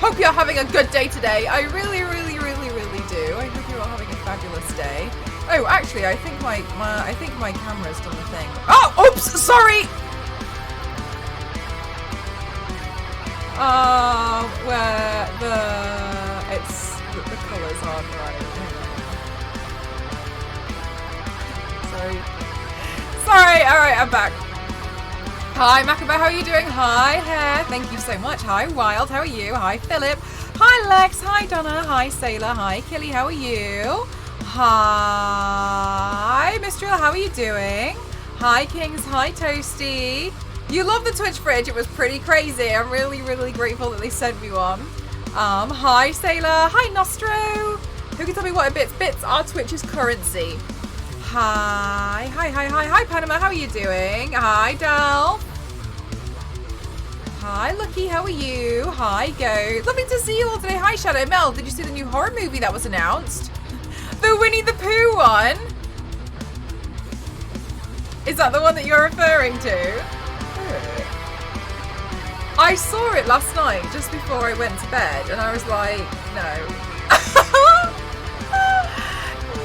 hope you're having a good day today. I really, really, really, really do. I hope you're all having a fabulous day. Oh, actually, I think my camera's done the thing. Oh, oops, sorry. Where the colours aren't right. Sorry. All right, I'm back. Hi, Macaba, how are you doing? Hi, Hair. Thank you so much. Hi, Wild. How are you? Hi, Philip. Hi, Lex. Hi, Donna. Hi, Sailor. Hi, Killy. How are you? Hi, Mistral. How are you doing? Hi, Kings. Hi, Toasty. You love the Twitch fridge. It was pretty crazy. I'm really, really grateful that they sent me one. Hi, Sailor. Hi, Nostro. Who can tell me what are bits? Bits are Twitch's currency. Hi, Panama, how are you doing? Hi, Del. Hi, Lucky, how are you? Hi, Go. Lovely to see you all today. Hi, Shadow. Mel, did you see the new horror movie that was announced? The Winnie the Pooh one? Is that the one that you're referring to? I saw it last night, just before I went to bed, and I was like, no.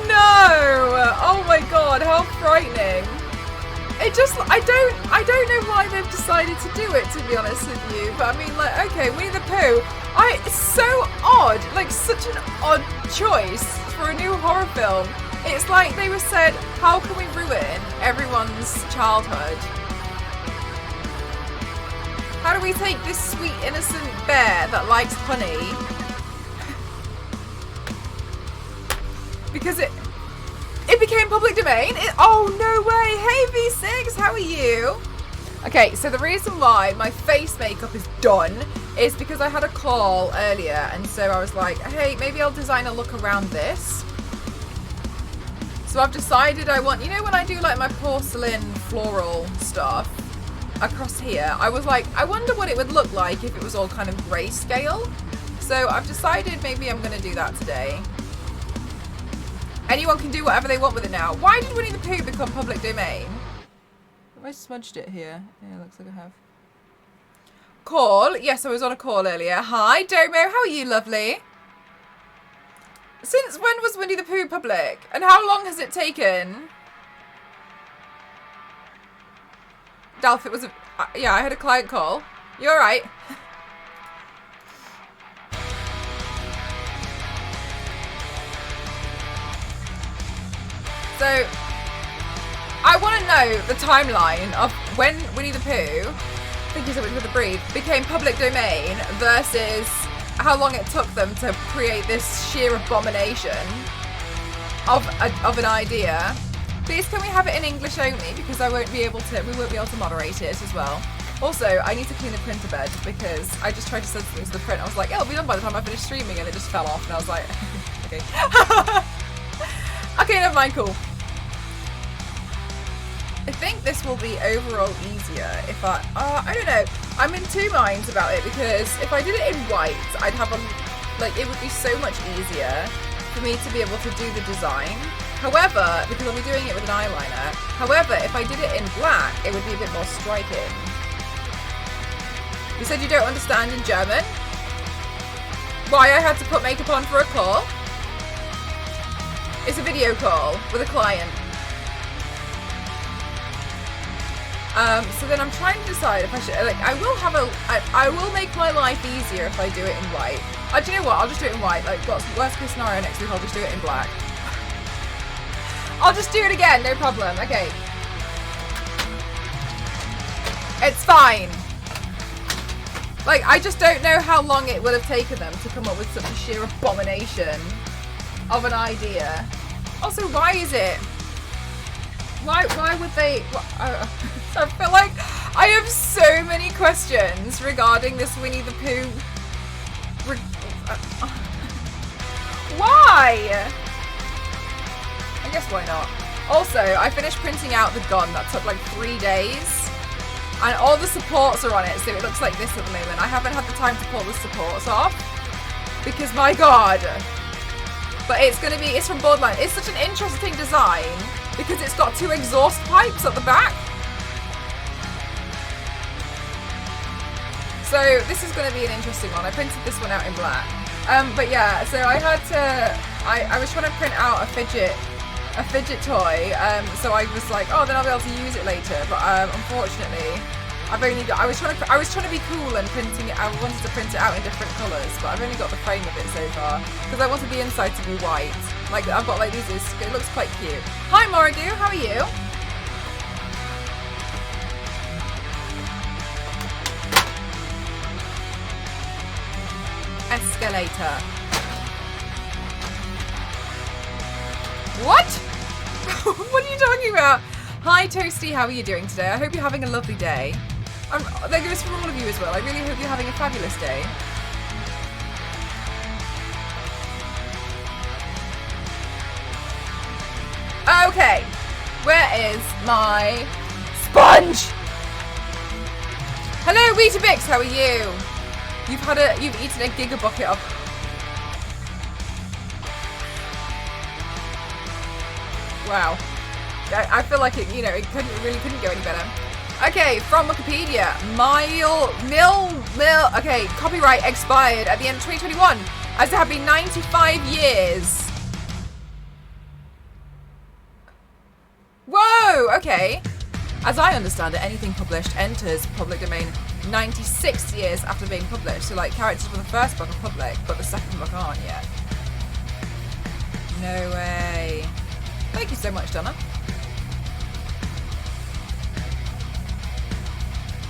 No! Oh my god, how frightening. I don't know why they've decided to do it, to be honest with you. But I mean, like, okay, Winnie the Pooh. It's so odd. Like, such an odd choice for a new horror film. It's like they were said, how can we ruin everyone's childhood? How do we take this sweet, innocent bear that likes honey? Because it became public domain. Oh, no way. Hey, V6, how are you? Okay, so the reason why my face makeup is done is because I had a call earlier, and so I was like, hey, maybe I'll design a look around this. So I've decided I want, you know, when I do like my porcelain floral stuff across here, I was like, I wonder what it would look like if it was all kind of grayscale. So I've decided maybe I'm going to do that today. Anyone can do whatever they want with it now. Why did Winnie the Pooh become public domain? Have I smudged it here? Yeah, looks like I have. Call. Yes, I was on a call earlier. Hi, Domo. How are you, lovely? Since when was Winnie the Pooh public? And how long has it taken? Dalf, it was a... yeah, I had a client call. You alright? So, I want to know the timeline of when Winnie the Pooh, I think you said it with a brief, became public domain versus how long it took them to create this sheer abomination of an idea. Please, can we have it in English only, because we won't be able to moderate it as well. Also, I need to clean the printer bed because I just tried to send something to the print. I was like, it'll be done by the time I finish streaming, and it just fell off, and I was like, okay. Okay, never mind, cool. I think this will be overall easier if I don't know. I'm in two minds about it, because if I did it in white, I'd have it would be so much easier for me to be able to do the design. However, because I'll be doing it with an eyeliner. However, if I did it in black, it would be a bit more striking. You said you don't understand in German? Why I had to put makeup on for a call? It's a video call with a client. So then I'm trying to decide if I should, I will make my life easier if I do it in white. Do you know what? I'll just do it in white. Like, what's worst case scenario next week? I'll just do it in black. I'll just do it again, no problem. Okay. It's fine. Like, I just don't know how long it would have taken them to come up with such a sheer abomination of an idea. Also, why is it? Why would they? I feel like I have so many questions regarding this Winnie the Pooh. Why? I guess why not. Also, I finished printing out the gun. That took like 3 days. And all the supports are on it, so it looks like this at the moment. I haven't had the time to pull the supports off. Because, my god. But it's from Borderlands. It's such an interesting design, because it's got 2 exhaust pipes at the back. So this is going to be an interesting one. I printed this one out in black. But yeah, so I had to, I was trying to print out a fidget toy. So I was like, oh, then I'll be able to use it later. But unfortunately, I've only got, I was trying to be cool and printing it. I wanted to print it out in different colours, but I've only got the frame of it so far because I wanted the inside to be white. Like I've got like these. It looks quite cute. Hi Morrigu, how are you? Escalator. What? What are you talking about? Hi Toasty, how are you doing today? I hope you're having a lovely day. That goes for all of you as well. I really hope you're having a fabulous day. Okay, where is my sponge? Hello Weetabix, how are you? You've eaten a giga bucket of. Wow. I feel like it really couldn't go any better. Okay, from Wikipedia, okay, copyright expired at the end of 2021, as there have been 95 years. Whoa, okay. As I understand it, anything published enters public domain 96 years after being published. So like characters from the first book are public, but the second book aren't yet. No way. Thank you so much, Donna.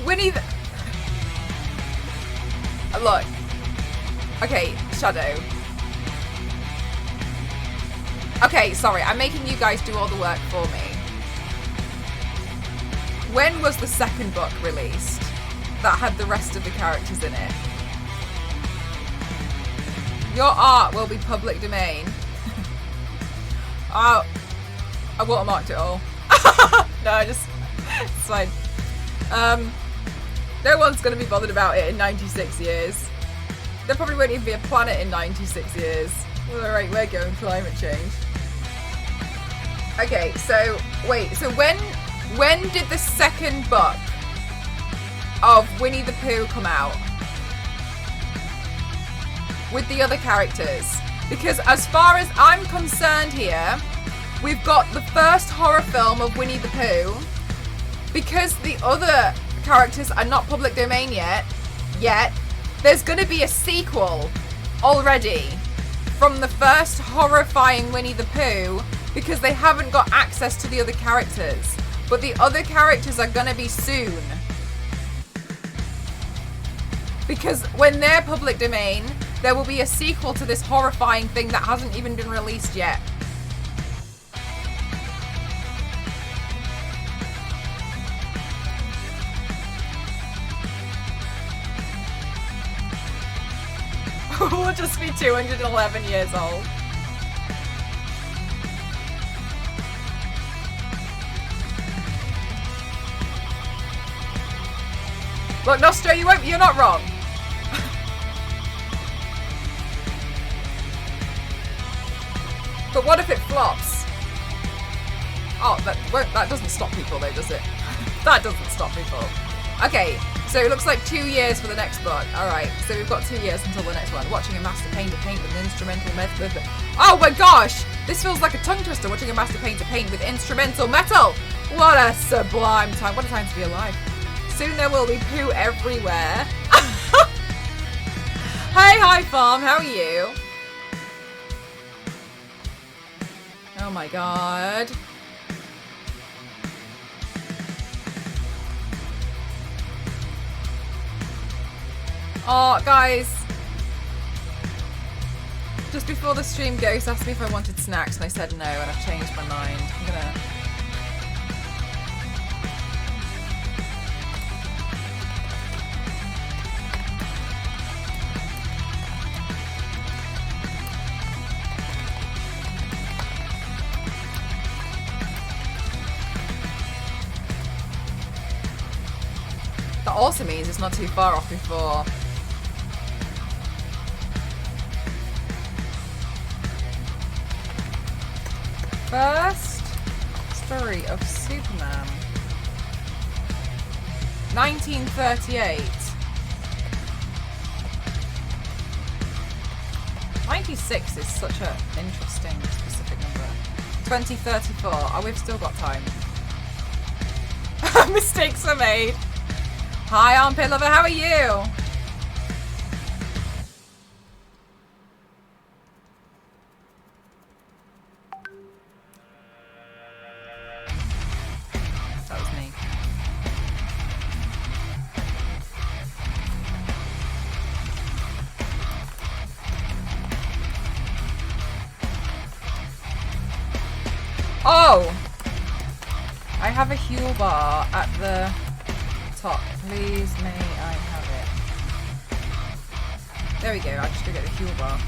Winnie the... Look. Okay, Shadow. Okay, sorry, I'm making you guys do all the work for me. When was the second book released that had the rest of the characters in it? Your art will be public domain. Oh, I watermarked it all. No, it's fine. No one's going to be bothered about it in 96 years. There probably won't even be a planet in 96 years. Alright, we're going climate change. Okay, so, wait, so when did the second book of Winnie the Pooh come out? With the other characters? Because as far as I'm concerned here, we've got the first horror film of Winnie the Pooh. Because the other characters are not public domain yet, there's going to be a sequel already from the first horrifying Winnie the Pooh because they haven't got access to the other characters. But the other characters are going to be soon. Because when they're public domain, there will be a sequel to this horrifying thing that hasn't even been released yet. We'll just be 211 years old. Look, Nostro, you're not wrong. But what if it flops? Oh, that doesn't stop people though, does it? That doesn't stop people. Okay, so it looks like 2 years for the next book. Alright, so we've got 2 years until the next one. Watching a master painter paint with an instrumental method. Oh my gosh! This feels like a tongue twister, watching a master painter paint with instrumental metal! What a sublime time. What a time to be alive. Soon there will be poo everywhere. Hey, hi farm, how are you? Oh my god. Oh, guys. Just before the stream, Ghost asked me if I wanted snacks and I said no and I've changed my mind. I'm gonna... That also means it's not too far off before. First story of Superman. 1938. 96 is such an interesting specific number. 2034. Oh, we've still got time. Mistakes were made. Hi, Armpit Lover. How are you? That was me. Oh! I have a Huel bar at the top. Please, may I have it? There we go. I just go get the Huel bar.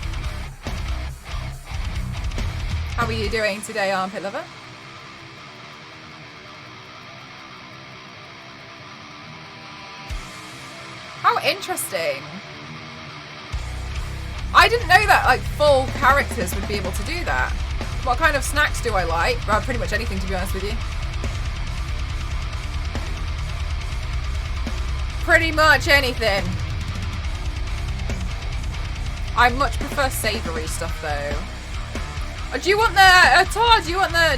How are you doing today, Armpit Lover? How interesting. I didn't know that like full characters would be able to do that. What kind of snacks do I like? Well, pretty much anything, to be honest with you. Pretty much anything. I much prefer savoury stuff, though. Do you want the Todd? Do you want the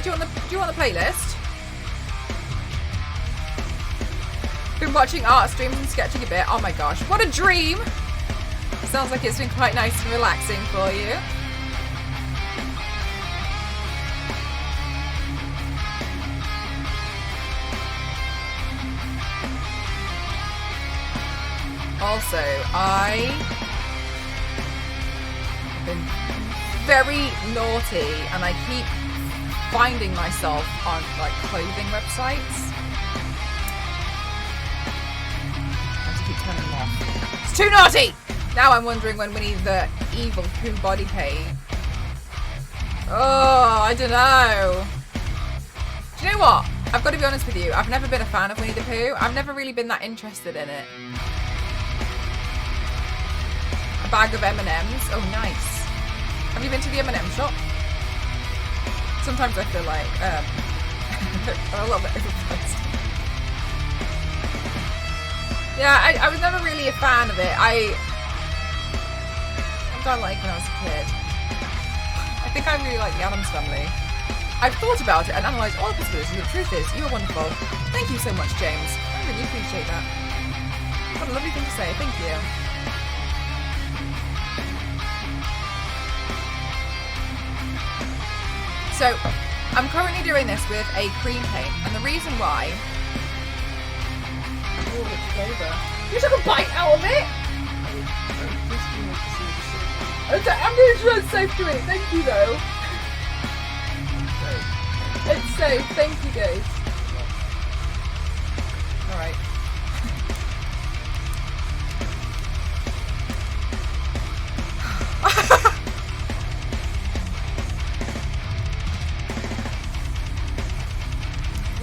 playlist? Been watching art streams and sketching a bit. Oh my gosh, what a dream! Sounds like it's been quite nice and relaxing for you. Also, I've been very naughty and I keep finding myself on like clothing websites. I have to keep turning them off. It's too naughty! Now I'm wondering when we need the evil poo body paint. Oh, I don't know. Do you know what? I've got to be honest with you. I've never been a fan of Winnie the Pooh. I've never really been that interested in it. A bag of M&Ms. Oh, nice. Have you been to the M&M shop? Sometimes I feel like I'm a little bit overpriced. Yeah, I was never really a fan of it. I don't like when I was a kid. I think I really like the Addams Family. I've thought about it and analysed all the possibilities. The truth is, you are wonderful. Thank you so much, James. I really appreciate that. What a lovely thing to say. Thank you. So, I'm currently doing this with a cream paint, and the reason why... Oh, it's flavour. You took a bite out of it? I'm really sure it's safe to eat. Thank you, though. It's safe. Thank you, guys. Alright.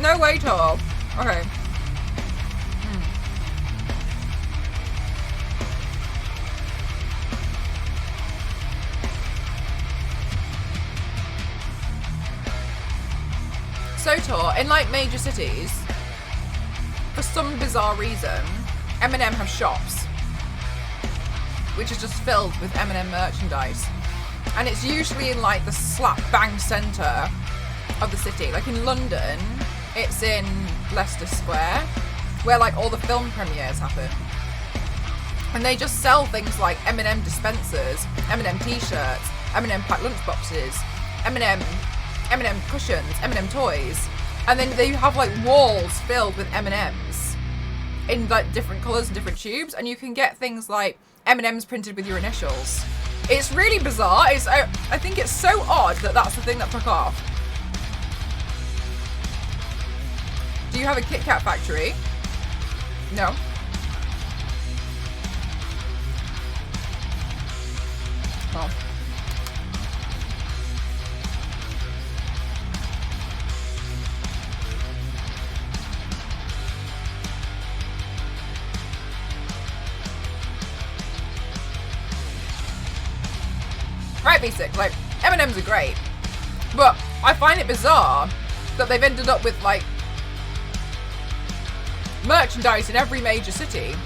No way, Tom. Okay. So, Tor, in like major cities, for some bizarre reason, M&M have shops, which is just filled with M&M merchandise. And it's usually in like the slap bang centre of the city. Like in London, it's in Leicester Square, where like all the film premieres happen. And they just sell things like M&M dispensers, M&M t-shirts, M&M packed lunchboxes, M&M cushions, M&M toys. And then they have like walls filled with M&Ms in like different colours and different tubes. And you can get things like M&Ms printed with your initials. It's really bizarre. I think it's so odd that that's the thing that took off. Do you have a Kit Kat factory? No. Oh. Right, basic. Like, M&Ms are great. But I find it bizarre that they've ended up with, like, merchandise in every major city.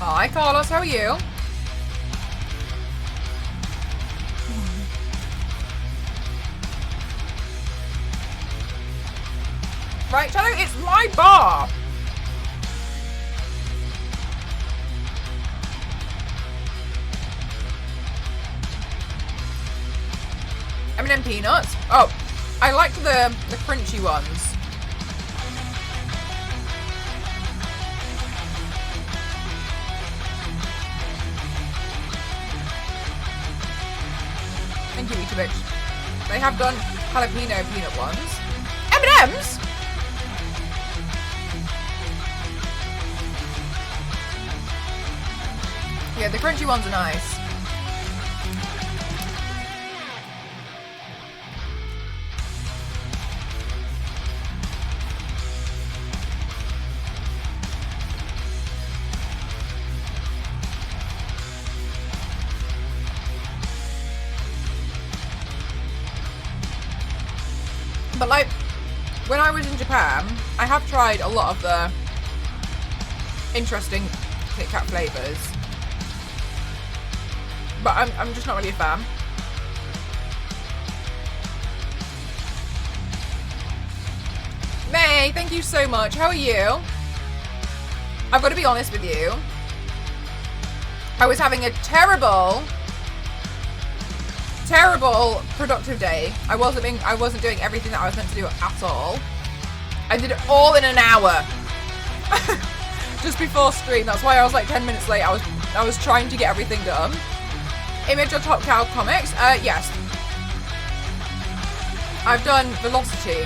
Hi, Carlos. How are you? Right, Shadow, it's my bar. M&M peanuts. Oh, I liked the crunchy ones. Thank you, Itovich. They have done jalapeno peanut ones. M&Ms? Yeah, the crunchy ones are nice. But like, when I was in Japan, I have tried a lot of the interesting Kit Kat flavours. But I'm just not really a fan. May, thank you so much. How are you? I've got to be honest with you. I was having a terrible productive day. I wasn't doing everything that I was meant to do at all. I did it all in an hour. Just before stream. That's why I was like 10 minutes late. I was trying to get everything done. Image of Top Cow Comics? Yes. I've done Velocity.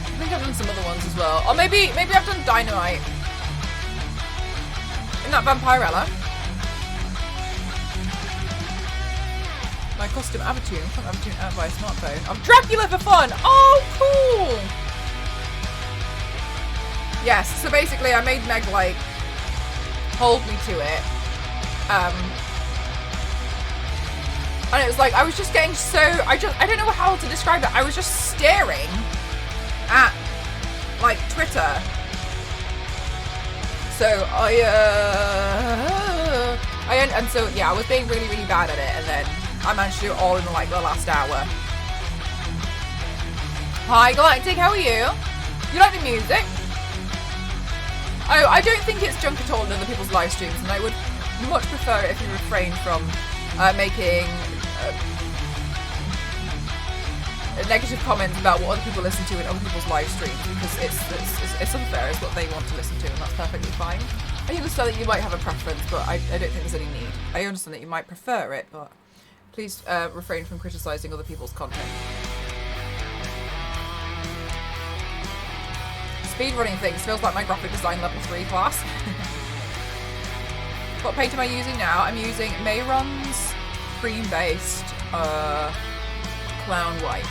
I think I've done some other ones as well. Or maybe I've done Dynamite. Isn't that Vampirella? My custom avatar out by a smartphone. Of Dracula for fun! Oh, cool! Yes, so basically I made Meg, like, hold me to it. And it was like, I was just getting so, I don't know how to describe it. I was just staring at, like, Twitter. So and so, yeah, I was being really, really bad at it, and then I managed to do it all in, like, the last hour. Hi, Galactic, how are you? You like the music? Oh, I don't think it's junk at all in other people's live streams, and I would much prefer it if you refrained from making negative comments about what other people listen to in other people's live streams, because it's unfair. It's what they want to listen to, and that's perfectly fine. I understand that you might have a preference, but I don't think there's any need. I understand that you might prefer it, but please refrain from criticising other people's content. Speedrunning things feels like my graphic design level 3 class. What paint am I using now? I'm using Mayron's cream-based Clown White.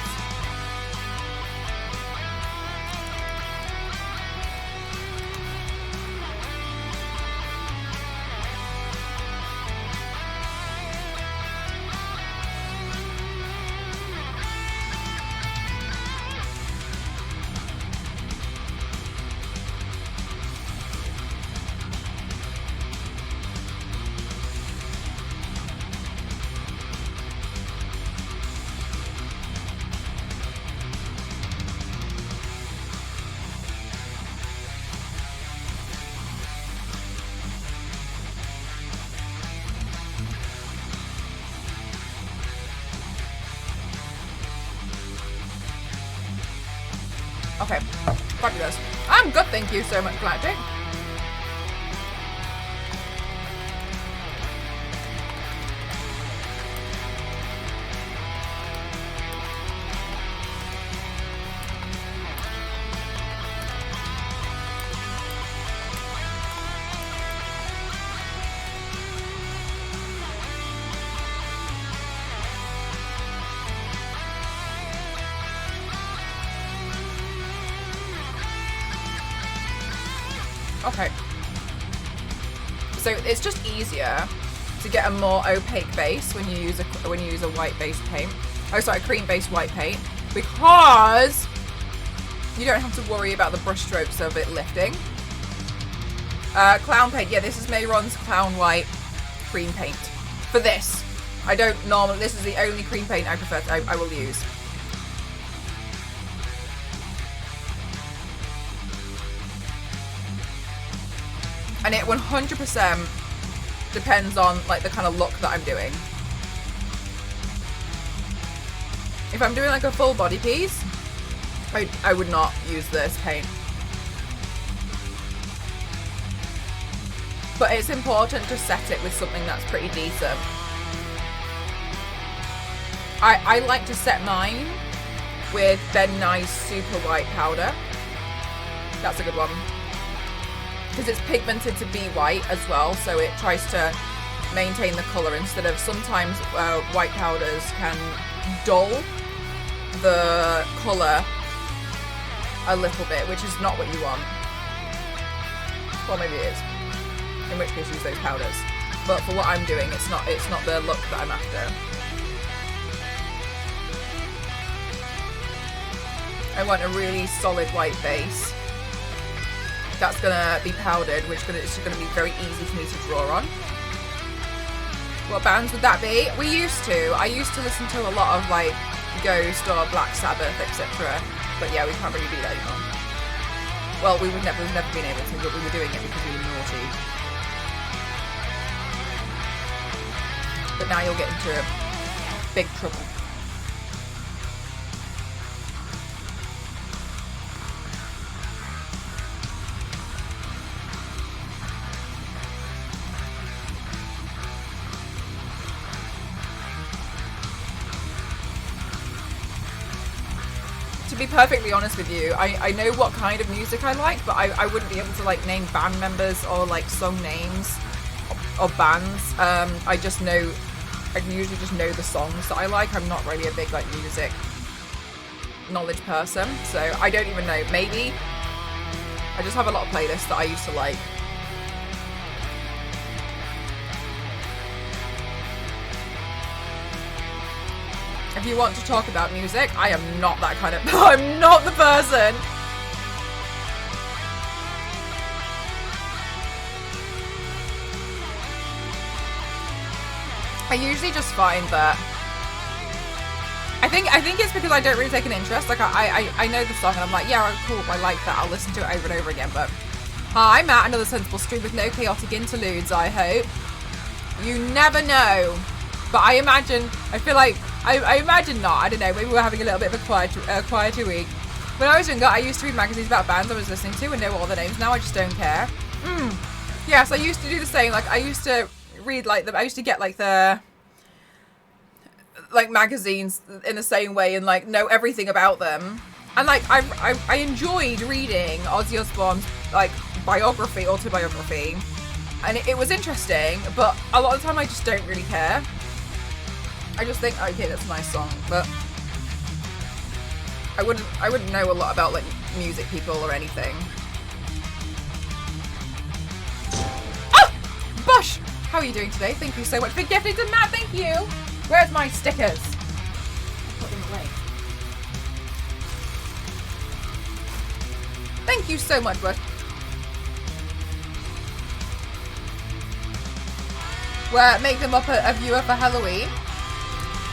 Okay, fabulous. I'm good, thank you so much, Galactic. Okay. So it's just easier to get a more opaque base when you use a white base paint. Oh, sorry, cream-based white paint, because you don't have to worry about the brush strokes of it lifting. Clown paint. Yeah, this is Mayron's Clown White cream paint. For this. I don't normally, this is the only cream paint I prefer, I will use. And it 100% depends on like the kind of look that I'm doing. If I'm doing like a full body piece, I would not use this paint. But it's important to set it with something that's pretty decent. I like to set mine with Ben Nye's Super White powder. That's a good one. Because it's pigmented to be white as well, so it tries to maintain the colour instead of sometimes white powders can dull the colour a little bit, which is not what you want. Well, maybe it is. In which case use those powders. But for what I'm doing, it's not the look that I'm after. I want a really solid white base that's gonna be powdered, which is gonna be very easy for me to draw on. What bands would that be? I used to listen to a lot of like Ghost or Black Sabbath, etc. But yeah, we can't really do that anymore. Well, we've never been able to, but we were doing it because we were naughty. But now you'll get into big trouble. To be perfectly honest with you, I know what kind of music I like, but I wouldn't be able to like name band members or like song names of bands. I can usually just know the songs that I like. I'm not really a big like music knowledge person, so I don't even know. Maybe I just have a lot of playlists that I used to like. If you want to talk about music, I am not that kind of... I'm not the person. I usually just find that... I think it's because I don't really take an interest. Like, I know the song and I'm like, yeah, cool, I like that. I'll listen to it over and over again. But, hi, Matt, another sensible stream with no chaotic interludes, I hope. You never know. But I feel like... I imagine not. I don't know. Maybe we're having a little bit of a quieter week. When I was younger, I used to read magazines about bands I was listening to and know all the names. Now I just don't care. Yes, I used to do the same. Like I used to read I used to get like the magazines in the same way and like know everything about them. And like I enjoyed reading Ozzy Osbourne's like autobiography, and it was interesting. But a lot of the time, I just don't really care. I just think, okay, that's a nice song, but I wouldn't know a lot about like music people or anything. Oh! Bush! How are you doing today? Thank you so much for gifting to Matt, thank you! Where's my stickers? Put them away. Thank you so much, Bush. Where make them up a viewer for Halloween.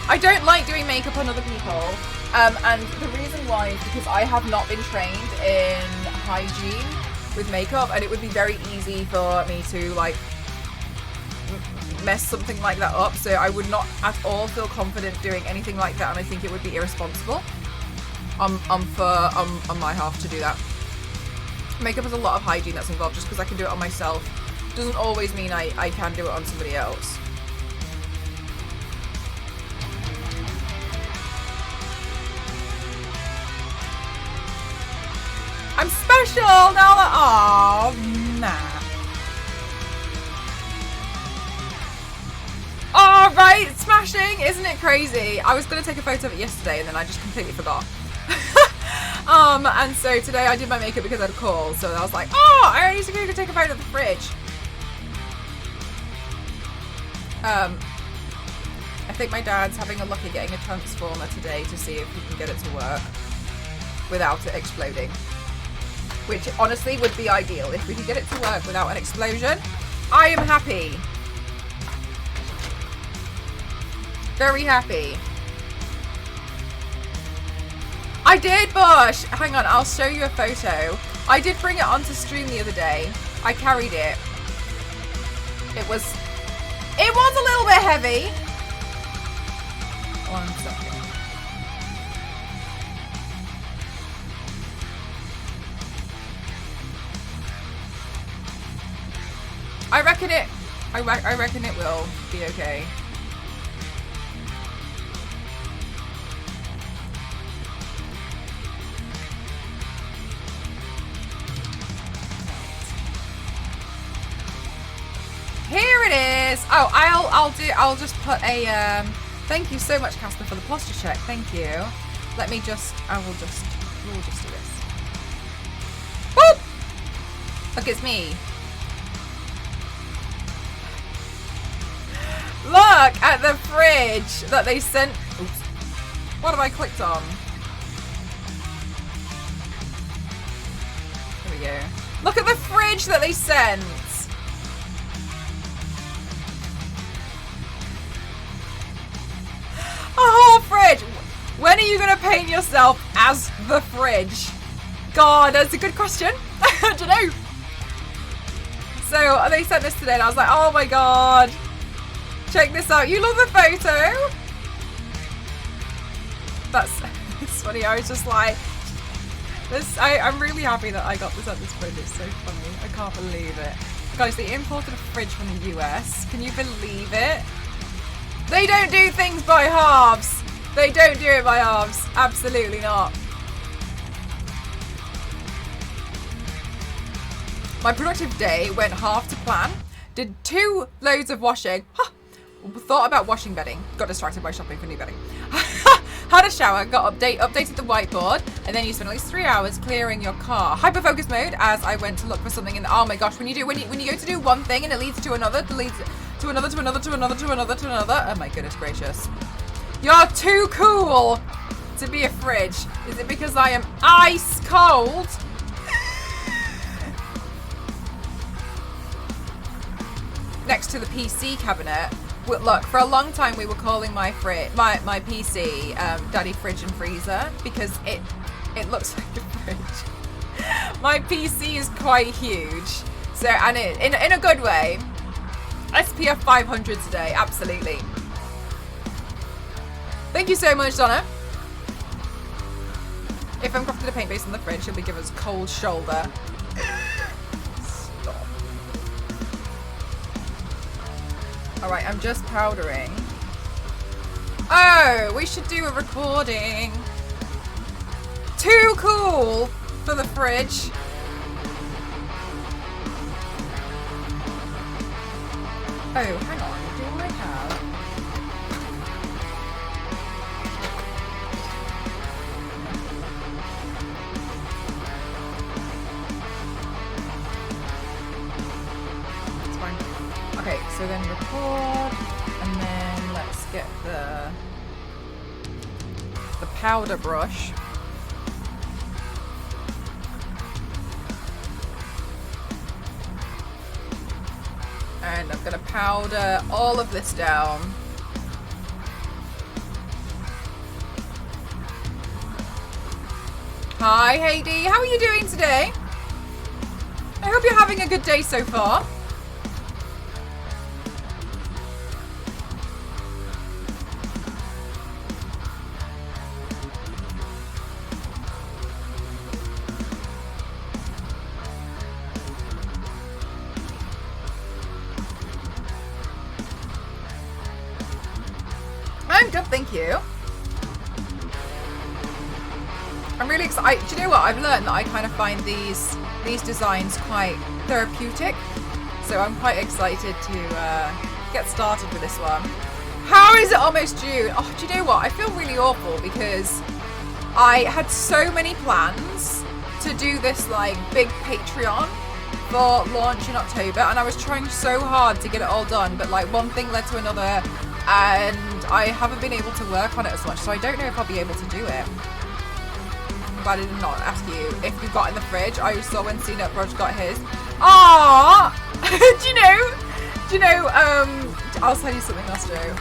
I don't like doing makeup on other people, and the reason why is because I have not been trained in hygiene with makeup, and it would be very easy for me to like mess something like that up, so I would not at all feel confident doing anything like that, and I think it would be irresponsible on my half to do that. Makeup has a lot of hygiene that's involved. Just because I can do it on myself doesn't always mean I can do it on somebody else. I'm special now that, oh, nah. Oh, right, smashing, isn't it crazy? I was going to take a photo of it yesterday and then I just completely forgot. And so today I did my makeup because I had a call, so I was like, oh, I need to go take a photo of the fridge. I think my dad's having a look at getting a transformer today to see if he can get it to work without it exploding. which honestly would be ideal. If we could get it to work without an explosion, I am happy. Very happy. I did, Bush! Hang on, I'll show you a photo. I did bring it onto stream the other day. I carried it. It was a little bit heavy. 1 second. I reckon it will be okay. Here it is. Oh, I'll just put a thank you so much, Casper, for the posture check. Thank you. Let me just we'll just do this. Whoop! Look, it's me. Look at the fridge that they sent. Oops. What have I clicked on? Here we go. Look at the fridge that they sent. A whole fridge. When are you going to paint yourself as the fridge? God, that's a good question. I don't know. So they sent this today and I was like, oh my God. Check this out. You love the photo? It's funny. I was just like, I'm really happy that I got this at this fridge. It's so funny. I can't believe it. Guys, they imported a fridge from the US. Can you believe it? They don't do things by halves. They don't do it by halves. Absolutely not. My productive day went half to plan. Did 2 loads of washing. Thought about washing bedding. Got distracted by shopping for new bedding. Had a shower, updated the whiteboard, and then you spent at least 3 hours clearing your car. Hyperfocus mode as I went to look for something in the, oh my gosh, when you go to do one thing and it leads to another, it leads to another, to another, to another, to another, to another. Oh my goodness gracious. You're too cool to be a fridge. Is it because I am ice cold? Next to the PC cabinet. Look, for a long time we were calling my PC Daddy Fridge and Freezer because it looks like a fridge. My PC is quite huge, so and it in a good way. SPF 500 today, absolutely. Thank you so much, Donna. If I'm crafted a paint base on the fridge, she'll be giving us cold shoulder. Stop. Alright, I'm just powdering. Oh, we should do a recording. Too cool for the fridge. Oh, hang on. Do I have... It's fine. Okay, so then record, and then let's get the powder brush. And I'm gonna powder all of this down. Hi, Heidi. How are you doing today? I hope you're having a good day so far. I'm good, thank you. I'm really excited. Do you know what? I've learned that I kind of find these designs quite therapeutic. So I'm quite excited to get started with this one. How is it almost June? Oh, do you know what? I feel really awful because I had so many plans to do this like big Patreon for launch in October, and I was trying so hard to get it all done, but like one thing led to another, and I haven't been able to work on it as much, so I don't know if I'll be able to do it. glad I did not ask you if you got in the fridge. I saw when CNUT Rog got his. Aww! Do you know, I'll tell you something, Astro.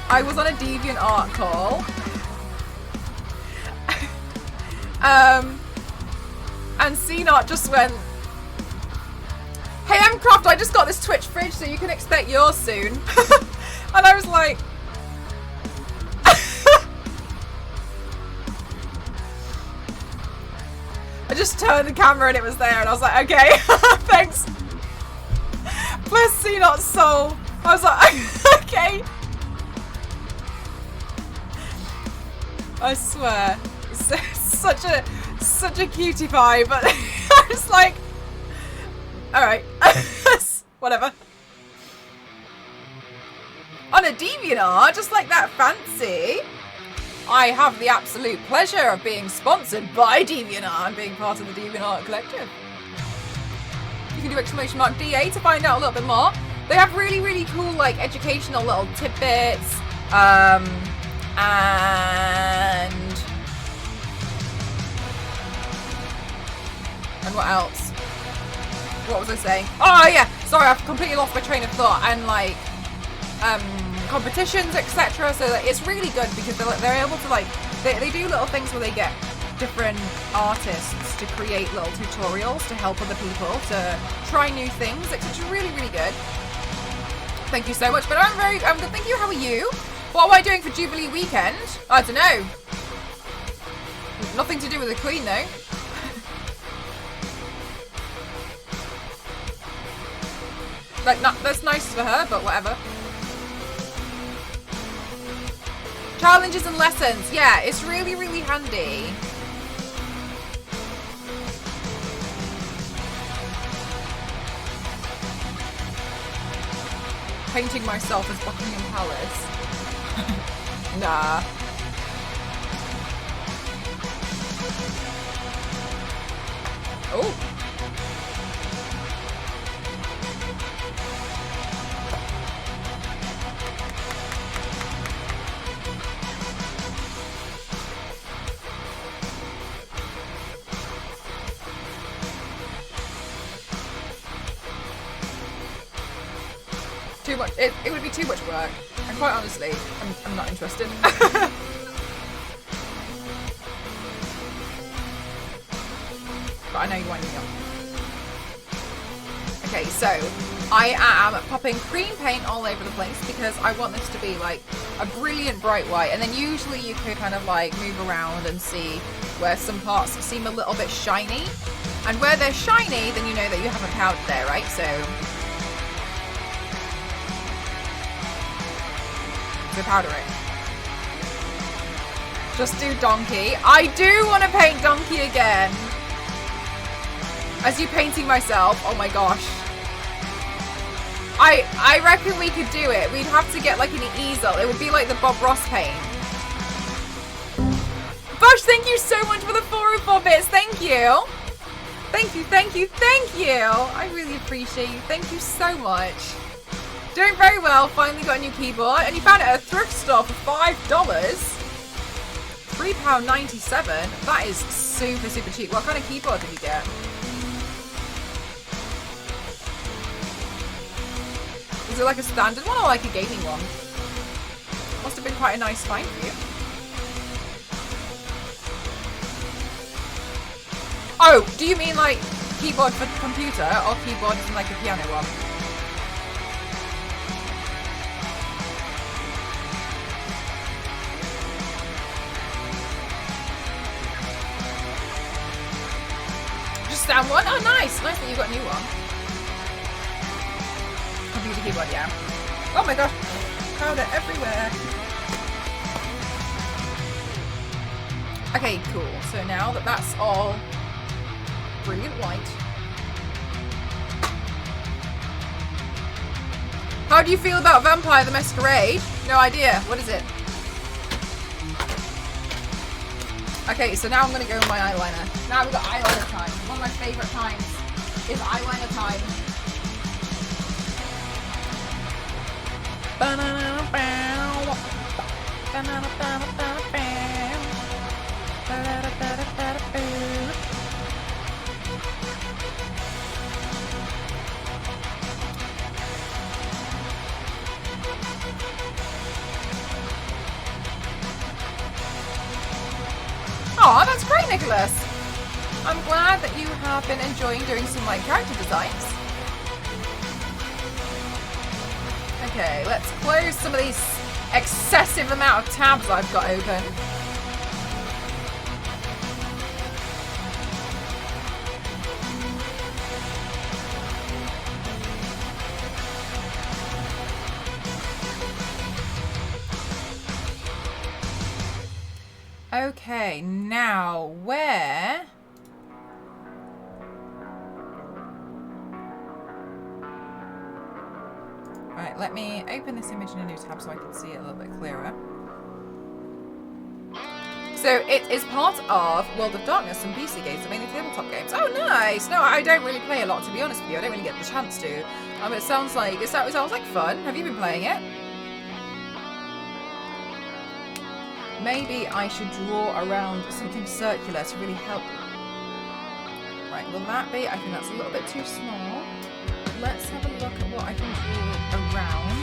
I was on a DeviantArt call. And CNUT just went, hey, Mcraft, I just got this Twitch fridge, so you can expect yours soon. And I was like, I just turned the camera and it was there, and I was like, okay, thanks. Bless CNUT's soul. I was like, okay. I swear, it's such a cutie pie, but I was like, all right, whatever. On a DeviantArt, just like that fancy. I have the absolute pleasure of being sponsored by DeviantArt and being part of the DeviantArt collective. You can do !DA to find out a little bit more. They have really, really cool, like, educational little tidbits. And what else? What was I saying? Oh, yeah. Sorry, I've completely lost my train of thought. And, like, competitions, etc. So like, it's really good because they're able to like they do little things where they get different artists to create little tutorials to help other people to try new things. It's really, really good. Thank you so much. But I'm good. Thank you. How are you? What am I doing for Jubilee weekend? I don't know. Nothing to do with the Queen though. Like, that's nice for her, but whatever. Challenges and lessons. Yeah, it's really, really handy. Painting myself as Buckingham Palace. Nah. Oh. Too much. It would be too much work. And quite honestly, I'm not interested. But I know you wind me up. Okay, so I am popping cream paint all over the place because I want this to be like a brilliant bright white, and then usually you can kind of like move around and see where some parts seem a little bit shiny, and where they're shiny then you know that you haven't powdered there, right? So powder it. Just do Donkey. I do want to paint Donkey again. As you painting myself, oh my gosh. I reckon we could do it. We'd have to get like an easel. It would be like the Bob Ross paint. Bosh, thank you so much for the 404 bits. Thank you. Thank you, thank you, thank you. I really appreciate you. Thank you so much. Doing very well. Finally got a new keyboard, and you found it at a thrift store for $5. £3.97. That is super, super cheap. What kind of keyboard did you get? Is it like a standard one or like a gaming one? Must have been quite a nice find for you. Oh, do you mean like keyboard for computer or keyboard in like a piano one? Down one? Oh, nice! Nice that you got a new one. Computer keyboard, yeah. Oh my gosh! Powder everywhere! Okay, cool. So now that that's all brilliant white. How do you feel about Vampire the Masquerade? No idea. What is it? Okay, so now I'm going to go with my eyeliner. Now we've got eyeliner time. One of my favourite times is eyeliner time. Oh, that's great, Nicholas. I'm glad that you have been enjoying doing some like character designs. Okay, let's close some of these excessive amount of tabs I've got open. Okay, now where? Right, let me open this image in a new tab so I can see it a little bit clearer. So it is part of World of Darkness, some PC games, mainly tabletop games. Oh, nice! No, I don't really play a lot, to be honest with you. I don't really get the chance to. It sounds like fun. Have you been playing it? Maybe I should draw around something circular to really help. Right, will that be? I think that's a little bit too small. Let's have a look at what I can draw around.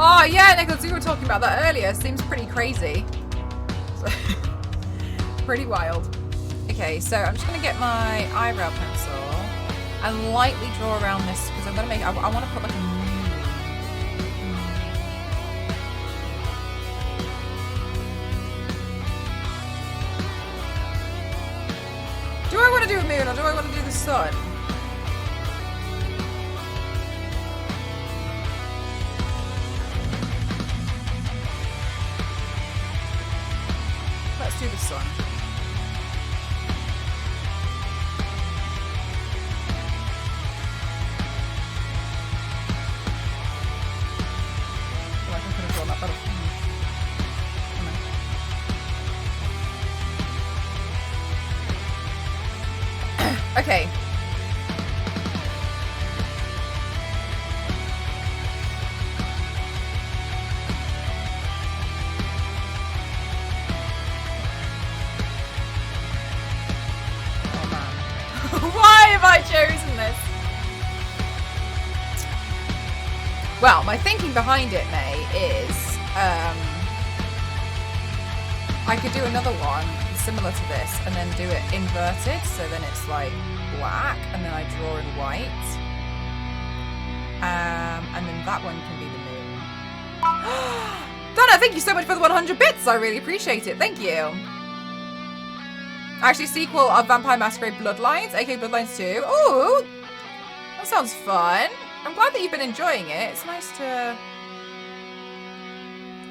Oh yeah, Nicholas, we were talking about that earlier. Seems pretty crazy. Pretty wild. Okay, so I'm just gonna get my eyebrow pencil and lightly draw around this because I'm gonna make. I want to put like a moon. Do I want to do a moon or do I want to do the sun? Let's do the sun. Oh, I think I could have drawn that better. Okay. Why have I chosen this? Well, my thinking behind it, May, is I could do another one similar to this and then do it inverted, so then it's like black and then I draw in white. And then that one can be the moon. Donna, thank you so much for the 100 bits. I really appreciate it. Thank you. Actually, sequel of Vampire Masquerade Bloodlines, aka Bloodlines 2. Ooh, that sounds fun. I'm glad that you've been enjoying it. It's nice to.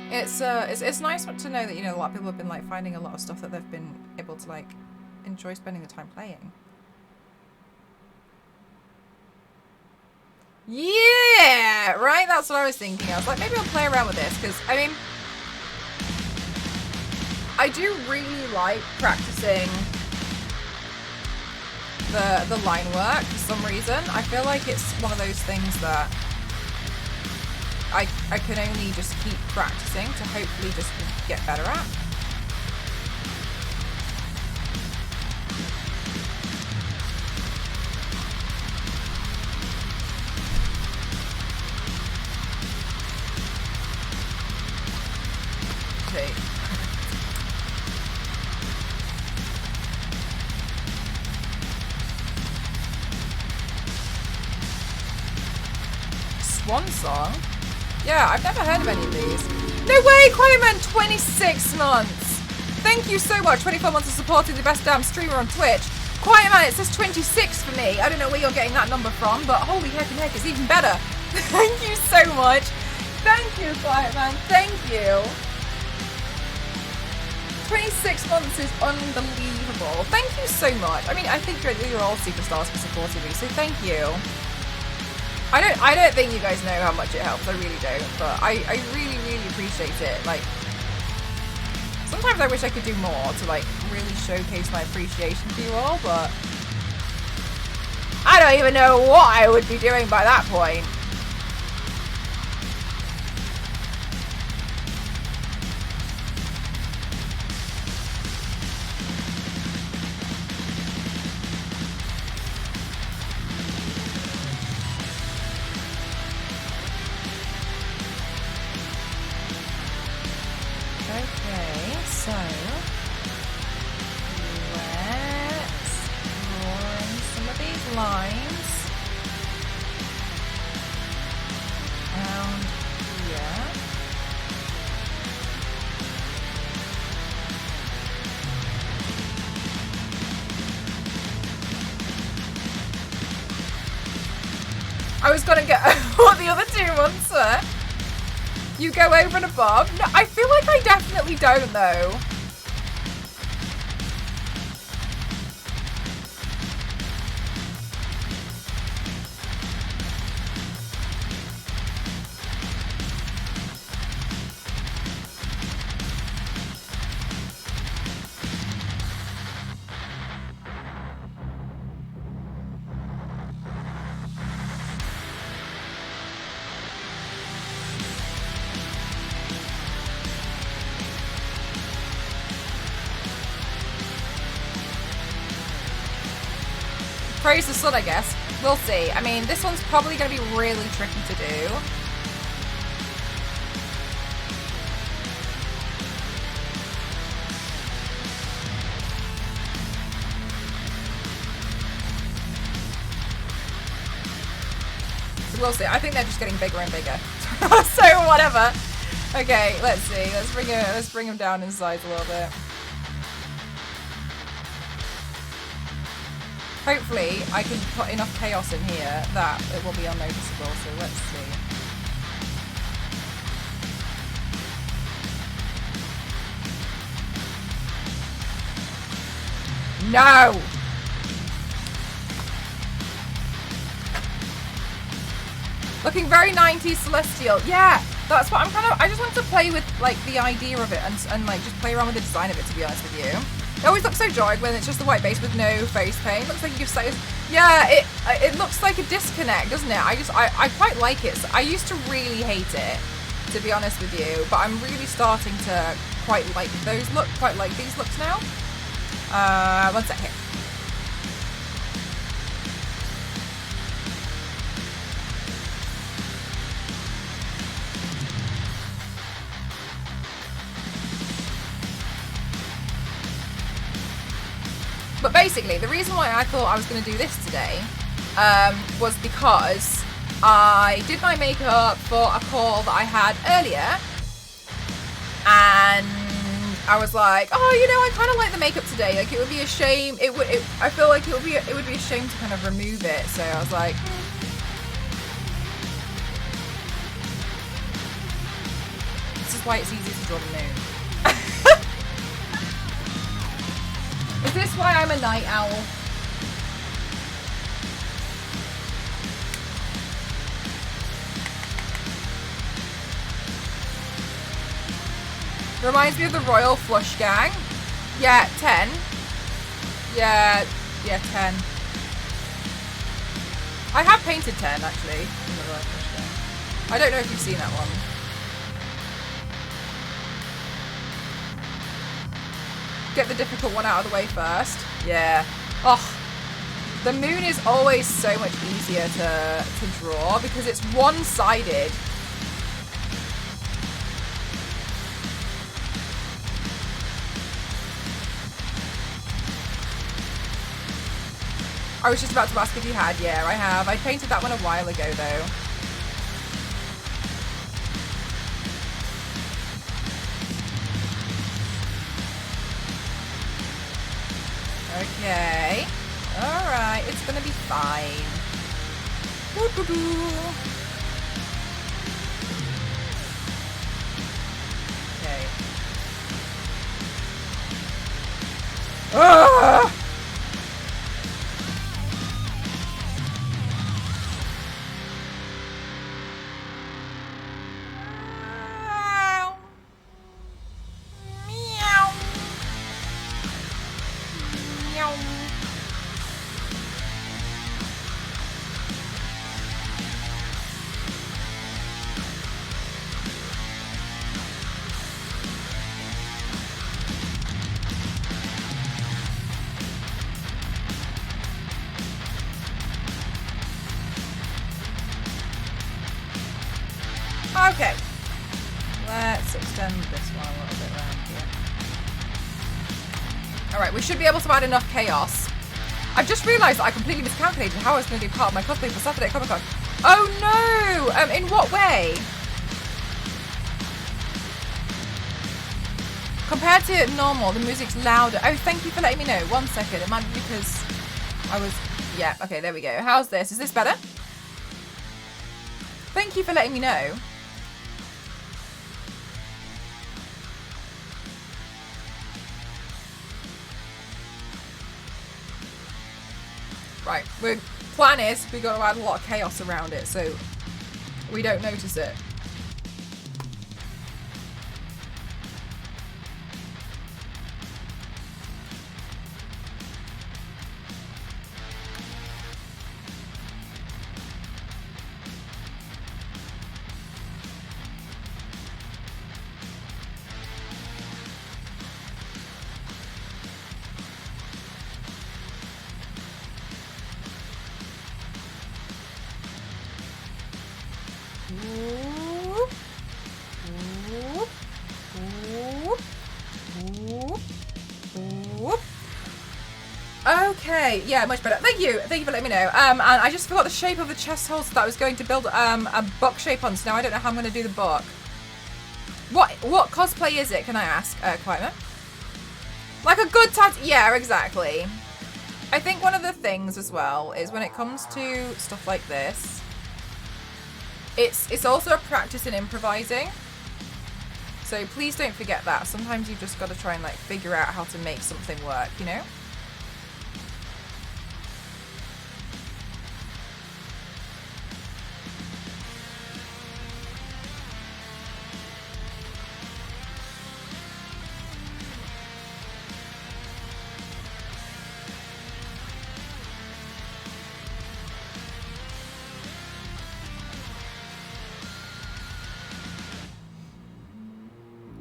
It's nice to know that, you know, a lot of people have been like finding a lot of stuff that they've been able to like enjoy spending the time playing. Yeah, right. That's what I was thinking. I was like, maybe I'll play around with this because I mean, I do really like practicing the line work for some reason. I feel like it's one of those things that I can only just keep practicing to hopefully just get better at. Okay. Swan Song? Yeah, I've never heard of any of these. No way, Quietman, 26 months. Thank you so much. 24 months of supporting the best damn streamer on Twitch. Quietman, it says 26 for me. I don't know where you're getting that number from, but holy heck and heck, it's even better. Thank you so much. Thank you, Quiet Man. Thank you. 26 months is unbelievable. Thank you so much. I mean, I think you're all superstars for supporting me, so thank you. I don't think you guys know how much it helps. I really don't, but I really, really appreciate it. Like, sometimes I wish I could do more to like really showcase my appreciation for you all, but I don't even know what I would be doing by that point. I was gonna get what the other 2 months were. You go over and above. No, I feel like I definitely don't though. Praise the sun, I guess. We'll see. I mean, this one's probably going to be really tricky to do. So we'll see. I think they're just getting bigger and bigger. So whatever. Okay, let's see. Let's bring them down in size a little bit. Hopefully, I can put enough chaos in here that it will be unnoticeable, so let's see. No! Looking very 90s Celestial. Yeah, that's what I'm I just want to play with, like, the idea of it and like, just play around with the design of it, to be honest with you. It always looks so jarring when it's just the white base with no face paint. Looks like you give size. Yeah, it looks like a disconnect, doesn't it? I quite like it. I used to really hate it, to be honest with you, but I'm really starting to quite like those quite like these looks now. One sec here. But basically, the reason why I thought I was going to do this today was because I did my makeup for a call that I had earlier, and I was like, oh, you know, I kind of like the makeup today. Like, it would be a shame. I feel like it would be a shame to kind of remove it. So I was like, this is why it's easy to draw the moon. Is this why I'm a night owl? Reminds me of the Royal Flush Gang. Yeah, 10. Yeah, 10. I have painted 10 actually in the Royal Flush Gang. I don't know if you've seen that one. Get the difficult one out of the way first. Yeah. Oh, the moon is always so much easier to draw because it's one-sided. I was just about to ask if you had. Yeah, I have. I painted that one a while ago though. Okay. Alright, it's gonna be fine. Ah! Meow. Meow. Okay, let's extend this one a little bit around here. Alright, we should be able to add enough chaos. I've just realised that I completely miscalculated how I was going to do part of my cosplay for Saturday at Comic Con. Oh no! In what way? Compared to normal, the music's louder. Oh, thank you for letting me know. 1 second. It might be because I was... Yeah, okay, there we go. How's this? Is this better? Thank you for letting me know. Right, plan is we're going to add a lot of chaos around it so we don't notice it. Okay, yeah, much better. Thank you for letting me know. And I just forgot the shape of the chest holes that I was going to build a book shape on, so now I don't know how I'm going to do the book. What cosplay is it, can I ask, Quietman? Like a good tattoo? Yeah, exactly. I think one of the things as well is when it comes to stuff like this, it's also a practice in improvising. So please don't forget that. Sometimes you've just got to try and like figure out how to make something work, you know?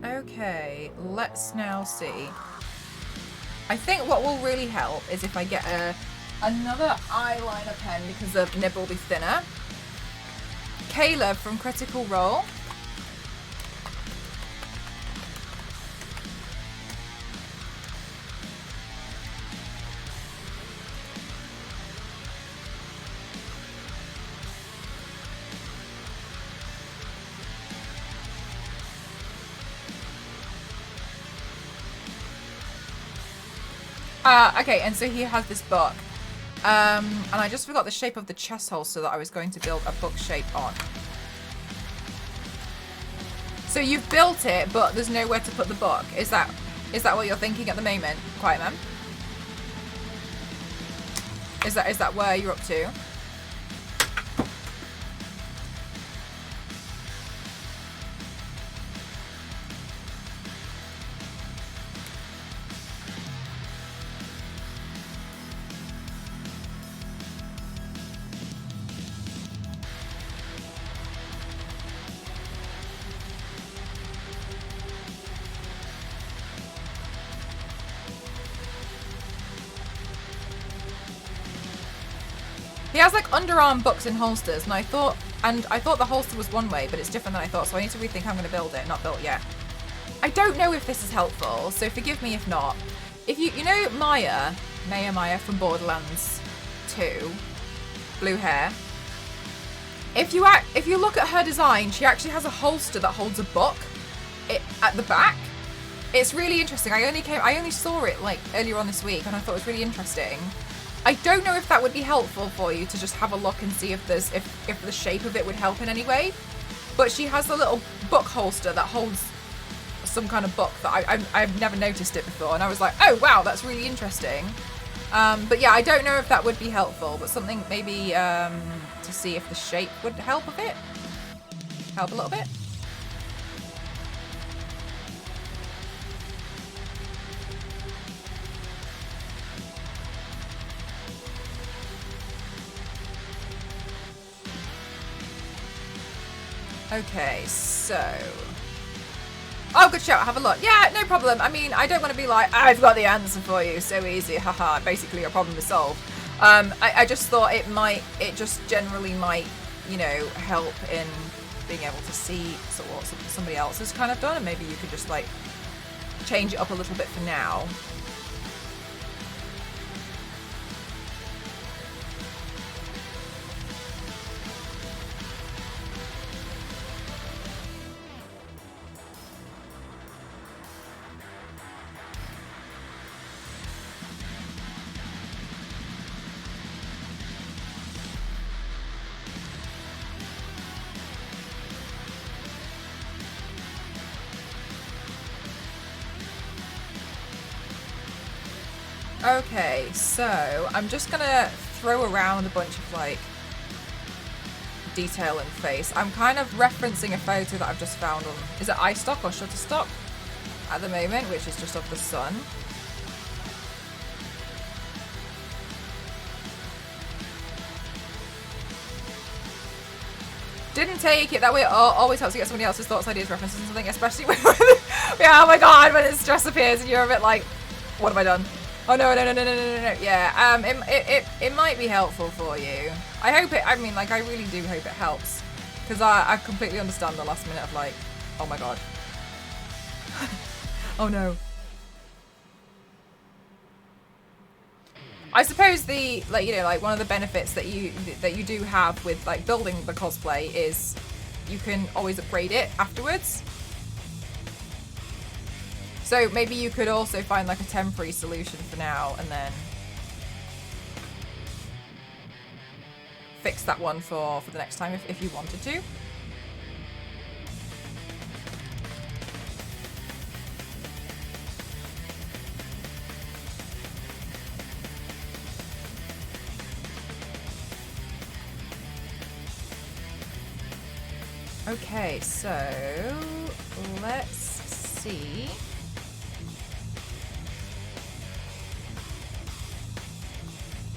Okay, let's now see. I think what will really help is if I get another eyeliner pen because the nib will be thinner. Kayla from Critical Role. Okay, and so he has this book. And I just forgot the shape of the chest hole so that I was going to build a book shape on. So you've built it, but there's nowhere to put the book. Is that what you're thinking at the moment, Quiet Man? Is that where you're up to? He has like underarm books and holsters, and I thought the holster was one way, but it's different than I thought, so I need to rethink how I'm going to build it. Not built yet. I don't know if this is helpful, so forgive me if not. If you know Maya from Borderlands 2, blue hair. If you look at her design, she actually has a holster that holds a book at the back. It's really interesting. I only saw it like earlier on this week, and I thought it was really interesting. I don't know if that would be helpful for you to just have a look and see if the shape of it would help in any way. But she has a little book holster that holds some kind of book that I've never noticed it before, and I was like, oh wow, that's really interesting. But yeah, I don't know if that would be helpful, but something maybe to see if the shape would help a bit. Help a little bit. Okay, so... Oh, good shout. Have a look. Yeah, no problem. I mean, I don't want to be like, I've got the answer for you. So easy. Haha. Basically, your problem is solved. I just thought it just generally might, you know, help in being able to see sort of what somebody else has kind of done. And maybe you could just, like, change it up a little bit for now. Okay, so I'm just gonna throw around a bunch of like detail in face. I'm kind of referencing a photo that I've just found on, is it iStock or Shutterstock at the moment, which is just of the sun. Didn't take it that way. Always helps to get somebody else's thoughts, ideas, references, and something, especially when yeah, oh my god, when stress appears and you're a bit like, what have I done? Oh no. Yeah, it might be helpful for you. I hope it, I mean, like, I really do hope it helps. Because I completely understand the last minute of like, oh my god. Oh no. I suppose the, like, you know, like one of the benefits that you do have with like building the cosplay is you can always upgrade it afterwards. So maybe you could also find like a temporary solution for now and then fix that one for the next time if you wanted to. Okay, so let's see.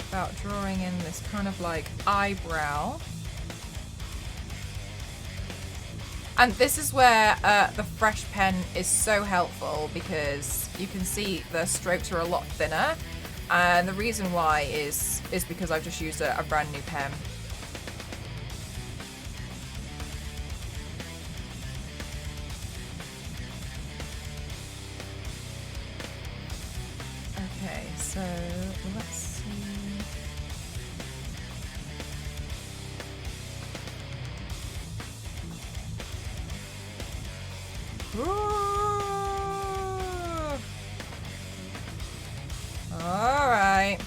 About drawing in this kind of like eyebrow. And this is where the fresh pen is so helpful because you can see the strokes are a lot thinner. And the reason why is because I've just used a brand new pen. Okay, so let's see. Ooh. All right.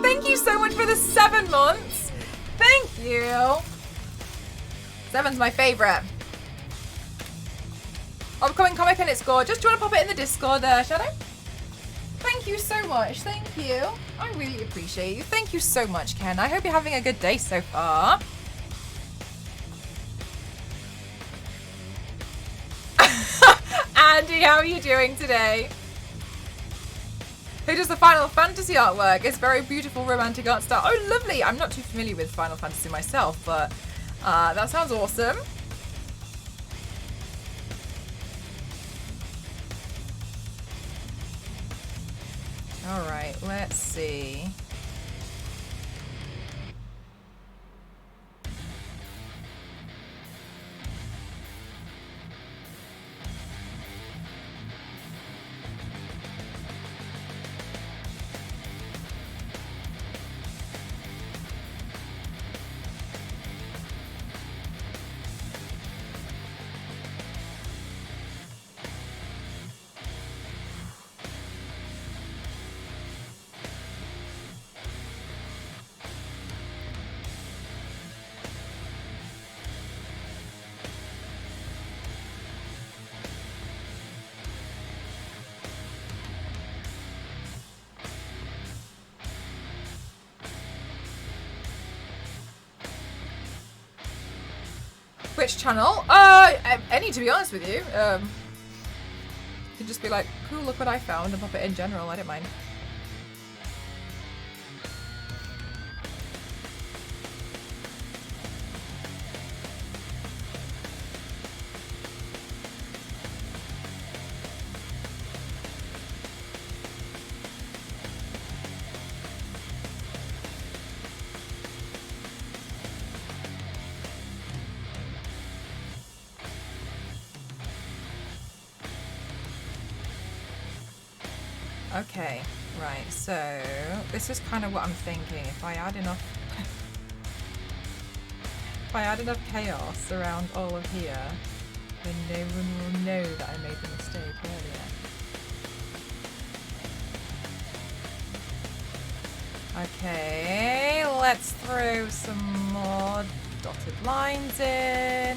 Thank you so much for the 7 months. Thank you. 7's my favorite. Upcoming comic and it's gorgeous. Do you want to pop it in the Discord there, Shadow? Thank you so much. Thank you. I really appreciate you. Thank you so much, Ken. I hope you're having a good day so far. Andy, how are you doing today? Who does the Final Fantasy artwork? It's very beautiful romantic art style. Oh, lovely. I'm not too familiar with Final Fantasy myself, but that sounds awesome. All right, let's see. Twitch channel? Any, to be honest with you. You could just be like, cool, look what I found, and pop it in general, I don't mind. Okay, right, so this is kind of what I'm thinking. If I add enough chaos around all of here, then no one will know that I made the mistake earlier. Okay, let's throw some more dotted lines in.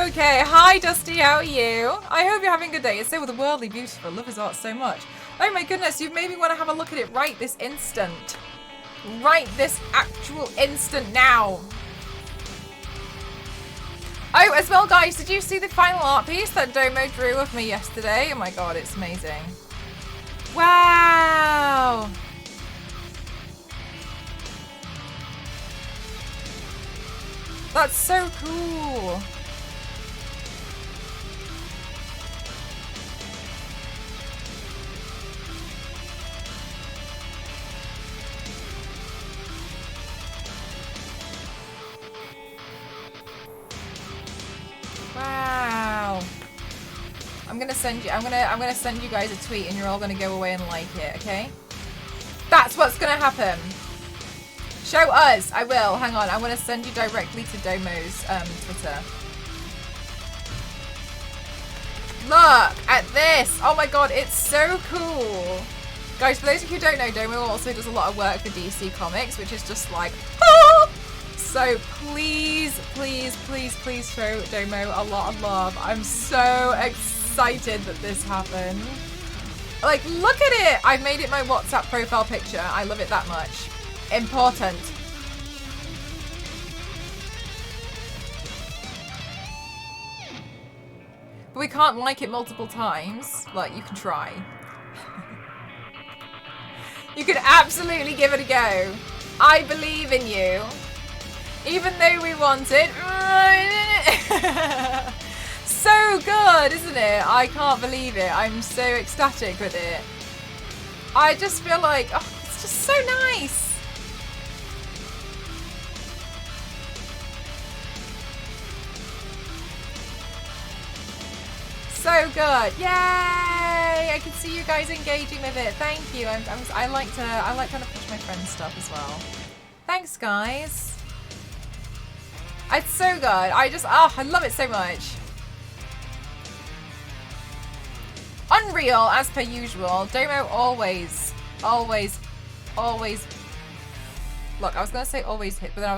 Okay, hi Dusty, how are you? I hope you're having a good day. It's so otherworldly beautiful. Love his art so much. Oh my goodness, you've made me want to have a look at it right this instant. Right this actual instant now. Oh, as well, guys, did you see the final art piece that Domo drew of me yesterday? Oh my god, it's amazing. Wow! That's so cool. Wow. I'm gonna send you guys a tweet and you're all gonna go away and like it, okay? That's what's gonna happen. Show us. I will. Hang on. I want to send you directly to Domo's Twitter. Look at this. Oh my god, it's so cool. Guys, for those of you who don't know, Domo also does a lot of work for DC Comics, which is just like, ah! So please, please, please, please show Domo a lot of love. I'm so excited that this happened. Like, look at it. I've made it my WhatsApp profile picture. I love it that much. Important. But we can't like it multiple times. Like, you can try. You can absolutely give it a go. I believe in you. Even though we want it. So good, isn't it? I can't believe it. I'm so ecstatic with it. I just feel like, oh, it's just so nice. So good. Yay! I can see you guys engaging with it. Thank you. I like trying to push my friends' stuff as well. Thanks, guys. It's so good. I love it so much. Unreal, as per usual. Domo always. Look, I was gonna say always hit, but then I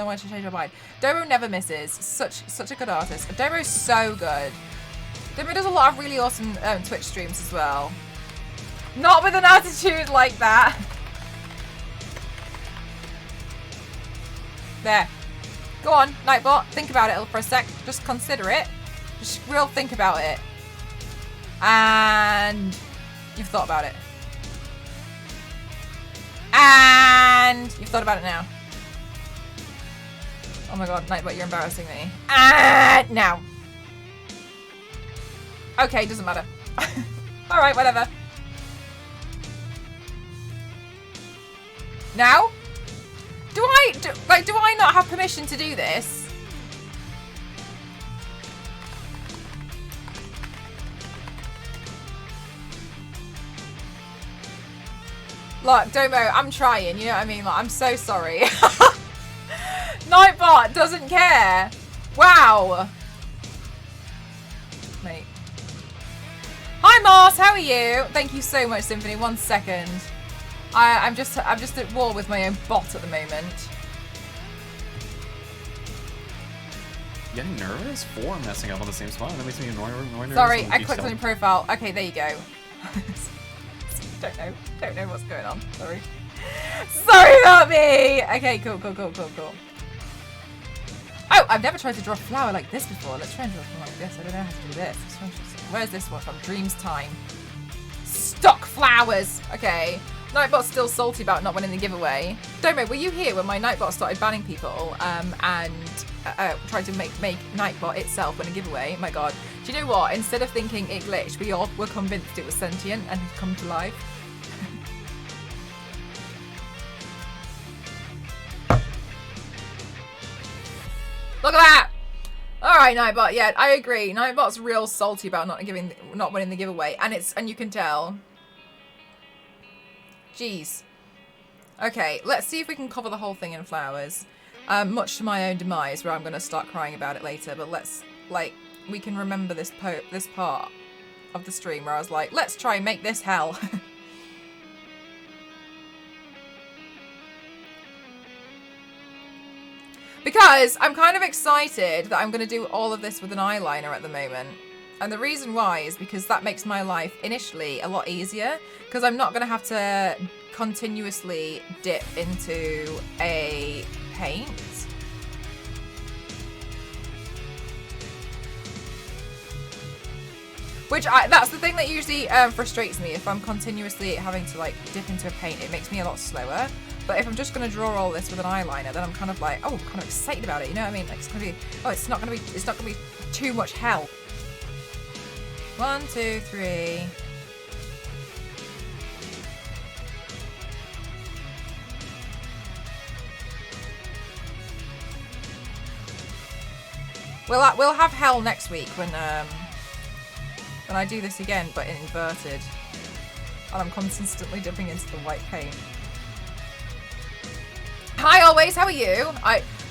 wanted to change my mind. Domo never misses. Such a good artist. Domo's so good. Domo does a lot of really awesome Twitch streams as well. Not with an attitude like that. There. Go on, Nightbot. Think about it for a sec. Just consider it. Just real think about it. And you've thought about it. And you've thought about it now. Oh my god, Nightbot, you're embarrassing me. And now. Okay, doesn't matter. Alright, whatever. Now? Do I not have permission to do this? Look, Domo, I'm trying, you know what I mean? Like, I'm so sorry. Nightbot doesn't care. Wow. Mate. Hi, Mars, how are you? Thank you so much, Symphony. 1 second. I'm just at war with my own bot at the moment. Getting nervous? 4 messing up on the same spot. That makes me annoying. Sorry, I clicked on your profile. Okay, there you go. Don't know what's going on. Sorry. Sorry about me. Okay, cool. Oh, I've never tried to draw a flower like this before. Let's try and draw something like this. I don't know how to do this. Where's this one from? Dreams Time. Stock flowers. Okay. Nightbot's still salty about not winning the giveaway. Domo, were you here when my Nightbot started banning people and tried to make Nightbot itself win a giveaway? My god. Do you know what? Instead of thinking it glitched, we all were convinced it was sentient and had come to life. Look at that! Alright, Nightbot, yeah, I agree. Nightbot's real salty about not winning the giveaway, and you can tell. Jeez. Okay, let's see if we can cover the whole thing in flowers. Much to my own demise, where I'm going to start crying about it later, but let's, like, we can remember this part of the stream where I was like, let's try and make this hell. Because I'm kind of excited that I'm going to do all of this with an eyeliner at the moment. And the reason why is because that makes my life initially a lot easier, because I'm not going to have to continuously dip into a paint. Which, that's the thing that usually frustrates me. If I'm continuously having to like dip into a paint, it makes me a lot slower. But if I'm just going to draw all this with an eyeliner, then I'm kind of like, oh, kind of excited about it. You know what I mean? Like, it's going to be, oh, it's not going to be too much hell. 1, 2, 3. We'll have hell next week when I do this again, but in inverted, and I'm consistently dipping into the white paint. Hi, always. How are you?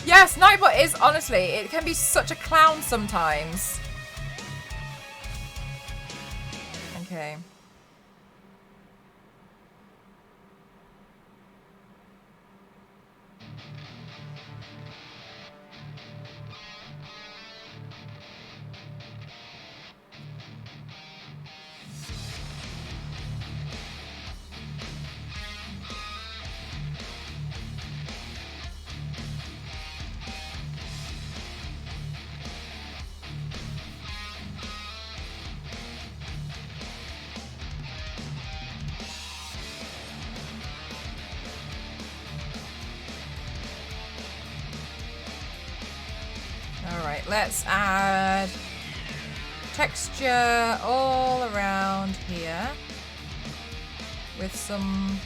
Yes, Nightbot is honestly. It can be such a clown sometimes. Okay. Alright, let's add texture all around here with some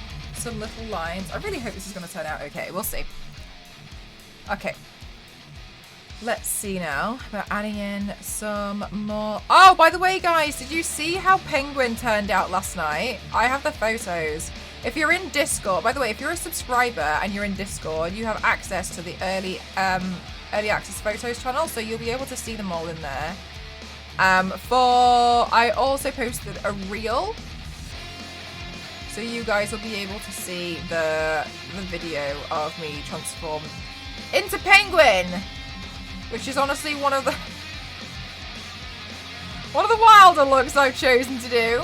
little lines. I really hope this is going to turn out okay. We'll see. Okay. Let's see now. We're adding in some more. Oh, by the way, guys, did you see how Penguin turned out last night? I have the photos. If you're in Discord, by the way, if you're a subscriber and you're in Discord, you have access to the early access photos channel, so you'll be able to see them all in there. I also posted a reel, so you guys will be able to see the video of me transformed into Penguin, which is honestly one of the wilder looks I've chosen to do.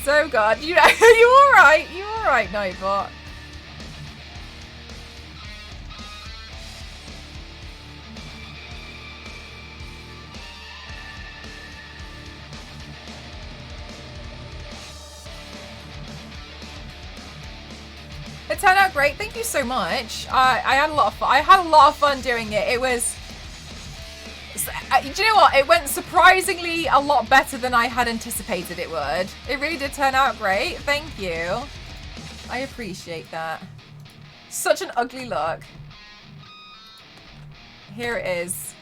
So good. You alright? You alright, Nightbot? It turned out great. Thank you so much. I had a lot of fun. I had a lot of fun doing it. It was. Do you know what? It went surprisingly a lot better than I had anticipated it would. It really did turn out great. Thank you. I appreciate that. Such an ugly look. Here it is.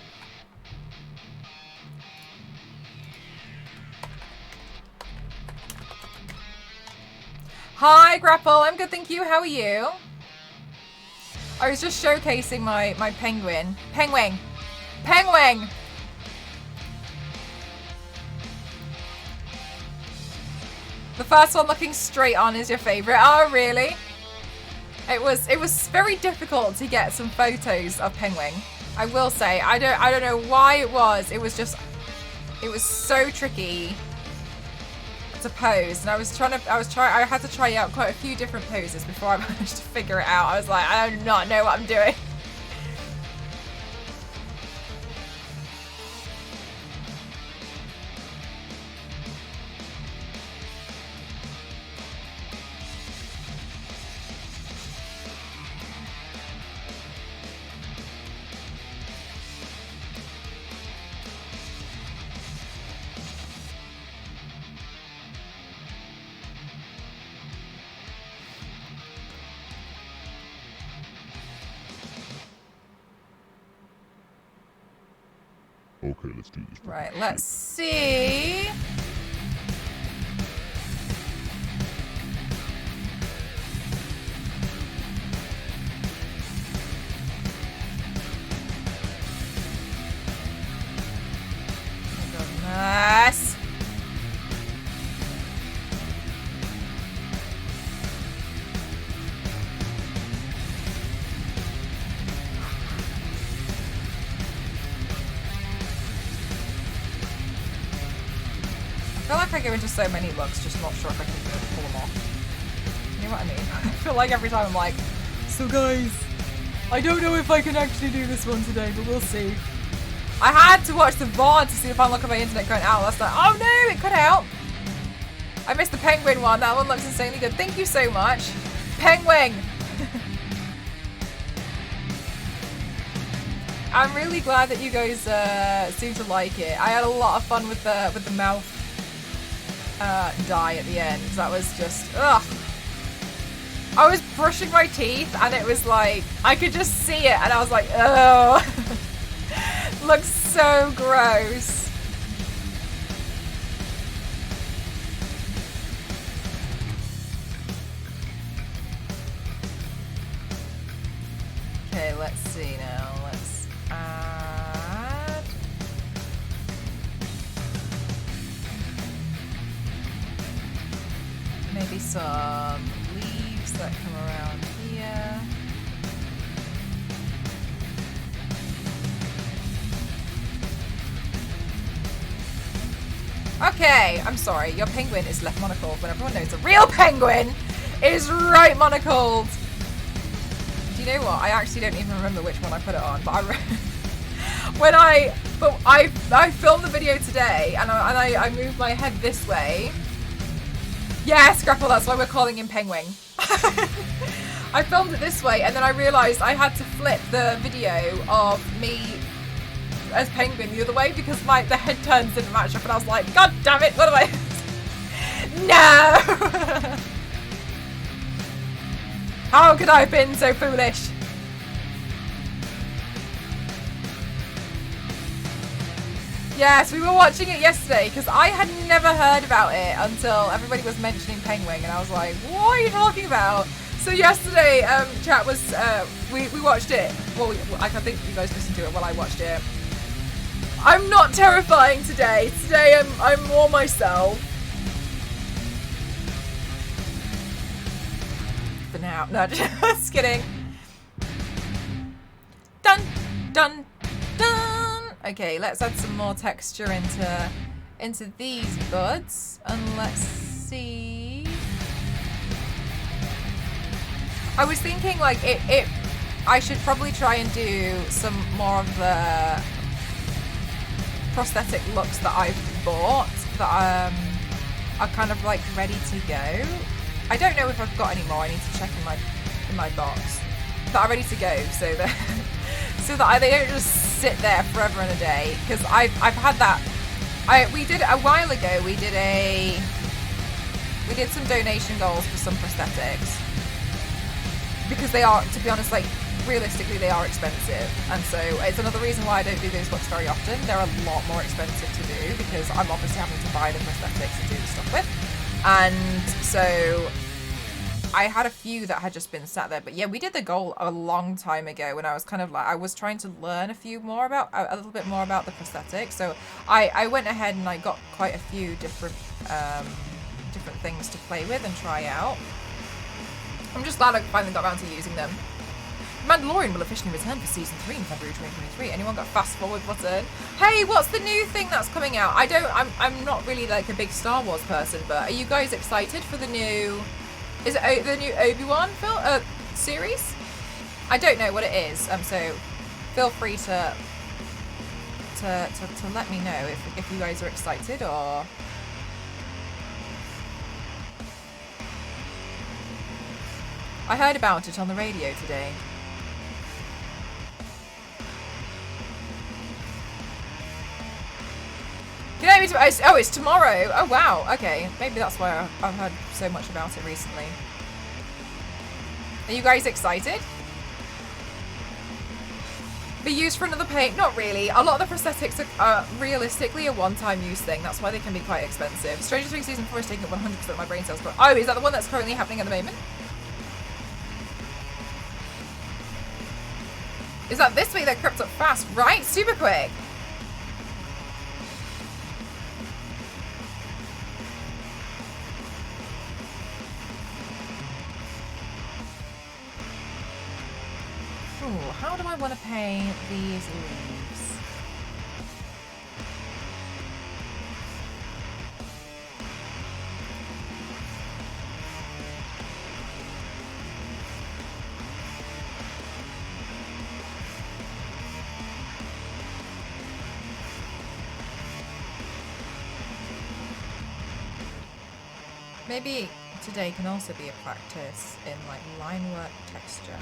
Hi, Grapple. I'm good, thank you. How are you? I was just showcasing my penguin. Penguin. Penguin. The first one looking straight on is your favorite. Oh, really? It was very difficult to get some photos of Penguin. I will say, I don't know why it was. It was so tricky to pose, and I had to try out quite a few different poses before I managed to figure it out. I was like, I do not know what I'm doing. Okay, let's do this. Right, let's see. Goodness. I feel like I go into so many looks, just not sure if I can pull them off. You know what I mean? I feel like every time I'm like, so guys, I don't know if I can actually do this one today, but we'll see. I had to watch the VOD to see if I look at my internet going out last night. Oh no, it cut out. I missed the penguin one. That one looks insanely good. Thank you so much. Penguin. I'm really glad that you guys seem to like it. I had a lot of fun with the mouth dye at the end. That was just ugh. I was brushing my teeth and it was like I could just see it and I was like, oh. Looks so gross. Okay, let's see now. Let's add. Maybe some leaves that come around here. Okay, I'm sorry. Your penguin is left monocled when everyone knows a real penguin is right monocled. Do you know what? I actually don't even remember which one I put it on, but I filmed the video today and I moved my head this way. Yes, Grapple, that's why we're calling him Penguin. I filmed it this way and then I realised I had to flip the video of me as Penguin the other way because the head turns didn't match up and I was like, God damn it, what do I... No! How could I have been so foolish? Yes, we were watching it yesterday because I had never heard about it until everybody was mentioning Penguin and I was like, what are you talking about? So yesterday, chat was, we watched it. Well, I think you guys listened to it while I watched it. I'm not terrifying today. Today I'm more myself. For now. No, just kidding. Dun, dun, dun. Okay, let's add some more texture into these buds. And let's see. I was thinking like I should probably try and do some more of the prosthetic looks that I've bought that are kind of like ready to go. I don't know if I've got any more. I need to check in my box that are ready to go so that they don't just sit there forever and a day. Because I've had that. We did a while ago. We did some donation goals for some prosthetics because they are, to be honest, like. Realistically, they are expensive, and so it's another reason why I don't do those looks very often. They're a lot more expensive to do because I'm obviously having to buy the prosthetics and do the stuff with, and so I had a few that had just been sat there. But yeah, we did the goal a long time ago when I was kind of like, I was trying to learn a little bit more about the prosthetics. So I went ahead and I got quite a few different things to play with and try out. I'm just glad I finally got around to using them. Mandalorian will officially return for season 3 in February 2023. Anyone got a fast forward button? Hey, what's the new thing that's coming out? I'm not really like a big Star Wars person, but are you guys excited for the new, is it the new Obi-Wan film series? I don't know what it is. So feel free to let me know if you guys are excited or. I heard about it on the radio today. Oh, it's tomorrow. Oh, wow. Okay. Maybe that's why I've heard so much about it recently. Are you guys excited? Be used for another paint? Not really. A lot of the prosthetics are realistically a one-time use thing. That's why they can be quite expensive. Stranger Things Season 4 is taking up 100% of my brain cells. Oh, is that the one that's currently happening at the moment? Is that this week? That crept up fast, right? Super quick. Ooh, how do I want to paint these leaves? Maybe today can also be a practice in like line work texture.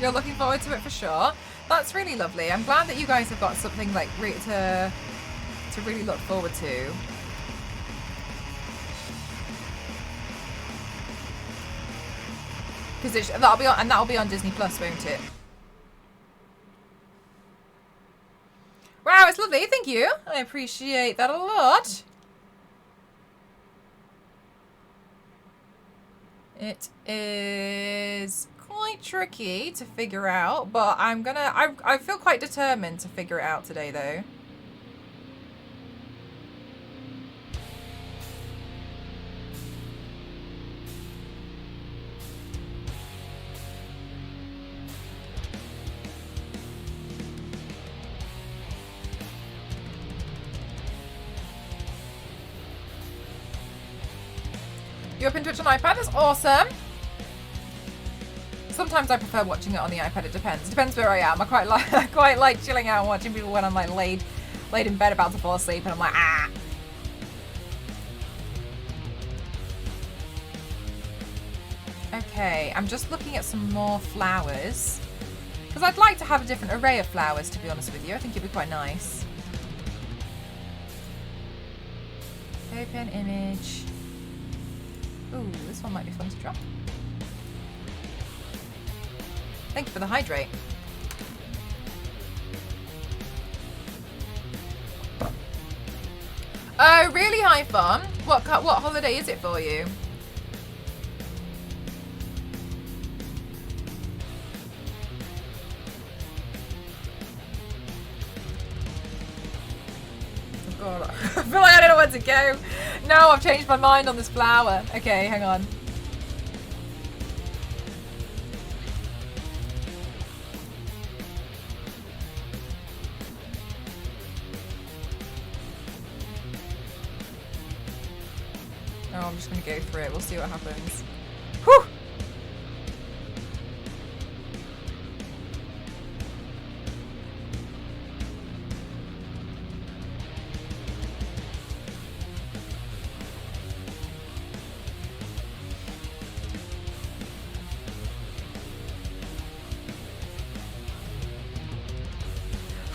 You're looking forward to it for sure. That's really lovely. I'm glad that you guys have got something like to really look forward to. Because that'll be on Disney Plus, won't it? Wow, it's lovely. Thank you. I appreciate that a lot. It is quite tricky to figure out, but I feel quite determined to figure it out today though. You open Twitch on iPad? That's awesome. Sometimes I prefer watching it on the iPad. It depends. It depends where I am. I quite like chilling out and watching people when I'm like laid in bed about to fall asleep, and I'm like ah. Okay, I'm just looking at some more flowers because I'd like to have a different array of flowers. To be honest with you, I think it'd be quite nice. Open image. Ooh, this one might be fun to drop. Thank you for the hydrate. Oh, really, High Farm? What holiday is it for you? Oh God, I feel like I don't know where to go. No, I've changed my mind on this flower. Okay, hang on. I'm just going to go for it. We'll see what happens. Whew!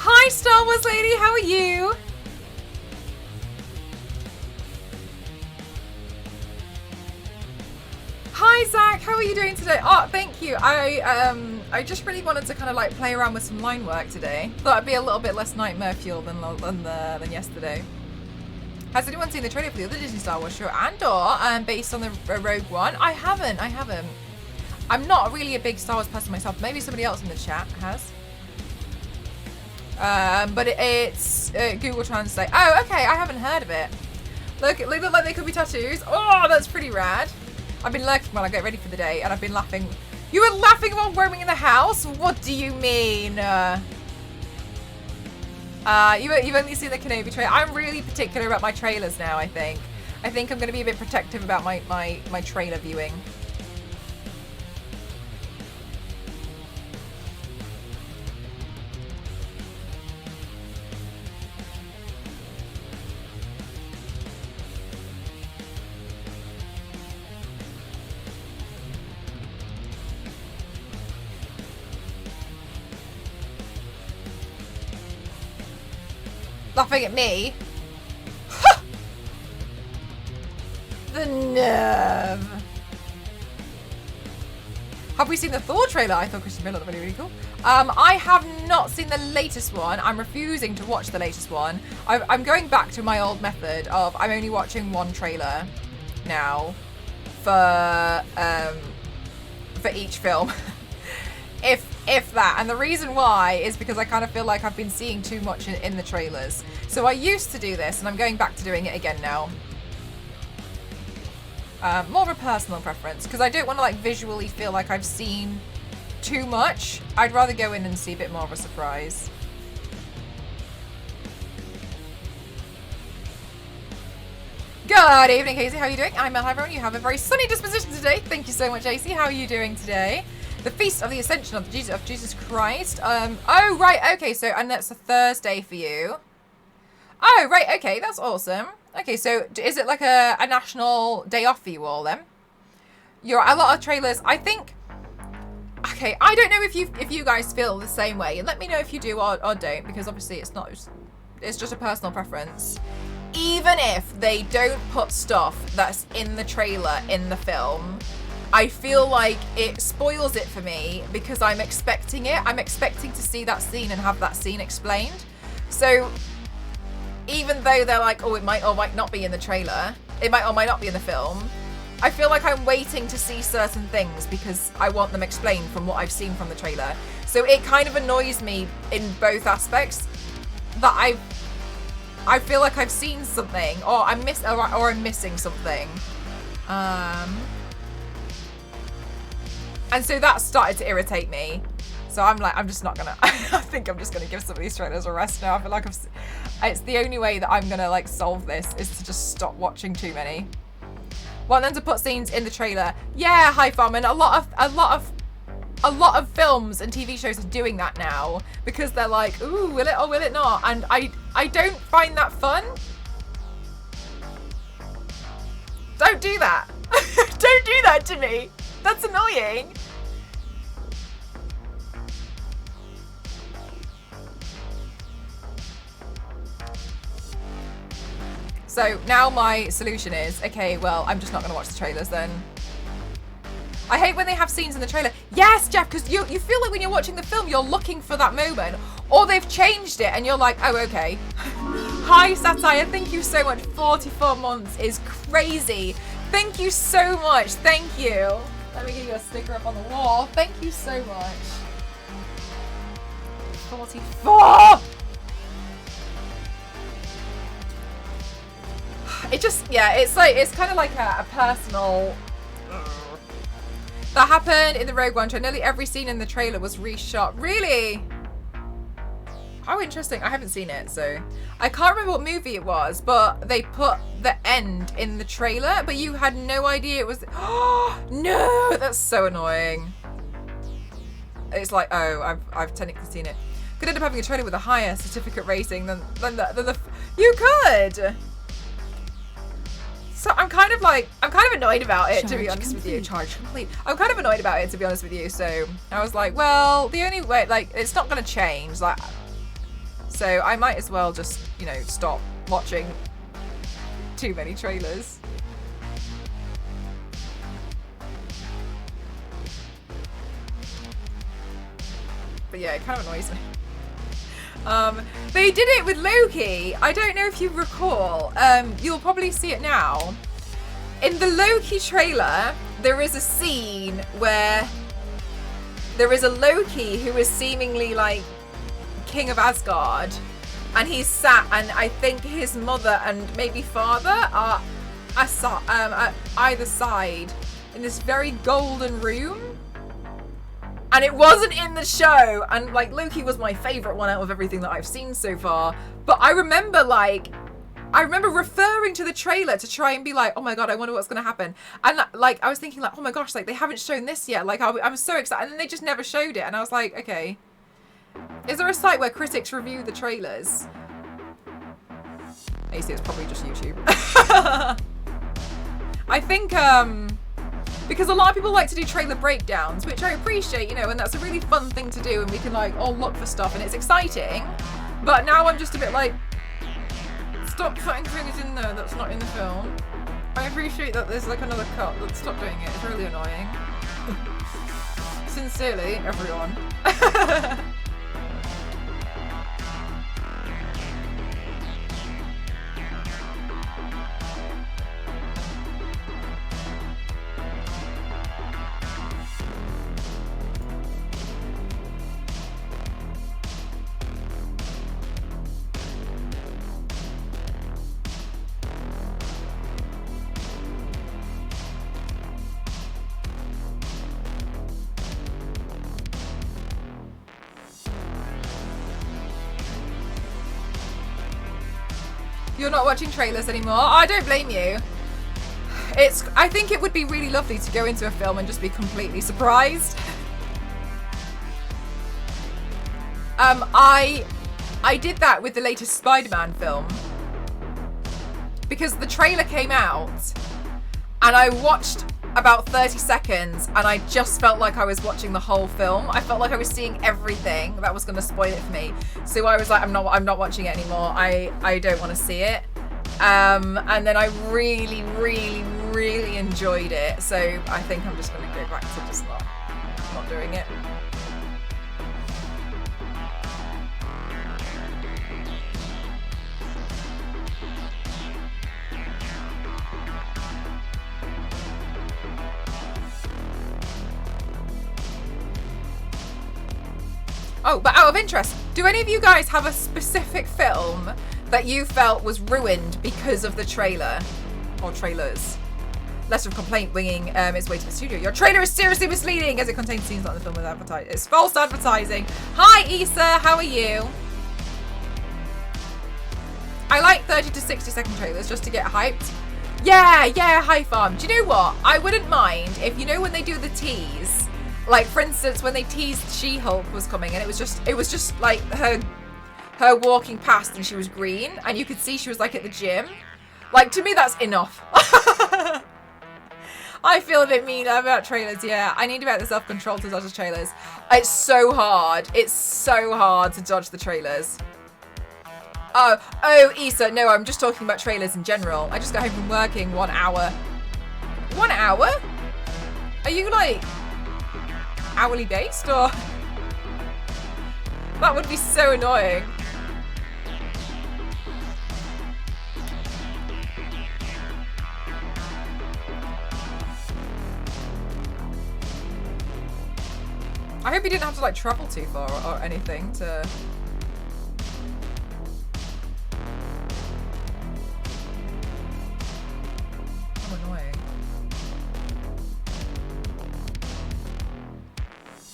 Hi, Star Wars lady. How are you? Hi, Zach. How are you doing today? Oh, thank you. I just really wanted to kind of like play around with some line work today. Thought it'd be a little bit less nightmare fuel than yesterday. Has anyone seen the trailer for the other Disney Star Wars show Andor, based on the Rogue One? I haven't. I'm not really a big Star Wars person myself. Maybe somebody else in the chat has. But it's Google Translate. Oh, okay. I haven't heard of it. Look, they look like they could be tattoos. Oh, that's pretty rad. I've been lurking while I get ready for the day, and I've been laughing. You were laughing while roaming in the house? What do you mean? You've only seen the Kenobi trailer. I'm really particular about my trailers now, I think. I'm going to be a bit protective about my trailer viewing. Laughing at me? The nerve. Have we seen the Thor trailer? I thought Christian Bale looked really, really cool. I have not seen the latest one. I'm refusing to watch the latest one. I'm going back to my old method of I'm only watching one trailer now for each film. If that. And the reason why is because I kind of feel like I've been seeing too much in the trailers. So I used to do this, and I'm going back to doing it again now. More of a personal preference, because I don't want to like visually feel like I've seen too much. I'd rather go in and see a bit more of a surprise. Good evening, Casey. How are you doing? I'm Mel. Hi, everyone. You have a very sunny disposition today. Thank you so much, AC. How are you doing today? The Feast of the Ascension of Jesus Christ. Oh, right. Okay, so, and that's a Thursday for you. Oh, right. Okay, that's awesome. Okay, so is it like a national day off for you all then? You're a lot of trailers. I think. Okay, I don't know if you guys feel the same way, and let me know if you do or don't, because obviously it's just a personal preference. Even if they don't put stuff that's in the trailer in the film, I feel like it spoils it for me because I'm expecting it. I'm expecting to see that scene and have that scene explained. So even though they're like, oh, it might or might not be in the trailer, it might or might not be in the film, I feel like I'm waiting to see certain things because I want them explained from what I've seen from the trailer. So it kind of annoys me in both aspects that I feel like I've seen something or I'm missing something. And so that started to irritate me. So I'm like, I'm just not gonna, I think I'm just gonna give some of these trailers a rest now. I feel like it's the only way that I'm gonna like solve this is to just stop watching too many. Well, then to put scenes in the trailer. Yeah, hi Farman. A lot of films and TV shows are doing that now because they're like, ooh, will it or will it not? And I don't find that fun. Don't do that. Don't do that to me. That's annoying. So now my solution is, okay, well, I'm just not going to watch the trailers then. I hate when they have scenes in the trailer. Yes, Jeff, because you feel like when you're watching the film, you're looking for that moment. Or they've changed it and you're like, oh, okay. Hi, Satire. Thank you so much. 44 months is crazy. Thank you so much. Thank you. Let me give you a sticker up on the wall. Thank you so much. 44! It just, yeah, it's kind of like a personal... That happened in the Rogue One trailer. Nearly every scene in the trailer was reshot. Really? Oh, interesting. I haven't seen it, so I can't remember what movie it was, but they put the end in the trailer, but you had no idea it was. Oh no, that's so annoying. It's like, oh, I've technically seen it. Could end up having a trailer with a higher certificate rating than the. You could. So I'm kind of annoyed about it, to be honest with you. Charge complete. I'm kind of annoyed about it, to be honest with you. So I was like, well, the only way, like, it's not going to change. Like, so I might as well just, you know, stop watching too many trailers. But yeah, it kind of annoys me. They did it with Loki. I don't know if you recall. You'll probably see it now. In the Loki trailer, there is a scene where there is a Loki who is seemingly like king of Asgard, and he's sat, and I think his mother and maybe father are at either side in this very golden room. And it wasn't in the show, and like Loki was my favorite one out of everything that I've seen so far. But I remember referring to the trailer to try and be like, oh my god, I wonder what's gonna happen. And like I was thinking like, oh my gosh, like they haven't shown this yet. Like I'm so excited, and then they just never showed it. And I was like, okay, is there a site where critics review the trailers? AC, it's probably just YouTube. I think because a lot of people like to do trailer breakdowns, which I appreciate, you know, and that's a really fun thing to do, and we can like all look for stuff, and it's exciting. But now I'm just a bit like, stop putting things in there that's not in the film. I appreciate that there's like another cut, but stop doing it. It's really annoying. Sincerely, everyone. You're not watching trailers anymore? Oh, I don't blame you. I think it would be really lovely to go into a film and just be completely surprised. I did that with the latest Spider-Man film. Because the trailer came out and I watched about 30 seconds and I just felt like I was watching the whole film. I felt like I was seeing everything that was going to spoil it for me. So I was like, I'm not watching it anymore. I don't want to see it. And then I really, really, really enjoyed it. So I think I'm just going to go back to just not doing it. Oh, but out of interest, do any of you guys have a specific film that you felt was ruined because of the trailer? Or trailers? Letter of complaint winging its way to the studio. Your trailer is seriously misleading as it contains scenes not in the film with advertising. It's false advertising. Hi, Issa, how are you? I like 30 to 60 second trailers just to get hyped. Yeah, Hi Farm. Do you know what? I wouldn't mind if, you know, when they do the tease, like for instance when they teased She-Hulk was coming and it was just like her walking past and she was green and you could see she was like at the gym. Like, to me that's enough. I feel a bit mean about trailers. Yeah, I need about the self-control to dodge the trailers. It's so hard to dodge the trailers. Oh, Issa, no, I'm just talking about trailers in general. I just got home from working 1 hour. 1 hour? Are you like hourly based or? That would be so annoying. I hope you didn't have to like travel too far or anything to.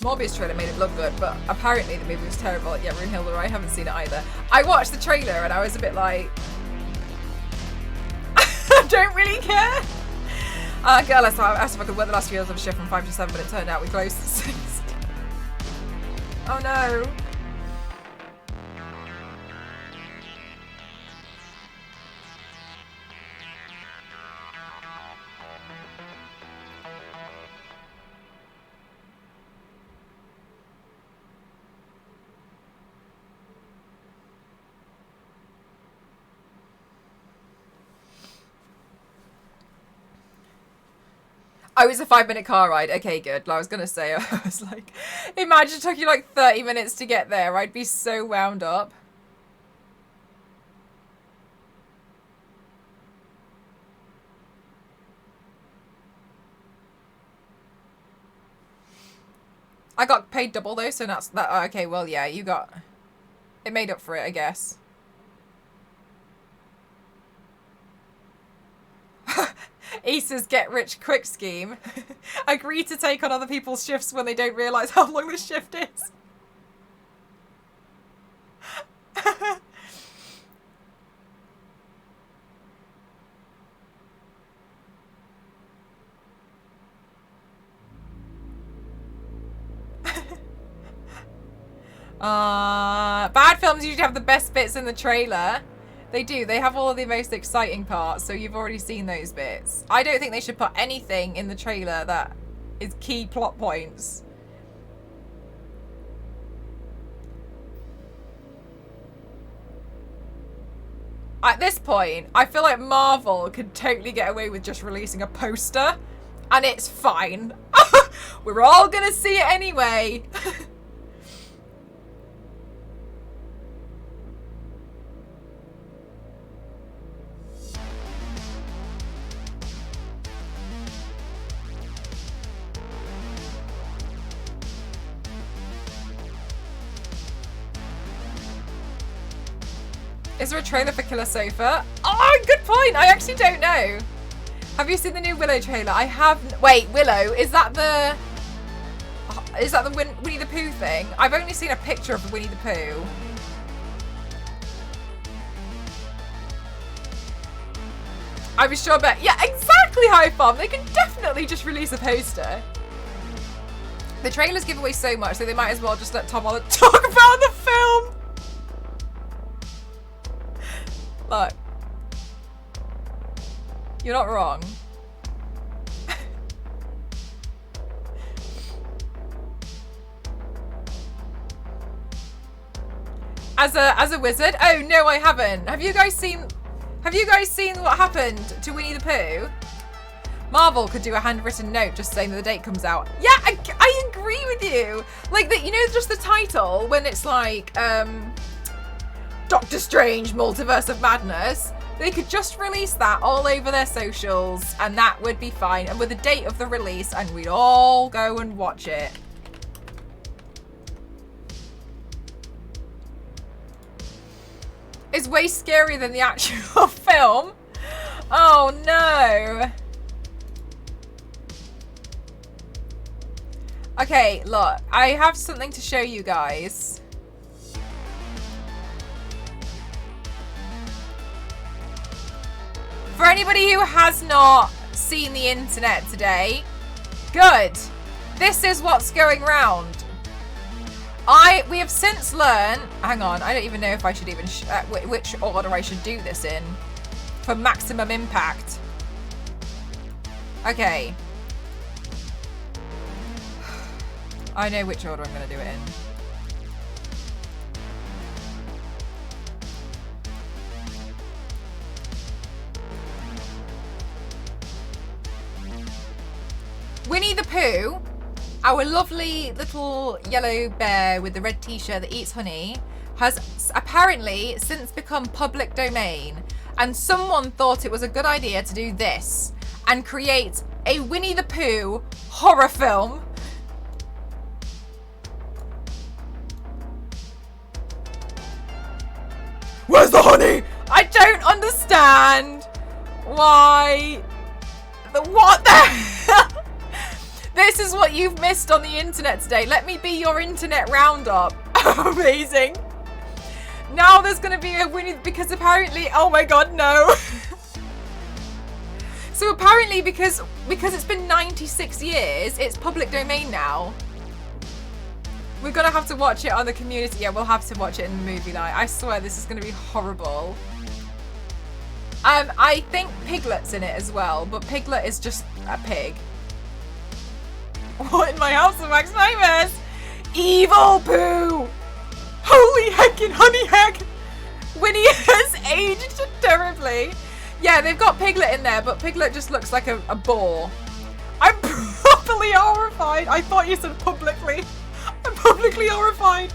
Morbius trailer made it look good, but apparently the movie was terrible. Yeah, Runehilda, I haven't seen it either. I watched the trailer and I was a bit like, I don't really care. Girl, I asked if I could work the last few hours of a shift from 5 to 7, but it turned out we closed at 6. Oh no. Oh, it was a 5-minute car ride. Okay, good. I was going to say, I was like, imagine it took you like 30 minutes to get there. I'd be so wound up. I got paid double though, so that's that. Oh, okay, well, yeah, you got it made up for it, I guess. Asa's get rich quick scheme. Agree to take on other people's shifts when they don't realise how long the shift is. Bad films usually have the best bits in the trailer. They do. They have all of the most exciting parts, so you've already seen those bits. I don't think they should put anything in the trailer that is key plot points. At this point, I feel like Marvel could totally get away with just releasing a poster, and it's fine. We're all gonna see it anyway. Is there a trailer for Killer Sofa? Oh, good point. I actually don't know. Have you seen the new Willow trailer? I have. Wait, Willow, is that the Winnie the Pooh thing? I've only seen a picture of the Winnie the Pooh. I was sure, but yeah, exactly, High Farm. They can definitely just release a poster. The trailers give away so much, so they might as well just let Tom Holland talk about the film. Look, you're not wrong. As a wizard? Oh no, I haven't. Have you guys seen what happened to Winnie the Pooh? Marvel could do a handwritten note just saying that the date comes out. Yeah, I agree with you. Like that, you know, just the title when it's like Doctor Strange Multiverse of Madness, they could just release that all over their socials and that would be fine, and with the date of the release, and we'd all go and watch it. It's way scarier than the actual film. Oh no. Okay, look, I have something to show you guys. For anybody who has not seen the internet today, good. This is what's going round. We have since learned, hang on, I don't even know if I should even, which order I should do this in for maximum impact. Okay. I know which order I'm going to do it in. Winnie the Pooh, our lovely little yellow bear with the red t-shirt that eats honey, has apparently since become public domain, and someone thought it was a good idea to do this and create a Winnie the Pooh horror film. Where's the honey? I don't understand why. What the hell? This is what you've missed on the internet today. Let me be your internet roundup. Amazing. Now there's going to be a Winnie, because apparently, oh my god, no. So apparently because it's been 96 years, it's public domain now. We're going to have to watch it on the community. Yeah, we'll have to watch it in the movie night. I swear this is going to be horrible. I think Piglet's in it as well, but Piglet is just a pig. What in my house of Max Nightmares? Evil Pooh! Holy heckin' honey heck! Winnie has aged terribly. Yeah, they've got Piglet in there, but Piglet just looks like a boar. I'm properly horrified. I thought you said publicly. I'm publicly horrified.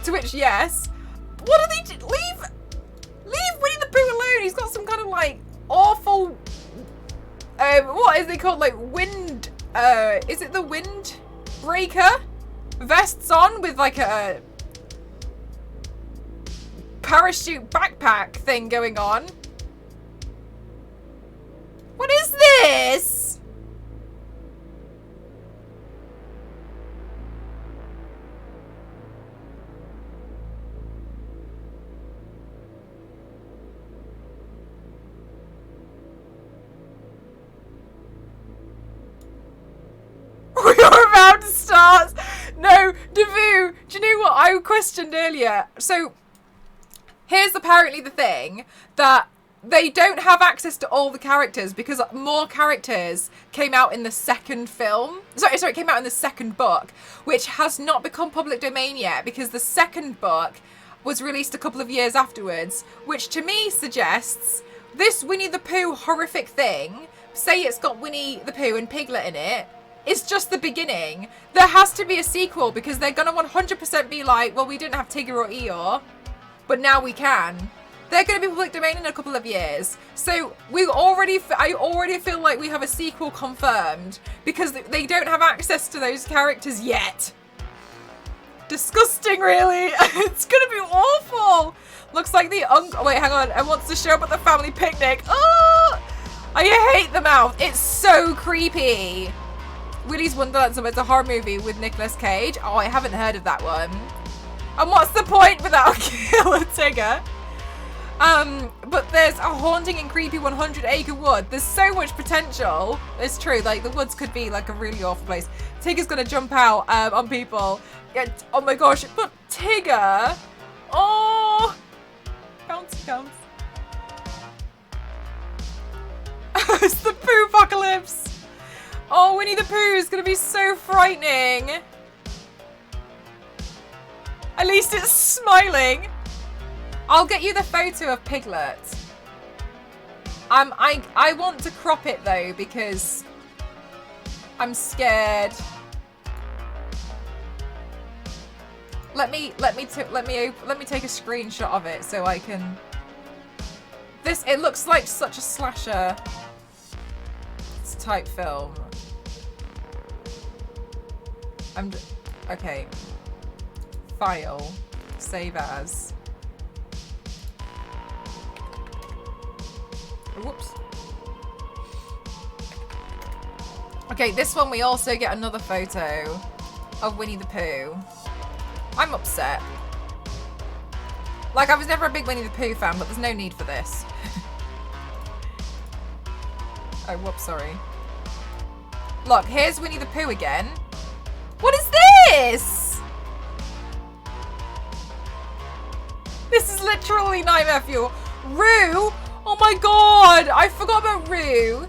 To which, yes. What are they leave Winnie the Pooh alone. He's got some kind of like awful what is it called? Like wind is it the wind breaker vests on with like a parachute backpack thing going on? What is this? We are about to start. No, Devu, do you know what I questioned earlier? So, here's apparently the thing, that they don't have access to all the characters because more characters came out in the second film. Sorry, came out in the second book, which has not become public domain yet because the second book was released a couple of years afterwards, which to me suggests this Winnie the Pooh horrific thing, say it's got Winnie the Pooh and Piglet in it, it's just the beginning. There has to be a sequel because they're going to 100% be like, well, we didn't have Tigger or Eeyore, but now we can. They're going to be public domain in a couple of years. So I already feel like we have a sequel confirmed because they don't have access to those characters yet. Disgusting, really. It's going to be awful. Looks like the uncle... Wait, hang on. And wants to show up at the family picnic. Oh, I hate the mouth. It's so creepy. Willy's Wonderland, so it's a horror movie with Nicolas Cage. Oh, I haven't heard of that one. And what's the point without a killer Tigger? But there's a haunting and creepy 100 Acre Wood. There's so much potential. It's true, like the woods could be like a really awful place. Tigger's gonna jump out on people. Yeah, oh my gosh, but Tigger! Oh! Bouncy bounce. It's the Pooh apocalypse! Oh, Winnie the Pooh is gonna be so frightening. At least it's smiling. I'll get you the photo of Piglet. I want to crop it though because I'm scared. Let me take a screenshot of it so I can. It looks like such a slasher type film. Okay. File, save as. Whoops. Okay, this one we also get another photo of Winnie the Pooh. I'm upset. Like, I was never a big Winnie the Pooh fan, but there's no need for this. Oh, whoops, sorry. Look, here's Winnie the Pooh again. What is this? This is literally nightmare fuel. Roo? Oh my god, I forgot about Roo.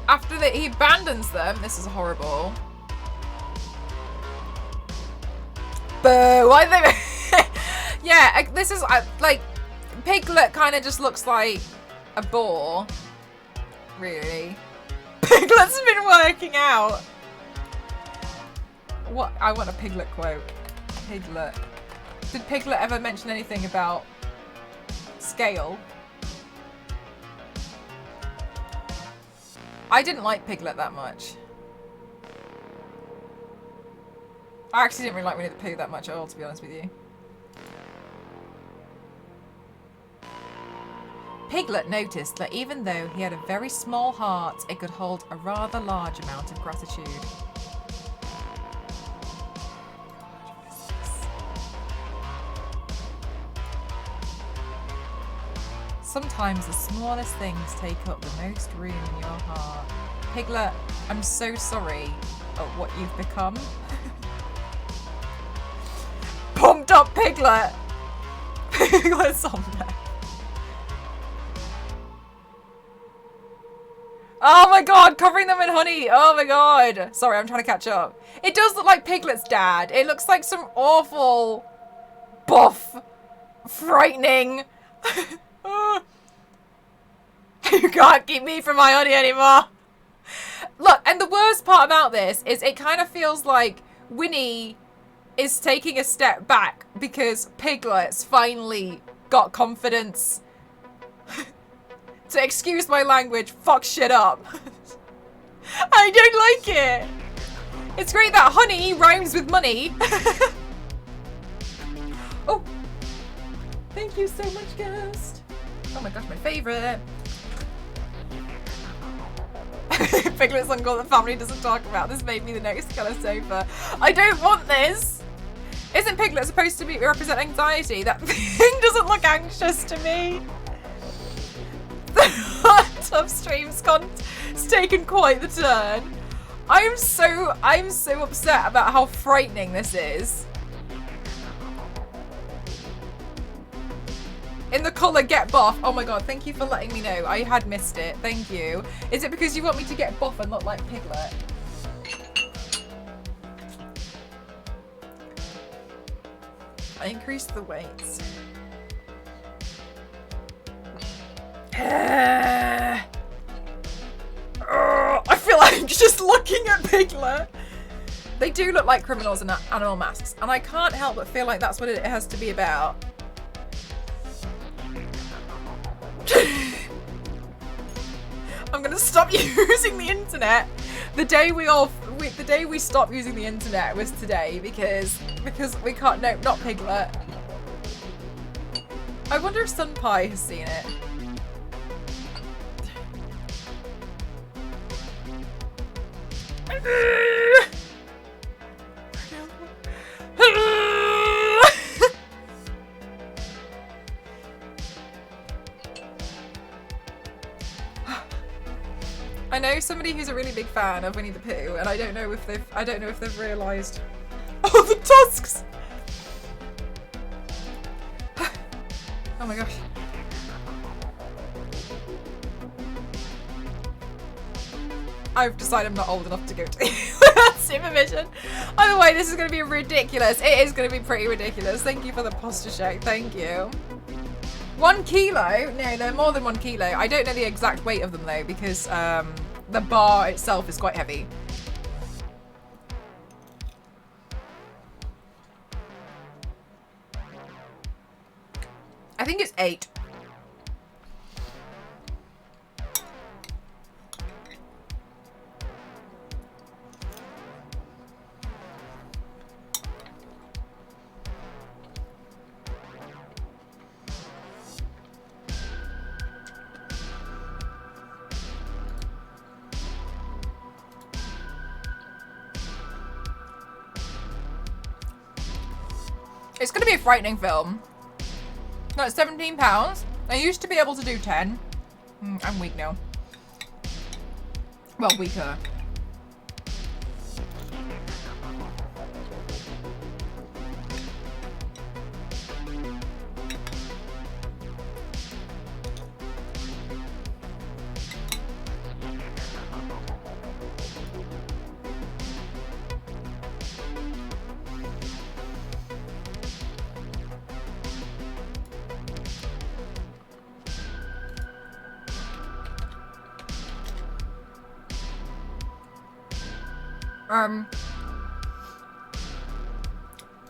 After he abandons them, this is horrible. Boo! I think, yeah, this is like Piglet kind of just looks like a boar, really. Piglet's been working out. What? I want a Piglet quote. Piglet. Did Piglet ever mention anything about scale? I didn't like Piglet that much. I actually didn't really like Winnie the Pooh that much at all, to be honest with you. Piglet noticed that even though he had a very small heart, it could hold a rather large amount of gratitude. Sometimes the smallest things take up the most room in your heart. Piglet, I'm so sorry at what you've become. Pumped up Piglet! Piglet's on there. Oh my god, covering them in honey. Oh my god. Sorry, I'm trying to catch up. It does look like Piglet's dad. It looks like some awful, buff, frightening... You can't keep me from my honey anymore. Look, and the worst part about this is it kind of feels like Winnie is taking a step back because Piglet's finally got confidence to, excuse my language, fuck shit up. I don't like it. It's great that honey rhymes with money. Oh, thank you so much, Ghost. Oh my gosh, my favourite. Piglet's uncle the family doesn't talk about. This made me the next colour sofa. I don't want this. Isn't Piglet supposed to represent anxiety? That thing doesn't look anxious to me. Tough streams it's taken quite the turn. I'm so upset about how frightening this is. In the colour Get Buff. Oh my god, thank you for letting me know. I had missed it. Thank you. Is it because you want me to get buff and look like Piglet? I increased the weights. I feel anxious looking at Piglet. They do look like criminals in animal masks, and I can't help but feel like that's what it has to be about. I'm gonna stop using the internet. The day we stopped using the internet was today because we can't. No, not Piglet. I wonder if Sunpie has seen it. I know somebody who's a really big fan of Winnie the Pooh, and I don't know if they've realised. Oh, the tusks! Oh my gosh. I've decided I'm not old enough to go to without supervision. Either way, this is going to be ridiculous. It is going to be pretty ridiculous. Thank you for the posture check. Thank you. 1 kilo? No, they're more than 1 kilo. I don't know the exact weight of them though, because the bar itself is quite heavy. I think it's 8. It's going to be a frightening film. No, it's £17. I used to be able to do 10. I'm weak now. Well, weaker.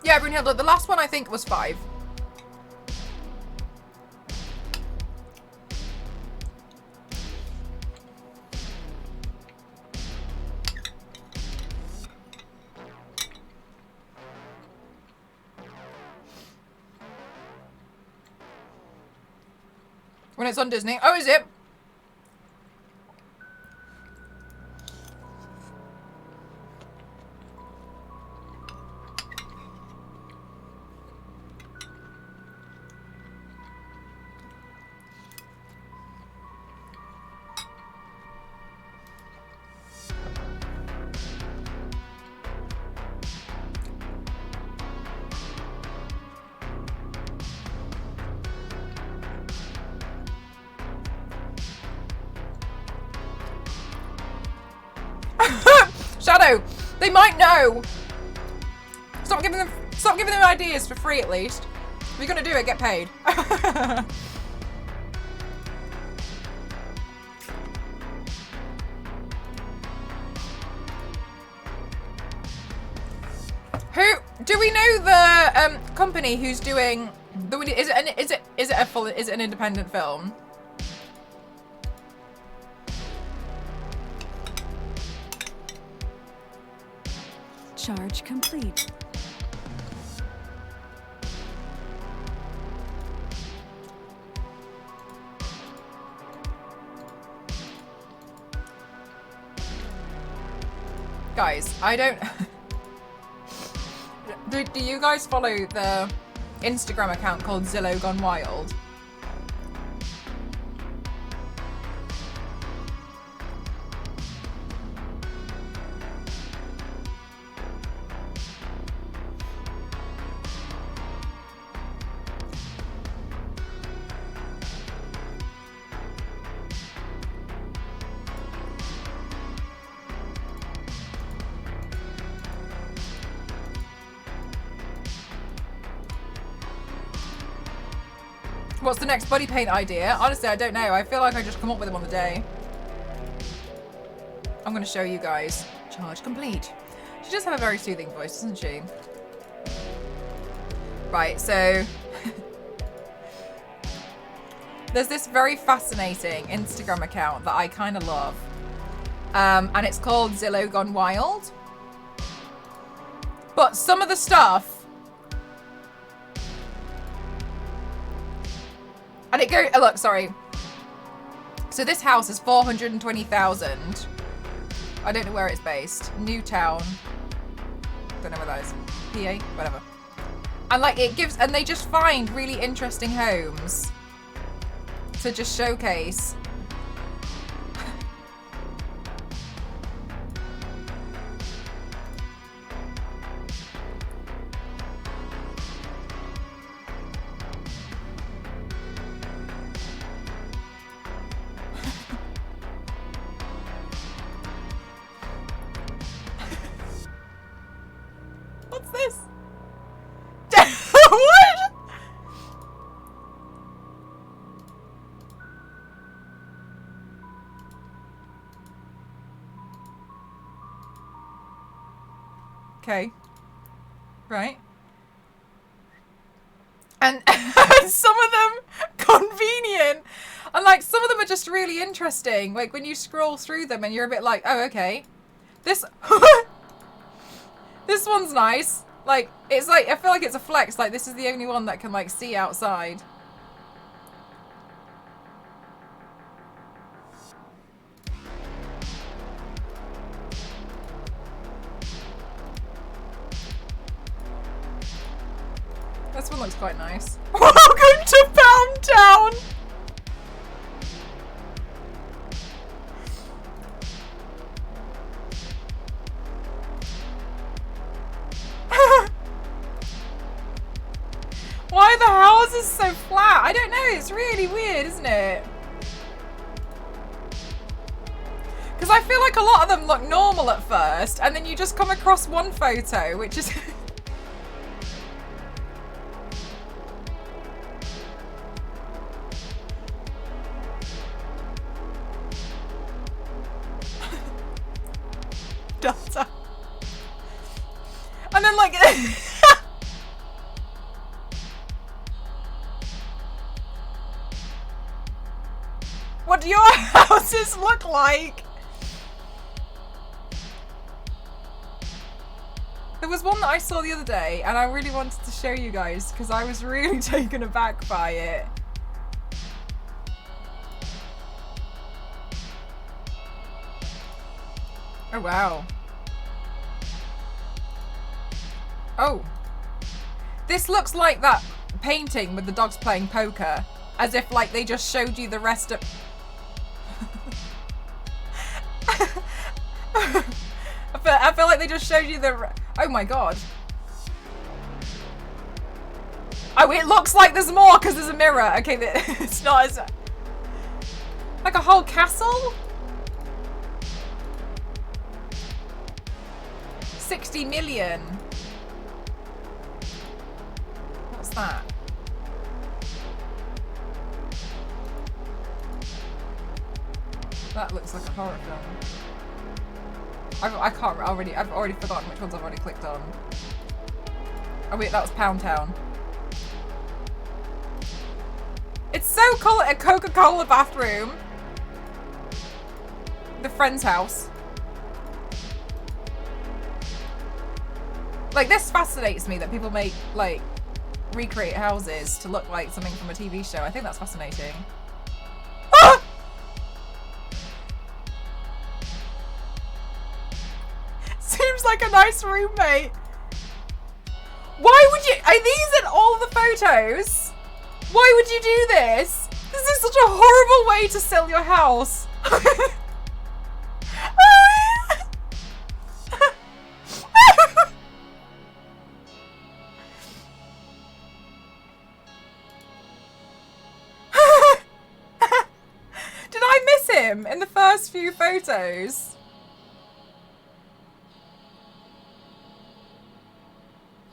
Yeah, Brunhilde, the last one I think was 5. When it's on Disney. Oh, is it? Shadow, they might know. Stop giving them ideas for free at least. If you're gonna do it, get paid. Who do we know the company who's doing the? Is it an independent film? Charge complete. Guys, I don't... do you guys follow the Instagram account called Zillow Gone Wild? What's the next body paint idea? Honestly, I don't know. I feel like I just come up with them on the day. I'm going to show you guys. Charge complete. She does have a very soothing voice, doesn't she? Right, so... there's this very fascinating Instagram account that I kind of love. And it's called Zillow Gone Wild. But some of the stuff... and it goes, oh, look, sorry. So this house is 420,000. I don't know where it's based. Newtown. Don't know where that is. PA, whatever. And like it gives, and they just find really interesting homes to just showcase. What's this? What? Okay. Right. And some of them convenient. And like some of them are just really interesting. Like when you scroll through them and you're a bit like, oh, okay. This this one's nice. Like, it's like, I feel like it's a flex. Like, this is the only one that can, like, see outside. This one looks quite nice. Welcome to Pound Town! Why are the houses so flat? I don't know. It's really weird, isn't it? Because I feel like a lot of them look normal at first, and then you just come across one photo, which is... Delta. And then like... What do your houses look like? There was one that I saw the other day and I really wanted to show you guys because I was really taken aback by it. Oh, wow. Oh. This looks like that painting with the dogs playing poker. As if, like, they just showed you the rest of... I feel like they just showed you the... Oh, my God. Oh, it looks like there's more because there's a mirror. Okay, it's not as... Like a whole castle? 60 million. What's that? That looks like a horror film. I've already forgotten which ones I've already clicked on. Oh wait, that was Pound Town. It's so cool, a Coca-Cola bathroom. The friend's house. Like, this fascinates me that people make, like, recreate houses to look like something from a TV show. I think that's fascinating. Ah! Seems like a nice roommate. Why would you... Are these in all the photos? Why would you do this? This is such a horrible way to sell your house. Did I miss him in the first few photos?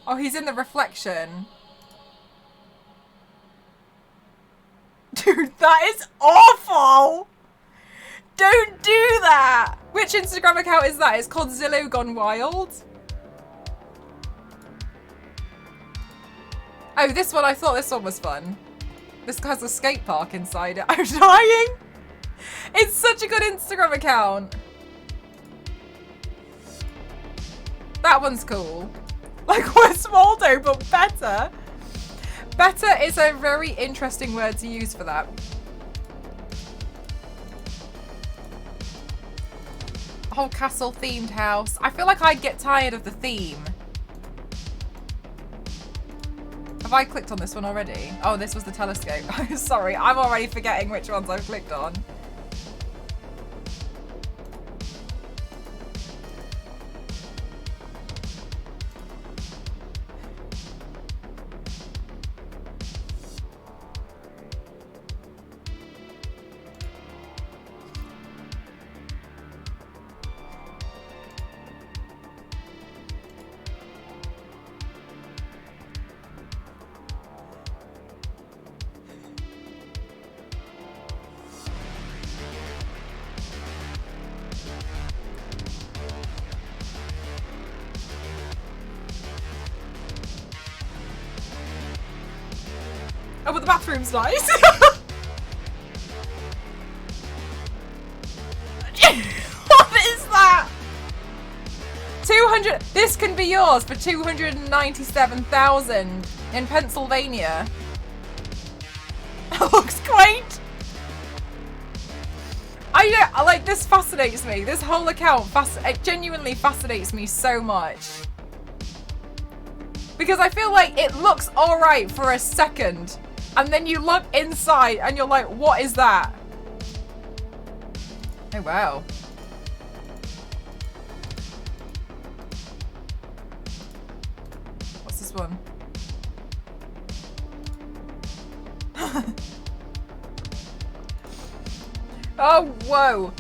Oh, he's in the reflection. Dude, that is awful! Don't do that! Which Instagram account is that? It's called Zillow Gone Wild. Oh, this one, I thought this one was fun. This has a skate park inside it. I'm dying! It's such a good Instagram account. That one's cool. Like Westmoldo, but better. Better is a very interesting word to use for that. Whole castle themed house. I feel like I'd get tired of the theme. Have I clicked on this one already? Oh, this was the telescope. Sorry, I'm already forgetting which ones I've clicked on. Oh, but the bathroom's nice. What is that? 200. This can be yours for 297,000 in Pennsylvania. That looks quaint. I don't like this. Fascinates me. This whole account it genuinely fascinates me so much. Because I feel like it looks alright for a second. And then you look inside and you're like, what is that? Oh, wow. What's this one? Oh, whoa.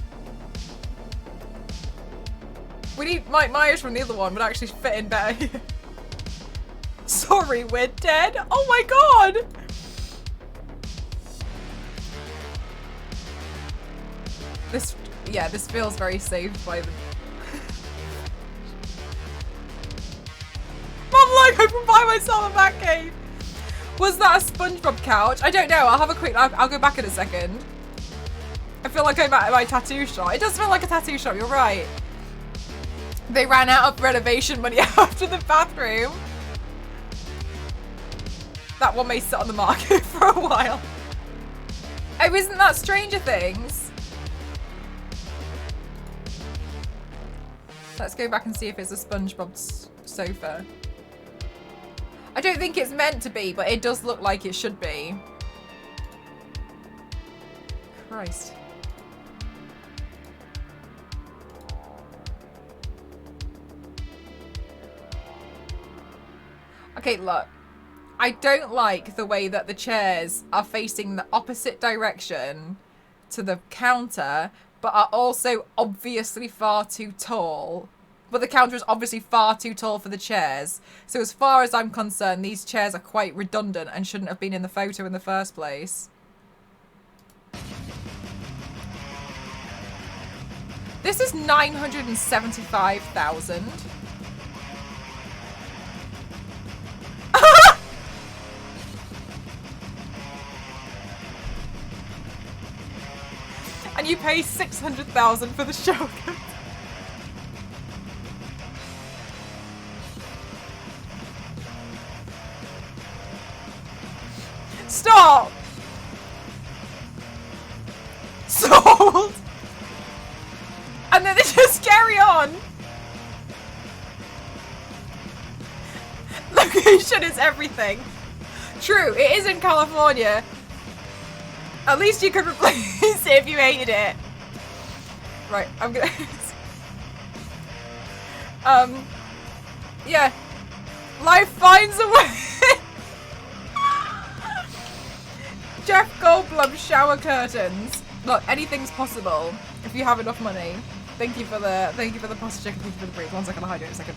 We need Mike Myers from the other one, would actually fit in better. Sorry, we're dead. Oh my god. This, yeah, this feels very saved by the... I'm like, I can buy myself a Batcave. Was that a SpongeBob couch? I don't know. I'll have a quick... I'll go back in a second. I feel like I'm at my tattoo shop. It does feel like a tattoo shop. You're right. They ran out of renovation money after the bathroom. That one may sit on the market for a while. Oh, isn't that Stranger Things? Let's go back and see if it's a SpongeBob sofa. I don't think it's meant to be, but it does look like it should be. Christ. Okay, look. I don't like the way that the chairs are facing the opposite direction to the counter, but are also obviously far too tall. But the counter is obviously far too tall for the chairs. So as far as I'm concerned, these chairs are quite redundant and shouldn't have been in the photo in the first place. This is 975,000. And you pay 600,000 for the shower curtain. Stop! Sold! And then they just carry on. Location is everything. True, it is in California. At least you could replace it if you hated it. Right, I'm gonna... yeah. Life finds a way. Jeff Goldblum shower curtains. Look, anything's possible if you have enough money. Thank you for the pasta chicken. Thank you for the breeze. 1 second, I'll hide it in a second.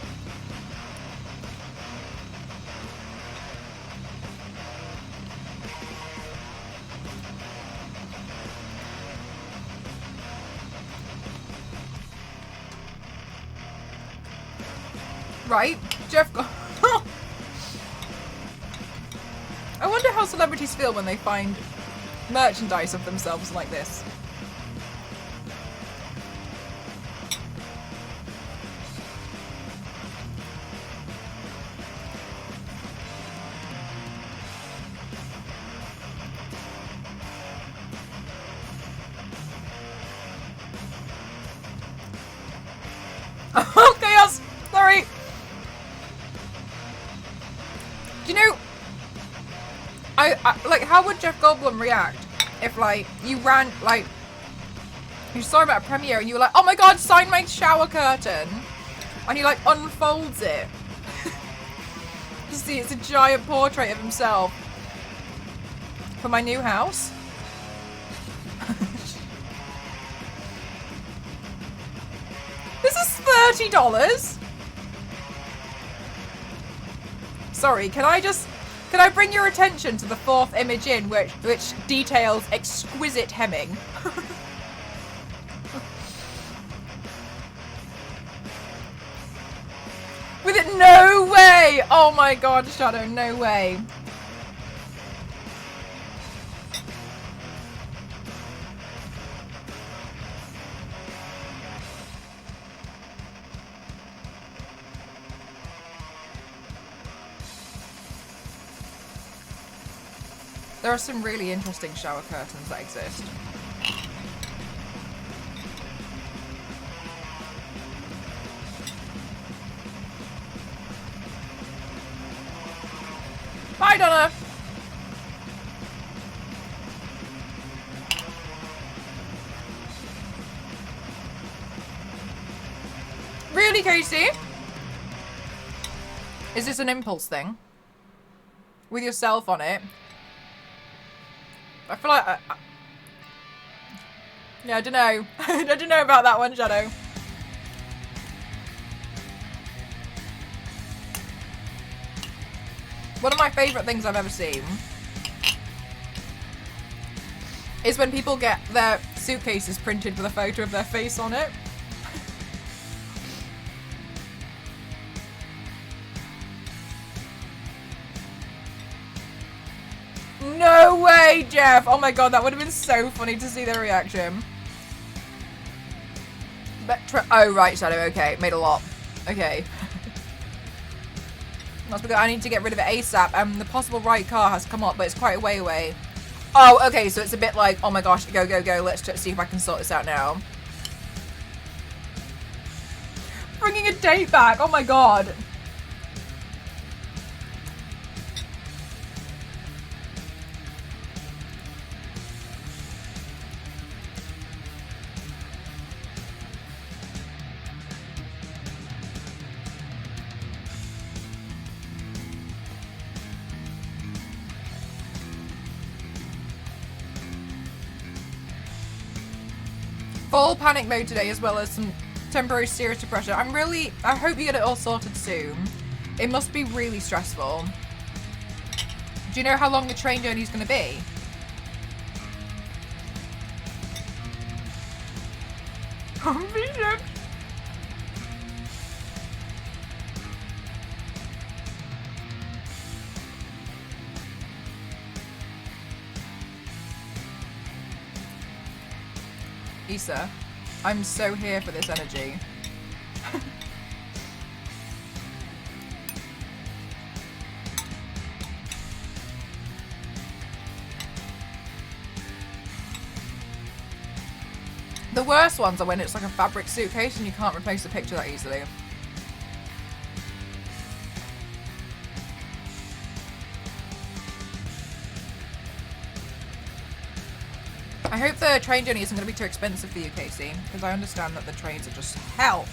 Right, Jeff. I wonder how celebrities feel when they find merchandise of themselves like this. Oh, chaos! Sorry! Do you know... I like, how would Jeff Goldblum react if, like, you ran, like, you saw him at a premiere and you were like, oh my god, sign my shower curtain! And he, like, unfolds it. You see, it's a giant portrait of himself. For my new house. This is $30! Sorry, can I bring your attention to the 4th image in which details exquisite hemming? With it, no way! Oh my god, Shadow, no way. There are some really interesting shower curtains that exist. Bye, Donna! Really, Casey? Is this an impulse thing? With yourself on it? I feel like... yeah, I don't know. I don't know about that one, Shadow. One of my favourite things I've ever seen is when people get their suitcases printed with a photo of their face on it. No way, Jeff! Oh my god, that would have been so funny to see their reaction. Oh, right, Shadow, okay. Made a lot. Okay. That's because I need to get rid of it ASAP. The possible right car has come up, but it's quite a way away. Oh, okay, so it's a bit like, oh my gosh, go, go, go. Let's just see if I can sort this out now. Bringing a date back. Oh my god. Full panic mode today, as well as some temporary serious depression. I hope you get it all sorted soon. It must be really stressful. Do you know how long the train journey is going to be? Issa, I'm so here for this energy. The worst ones are when it's like a fabric suitcase and you can't replace the picture that easily. I hope the train journey isn't going to be too expensive for you, Casey, because I understand that the trains are just hell.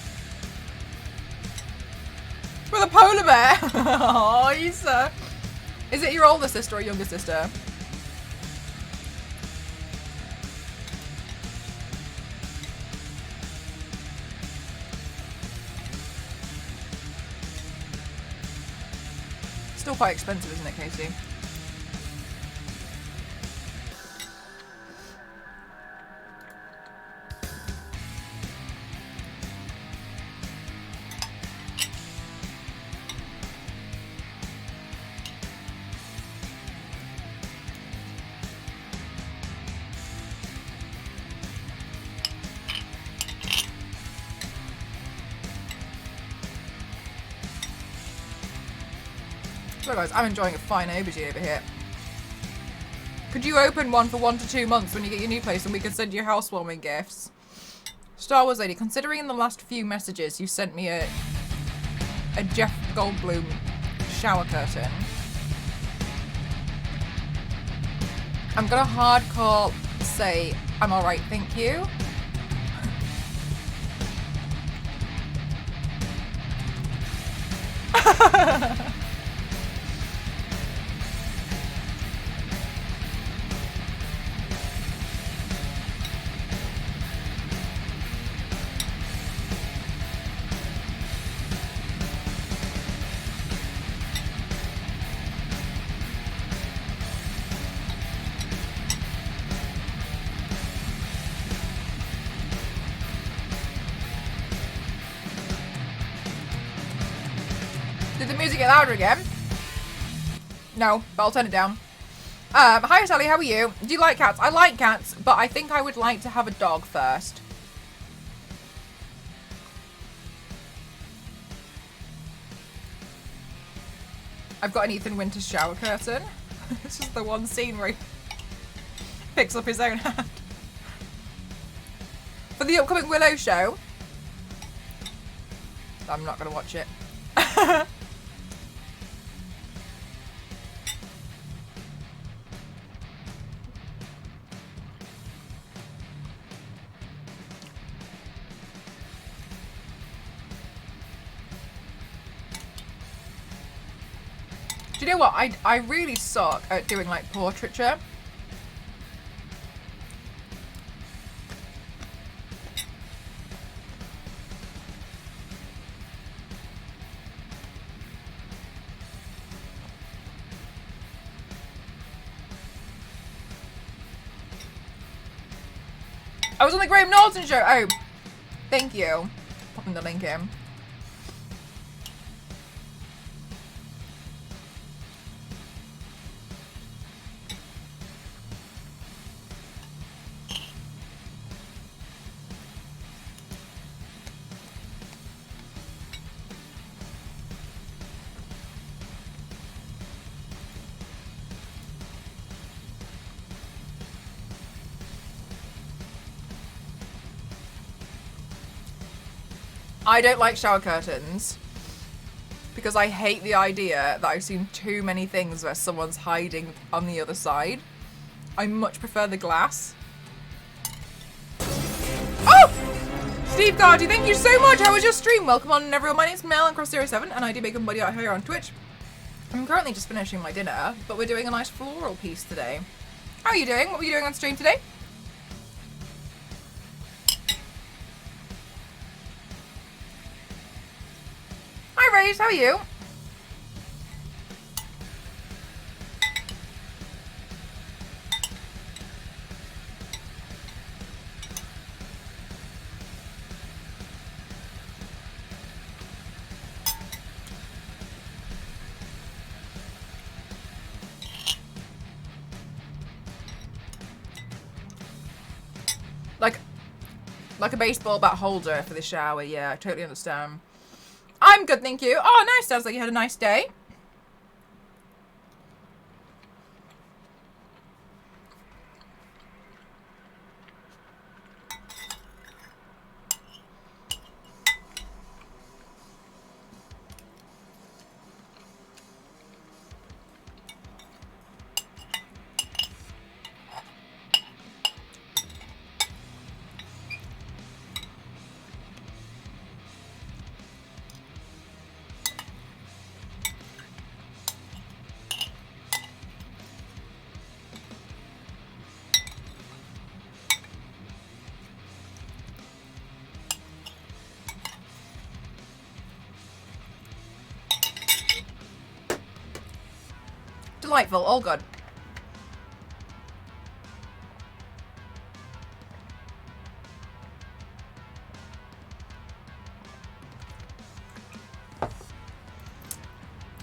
With a polar bear! Oh, Issa. Is it your older sister or younger sister? Still quite expensive, isn't it, Casey? So guys, I'm enjoying a fine aubergine over here. Could you open one for 1 to 2 months when you get your new place and we can send you housewarming gifts? Star Wars Lady, considering in the last few messages you sent me a Jeff Goldblum shower curtain, I'm gonna hardcore say I'm alright, thank you. Did the music get louder again? No, but I'll turn it down. Hi Sally, how are you? Do you like cats? I like cats, but I think I would like to have a dog first. I've got an Ethan Winters shower curtain. It's just the one scene where he picks up his own hand. For the upcoming Willow show. I'm not going to watch it. Do you know what? I really suck at doing like portraiture. I was on the Graham Norton show. Oh, thank you. Popping the link in. I don't like shower curtains because I hate the idea that I've seen too many things where someone's hiding on the other side. I much prefer the glass. Oh! Steve Gardy, thank you so much. How was your stream? Welcome on, everyone. My name's Mel and Cross07, and I do Bacon Buddy out here on Twitch. I'm currently just finishing my dinner, but we're doing a nice floral piece today. How are you doing? What were you doing on stream today? Hi, Rage. How are you? Like a baseball bat holder for the shower. Yeah, I totally understand. I'm good, thank you. Oh, nice. Sounds like you had a nice day. Delightful, all good.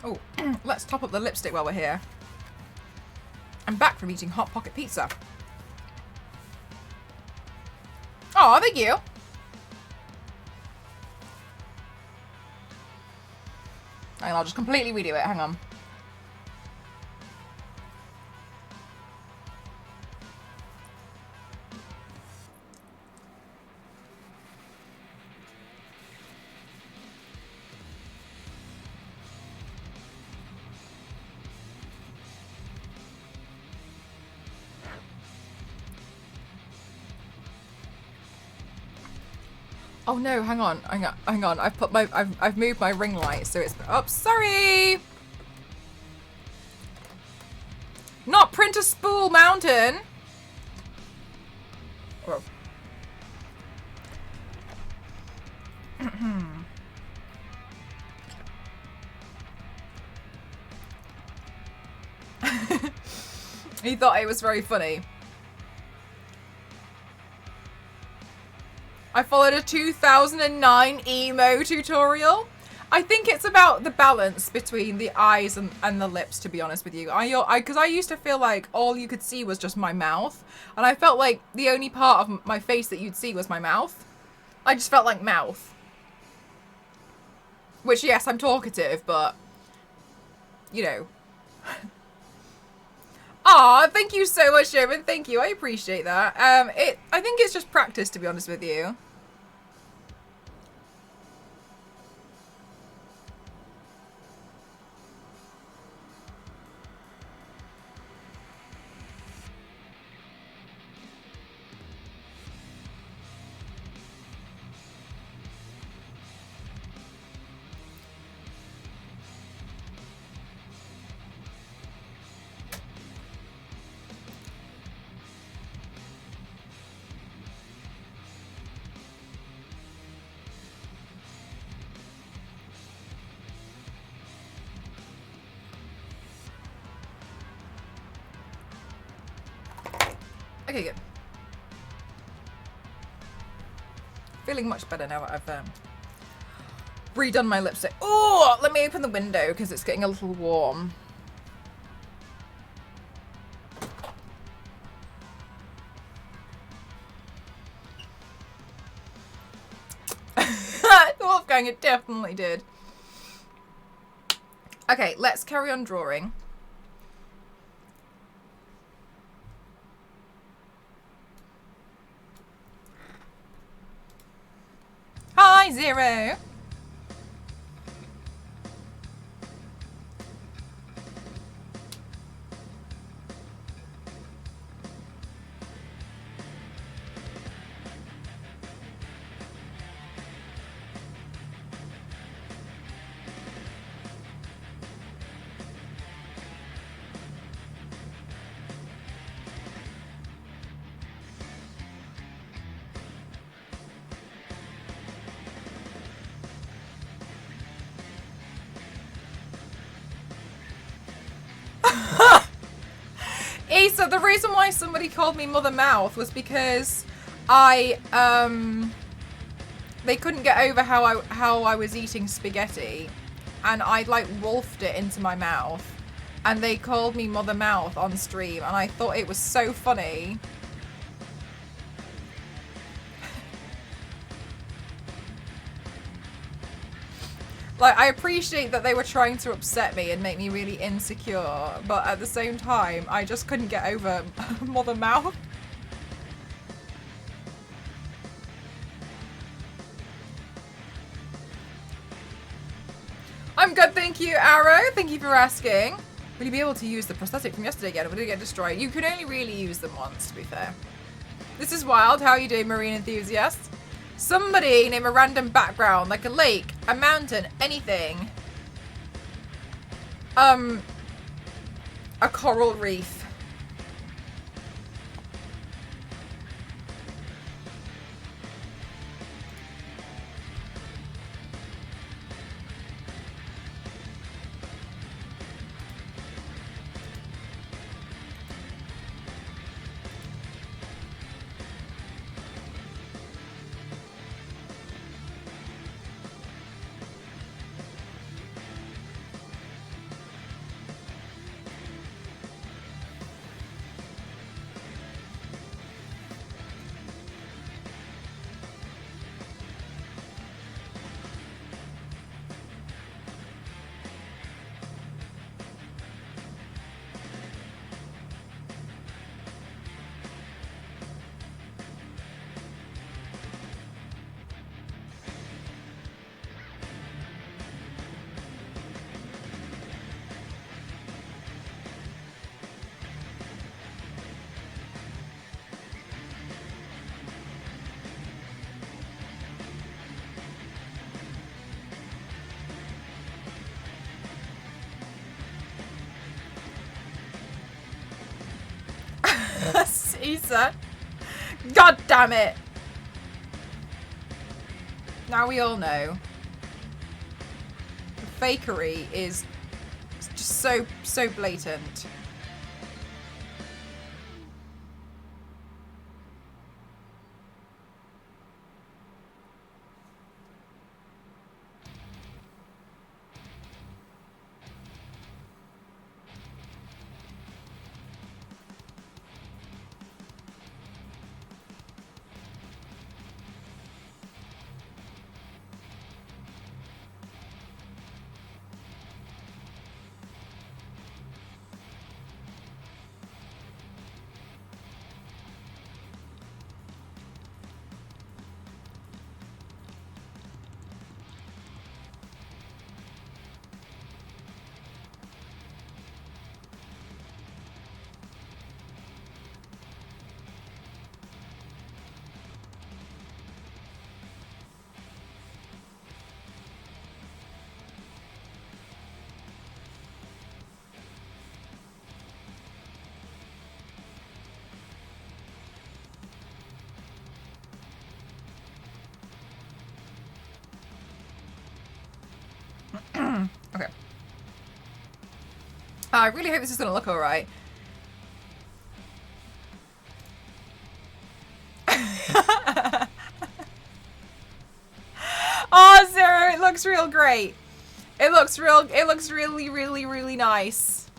Oh, let's top up the lipstick while we're here. I'm back from eating Hot Pocket pizza. Oh, thank you. And I'll just completely redo it, hang on. Oh no, hang on. I've moved my ring light, so it's, oh, sorry! Not Printer Spool Mountain! Whoa. He thought it was very funny. I followed a 2009 emo tutorial. I think it's about the balance between the eyes and the lips, to be honest with you. Because I used to feel like all you could see was just my mouth. And I felt like the only part of my face that you'd see was my mouth. I just felt like mouth. Which, yes, I'm talkative, but, you know. Aw, thank you so much, Sherman. Thank you. I appreciate that. I think it's just practice, to be honest with you. Okay, good. Feeling much better now that I've redone my lipstick. Oh, let me open the window because it's getting a little warm. Wolfgang, it definitely did. Okay, let's carry on drawing. Hi! Hi, Zero. Issa, the reason why somebody called me Mother Mouth was because they couldn't get over how I was eating spaghetti, and I like wolfed it into my mouth, and they called me Mother Mouth on stream, and I thought it was so funny. Like, I appreciate that they were trying to upset me and make me really insecure, but at the same time, I just couldn't get over Mother Mouth. I'm good, thank you, Arrow. Thank you for asking. Will you be able to use the prosthetic from yesterday again, or will it get destroyed? You can only really use them once, to be fair. This is wild. How are you doing, marine enthusiast? Somebody name a random background, like a lake, a mountain, anything. A coral reef. Caesar. God damn it. Now we all know. The fakery is just so blatant. Okay. I really hope this is going to look alright. Oh, Zero, it looks real great. It looks really, really, really nice.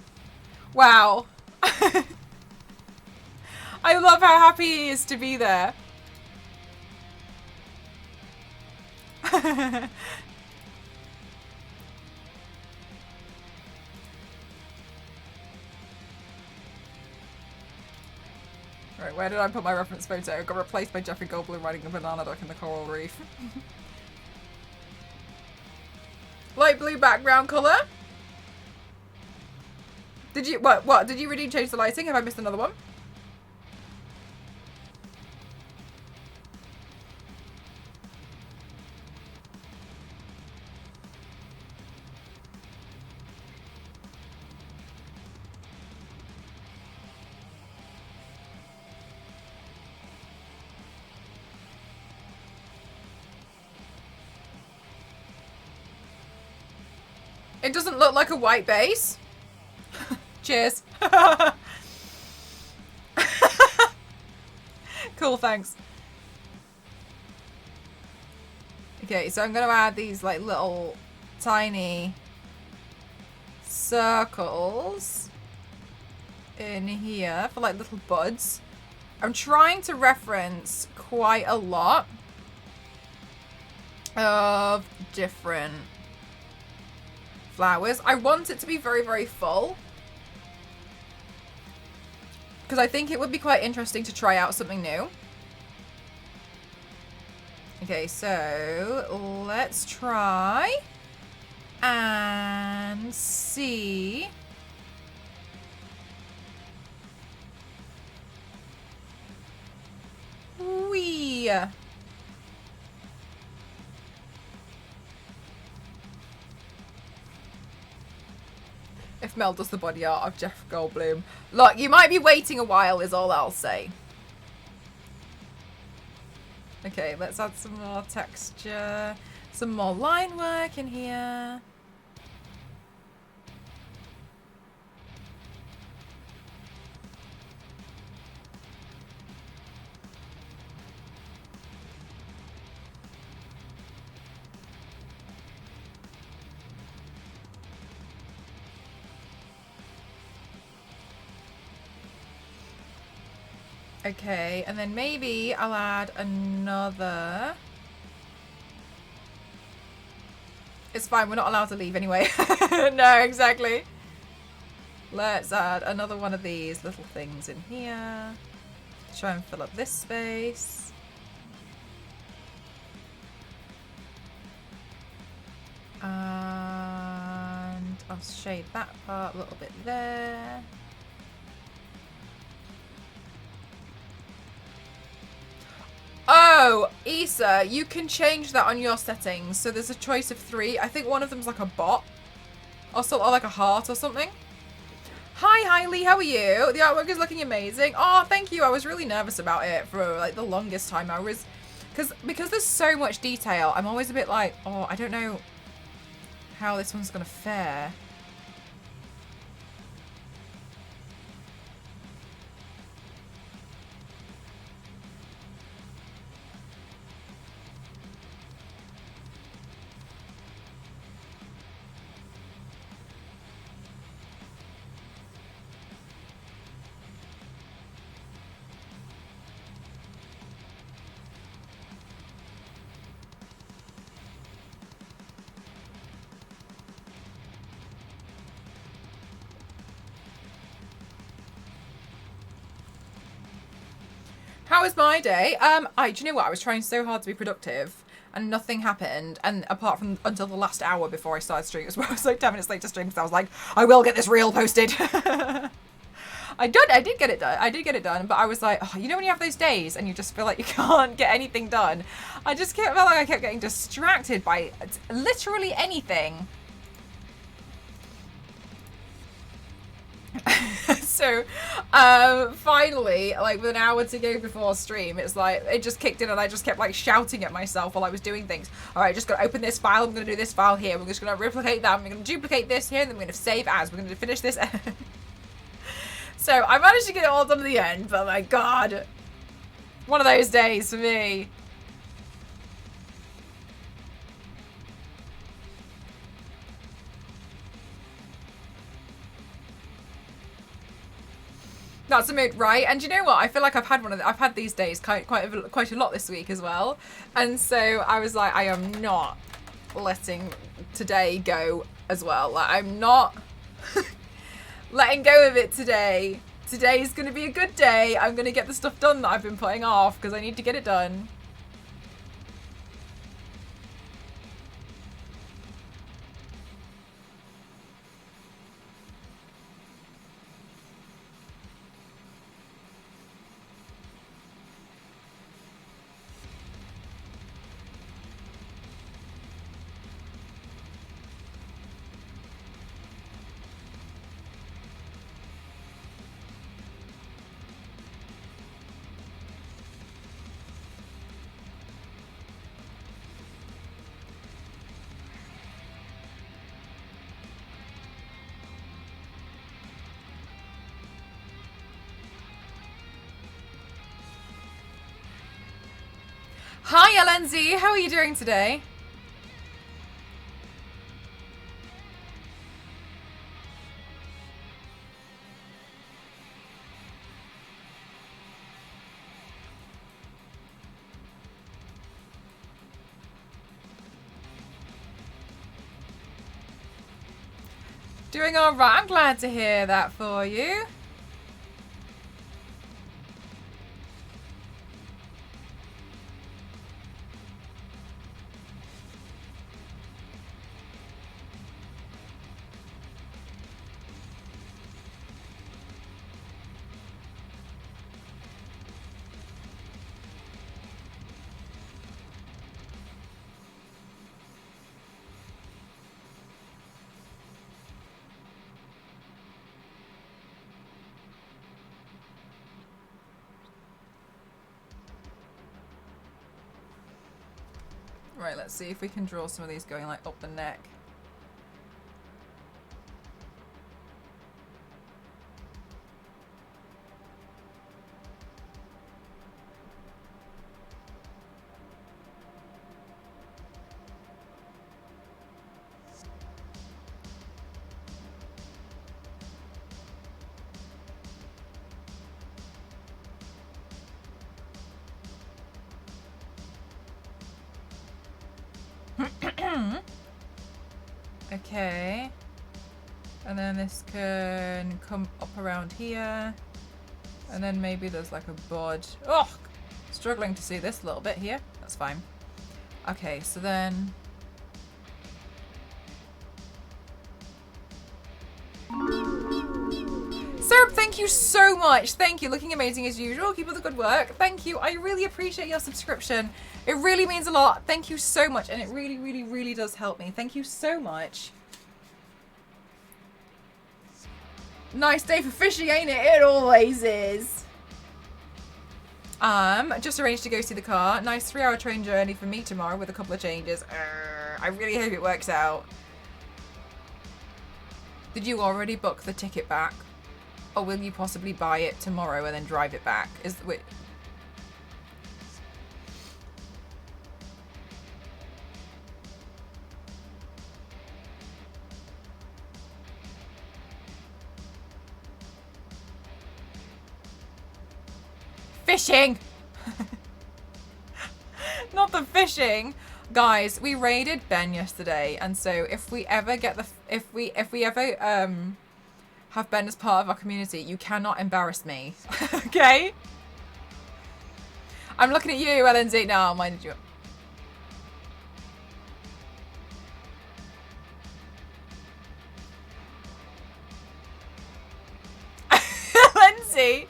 Wow. I love how happy he is to be there. Right, where did I put my reference photo? It got replaced by Jeffrey Goldblum riding a banana duck in the coral reef. Light blue background colour. Did you, what? Did you really change the lighting? Have I missed another one? It doesn't look like a white base. Cheers. Cool, thanks. Okay, so I'm going to add these like little tiny circles in here for like little buds. I'm trying to reference quite a lot of different flowers. I want it to be very, very full because I think it would be quite interesting to try out something new. Okay, so let's try and see. Wee. If Mel does the body art of Jeff Goldblum. Look, you might be waiting a while is all I'll say. Okay, let's add some more texture. Some more line work in here. Okay, and then maybe I'll add another. It's fine, we're not allowed to leave anyway. No, exactly. Let's add another one of these little things in here. Try and fill up this space. And I'll shade that part a little bit there. Oh, Issa, you can change that on your settings. So there's a choice of 3. I think one of them's like a bot. Or like a heart or something. Hi, Lee, how are you? The artwork is looking amazing. Oh, thank you. I was really nervous about it for like the longest time. I was, because there's so much detail, I'm always a bit like, oh, I don't know how this one's gonna fare. How was my day? Do you know what? I was trying so hard to be productive and nothing happened. And apart from until the last hour before I started streaming as well. I was like 10 minutes late to stream because I was like, I will get this reel posted. I did get it done. But I was like, oh, you know when you have those days and you just feel like you can't get anything done? I just felt like I kept getting distracted by literally anything. So finally, like with an hour to go before stream, it's like it just kicked in and I just kept like shouting at myself while I was doing things. All right, just gonna open this file, I'm gonna do this file here, we're just gonna replicate that, we're gonna duplicate this here, and then we're gonna save as, we're gonna finish this. So I managed to get it all done at the end, but my god, one of those days for me. That's a mood, right? And you know what? I feel like I've had these days quite a lot this week as well. And so I was like, I am not letting today go as well. Like, I'm not letting go of it today. Today's going to be a good day. I'm going to get the stuff done that I've been putting off because I need to get it done. Hi, LNZ. How are you doing today? Doing all right. I'm glad to hear that for you. Right, let's see if we can draw some of these going like up the neck. Okay. And then this can come up around here. And then maybe there's like a bud. Oh, struggling to see this a little bit here. That's fine. Okay, so then... Syrup, thank you so much. Thank you. Looking amazing as usual. Keep up the good work. Thank you. I really appreciate your subscription. It really means a lot. Thank you so much. And it really, really, really does help me. Thank you so much. Nice day for fishing, ain't it? It always is. Just arranged to go see the car. Nice 3-hour train journey for me tomorrow with a couple of changes. I really hope it works out. Did you already book the ticket back? Or will you possibly buy it tomorrow and then drive it back? Wait. Fishing! Not the fishing! Guys, we raided Ben yesterday, and so if we ever get the if we ever have Ben as part of our community, you cannot embarrass me. Okay? I'm looking at you, LNZ. No, minded you. LNZ.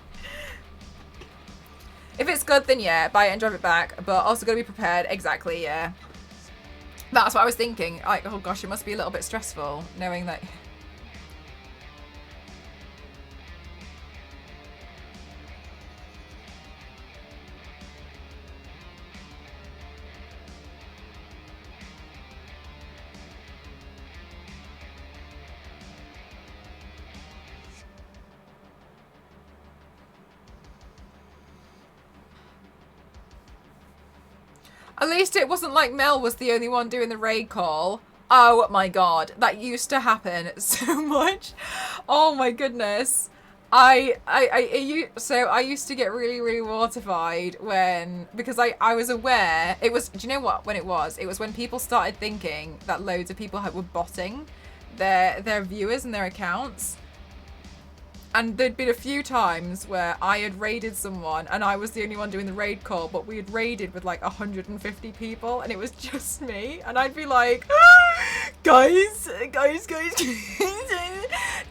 If it's good, then yeah, buy it and drive it back. But also gotta be prepared. Exactly, yeah. That's what I was thinking. Like, oh gosh, it must be a little bit stressful knowing that. At least it wasn't like Mel was the only one doing the raid call. Oh my god, that used to happen so much. Oh my goodness. I used to get really, really mortified because I was aware, it was, do you know what, when it was? It was when people started thinking that loads of people were botting their viewers and their accounts. And there'd been a few times where I had raided someone and I was the only one doing the raid call, but we had raided with like 150 people and it was just me. And I'd be like, guys,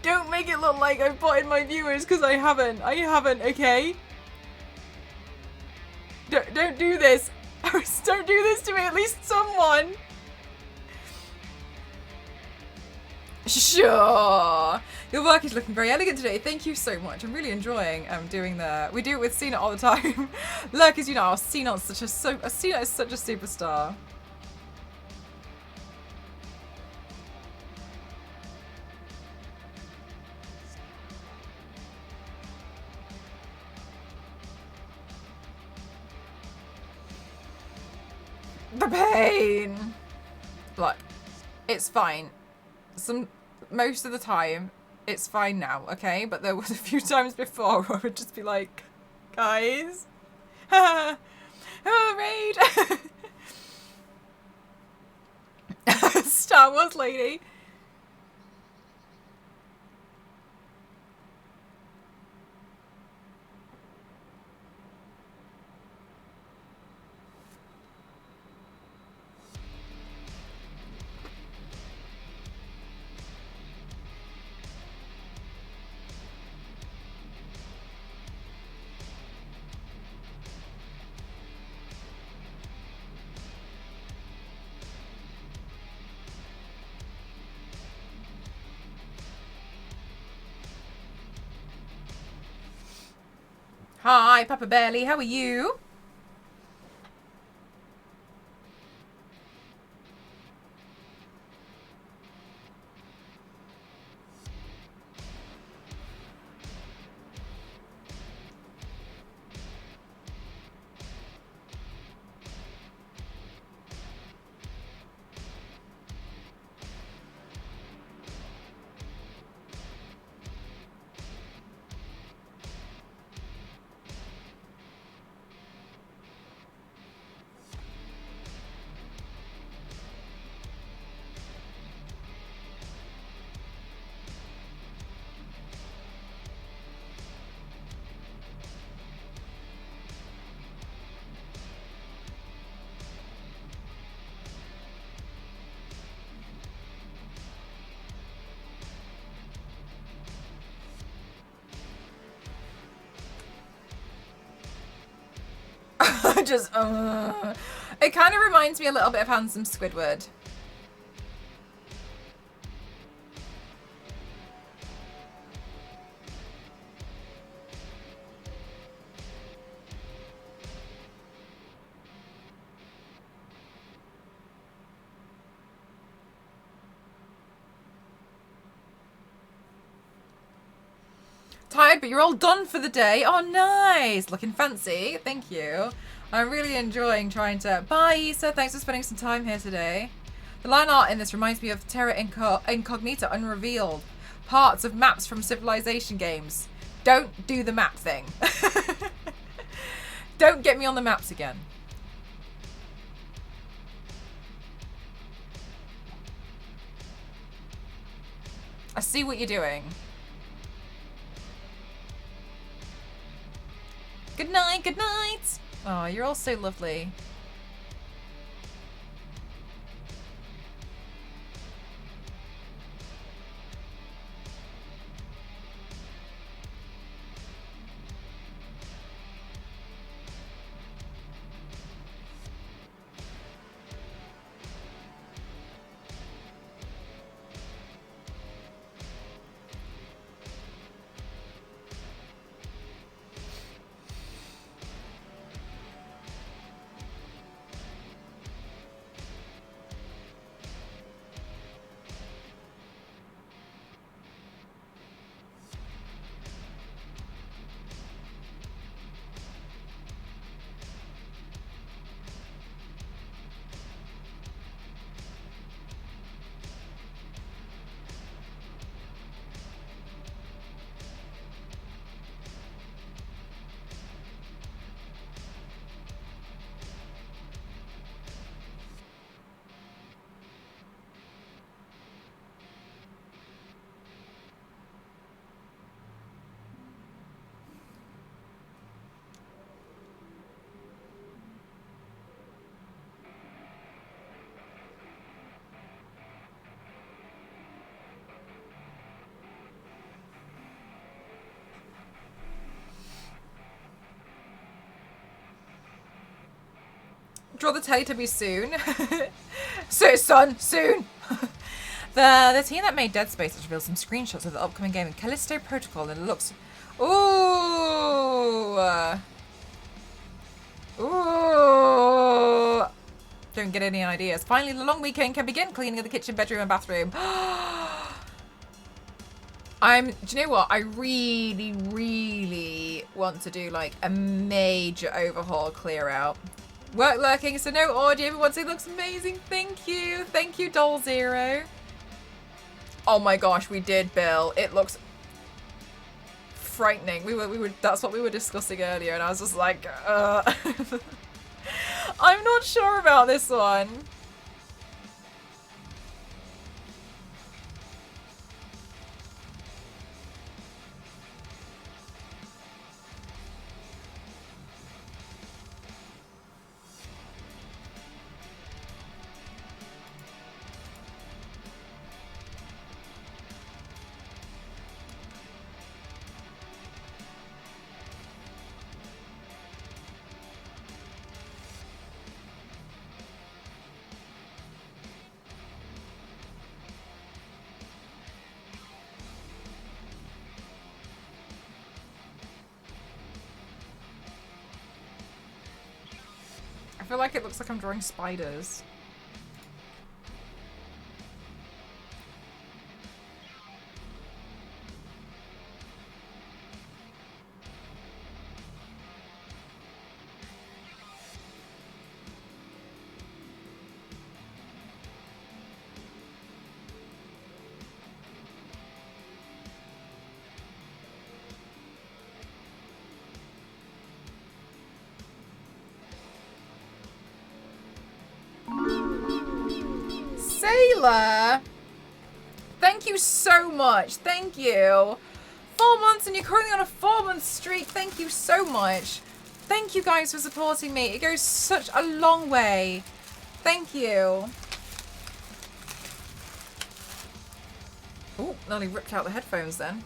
don't make it look like I've botted my viewers because I haven't, okay? Don't do this. Don't do this to me, at least someone. Sure. Your work is looking very elegant today. Thank you so much. I'm really enjoying doing we do it with Cena all the time. Lurkers, you know, Cena is such a superstar. The pain. Look, it's fine. Most of the time, it's fine now, okay? But there was a few times before where I would just be like, guys, oh, raid. Star Wars lady. Hi, Papa Barely, how are you? Just, It kind of reminds me a little bit of Handsome Squidward. Tired, but you're all done for the day. Oh, nice. Looking fancy. Thank you. I'm really enjoying trying to... Bye, Issa. Thanks for spending some time here today. The line art in this reminds me of Terra Incognita Unrevealed. Parts of maps from Civilization games. Don't do the map thing. Don't get me on the maps again. I see what you're doing. Good night, good night. Oh, you're all so lovely. Draw the Teletubbies soon. So, son, soon. The team that made Dead Space has revealed some screenshots of the upcoming game in Callisto Protocol, and it looks... Ooh! Ooh! Don't get any ideas. Finally, the long weekend can begin. Cleaning of the kitchen, bedroom, and bathroom. Do you know what? I really, really want to do like a major overhaul clear out. Work lurking, so no audio, but once it looks amazing. Thank you. Thank you, Doll Zero. Oh my gosh, we did, Bill. It looks frightening. We were that's what we were discussing earlier, and I was just like, I'm not sure about this one. I feel like it looks like I'm drawing spiders. Sailor, thank you so much. Thank you. 4 months and you're currently on a 4-month streak. Thank you so much. Thank you guys for supporting me. It goes such a long way. Thank you. Oh, nearly ripped out the headphones then.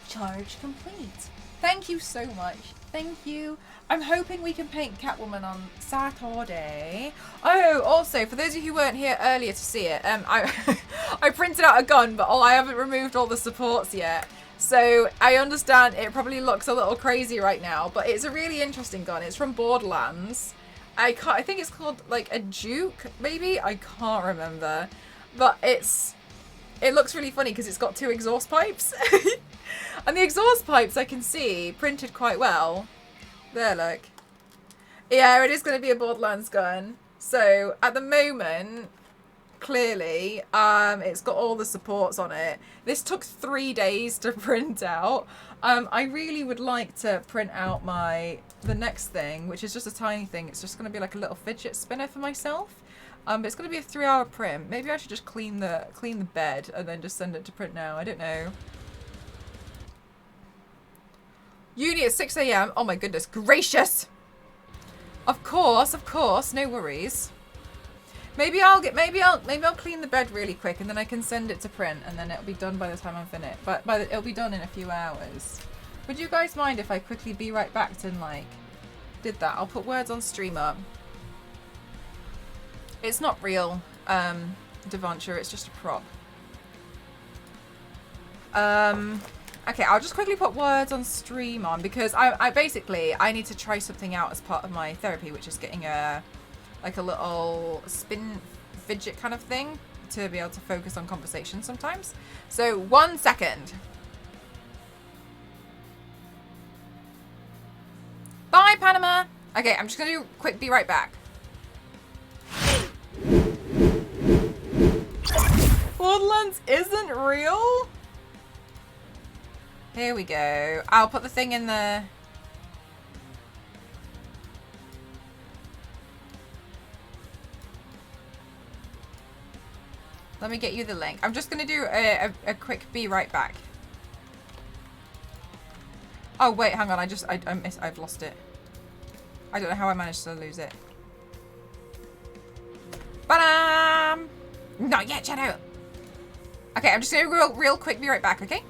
Charge complete. Thank you so much. Thank you. I'm hoping we can paint Catwoman on Saturday. Oh, also, for those of you who weren't here earlier to see it, I printed out a gun, but I haven't removed all the supports yet. So I understand it probably looks a little crazy right now, but it's a really interesting gun. It's from Borderlands. I think it's called like a Duke, maybe? I can't remember. But it looks really funny because it's got 2 exhaust pipes. And the exhaust pipes I can see printed quite well. There, look. Yeah, it is going to be a Borderlands gun. So at the moment, clearly, it's got all the supports on it. This took 3 days to print out. I really would like to print out the next thing, which is just a tiny thing. It's just going to be like a little fidget spinner for myself. But it's going to be a 3-hour print. Maybe I should just clean the bed and then just send it to print now. I don't know. Uni at 6 AM. Oh my goodness gracious. Of course, no worries. Maybe I'll clean the bed really quick and then I can send it to print and then it'll be done by the time I'm finished. But it'll be done in a few hours. Would you guys mind if I quickly be right back and like did that? I'll put words on streamer. It's not real, Devonshire, it's just a prop. Okay, I'll just quickly put words on stream on because I basically need to try something out as part of my therapy, which is getting a little spin fidget kind of thing to be able to focus on conversation sometimes. So 1 second. Bye, Panama. Okay, I'm just gonna do a quick be right back. Borderlands isn't real? Here we go. I'll put the thing in the... Let me get you the link. I'm just going to do a quick be right back. Oh, wait, hang on. I've lost it. I don't know how I managed to lose it. Ba-dam! Not yet, Shadow. Okay, I'm just going to real quick be right back, okay?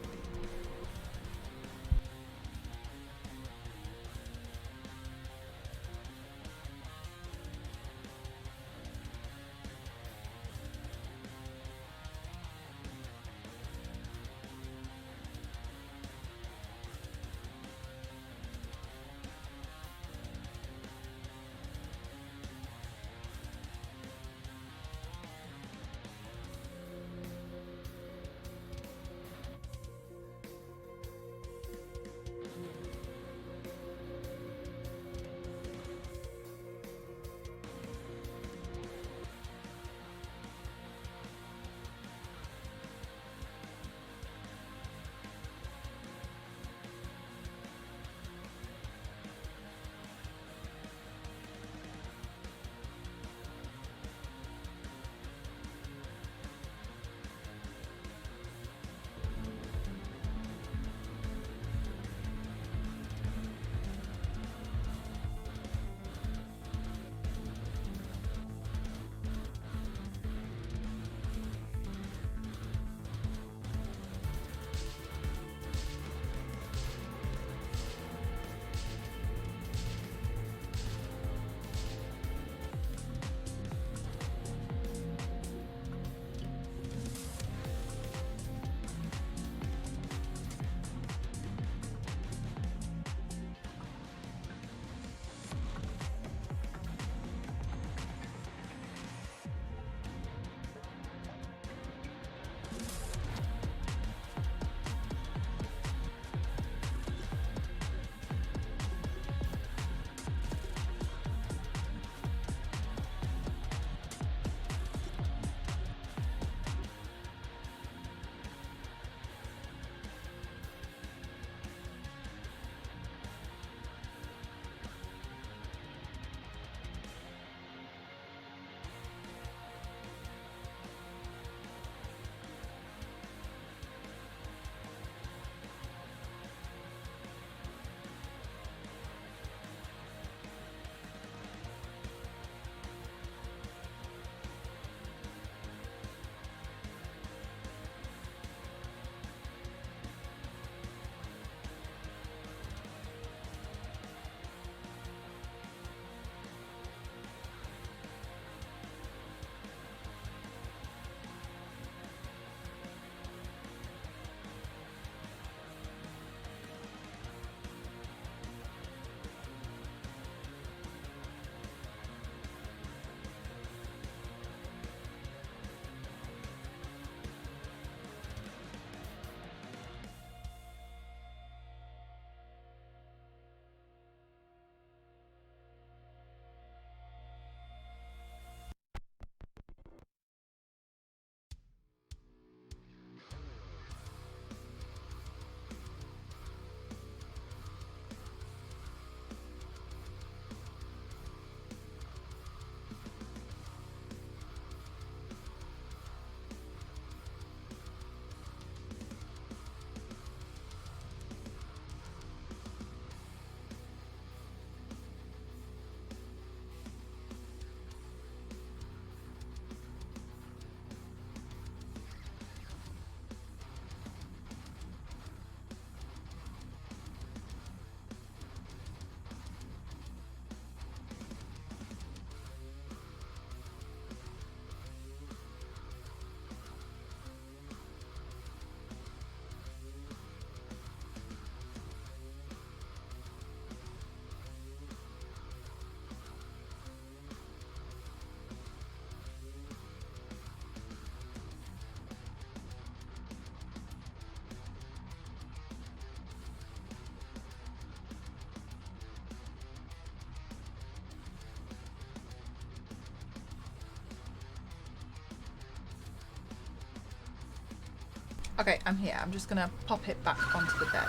Okay, I'm here. I'm just gonna pop it back onto the bed.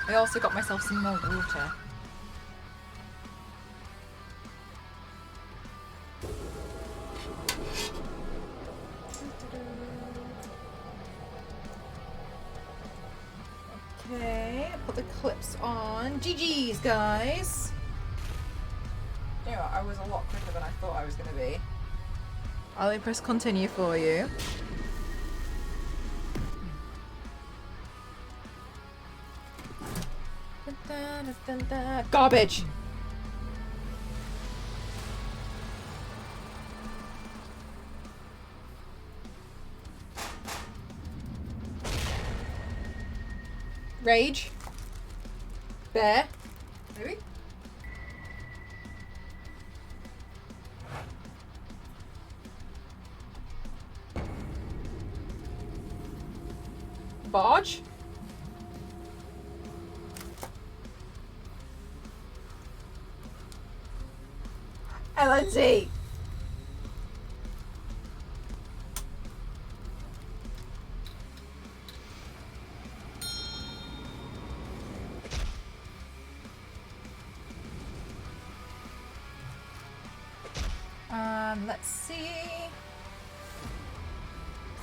I also got myself some more water. Okay, put the clips on. GG's, guys. You know what, I was a lot quicker than I thought I was going to be. I'll press continue for you. Garbage! Rage. Bear. Maybe? Barge. LNT. Let's see.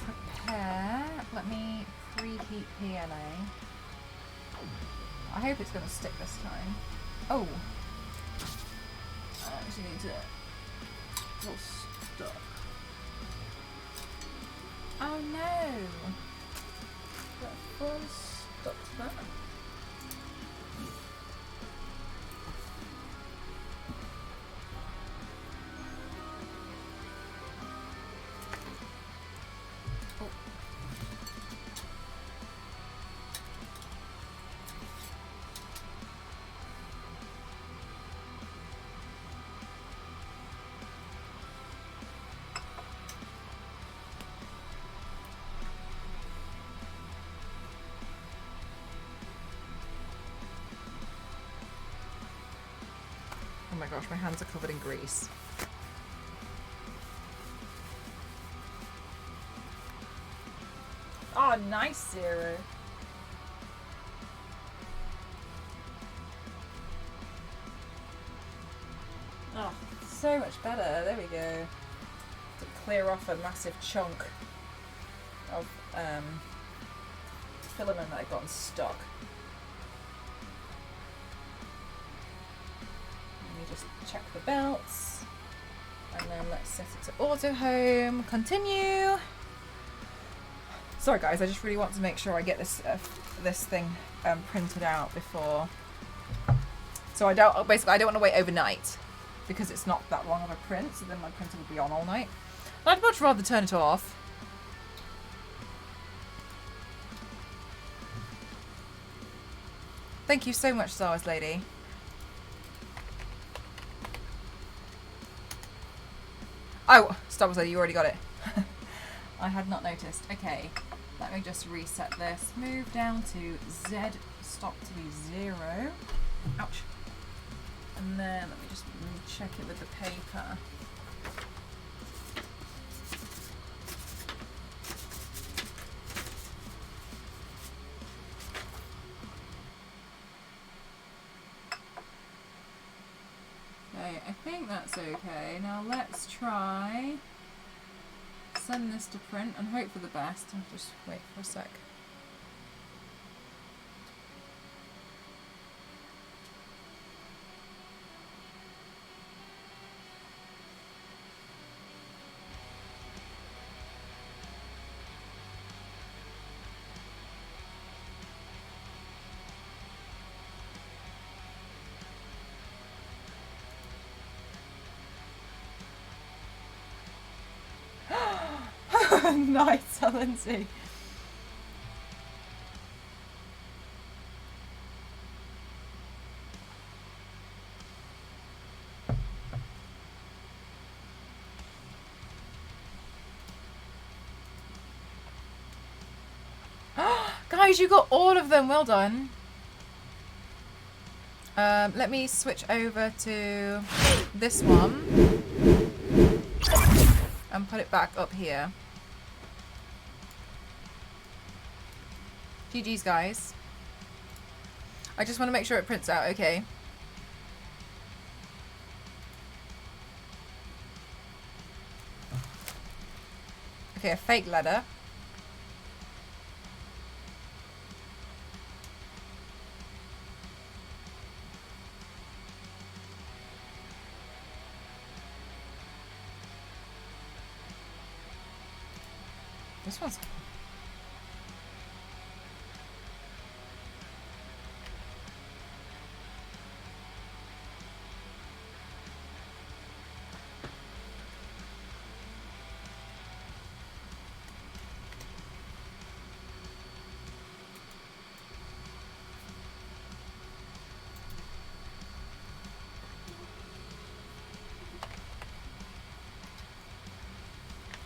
Prepare. Let me preheat PLA. I hope it's going to stick this time. Oh. I actually need to. It's all stuck. Oh no. That was stuck to that. Oh my gosh, my hands are covered in grease. Oh, nice, Zero. Oh, so much better. There we go. To clear off a massive chunk of filament that had gotten stuck. Just check the belts, and then let's set it to auto home. Continue. Sorry guys, I just really want to make sure I get this this thing printed out before. So I don't want to wait overnight because it's not that long of a print. So then my printer will be on all night. I'd much rather turn it off. Thank you so much, Star Wars Lady. Oh, Star Wars Lady, you already got it. I had not noticed. Okay, let me just reset this. Move down to Z, stop to be 0. Ouch. And then let me just check it with the paper. Okay, I think that's okay. Now let's try send this to print and hope for the best. I'll just wait for a sec. Nice, Lindsay. Guys, you got all of them. Well done. Let me switch over to this one and put it back up here. GG's, guys. I just want to make sure it prints out okay. Okay, a fake letter. This one's...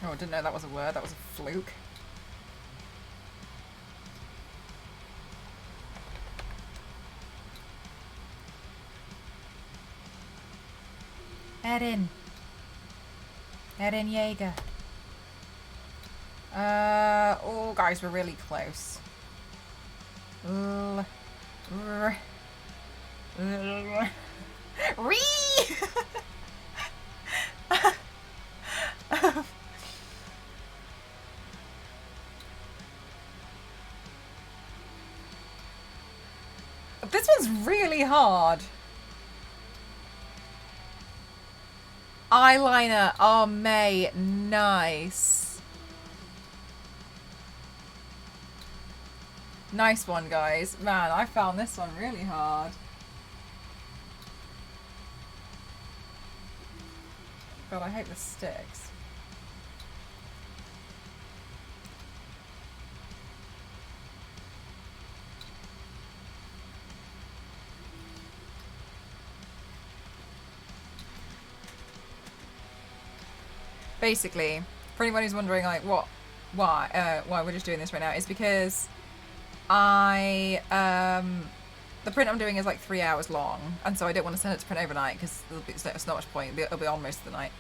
Oh, I didn't know that was a word. That was a fluke. Eren. Eren Yeager. Oh, guys, we're really close. Ree! This one's really hard. Eyeliner. Oh, May. Nice. Nice one, guys. Man, I found this one really hard. God, I hope this sticks. Basically, for anyone who's wondering, like, why we're just doing this right now, is because the print I'm doing is like 3 hours long, and so I don't want to send it to print overnight because it's not much point. It'll be on most of the night.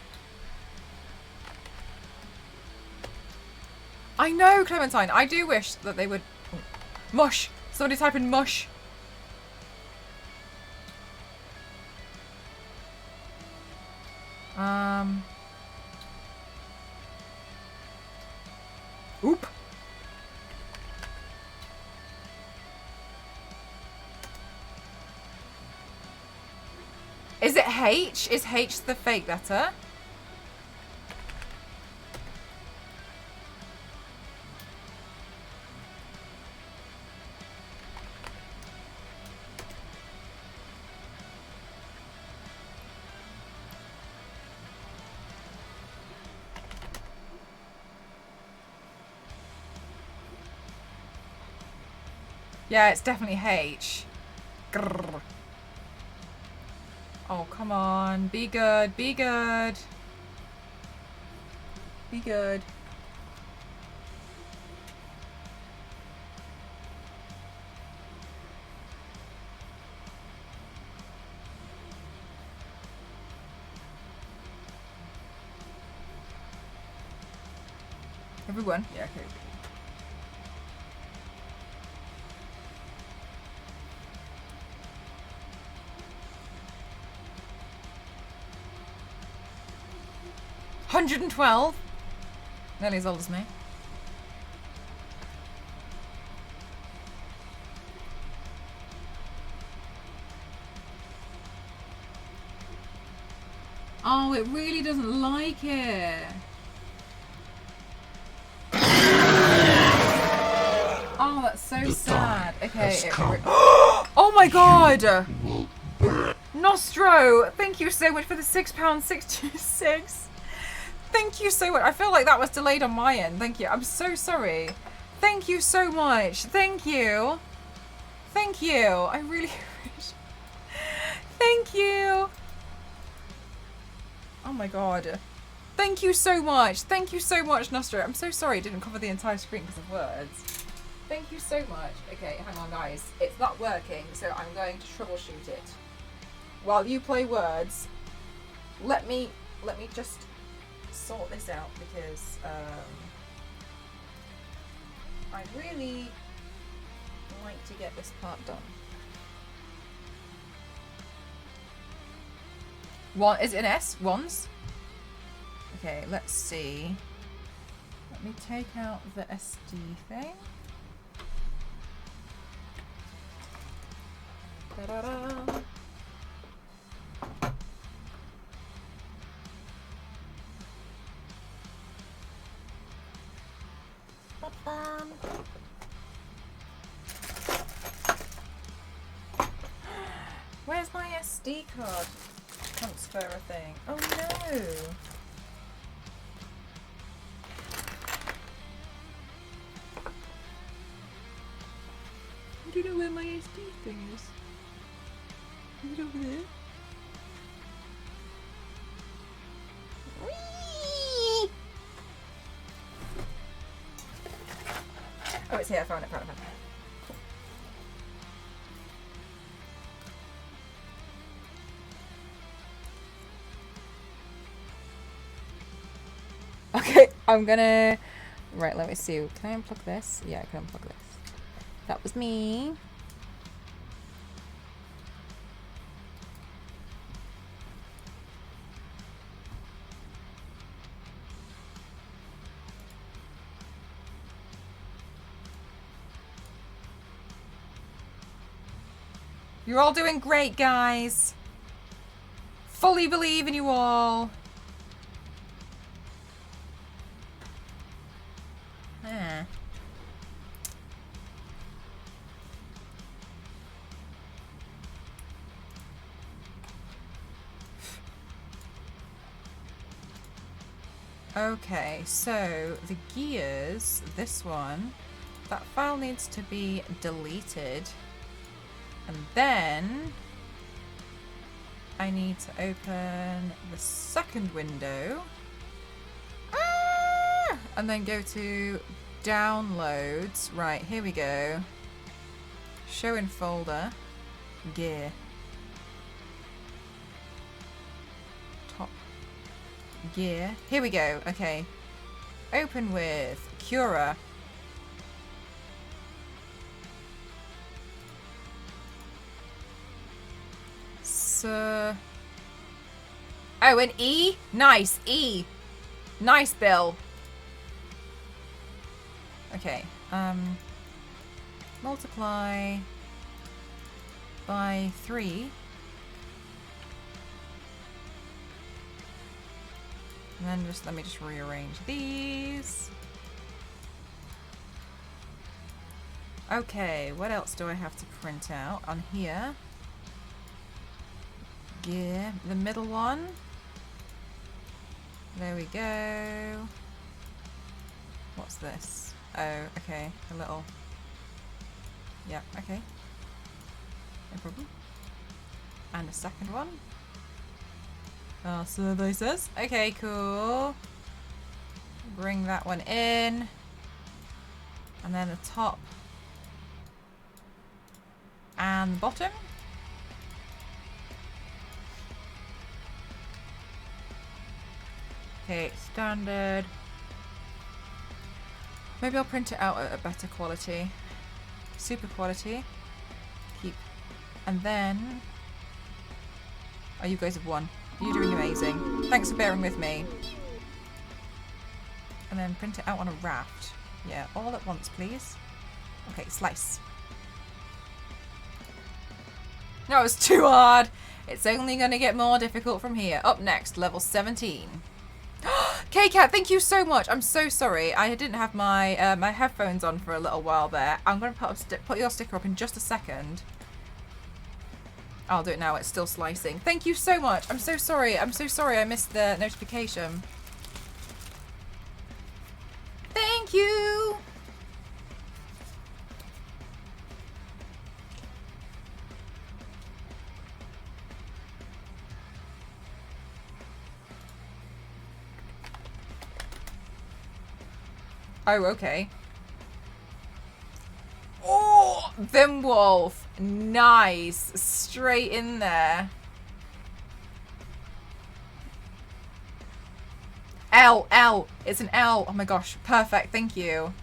I know, Clementine. I do wish that they would... Mush! Somebody type in mush. Oop. Is it H? Is H the fake letter? Yeah, it's definitely H. Grrr. Oh, come on. Be good. Be good. Be good. Everyone? Yeah, okay. $112. Nearly as old as me. Oh, it really doesn't like it. Oh, that's so sad. Okay. Oh my god! Nostro, thank you so much for the £6.66. Thank you so much. I feel like that was delayed on my end. Thank you. I'm so sorry. Thank you so much. Thank you. Thank you. I really appreciate. Thank you. Oh my god. Thank you so much. Thank you so much, Nostro. I'm so sorry it didn't cover the entire screen because of words. Thank you so much. Okay, hang on, guys. It's not working, so I'm going to troubleshoot it. While you play words, let me just sort this out because I really like to get this part done. One, is it an S? Ones? Okay, let's see. Let me take out the SD thing. Da-da-da. Where's my SD card transfer thing? Oh no! I don't know where my SD thing is. Is it over there? Whee! Oh, it's here. I found it. Okay, I'm gonna... Right, let me see. Can I unplug this? Yeah, I can unplug this. That was me. You're all doing great, guys. Fully believe in you all. Ah. Okay, so the gears, this one, that file needs to be deleted. And then I need to open the second window. Ah! And then go to downloads. Right, here we go. Show in folder. Gear. Top. Gear. Here we go. Okay. Open with Cura. Oh, an E? Nice. E. Nice, Bill. Okay. Multiply by 3. And then let me just rearrange these. Okay, what else do I have to print out on here? Gear, the middle one. There we go. What's this? Oh, okay, a little. Yeah, okay. No problem. And a second one. Our survey says. Okay, cool. Bring that one in. And then the top. And the bottom. Okay, standard. Maybe I'll print it out at a better quality. Super quality. Keep. And then... Oh, you guys have won. You're doing amazing. Thanks for bearing with me. And then print it out on a raft. Yeah, all at once, please. Okay, slice. No, it was too hard. It's only going to get more difficult from here. Up next, level 17. K-Cat, thank you so much. I'm so sorry. I didn't have my my headphones on for a little while there. I'm going to put your sticker up in just a second. I'll do it now. It's still slicing. Thank you so much. I'm so sorry. I'm so sorry I missed the notification. Thank you. Oh, okay. Oh, Vimwolf. Nice. Straight in there. L. L. It's an L. Oh my gosh. Perfect. Thank you.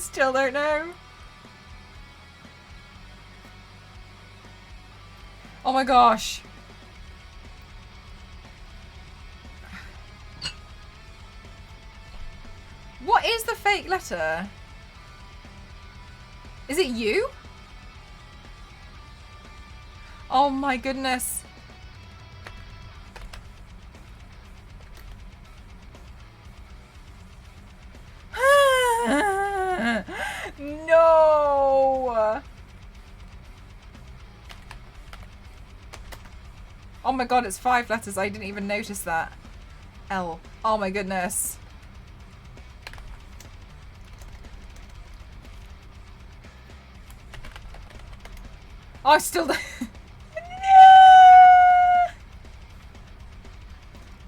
still don't know. Oh my gosh. What is the fake letter? Is it you? Oh my goodness. No. Oh my god, it's 5 letters. I didn't even notice that. L. Oh my goodness. Oh, I still don't.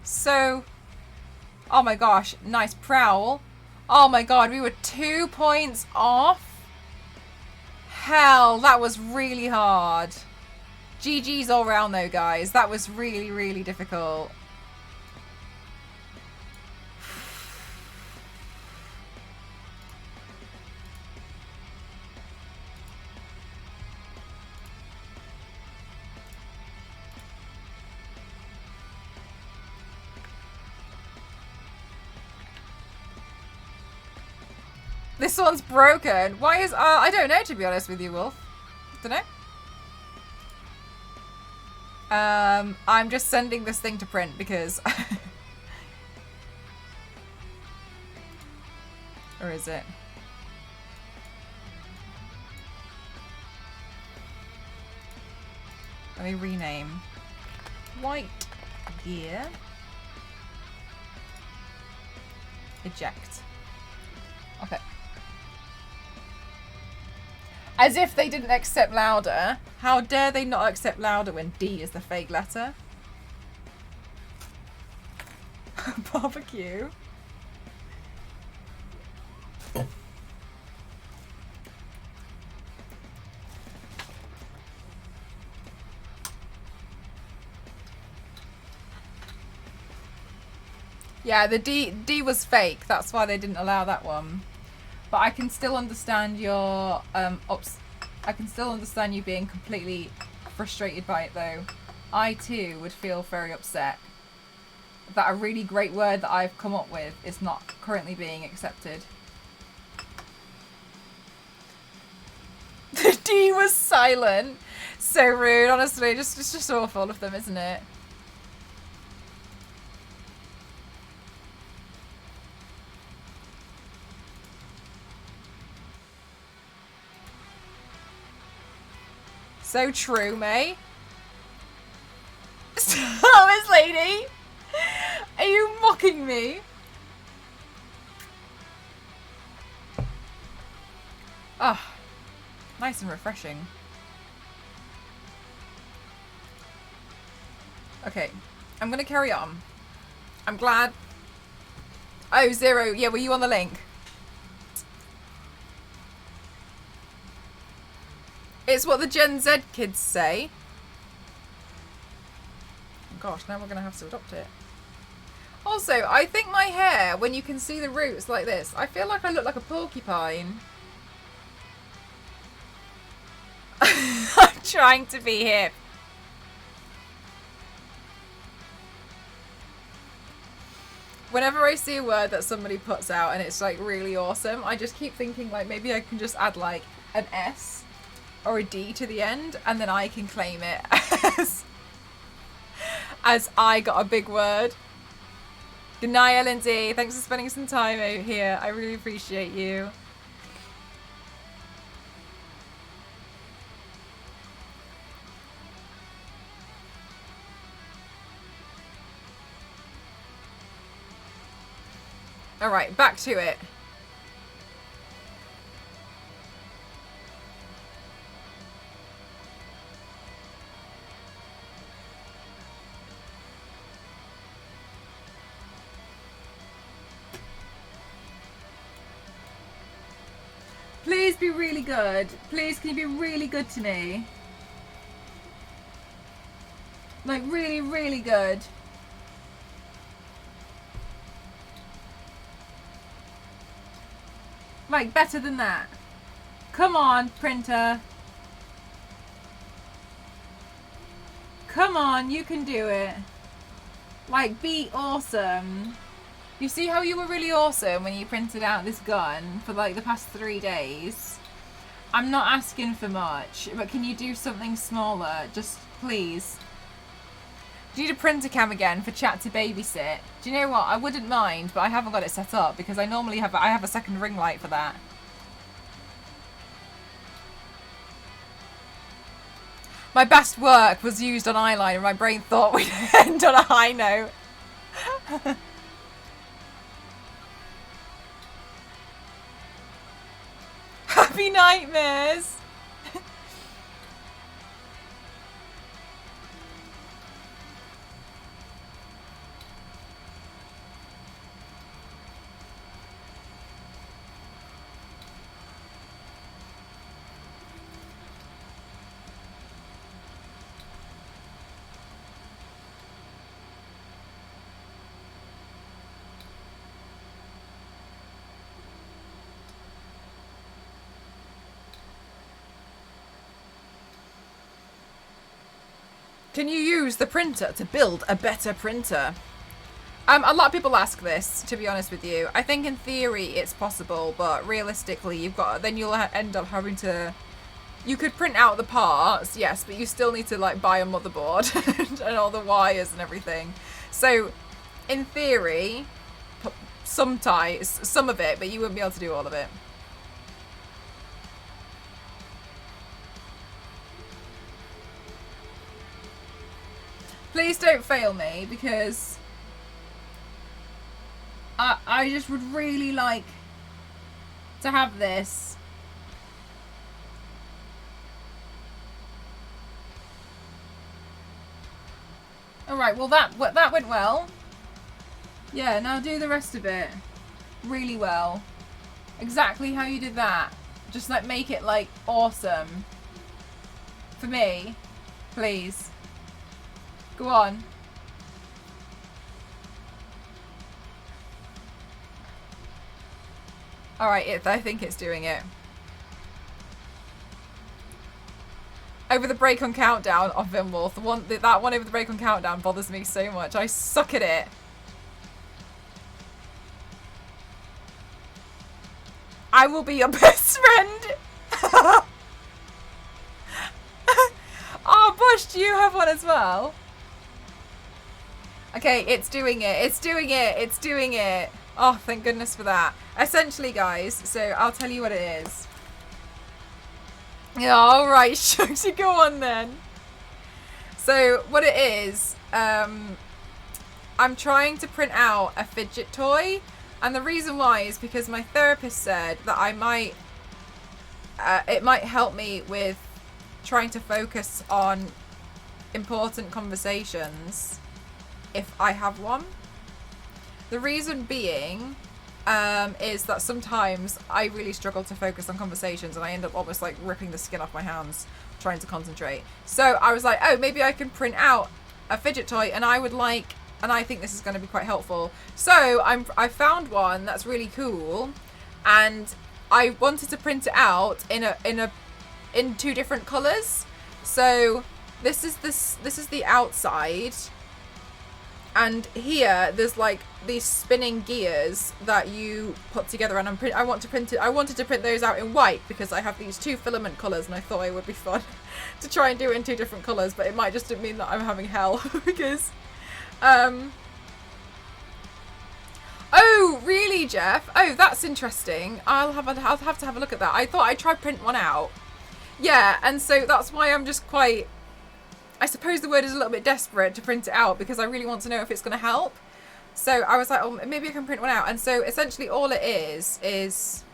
So, oh my gosh, nice prowl. Oh my god, we were 2 points off. Hell, that was really hard. GG's all round though, guys. That was really, really difficult. This one's broken. Why is... I don't know, to be honest with you, Wolf. Don't know. I'm just sending this thing to print because... Or is it? Let me rename. White gear. Eject. Okay. As if they didn't accept louder. How dare they not accept louder when D is the fake letter? Barbecue. Yeah, the D was fake. That's why they didn't allow that one. But I can still understand your I can still understand you being completely frustrated by it though. I too would feel very upset that a really great word that I've come up with is not currently being accepted. The D was silent. So rude, honestly. It's just awful of them, isn't it? So true, May. Thomas lady! Are you mocking me? Ah, nice and refreshing. Okay, I'm gonna carry on. I'm glad. Oh, Zero. Yeah, were you on the link? It's what the Gen Z kids say. Gosh, now we're going to have to adopt it. Also, I think my hair, when you can see the roots like this, I feel like I look like a porcupine. I'm trying to be hip. Whenever I see a word that somebody puts out and it's like really awesome, I just keep thinking like maybe I can just add like an S or a D to the end and then I can claim it as I got a big word. Good night, Lindsay. Thanks for spending some time out here. I really appreciate you. All right, back to it. Please be really good. Please, can you be really good to me? Like, really, really good. Like, better than that. Come on, printer. Come on, you can do it. Like, be awesome. You see how you were really awesome when you printed out this gun for like the past 3 days? I'm not asking for much, but can you do something smaller? Just please. Do you need a printer cam again for chat to babysit? Do you know what? I wouldn't mind, but I haven't got it set up because I normally have I have a second ring light for that. My best work was used on eyeliner. My brain thought we'd end on a high note. Happy nightmares! Can you use the printer to build a better printer? A lot of people ask this, to be honest with you. I think in theory it's possible, but realistically then you'll end up having to... You could print out the parts, yes, but you still need to like buy a motherboard and all the wires and everything. So, in theory, some of it, but you wouldn't be able to do all of it. Please don't fail me, because I just would really like to have this. Alright, well that went well. Yeah, now do the rest of it really well. Exactly how you did that. Just like make it like awesome. For me, please. Go on. Alright, I think it's doing it. Over the break on Countdown of Vinwolf. That one over the break on Countdown bothers me so much. I suck at it. I will be your best friend. Oh, Bush, do you have one as well? Okay, it's doing it. It's doing it. It's doing it. Oh, thank goodness for that. Essentially, guys, so I'll tell you what it is. Yeah, alright, Shucks, you go on then. So, what it is, I'm trying to print out a fidget toy, and the reason why is because my therapist said that I might, it might help me with trying to focus on important conversations if I have one. The reason being is that sometimes I really struggle to focus on conversations and I end up almost like ripping the skin off my hands trying to concentrate. So I was like, oh, maybe I can print out a fidget toy, and I think this is going to be quite helpful. So I found one that's really cool, and I wanted to print it out in 2 different colors. So this is the outside. And here, there's like these spinning gears that you put together, and I wanted to print those out in white because I have these 2 filament colours, and I thought it would be fun to try and do it in 2 different colours, but it might just mean that I'm having hell because, oh, really, Jeff? Oh, that's interesting. I'll have to have a look at that. I thought I'd try print one out. Yeah, and so that's why I'm just quite, I suppose the word is a little bit desperate to print it out because I really want to know if it's going to help. So I was like, oh, maybe I can print one out. And so essentially all it is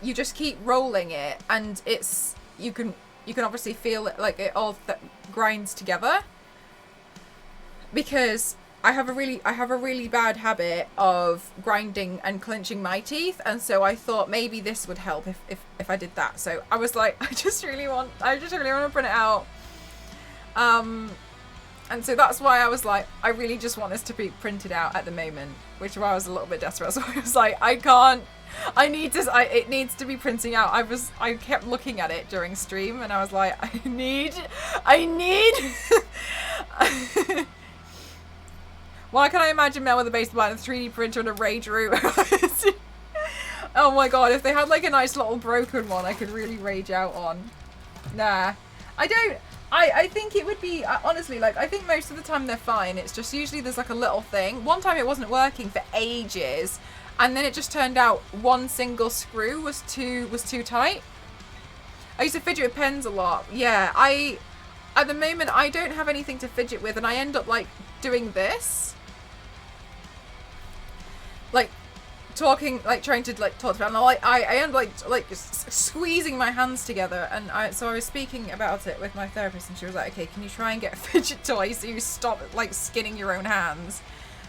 you just keep rolling it, and you can obviously feel it, like it all grinds together. Because I have a really bad habit of grinding and clenching my teeth, and so I thought maybe this would help if I did that. So I was like, I just really want to print it out. And so that's why I was like, I really just want this to be printed out at the moment, which is why I was a little bit desperate. So I was like, I can't I need to. It needs to be printing out. I kept looking at it during stream, and I was like, I need. Why can I imagine Mel with a baseball bat and a 3D printer and a rage room? Oh my god! If they had like a nice little broken one, I could really rage out on. Nah, I don't. I think it would be honestly like I think most of the time they're fine. It's just usually there's like a little thing. One time it wasn't working for ages. And then it just turned out one single screw was too tight. I used to fidget with pens a lot. Yeah, at the moment I don't have anything to fidget with, and I end up like doing this, like talking, like trying to like talk to them. I end up like squeezing my hands together, and so I was speaking about it with my therapist, and she was like, okay, can you try and get a fidget toy so you stop like skinning your own hands?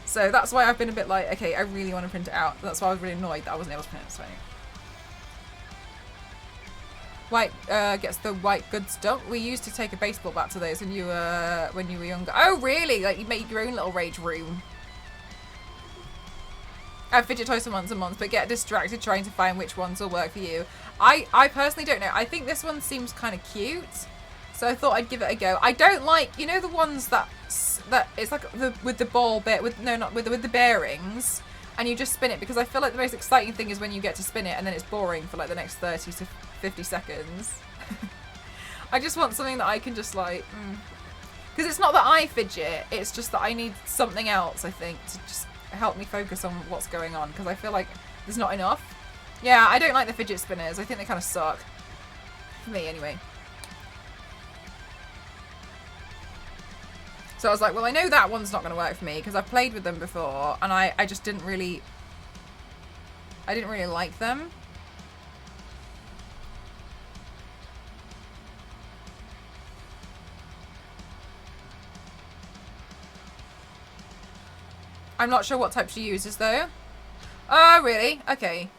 So that's why I've been a bit like, okay, I really want to print it out. That's why I was really annoyed that I wasn't able to print it. So White gets the white goods done. We used to take a baseball bat to those when you were younger. Oh, really? Like you made your own little rage room. I fidget toys for months and months, but get distracted trying to find which ones will work for you. I personally don't know. I think this one seems kind of cute, so I thought I'd give it a go. I don't like, you know, the ones that it's like with the ball bit, with the bearings, and you just spin it, because I feel like the most exciting thing is when you get to spin it and then it's boring for like the next 30 to 50 seconds. I just want something that I can just like, because it's not that I fidget, it's just that I need something else, I think, to just help me focus on what's going on, because I feel like there's not enough. Yeah, I don't like the fidget spinners. I think they kind of suck. For me, anyway. So I was like, well, I know that one's not going to work for me because I've played with them before, and I just didn't really like them. I'm not sure what type she uses though. Oh, really? Okay.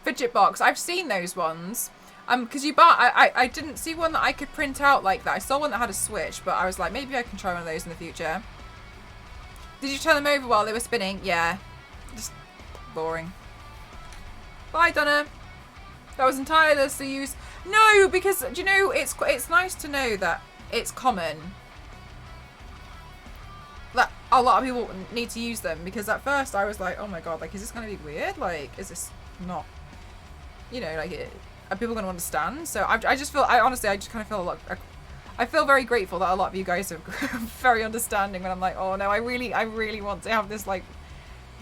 Fidget box. I've seen those ones. Because you buy, I didn't see one that I could print out like that. I saw one that had a switch, but I was like, maybe I can try one of those in the future. Did you turn them over while they were spinning? Yeah. Just boring. Bye, Donna. That was entirely to use. No, because, do you know, it's nice to know that it's common. That a lot of people need to use them, because at first I was like, oh my god, like, is this going to be weird? Like, is this not, you know, like, are people going to understand? So I just feel, honestly, I just kind of feel I feel very grateful that a lot of you guys are very understanding when I'm like, oh no, I really want to have this like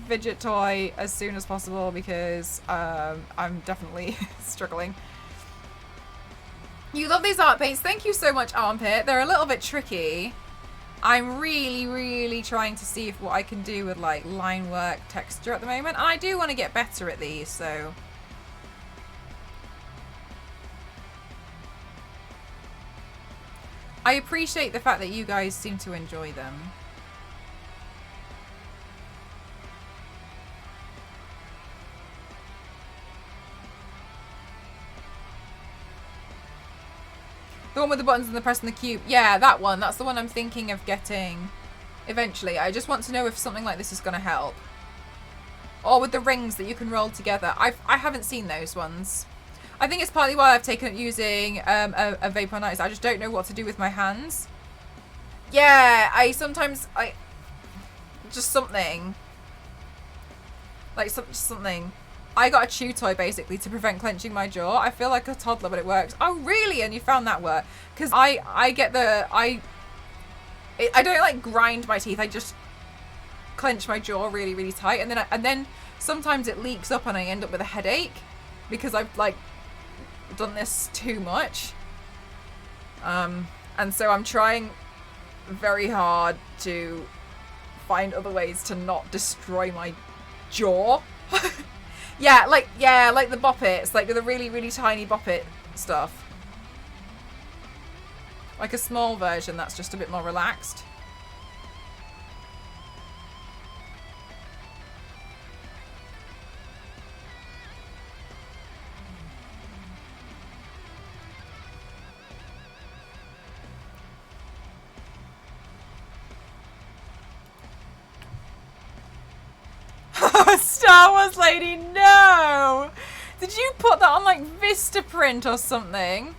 fidget toy as soon as possible, because I'm definitely struggling. You love these art paints. Thank you so much, Armpit. They're a little bit tricky. I'm really trying to see what I can do with like line work, texture at the moment, and I do want to get better at these, so. I appreciate the fact that you guys seem to enjoy them. The one with the buttons and the press and the cube. Yeah, that one. That's the one I'm thinking of getting eventually. I just want to know if something like this is going to help. Or with the rings that you can roll together. I haven't seen those ones. I think it's partly why I've taken up using a Vapor Knife. I just don't know what to do with my hands. Yeah, just something. Like something. I got a chew toy basically to prevent clenching my jaw. I feel like a toddler, but it works. Oh, really? And you found that work? Because I don't like grind my teeth. I just clench my jaw really tight, and then sometimes it leaks up and I end up with a headache because I've like done this too much. And so I'm trying very hard to find other ways to not destroy my jaw. Yeah, like the Bop It's, like the really tiny Bop It stuff. Like a small version that's just a bit more relaxed. Star Wars lady, no! Did you put that on like Vistaprint or something?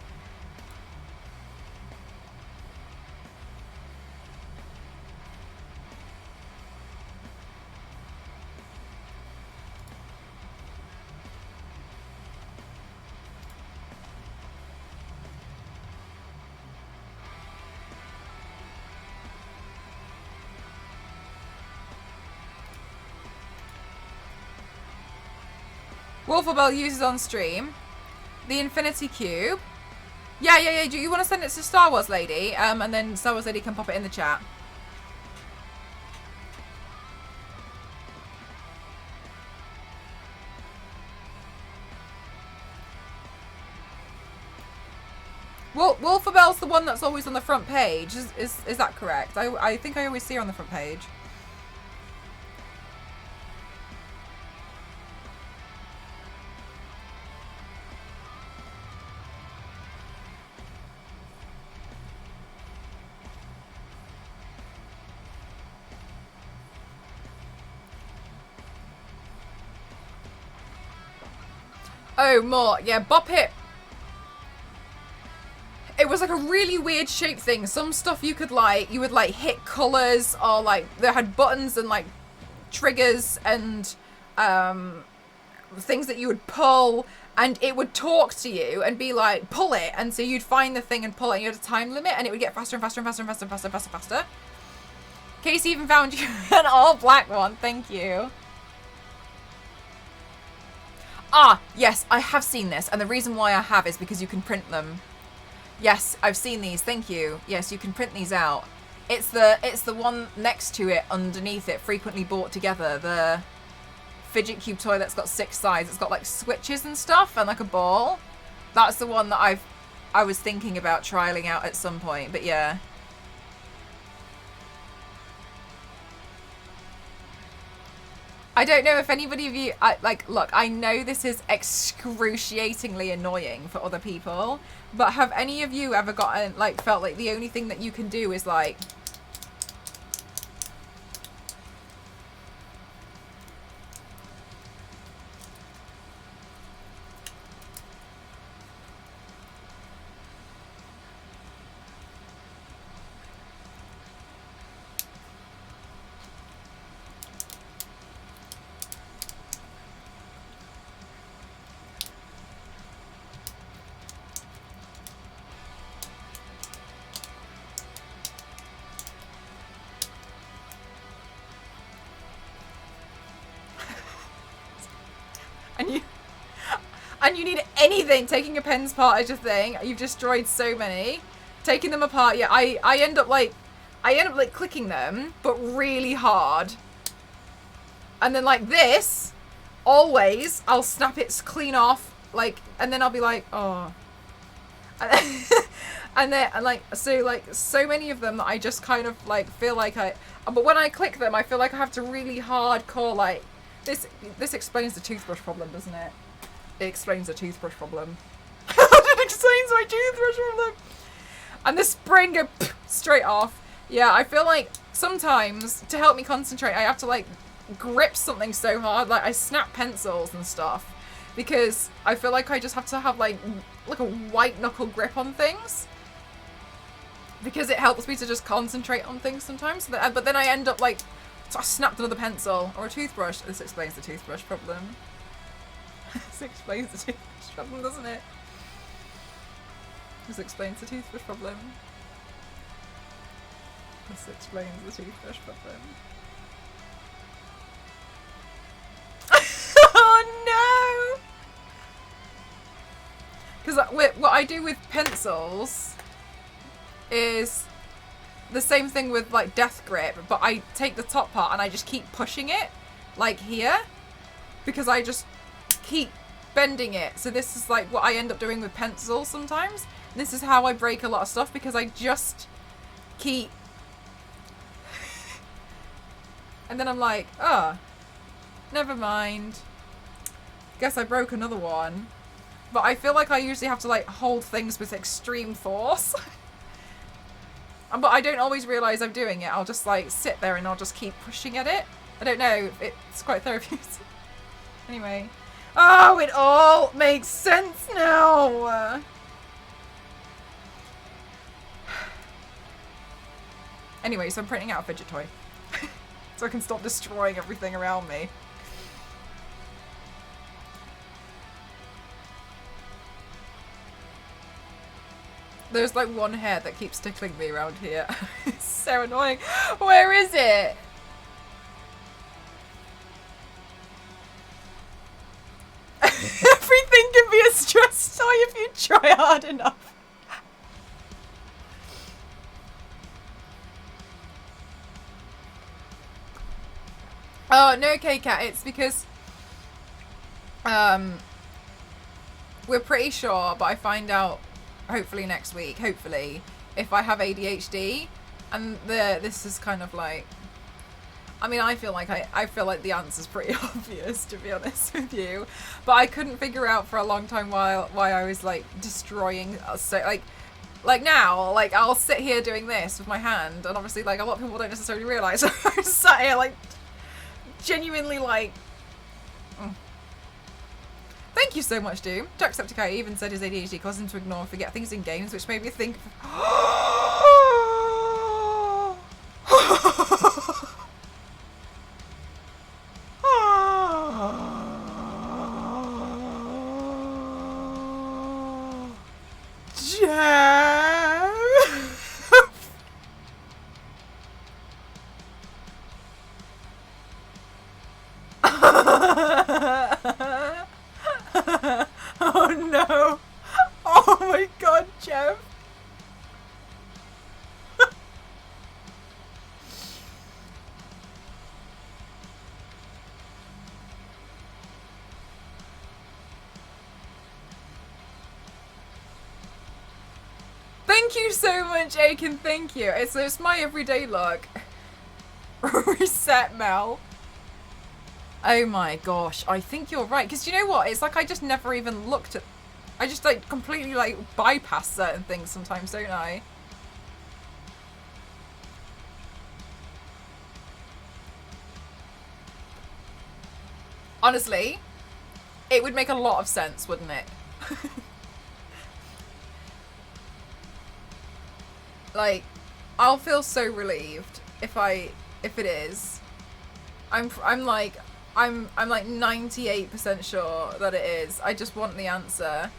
Wolfabell uses on stream. The Infinity Cube. Yeah. Do you want to send it to Star Wars Lady? And then Star Wars Lady can pop it in the chat. Wolfabell's the one that's always on the front page. Is that correct? I think I always see her on the front page. Oh, more. Yeah, Bop It. It was like a really weird shaped thing. Some stuff you would like hit colors, or like they had buttons and like triggers and things that you would pull, and it would talk to you and be like, pull it. And so you'd find the thing and pull it, and you had a time limit, and it would get faster and faster and faster and faster and faster and faster and faster. Casey even found you an all black one. Thank you. Ah, yes, I have seen this, and the reason why I have is because you can print them. Yes, I've seen these, thank you. Yes, you can print these out. It's the one next to it, underneath it, frequently bought together, the fidget cube toy that's got 6 sides. It's got like switches and stuff, and like a ball. That's the one that I was thinking about trialing out at some point, but yeah. I don't know if anybody of you, look, I know this is excruciatingly annoying for other people, but have any of you ever gotten, like, felt like the only thing that you can do is, like, and you need anything, taking a pen's part is your thing. You've destroyed so many. Taking them apart, yeah, I end up like clicking them, but really hard. And then like this, always, I'll snap it clean off, like, and then I'll be like, oh. And then, like, so many of them that I just kind of, like, feel like but when I click them, I feel like I have to really hardcore, like, this explains the toothbrush problem, doesn't it? It explains the toothbrush problem. It explains my toothbrush problem. And the spring go straight off. Yeah, I feel like sometimes to help me concentrate, I have to like grip something so hard. Like I snap pencils and stuff because I feel like I just have to have like a white knuckle grip on things because it helps me to just concentrate on things sometimes. But then I end up like, so I snapped another pencil or a toothbrush. This explains the toothbrush problem. This explains the toothbrush problem, doesn't it? This explains the toothbrush problem. This explains the toothbrush problem. Oh no! Because what I do with pencils is the same thing with like death grip, but I take the top part and I just keep pushing it, like here, because I just keep bending it. So this is like what I end up doing with pencils sometimes. This is how I break a lot of stuff because I just keep and then I'm like, oh, never mind. Guess I broke another one. But I feel like I usually have to like hold things with extreme force. But I don't always realise I'm doing it. I'll just like sit there and I'll just keep pushing at it. I don't know. It's quite therapeutic. Anyway. Oh, it all makes sense now. Anyway, so I'm printing out a fidget toy. So I can stop destroying everything around me. There's like one hair that keeps tickling me around here. It's so annoying. Where is it? Everything can be a stress toy if you try hard enough. Oh, no, K-Cat, it's because we're pretty sure, but I find out hopefully next week, hopefully, if I have ADHD, and this is kind of like, I mean, I feel like the answer's pretty obvious, to be honest with you, but I couldn't figure out for a long time why I was like destroying, so like now, like I'll sit here doing this with my hand, and obviously like a lot of people don't necessarily realise I'm sat here like genuinely like. Thank you so much, Doom. Jacksepticeye even said his ADHD caused him to ignore and forget things in games, which made me think. Oh no! Oh my god, Jeff! Thank you so much, Aiken, thank you. It's my everyday look. Reset, Mel. Oh my gosh, I think you're right. Because you know what? It's like I just never even looked at... I just like completely like bypass certain things sometimes, don't I? Honestly, it would make a lot of sense, wouldn't it? Like, I'll feel so relieved if it is. I'm like 98% sure that it is. I just want the answer.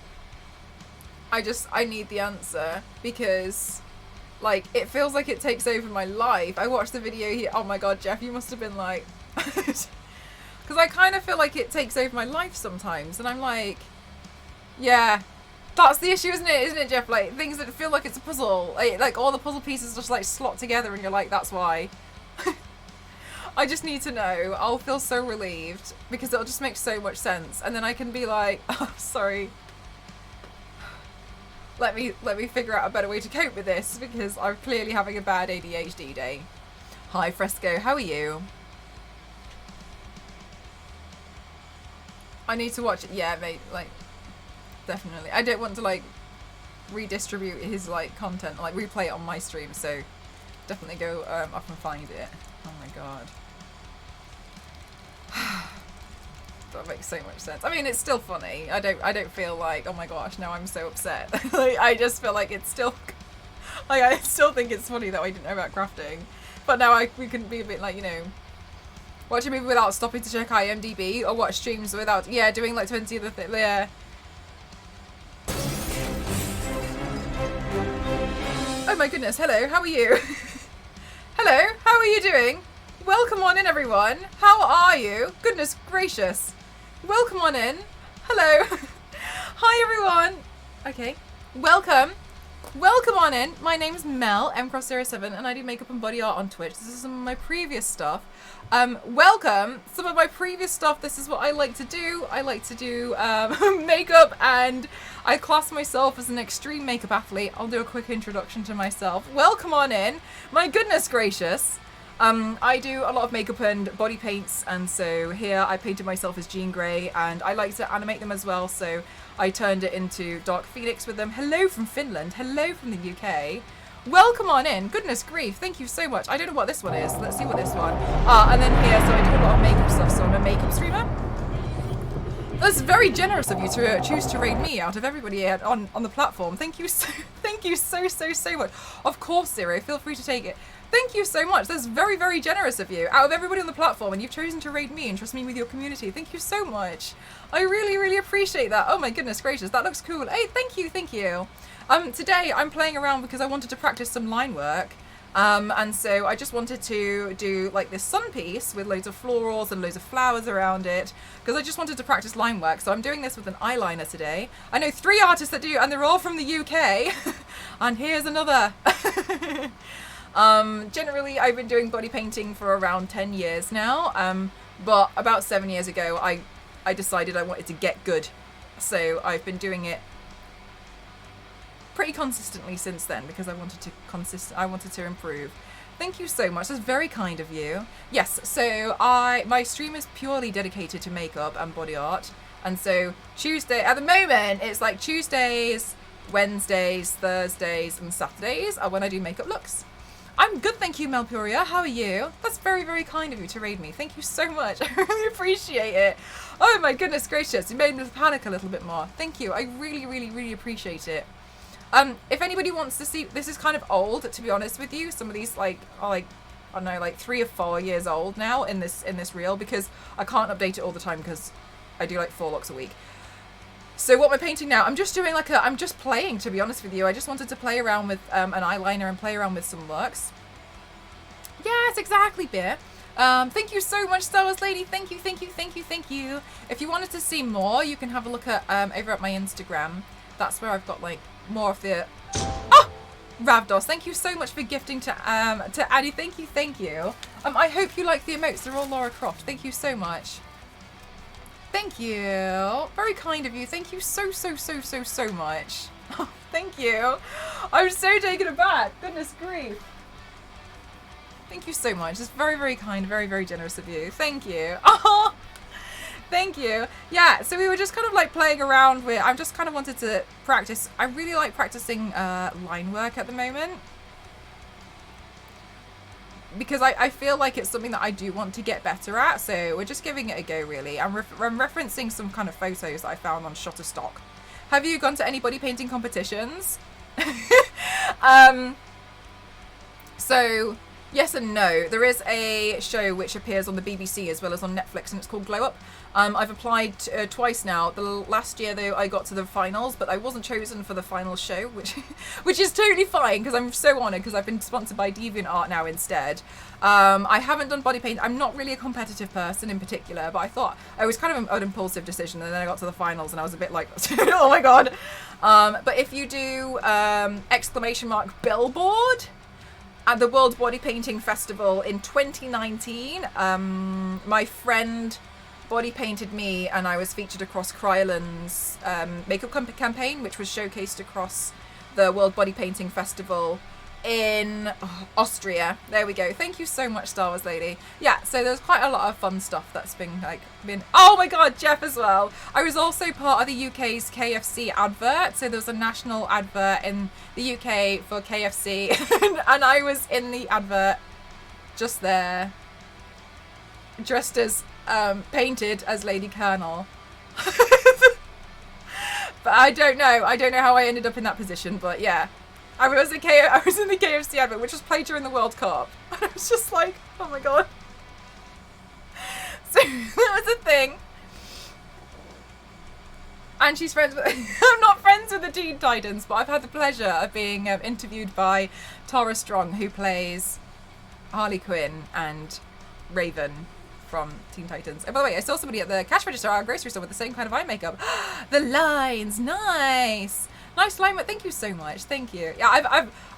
I need the answer because like it feels like it takes over my life. I watched the video here. Oh my god, Jeff, you must have been like because I kind of feel like it takes over my life sometimes, and I'm like, yeah, that's the issue, isn't it, Jeff? Like things that feel like it's a puzzle, like all the puzzle pieces just like slot together and you're like, that's why. I just need to know. I'll feel so relieved because it'll just make so much sense, and then I can be like, oh, sorry. Let me figure out a better way to cope with this because I'm clearly having a bad ADHD day. Hi, Fresco. How are you? I need to watch it. Yeah, mate. Like, definitely. I don't want to like redistribute his like content, like replay it on my stream. So definitely go up and find it. Oh my god. That makes so much sense. I mean, it's still funny. I don't feel like, oh my gosh, now I'm so upset. Like, I just feel like it's still, like, I still think it's funny that I didn't know about crafting. But now we can be a bit like, you know, watch a movie without stopping to check IMDb, or watch streams without, yeah, doing like 20 other things, yeah. Oh my goodness, hello, how are you? Hello, how are you doing? Welcome on in, everyone. How are you? Goodness gracious. Welcome on in. Hello. Hi, everyone. Okay. Welcome. Welcome on in. My name's Mel, mcross07, and I do makeup and body art on Twitch. This is some of my previous stuff. Welcome. Some of my previous stuff, this is what I like to do. I like to do makeup, and I class myself as an extreme makeup athlete. I'll do a quick introduction to myself. Welcome on in. My goodness gracious. I do a lot of makeup and body paints, and so here I painted myself as Jean Grey, and I like to animate them as well, so I turned it into Dark Phoenix with them. Hello from Finland, hello from the UK. Welcome on in. Goodness grief. Thank you so much. I don't know what this one is. Let's see what this one. And then here, so I do a lot of makeup stuff, so I'm a makeup streamer. That's very generous of you to choose to raid me out of everybody on the platform. Thank you so much. Of course, Zero. Feel free to take it. Thank you so much. That's very, very generous of you. Out of everybody on the platform, and you've chosen to raid me and trust me with your community. Thank you so much. I really, really appreciate that. Oh my goodness gracious, that looks cool. Hey, thank you. Today I'm playing around because I wanted to practice some line work. And so I just wanted to do like this sun piece with loads of florals and loads of flowers around it because I just wanted to practice line work. So I'm doing this with an eyeliner today. I know 3 artists that do, and they're all from the UK. And here's another. Generally I've been doing body painting for around 10 years now. But about 7 years ago I decided I wanted to get good. So I've been doing it pretty consistently since then because I wanted to improve. Thank you so much. That's very kind of you. Yes, so my stream is purely dedicated to makeup and body art. And so Tuesday, at the moment, it's like Tuesdays, Wednesdays, Thursdays, and Saturdays are when I do makeup looks. I'm good, thank you, Melpuria. How are you? That's very, very kind of you to raid me. Thank you so much. I really appreciate it. Oh my goodness gracious, you made me panic a little bit more. Thank you. I really, really, really appreciate it. If anybody wants to see, this is kind of old, to be honest with you. Some of these are I don't know, like 3 or 4 years old now in this reel because I can't update it all the time because I do like 4 looks a week. So what am I painting now? I'm just doing I'm just playing, to be honest with you. I just wanted to play around with an eyeliner and play around with some looks. Yes, exactly, Beer. Thank you so much, Star Wars Lady. Thank you. If you wanted to see more, you can have a look at over at my Instagram. That's where I've got like more of the Ravdos. Thank you so much for gifting to Addy. Thank you. I hope you like the emotes. They're all Laura Croft. Thank you so much. Thank you. Very kind of you. Thank you so much. Oh, thank you. I'm so taken aback. Goodness grief. Thank you so much. It's very, very kind, very, very generous of you. Thank you. Oh, thank you. Yeah, so we were just kind of like playing around with, I just kind of wanted to practice. I really like practicing line work at the moment. Because I feel like it's something that I do want to get better at. So we're just giving it a go, really. I'm referencing some kind of photos that I found on Shutterstock. Have you gone to any body painting competitions? So... yes and no. There is a show which appears on the BBC as well as on Netflix, and it's called Glow Up. I've applied twice now. The last year, though, I got to the finals, but I wasn't chosen for the final show, which is totally fine because I'm so honoured because I've been sponsored by DeviantArt now instead. I haven't done body paint. I'm not really a competitive person in particular, but I thought it was kind of an impulsive decision, and then I got to the finals and I was a bit like, oh my god. But if you do !billboard at the World Body Painting Festival in 2019, my friend body painted me and I was featured across Kryolan's makeup campaign, which was showcased across the World Body Painting Festival in Austria. There we go. Thank you so much, Star Wars Lady. Yeah, so there's quite a lot of fun stuff that's been oh my god, Jeff as well. I was also part of the UK's KFC advert, so there was a national advert in the UK for KFC and I was in the advert just there, dressed as painted as Lady Colonel. But I don't know how I ended up in that position, but yeah. I was in the KFC advert, which was played during the World Cup. And I was just like, oh my god. So that was a thing. And she's friends with... I'm not friends with the Teen Titans, but I've had the pleasure of being interviewed by Tara Strong, who plays Harley Quinn and Raven from Teen Titans. And by the way, I saw somebody at the cash register at our grocery store with the same kind of eye makeup. The lines, nice. Nice line, but thank you so much. Thank you. Yeah,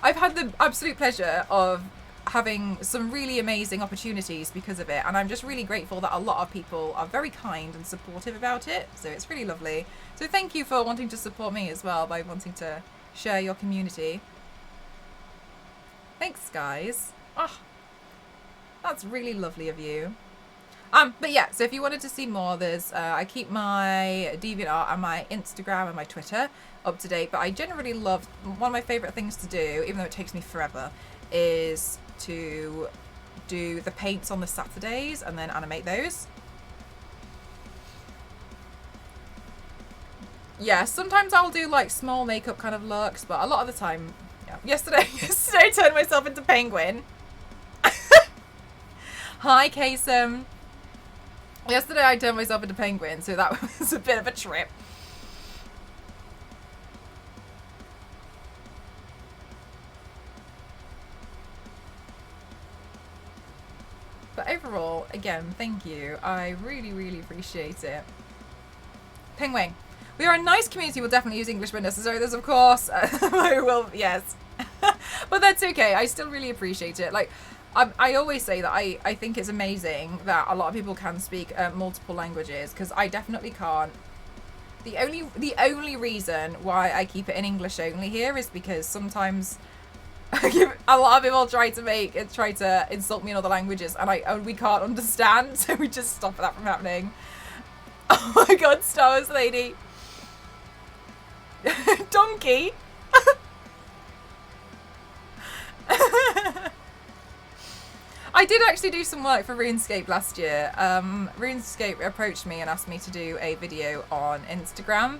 I've had the absolute pleasure of having some really amazing opportunities because of it, and I'm just really grateful that a lot of people are very kind and supportive about it. So it's really lovely. So thank you for wanting to support me as well by wanting to share your community. Thanks, guys. Oh, that's really lovely of you. But yeah, so if you wanted to see more, there's I keep my DeviantArt and my Instagram and my Twitter up to date. But I generally love, one of my favorite things to do, even though it takes me forever, is to do the paints on the Saturdays and then animate those. Yeah, sometimes I'll do like small makeup kind of looks, but a lot of the time, yeah. Yesterday I turned myself into Penguin. Hi, Kasem. Yesterday I turned myself into Penguin, so that was a bit of a trip. But overall, again, thank you. I really, really appreciate it. Penguin. We are a nice community. We'll definitely use English when necessary. There's, of course. I will, yes. But that's okay. I still really appreciate it. Like, I always say that I think it's amazing that a lot of people can speak multiple languages, because I definitely can't. The only reason why I keep it in English only here is because sometimes a lot of people try to insult me in other languages, and we can't understand, so we just stop that from happening. Oh my God, Star Wars lady. Donkey. I did actually do some work for RuneScape last year. RuneScape approached me and asked me to do a video on Instagram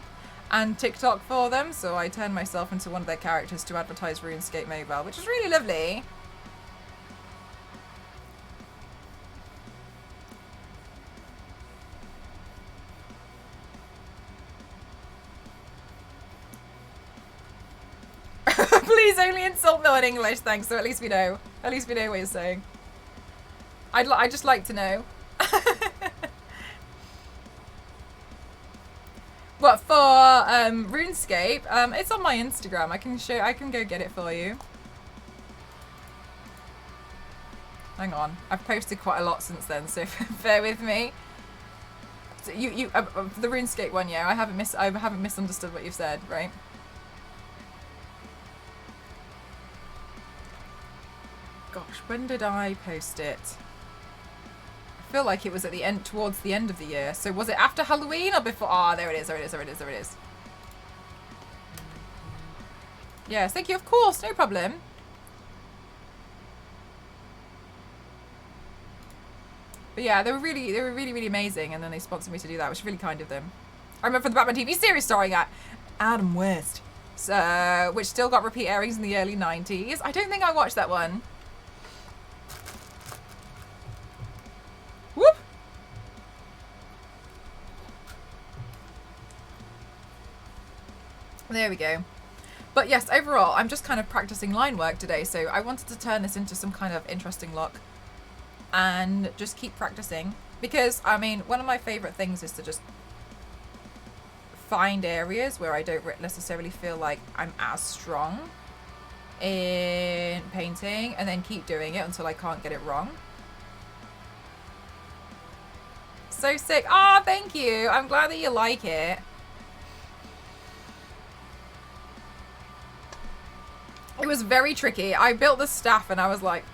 and TikTok for them, so I turned myself into one of their characters to advertise RuneScape Mobile, which was really lovely. Please only insult Mill in English, thanks, so at least we know. At least we know what you're saying. I'd just like to know. What, for RuneScape? It's on my Instagram. I can go get it for you. Hang on. I've posted quite a lot since then, so bear with me. So the RuneScape one, yeah, I haven't misunderstood what you've said, right? Gosh, when did I post it? I feel like it was at the end, towards the end of the year. So was it after Halloween or before? Ah, there it is, there it is, there it is, there it is. Yes, thank you, of course, no problem. But yeah, they were really amazing, and then they sponsored me to do that, which was really kind of them. I remember the Batman TV series starring at Adam West, so, which still got repeat airings in the early 90s. I don't think I watched that one. Whoop! There we go. But yes, overall, I'm just kind of practicing line work today, so I wanted to turn this into some kind of interesting look and just keep practicing, because, I mean, one of my favorite things is to just find areas where I don't necessarily feel like I'm as strong in painting, and then keep doing it until I can't get it wrong. So sick. Ah, oh, thank you. I'm glad that you like it. It was very tricky. I built the staff and I was like,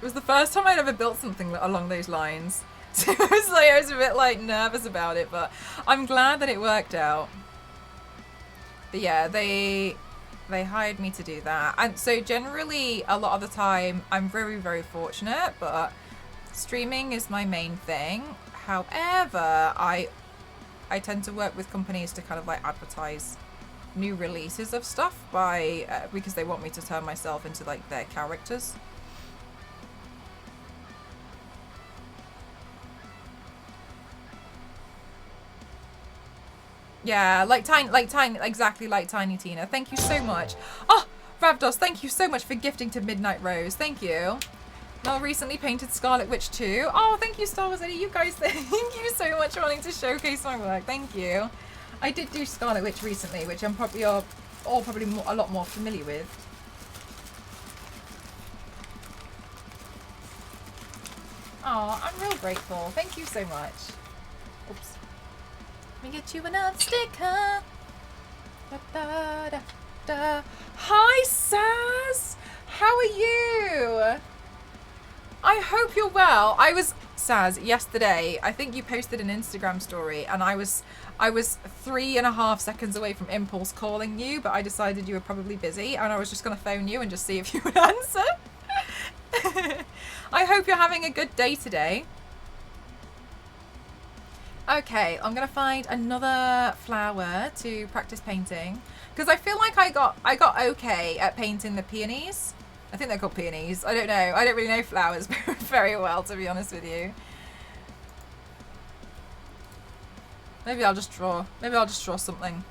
it was the first time I'd ever built something along those lines. So I was a bit like nervous about it, but I'm glad that it worked out. But yeah, they hired me to do that. And so generally a lot of the time I'm very fortunate, but streaming is my main thing. However, I tend to work with companies to kind of like advertise new releases of stuff by because they want me to turn myself into like their characters. Yeah, exactly like Tiny Tina. Thank you so much. Oh, Ravdos, thank you so much for gifting to Midnight Rose. Thank you. Mel recently painted Scarlet Witch too. Oh, thank you, Star Wars Eddie. You guys, thank you so much for wanting to showcase my work. Thank you. I did do Scarlet Witch recently, which I'm probably all a lot more familiar with. Oh, I'm real grateful. Thank you so much. Oops. Let me get you another sticker. Da, da, da, da. Hi, Saz. How are you? I hope you're well. Saz, yesterday, I think you posted an Instagram story, and I was 3.5 seconds away from impulse calling you, but I decided you were probably busy, and I was just going to phone you and just see if you would answer. I hope you're having a good day today. Okay, I'm going to find another flower to practice painting, because I feel like I got okay at painting the peonies. I think they're called peonies. I don't know. I don't really know flowers very well, to be honest with you. Maybe I'll just draw. Maybe I'll just draw something.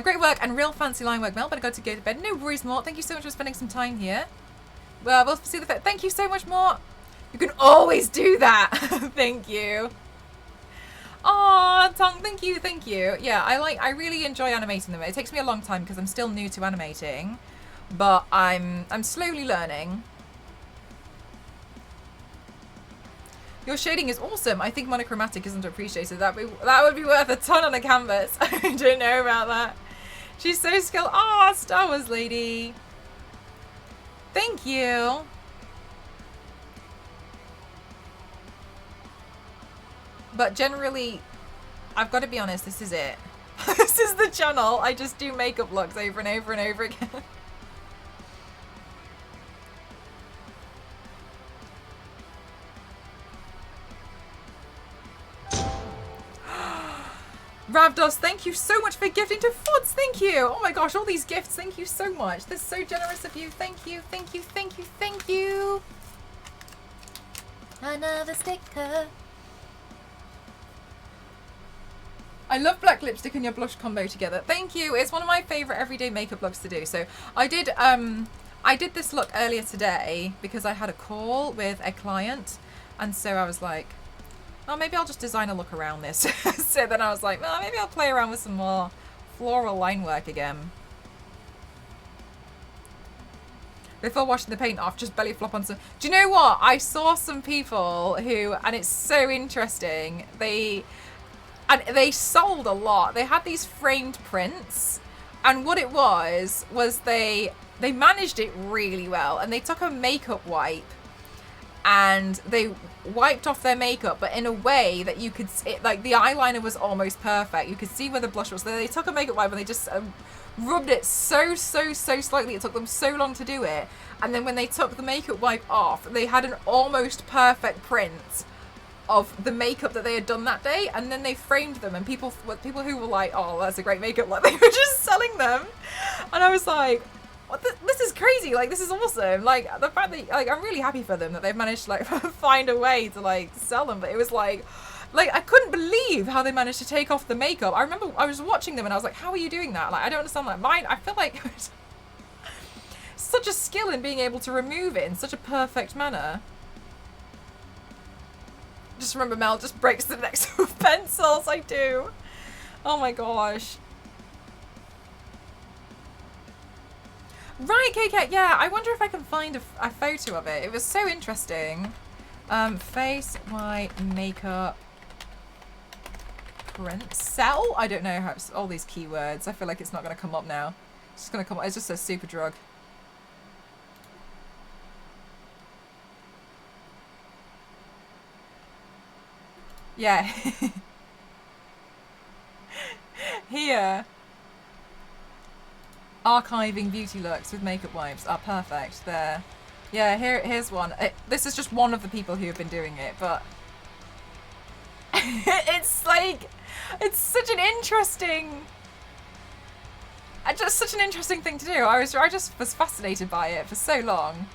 Great work and real fancy line work, Mel. Better go to bed. No worries, Mort. Thank you so much for spending some time here. Well, we'll see the fit. Thank you so much, Mort. You can always do that. Thank you. Aw, Tong, thank you, thank you. Yeah, I really enjoy animating them. It takes me a long time because I'm still new to animating. But I'm slowly learning. Your shading is awesome. I think monochromatic isn't appreciated. That would be worth a ton on a canvas. I don't know about that. She's so skilled. Ah, Star Wars lady. Thank you. But generally, I've got to be honest, this is it. This is the channel. I just do makeup looks over and over and over again. Ravdos, thank you so much for gifting to Fods. Thank you. Oh my gosh, all these gifts. Thank you so much. That's so generous of you. Thank you, thank you, thank you, thank you. Another sticker. I love black lipstick and your blush combo together. Thank you. It's one of my favorite everyday makeup looks to do. So I did this look earlier today because I had a call with a client, and so I was like, oh, maybe I'll just design a look around this. So then I was like, well, maybe I'll play around with some more floral line work again. Before washing the paint off, just belly flop on some... Do you know what? I saw some people who, and it's so interesting, they sold a lot. They had these framed prints, and what it was they managed it really well, and they took a makeup wipe and they wiped off their makeup, but in a way that you could see, like the eyeliner was almost perfect. You could see where the blush was. So they took a makeup wipe and they just rubbed it so slightly. It took them so long to do it. And then when they took the makeup wipe off, they had an almost perfect print of the makeup that they had done that day. And then they framed them, and people who were like, oh, that's a great makeup, like they were just selling them. And I was like, this is crazy, like this is awesome. Like the fact that, like, I'm really happy for them that they've managed to like find a way to like sell them. But it was like I couldn't believe how they managed to take off the makeup. I remember I was watching them and I was like, how are you doing that? Like, I don't understand that. Mine, I feel like it was such a skill in being able to remove it in such a perfect manner. Just remember, Mel just breaks the necks with pencils. I do. Oh my gosh. Right, KK, yeah, I wonder if I can find a photo of it. It was so interesting. Face, white, makeup, print, sell? I don't know how it's all these keywords. I feel like it's not going to come up now. It's just going to come up. It's just a super drug. Yeah. Here. Archiving beauty looks with makeup wipes are perfect. There. Yeah, here's one. This is just one of the people who have been doing it, but it's like, it's such an interesting, just such an interesting thing to do. I just was fascinated by it for so long.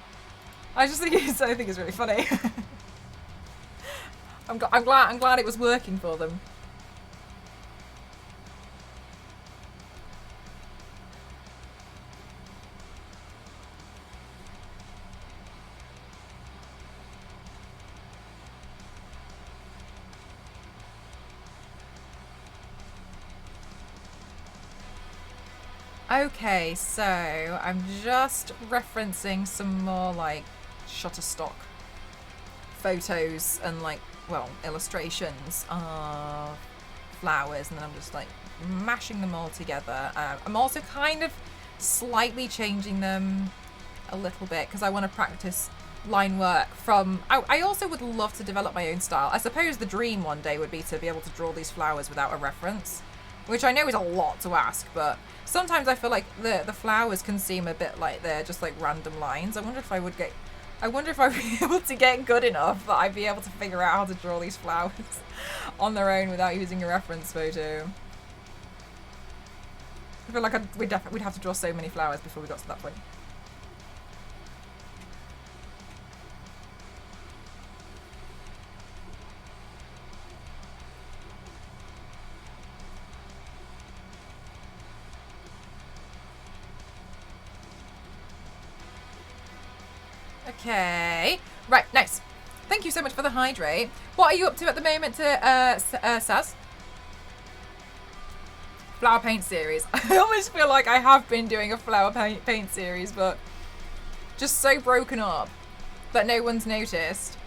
I think it's really funny. I'm glad it was working for them. Okay, so I'm just referencing some more like Shutterstock photos and like, well, illustrations of flowers, and then I'm just like mashing them all together. I'm also kind of slightly changing them a little bit because I want to practice line work from... I also would love to develop my own style. I suppose the dream one day would be to be able to draw these flowers without a reference, which I know is a lot to ask, but sometimes I feel like the flowers can seem a bit like they're just like random lines. I wonder if I'd be able to get good enough that I'd be able to figure out how to draw these flowers on their own without using a reference photo. I feel like we'd have to draw so many flowers before we got to that point. Okay. Right, nice. Thank you so much for the hydrate. What are you up to at the moment, Saz? Flower paint series. I almost feel like I have been doing a flower paint series, but just so broken up that no one's noticed.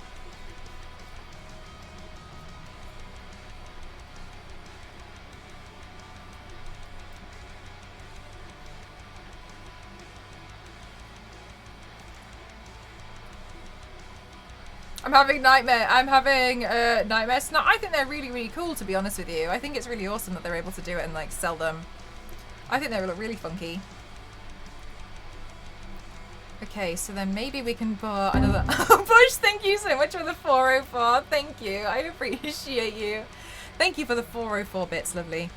I'm having nightmares. No, I think they're really, really cool, to be honest with you. I think it's really awesome that they're able to do it and like sell them. I think they look really funky. Okay, so then maybe we can put another... Bush, thank you so much for the 404. Thank you. I appreciate you. Thank you for the 404 bits, lovely.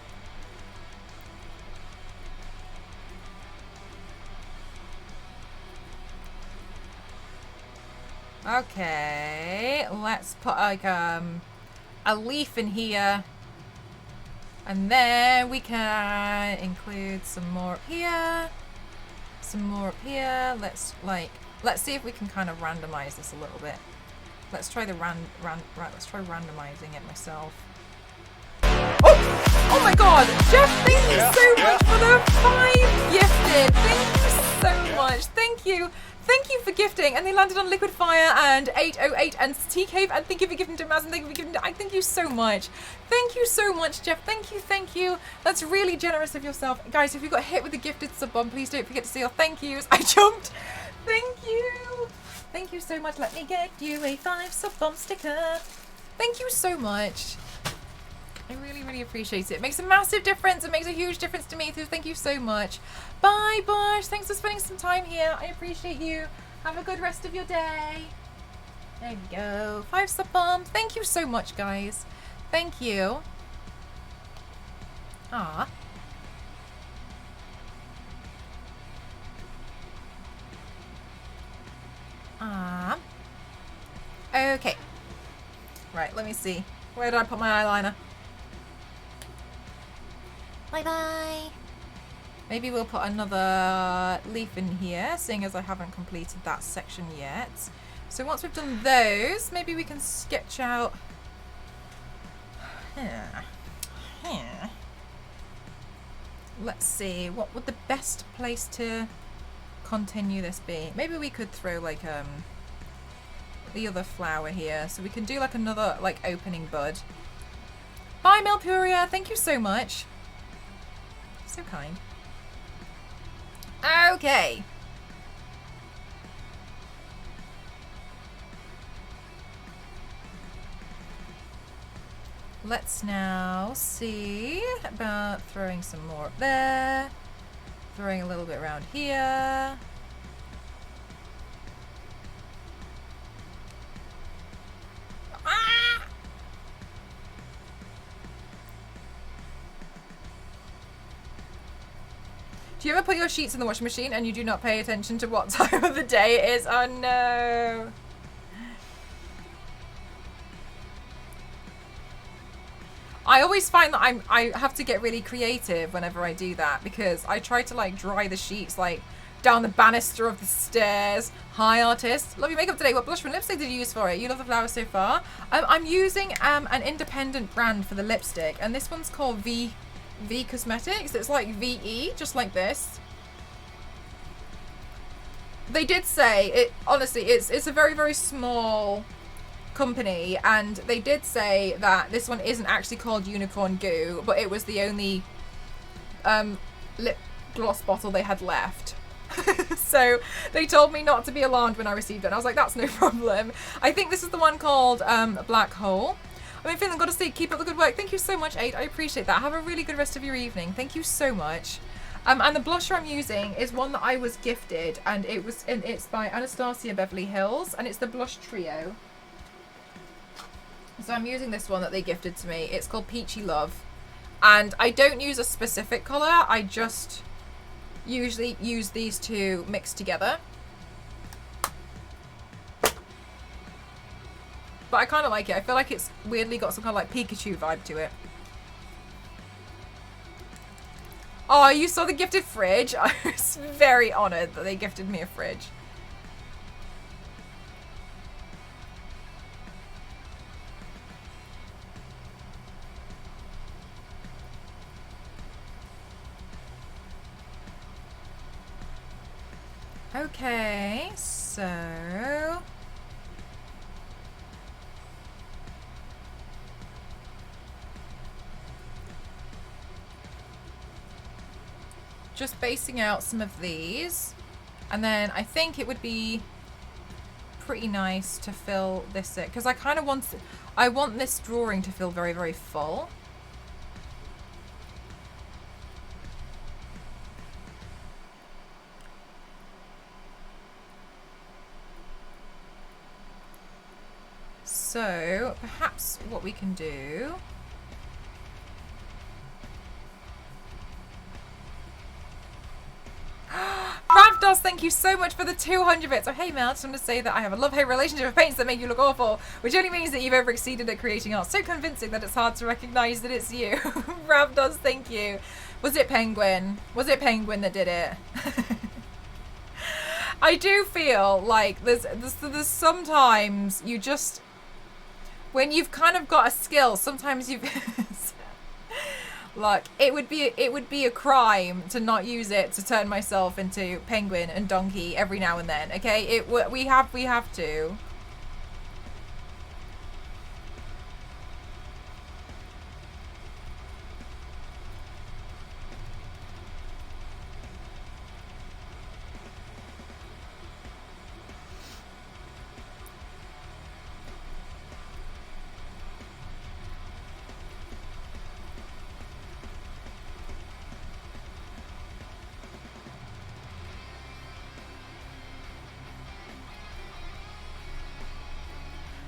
Okay, let's put like a leaf in here, and then we can include some more up here, some more up here. Let's see if we can kind of randomize this a little bit. Let's try let's try randomizing it myself. Oh my God, Jeff! Thank you so much for the 5 gifted. Thank you so much. Thank you. Thank you for gifting, and they landed on Liquid Fire and 808 and T-Cave, and thank you for gifting to Maz, and thank you for gifting to... thank you so much. Thank you so much, Jeff. Thank you. That's really generous of yourself. Guys, if you got hit with a gifted sub bomb, please don't forget to say your thank yous. I jumped. Thank you. Thank you so much. Let me get you a 5 sub bomb sticker. Thank you so much. I really, really appreciate it. It makes a massive difference. It makes a huge difference to me, so thank you so much. Bye, Bush. Thanks for spending some time here. I appreciate you. Have a good rest of your day. There we go. 5 sub bomb. Thank you so much, guys. Thank you. Ah. Ah. Okay. Right, let me see. Where did I put my eyeliner? Bye-bye. Maybe we'll put another leaf in here, seeing as I haven't completed that section yet. So once we've done those, maybe we can sketch out... Let's see, what would the best place to continue this be? Maybe we could throw like the other flower here, so we can do like another like opening bud. Bye, Melpuria, thank you so much. So kind. Okay. Let's now see about throwing some more up there. Throwing a little bit around here. Ah! Do you ever put your sheets in the washing machine and you do not pay attention to what time of the day it is? Oh no. I always find that I have to get really creative whenever I do that, because I try to like dry the sheets like down the banister of the stairs. Hi, artist. Love your makeup today. What blush and lipstick did you use for it? You love the flowers so far. I'm using an independent brand for the lipstick, and this one's called V Cosmetics. It's like VE, just like this. They did say it. Honestly, it's a very, very small company, and they did say that this one isn't actually called Unicorn Goo, but it was the only lip gloss bottle they had left. So they told me not to be alarmed when I received it. And I was like, that's no problem. I think this is the one called Black Hole. I'm feeling good to see. Keep up the good work. Thank you so much, Aid. I appreciate that. Have a really good rest of your evening. Thank you so much. And the blusher I'm using is one that I was gifted, and it's by Anastasia Beverly Hills, and it's the Blush Trio. So I'm using this one that they gifted to me. It's called Peachy Love. And I don't use a specific colour. I just usually use these two mixed together. But I kind of like it. I feel like it's weirdly got some kind of like Pikachu vibe to it. Oh, you saw the gifted fridge? I was very honoured that they gifted me a fridge. Okay, so... just basing out some of these, and then I think it would be pretty nice to fill this in, because I kind of want this drawing to feel very, very full. So perhaps what we can do... Ravdos, thank you so much for the 200 bits. Oh, hey Mel, just want to say that I have a love-hate relationship with paints that make you look awful, which only means that you've ever exceeded at creating art so convincing that it's hard to recognise that it's you. Ravdos, thank you. Was it Penguin? Was it Penguin that did it? I do feel like there's sometimes you just, when you've kind of got a skill, sometimes you've... Like, it would be a crime to not use it to turn myself into Penguin and Donkey every now and then. Okay, we have to.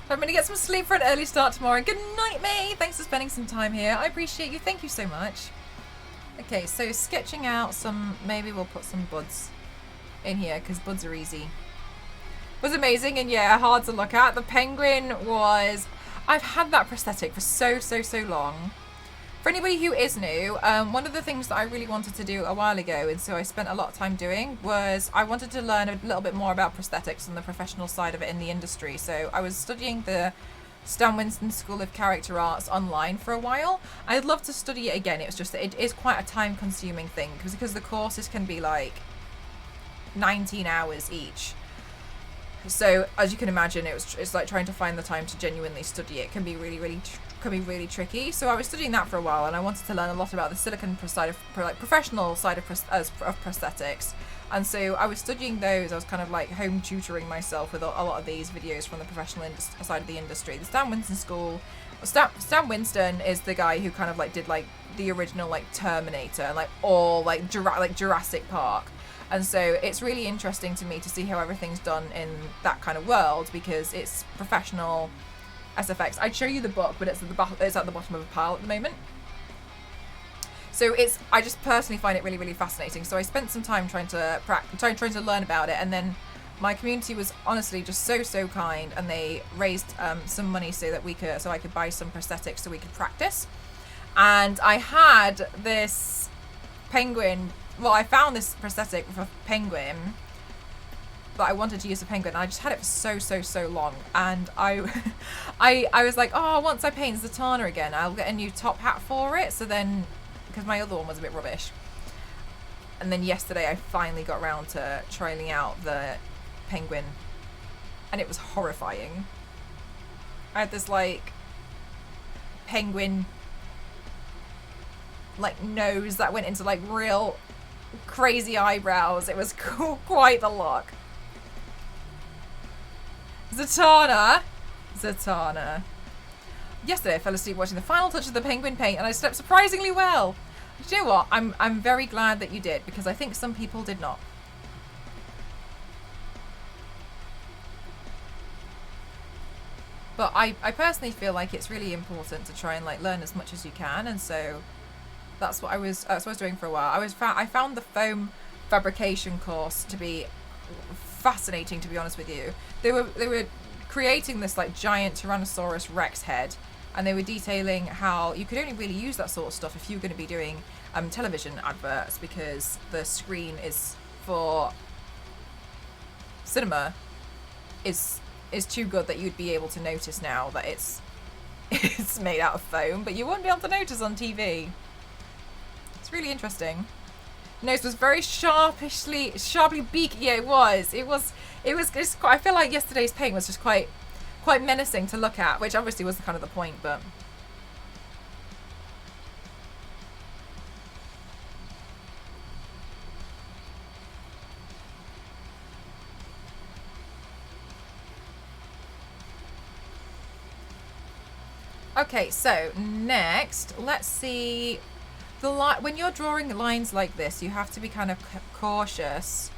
So I'm going to get some sleep for an early start tomorrow. Good night, May. Thanks for spending some time here. I appreciate you. Thank you so much. Okay, so sketching out some, maybe we'll put some buds in here because buds are easy. Was amazing and yeah, hard to look at. The penguin was, I've had that prosthetic for so long. For anybody who is new, one of the things that I really wanted to do a while ago, and so I spent a lot of time doing, was I wanted to learn a little bit more about prosthetics and the professional side of it in the industry. So I was studying the Stan Winston School of Character Arts online for a while. I'd love to study it again. It's just that it is quite a time-consuming thing because the courses can be like 19 hours each. So as you can imagine, it's like trying to find the time to genuinely study it can be really tricky. So I was studying that for a while, and I wanted to learn a lot about the silicone side of professional side of prosthetics. And so I was studying those. I was kind of like home tutoring myself with a lot of these videos from the professional side of the industry. The Stan Winston School. Stan Winston is the guy who kind of like did like the original like Terminator and like all like Jurassic Park. And so it's really interesting to me to see how everything's done in that kind of world because it's professional SFX. I'd show you the book, but it's at the bottom of a pile at the moment. So I just personally find it really fascinating. So I spent some time trying to learn about it, and then my community was honestly just so kind, and they raised some money so that I could buy some prosthetics so we could practice. And I had this penguin. Well, I found this prosthetic for penguin, but I wanted to use a penguin. And I just had it for so long, and I was like, oh, once I paint Zatanna again, I'll get a new top hat for it. So then, because my other one was a bit rubbish, and then yesterday I finally got around to trialing out the penguin, and it was horrifying. I had this like penguin like nose that went into like real crazy eyebrows. It was quite the look. Zatanna. Yesterday I fell asleep watching the final touch of the penguin paint and I slept surprisingly well. Do you know what? I'm very glad that you did, because I think some people did not. But I personally feel like it's really important to try and like learn as much as you can, and so that's what I was doing for a while. I found the foam fabrication course to be fascinating, to be honest with you. They were creating this like giant Tyrannosaurus Rex head, and they were detailing how you could only really use that sort of stuff if you were going to be doing television adverts, because the screen is for cinema is too good that you'd be able to notice now that it's made out of foam, but you wouldn't be able to notice on TV. It's really interesting. Nose was very sharply beaky. Yeah, it was just quite, I feel like yesterday's paint was just quite menacing to look at, which obviously was kind of the point, but okay, so next, let's see the when you're drawing lines like this, you have to be kind of cautious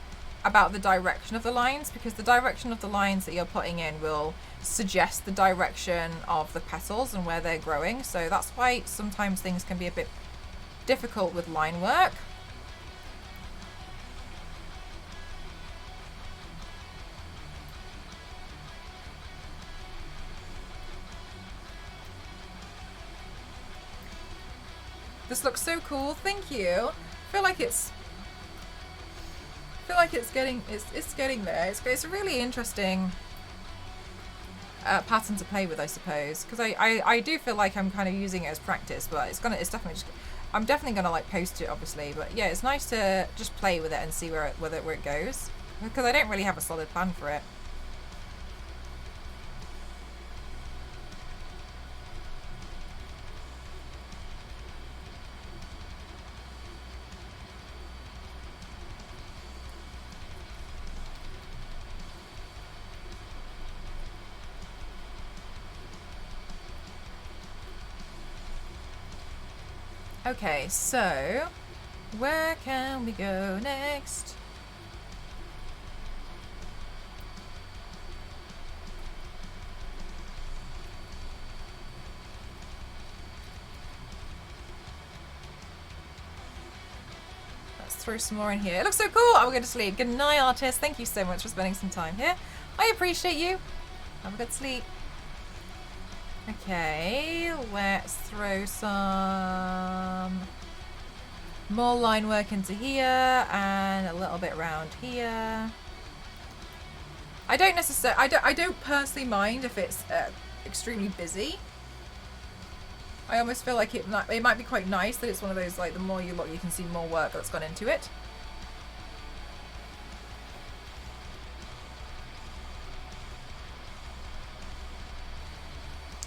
about the direction of the lines, because the direction of the lines that you're putting in will suggest the direction of the petals and where they're growing. So that's why sometimes things can be a bit difficult with line work. This looks so cool. Thank you. I feel like it's getting there. It's a really interesting pattern to play with, I suppose, because I do feel like I'm kind of using it as practice, but it's definitely just, I'm definitely gonna like post it, obviously, but yeah, it's nice to just play with it and see where it goes, because I don't really have a solid plan for it. Okay, so where can we go next? Let's throw some more in here. It looks so cool. I'm going to sleep. Good night, artist. Thank you so much for spending some time here. I appreciate you. Have a good sleep. Okay, let's throw some more line work into here and a little bit around here. I don't personally mind if it's extremely busy. I almost feel like it might be quite nice that it's one of those, like, the more you look, you can see more work that's gone into it.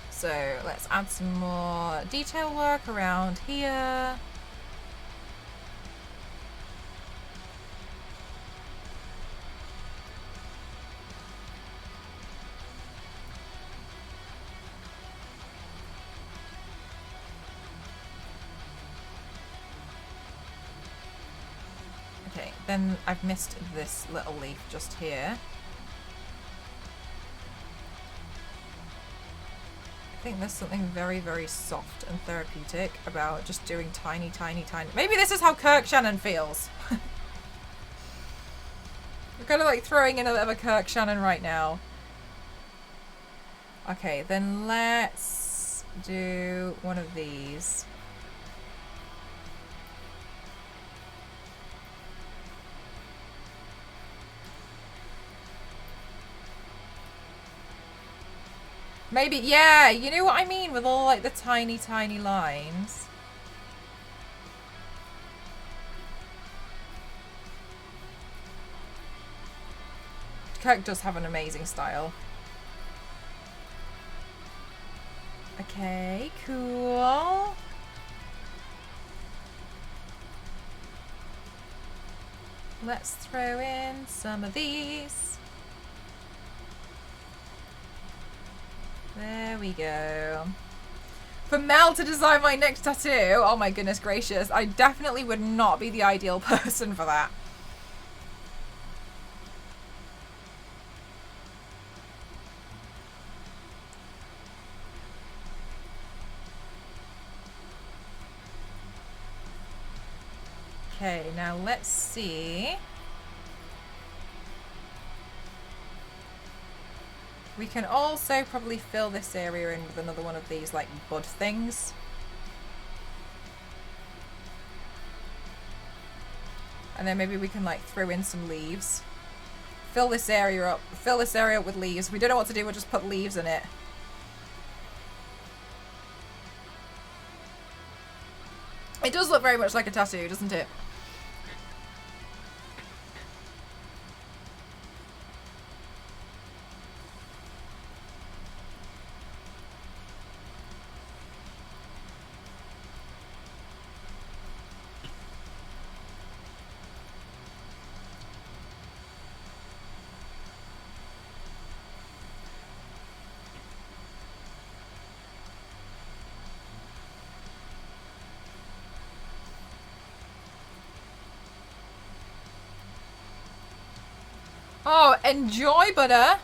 So let's add some more detail work around here. Okay, then I've missed this little leaf just here. I think there's something very, very soft and therapeutic about just doing tiny. Maybe this is how Kirk Shannon feels. We're kind of like throwing in a bit of a Kirk Shannon right now. Okay, then let's do one of these. Maybe, yeah, you know what I mean with all like the tiny lines. Kirk does have an amazing style. Okay, cool. Let's throw in some of these. There we go. For Mel to design my next tattoo, oh my goodness gracious, I definitely would not be the ideal person for that. Okay, now let's see. We can also probably fill this area in with another one of these like bud things. And then maybe we can like throw in some leaves. Fill this area up with leaves. We don't know what to do, we'll just put leaves in it. It does look very much like a tattoo, doesn't it? Oh, enjoy, butter.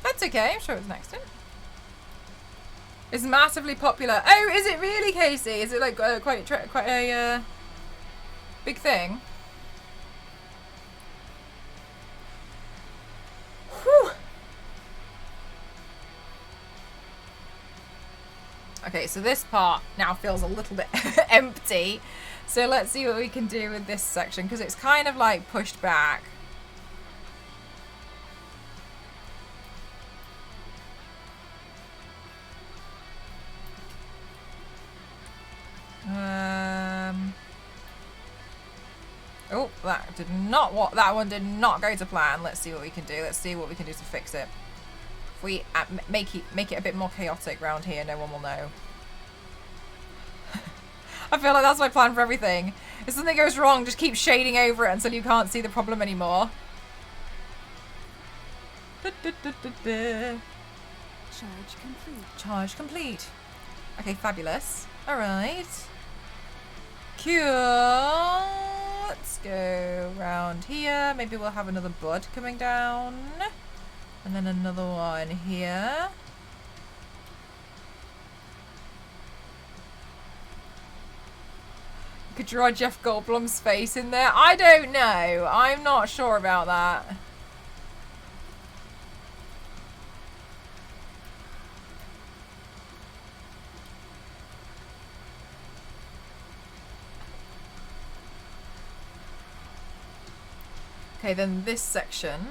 That's okay. I'm sure it's next in. It's massively popular. Oh, is it really, Casey? Is it like quite a big thing? Whew. Okay, so this part now feels a little bit empty. So let's see what we can do with this section, because it's kind of like pushed back. Oh, that one did not go to plan. Let's see what we can do. Let's see what we can do to fix it. If we make it a bit more chaotic around here, no one will know. I feel like that's my plan for everything. If something goes wrong, just keep shading over it until you can't see the problem anymore. Charge complete. Charge complete. Okay, fabulous. Alright. Cool. Let's go around here. Maybe we'll have another bud coming down. And then another one here. You could draw Jeff Goldblum's face in there. I don't know. I'm not sure about that. Okay, then this section.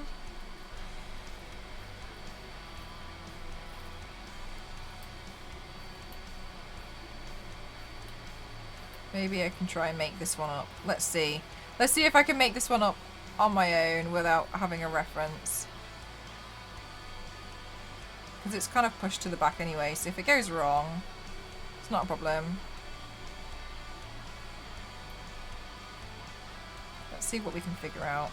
Maybe I can try and make this one up. Let's see. Let's see if I can make this one up on my own without having a reference. Because it's kind of pushed to the back anyway, so if it goes wrong, it's not a problem. Let's see what we can figure out.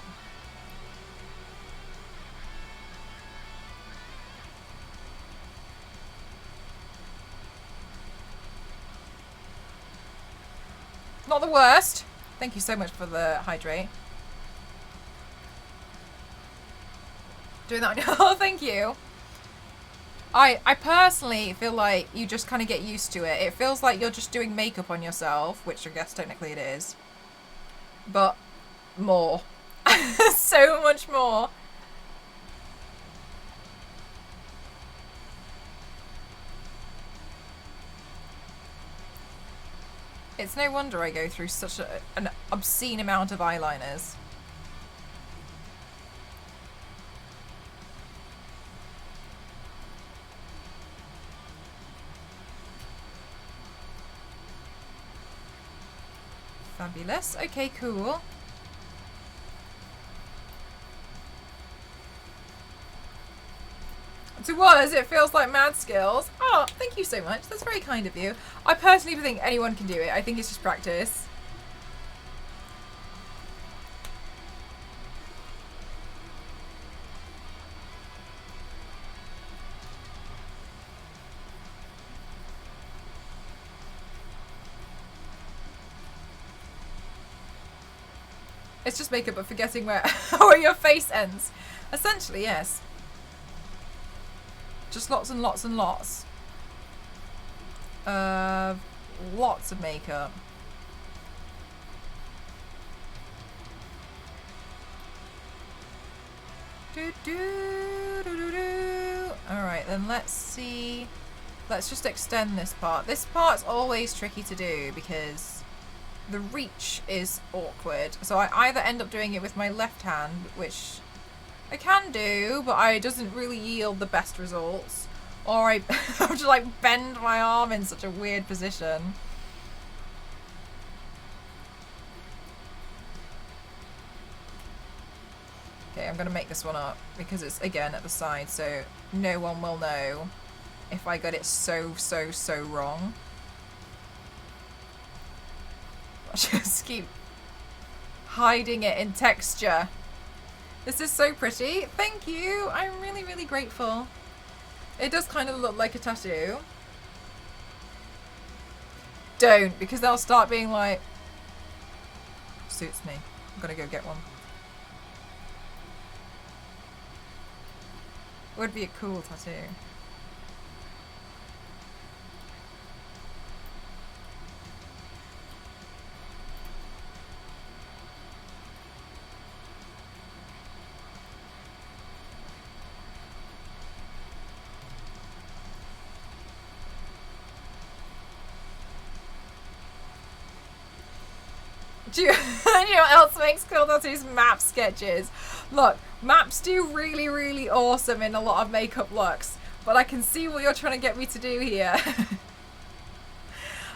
Not the worst. Thank you so much for the hydrate. Doing that on oh, thank you. I personally feel like you just kind of get used to it. It feels like you're just doing makeup on yourself, which I guess technically it is. But more. So much more. It's no wonder I go through such an obscene amount of eyeliners. Fabulous. Okay, cool. To us, it feels like mad skills. Oh, thank you so much. That's very kind of you. I personally think anyone can do it. I think it's just practice. It's just makeup, but forgetting where your face ends. Essentially, yes. Just lots and lots and lots. Lots of makeup. Alright, then let's see. Let's just extend this part. This part's always tricky to do because the reach is awkward. So I either end up doing it with my left hand, which I can do, but it doesn't really yield the best results. Or I just like bend my arm in such a weird position. Okay, I'm gonna make this one up because it's again at the side, so no one will know if I got it so wrong. I'll just keep hiding it in texture. This is so pretty. Thank you. I'm really, really grateful. It does kind of look like a tattoo. Don't, because they'll start being like, suits me. I'm gonna go get one. Would be a cool tattoo. Do you know what else makes cool tattoos? Map sketches. Look, maps do really, really awesome in a lot of makeup looks, but I can see what you're trying to get me to do here.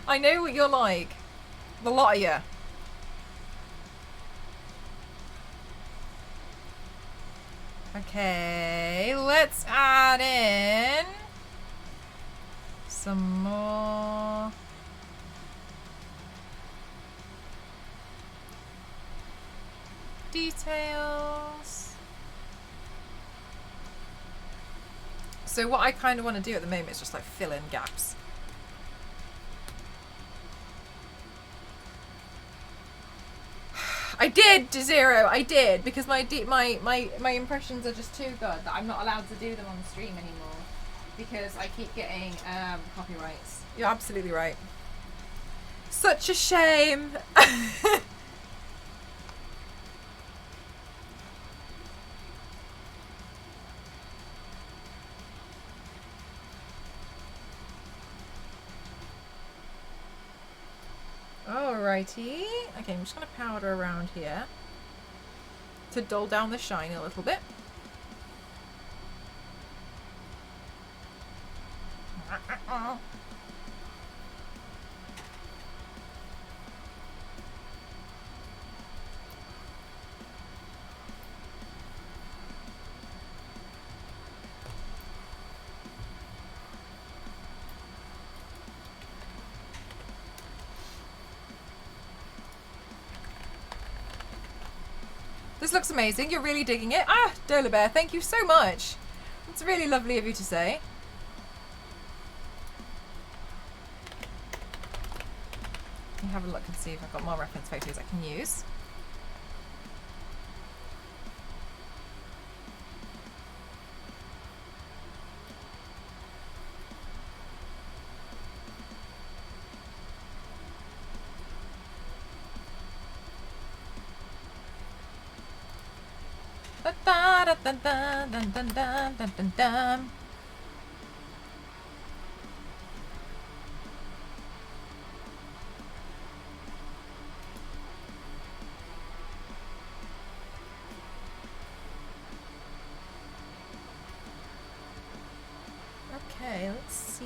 I know what you're like. The lot of you. Okay, let's add in some more. Details. So what I kind of want to do at the moment is just like fill in gaps. I did, Zero. I did, because my impressions are just too good that I'm not allowed to do them on the stream anymore because I keep getting copyrights. You're absolutely right. Such a shame. Alrighty. Okay, I'm just going to powder around here to dull down the shine a little bit. This looks amazing. You're really digging it. Ah, Dola Bear, thank you so much. It's really lovely of you to say. Let me have a look and see if I've got more reference photos I can use. Dun, dun, dun, dun, dun, dun, dun, dun. Okay, let's see.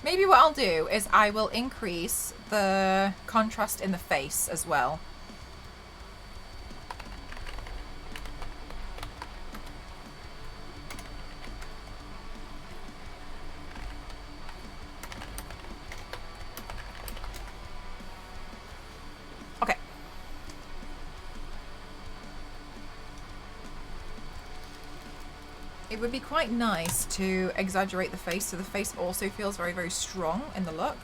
Maybe what I'll do is I will increase the contrast in the face as well. Okay. It would be quite nice to exaggerate the face so the face also feels very, very strong in the look.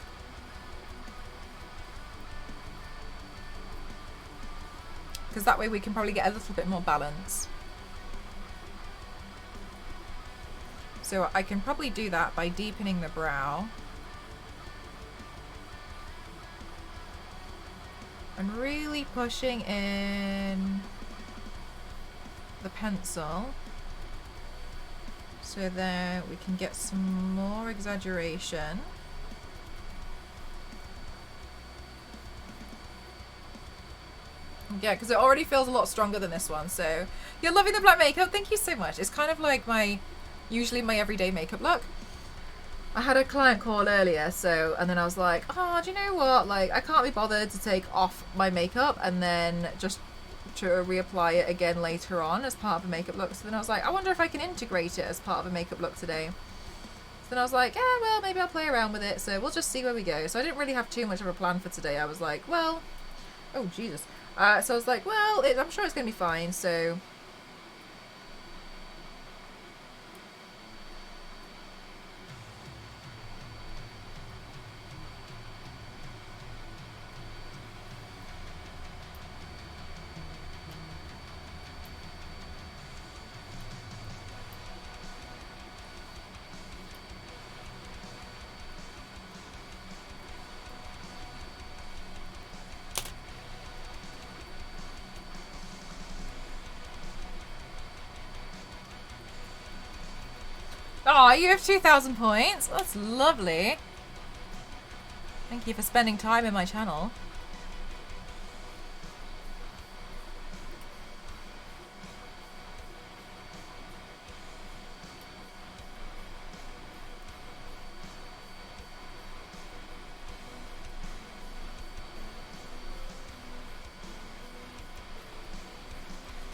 Because that way we can probably get a little bit more balance. So I can probably do that by deepening the brow. And really pushing in the pencil. So there we can get some more exaggeration. Yeah, because it already feels a lot stronger than this one. So you're loving the black makeup. Thank you so much. It's kind of like usually my everyday makeup look. I had a client call earlier, and then I was like, oh, do you know what? Like, I can't be bothered to take off my makeup and then just to reapply it again later on as part of a makeup look. So then I was like, I wonder if I can integrate it as part of a makeup look today. So then I was like, yeah, well, maybe I'll play around with it. So we'll just see where we go. So I didn't really have too much of a plan for today. I was like, well, oh, Jesus. So I was like, well, I'm sure it's going to be fine. So oh, you have 2,000 points. That's lovely. Thank you for spending time in my channel.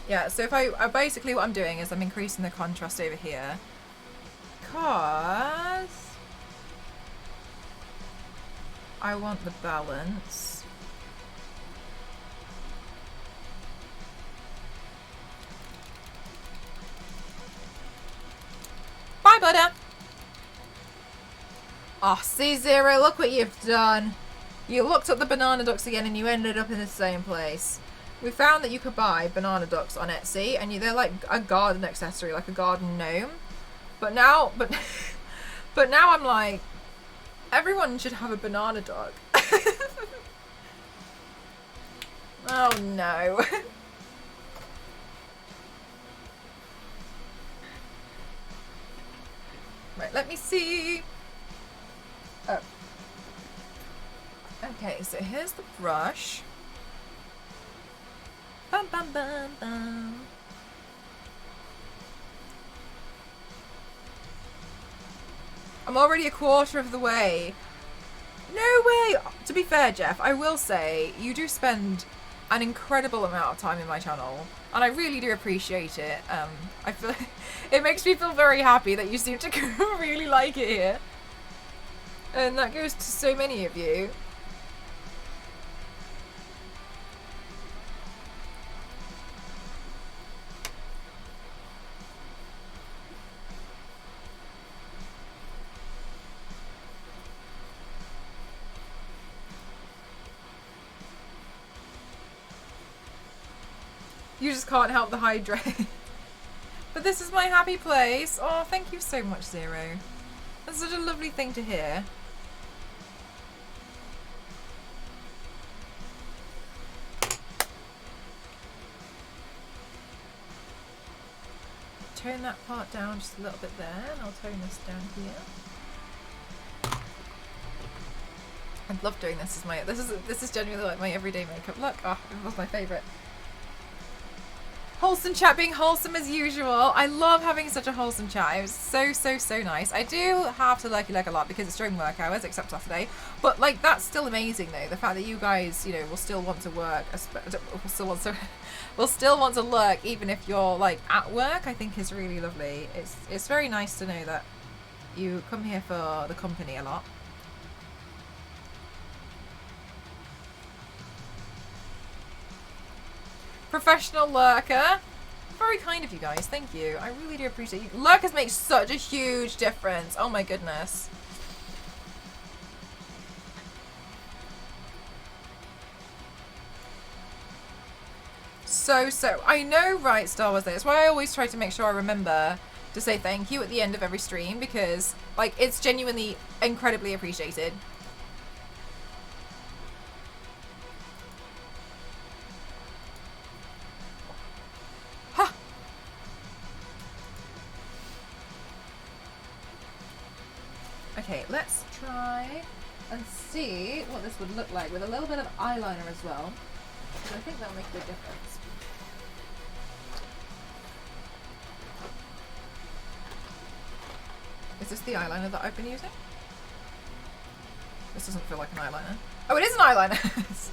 Yeah, so if basically what I'm doing is I'm increasing the contrast over here. Because I want the balance. Bye, butter. Oh, C0, look what you've done. You looked at the banana ducks again and you ended up in the same place. We found that you could buy banana ducks on Etsy and they're like a garden accessory, like a garden gnome. But now I'm like, everyone should have a banana duck. Oh no. Right, let me see. Oh. Okay, so here's the brush. Bum bum bum bum. I'm already a quarter of the way. No way! To be fair, Jeff, I will say you do spend an incredible amount of time in my channel, and I really do appreciate it. I feel it makes me feel very happy that you seem to really like it here, and that goes to so many of you. You just can't help the hydrate. But this is my happy place. Oh, thank you so much, Zero. That's such a lovely thing to hear. tone that part down just a little bit there, and I'll tone this down here. I love doing this as my this is genuinely like my everyday makeup look. Oh, it was my favourite. Wholesome chat being wholesome as usual. I love having such a wholesome chat. It was so nice. I do have to lurky lurk a lot because it's during work hours, except Saturday. But like that's still amazing though. The fact that you guys, you know, will still want to work, will still want to lurk even if you're like at work, I think is really lovely. It's very nice to know that you come here for the company a lot. Professional lurker. Very kind of you guys. Thank you. I really do appreciate you. Lurkers make such a huge difference. Oh my goodness. So, I know, right, Star Wars Day. That's why I always try to make sure I remember to say thank you at the end of every stream because, like, it's genuinely incredibly appreciated. Okay, let's try and see what this would look like with a little bit of eyeliner as well. Because I think that'll make a big difference. Is this the eyeliner that I've been using? This doesn't feel like an eyeliner. Oh, it is an eyeliner!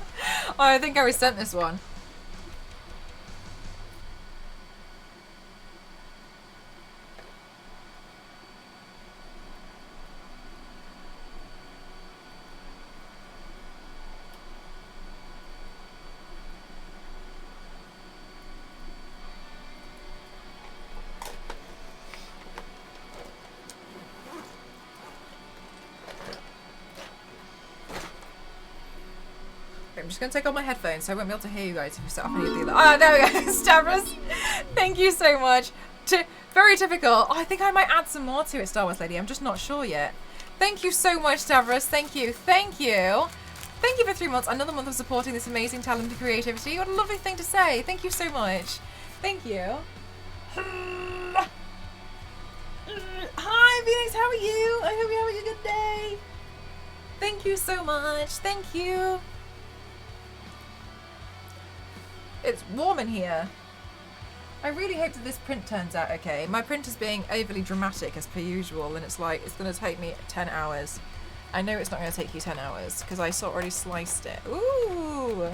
Oh, I think I was sent this one. I'm just going to take off my headphones so I won't be able to hear you guys if you set off any of the other. Ah, there we go. Stavros, thank you so much. Very typical. Oh, I think I might add some more to it, Star Wars Lady. I'm just not sure yet. Thank you so much, Stavros. Thank you. Thank you. Thank you for 3 months. Another month of supporting this amazing talent and creativity. What a lovely thing to say. Thank you so much. Thank you. Hi, Phoenix. How are you? I hope you're having a good day. Thank you so much. Thank you. It's warm in here. I really hope that this print turns out okay. My printer's being overly dramatic as per usual, and it's like, it's going to take me 10 hours. I know it's not going to take you 10 hours, because I sort of already sliced it. Ooh!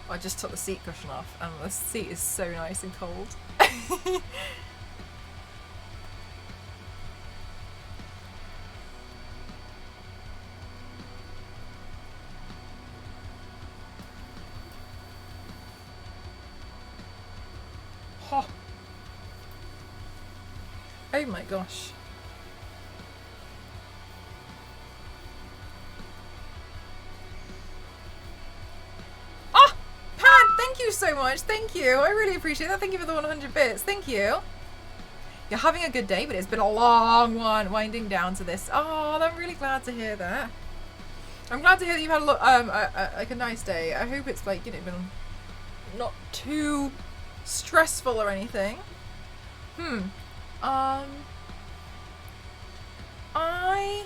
I just took the seat cushion off, and the seat is so nice and cold. Oh my gosh. Ah! Pad, thank you so much. Thank you. I really appreciate that. Thank you for the 100 bits. Thank you. You're having a good day, but it's been a long one winding down to this. Oh, I'm really glad to hear that. I'm glad to hear that you've had like a nice day. I hope it's like, you know, been not too stressful or anything. I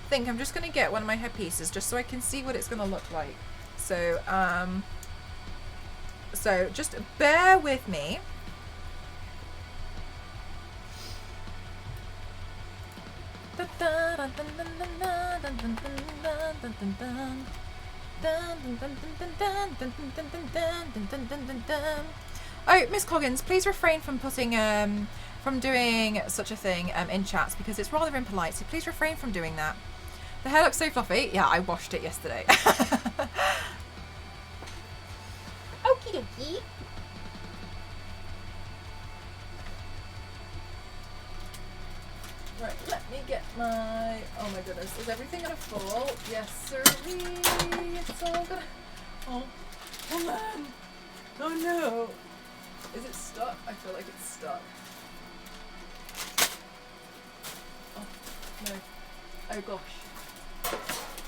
think I'm just going to get one of my headpieces just so I can see what it's going to look like. So, so just bear with me. Oh, Miss Coggins, please refrain from putting from doing such a thing in chats because it's rather impolite, so please refrain from doing that. The hair looks so fluffy. Yeah, I washed it yesterday. Okie dokie. Right, let me get my... Oh my goodness, is everything gonna fall? Yes, sirree. It's all gonna... Oh man. Oh no. Is it stuck? I feel like it's stuck. Oh, no. Oh gosh.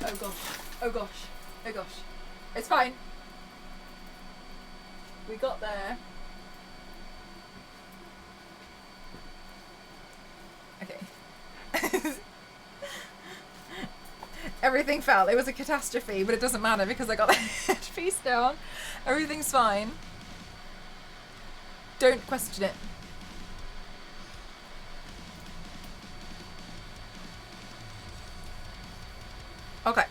Oh gosh. Oh gosh. Oh gosh. It's fine. We got there. Okay. Everything fell. It was a catastrophe, but it doesn't matter because I got the headpiece down. Everything's fine. Don't question it. Okay.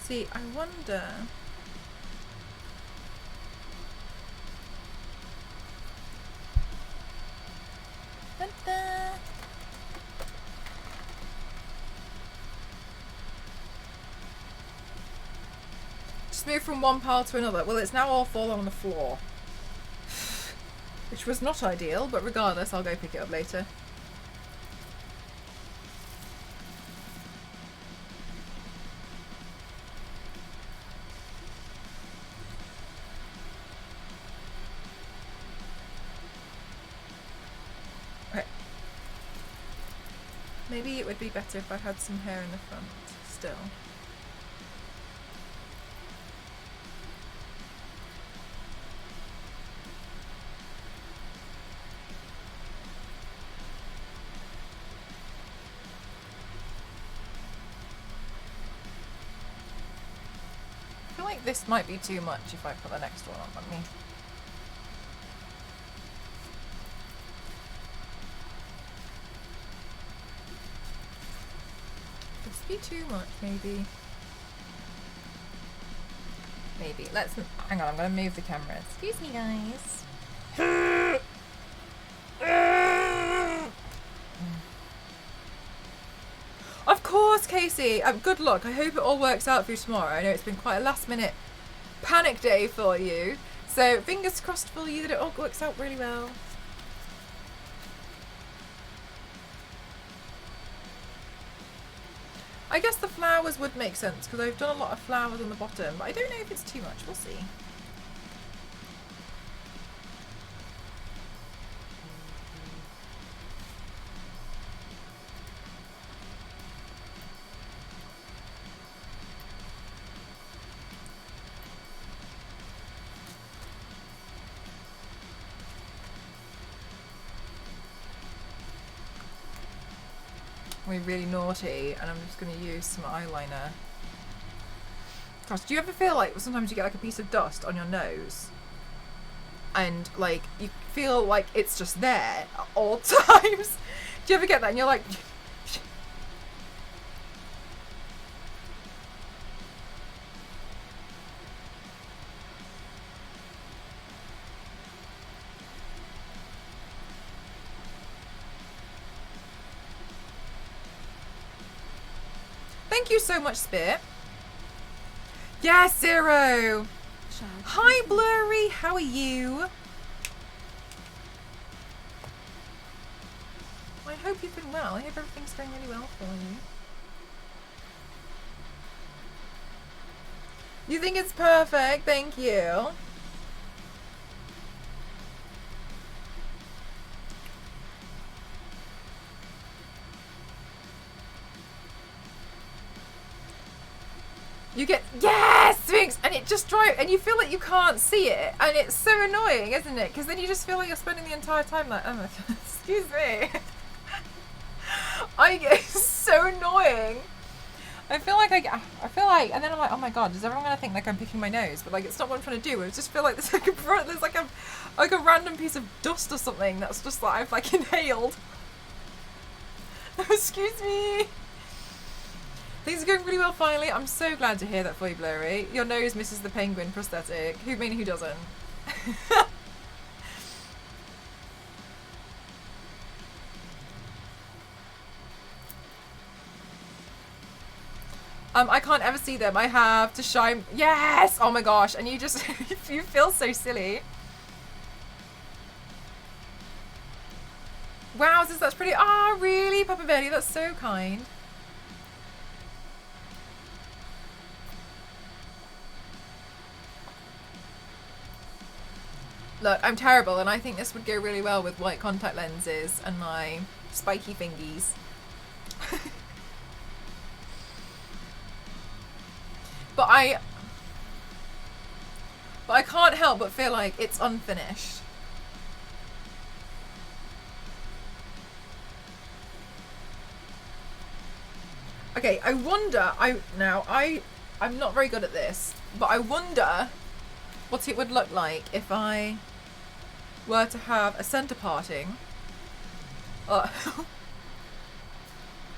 See, I wonder... Da-da. Just move from one pile to another. Well, it's now all fallen on the floor. Which was not ideal, but regardless, I'll go pick it up later. Okay. Maybe it would be better if I had some hair in the front still. I feel like this might be too much if I put the next one on me. Could be too much, maybe. Maybe. Let's... Hang on, I'm going to move the camera. Excuse me, guys. Of course, Casey. Good luck. I hope it all works out for you tomorrow. I know it's been quite a last-minute panic day for you. So, fingers crossed for you that it all works out really well. I guess the flowers would make sense because I've done a lot of flowers on the bottom, but I don't know if it's too much. We'll see. We're really naughty, and I'm just going to use some eyeliner. Gosh, do you ever feel like sometimes you get like a piece of dust on your nose and like you feel like it's just there at all times? Do you ever get that and you're like... Thank you so much, Spit. Yes, Zero. Hi, Blurry. How are you? I hope you've been well. I hope everything's going really well for you. You think it's perfect? Thank you. You get, yes, Sphinx, and it just drives, and you feel like you can't see it, and it's so annoying, isn't it? Because then you just feel like you're spending the entire time like, oh, excuse me. It's so annoying. I feel like, and then I'm like, oh my god, is everyone gonna think like I'm picking my nose? But like, it's not what I'm trying to do. I just feel like there's like a random piece of dust or something that's just like I've like inhaled. Excuse me. Things are going really well finally. I'm so glad to hear that for you, Blurry. Your nose misses the penguin prosthetic. Who doesn't? I can't ever see them. I have to shine. Yes! Oh my gosh. And you just, you feel so silly. Wow, that's pretty. Ah, oh, really, Papa Betty? That's so kind. Look, I'm terrible, and I think this would go really well with white contact lenses and my spiky fingies. But I can't help but feel like it's unfinished. Okay, I wonder, I'm not very good at this, but I wonder what it would look like if I were to have a centre parting.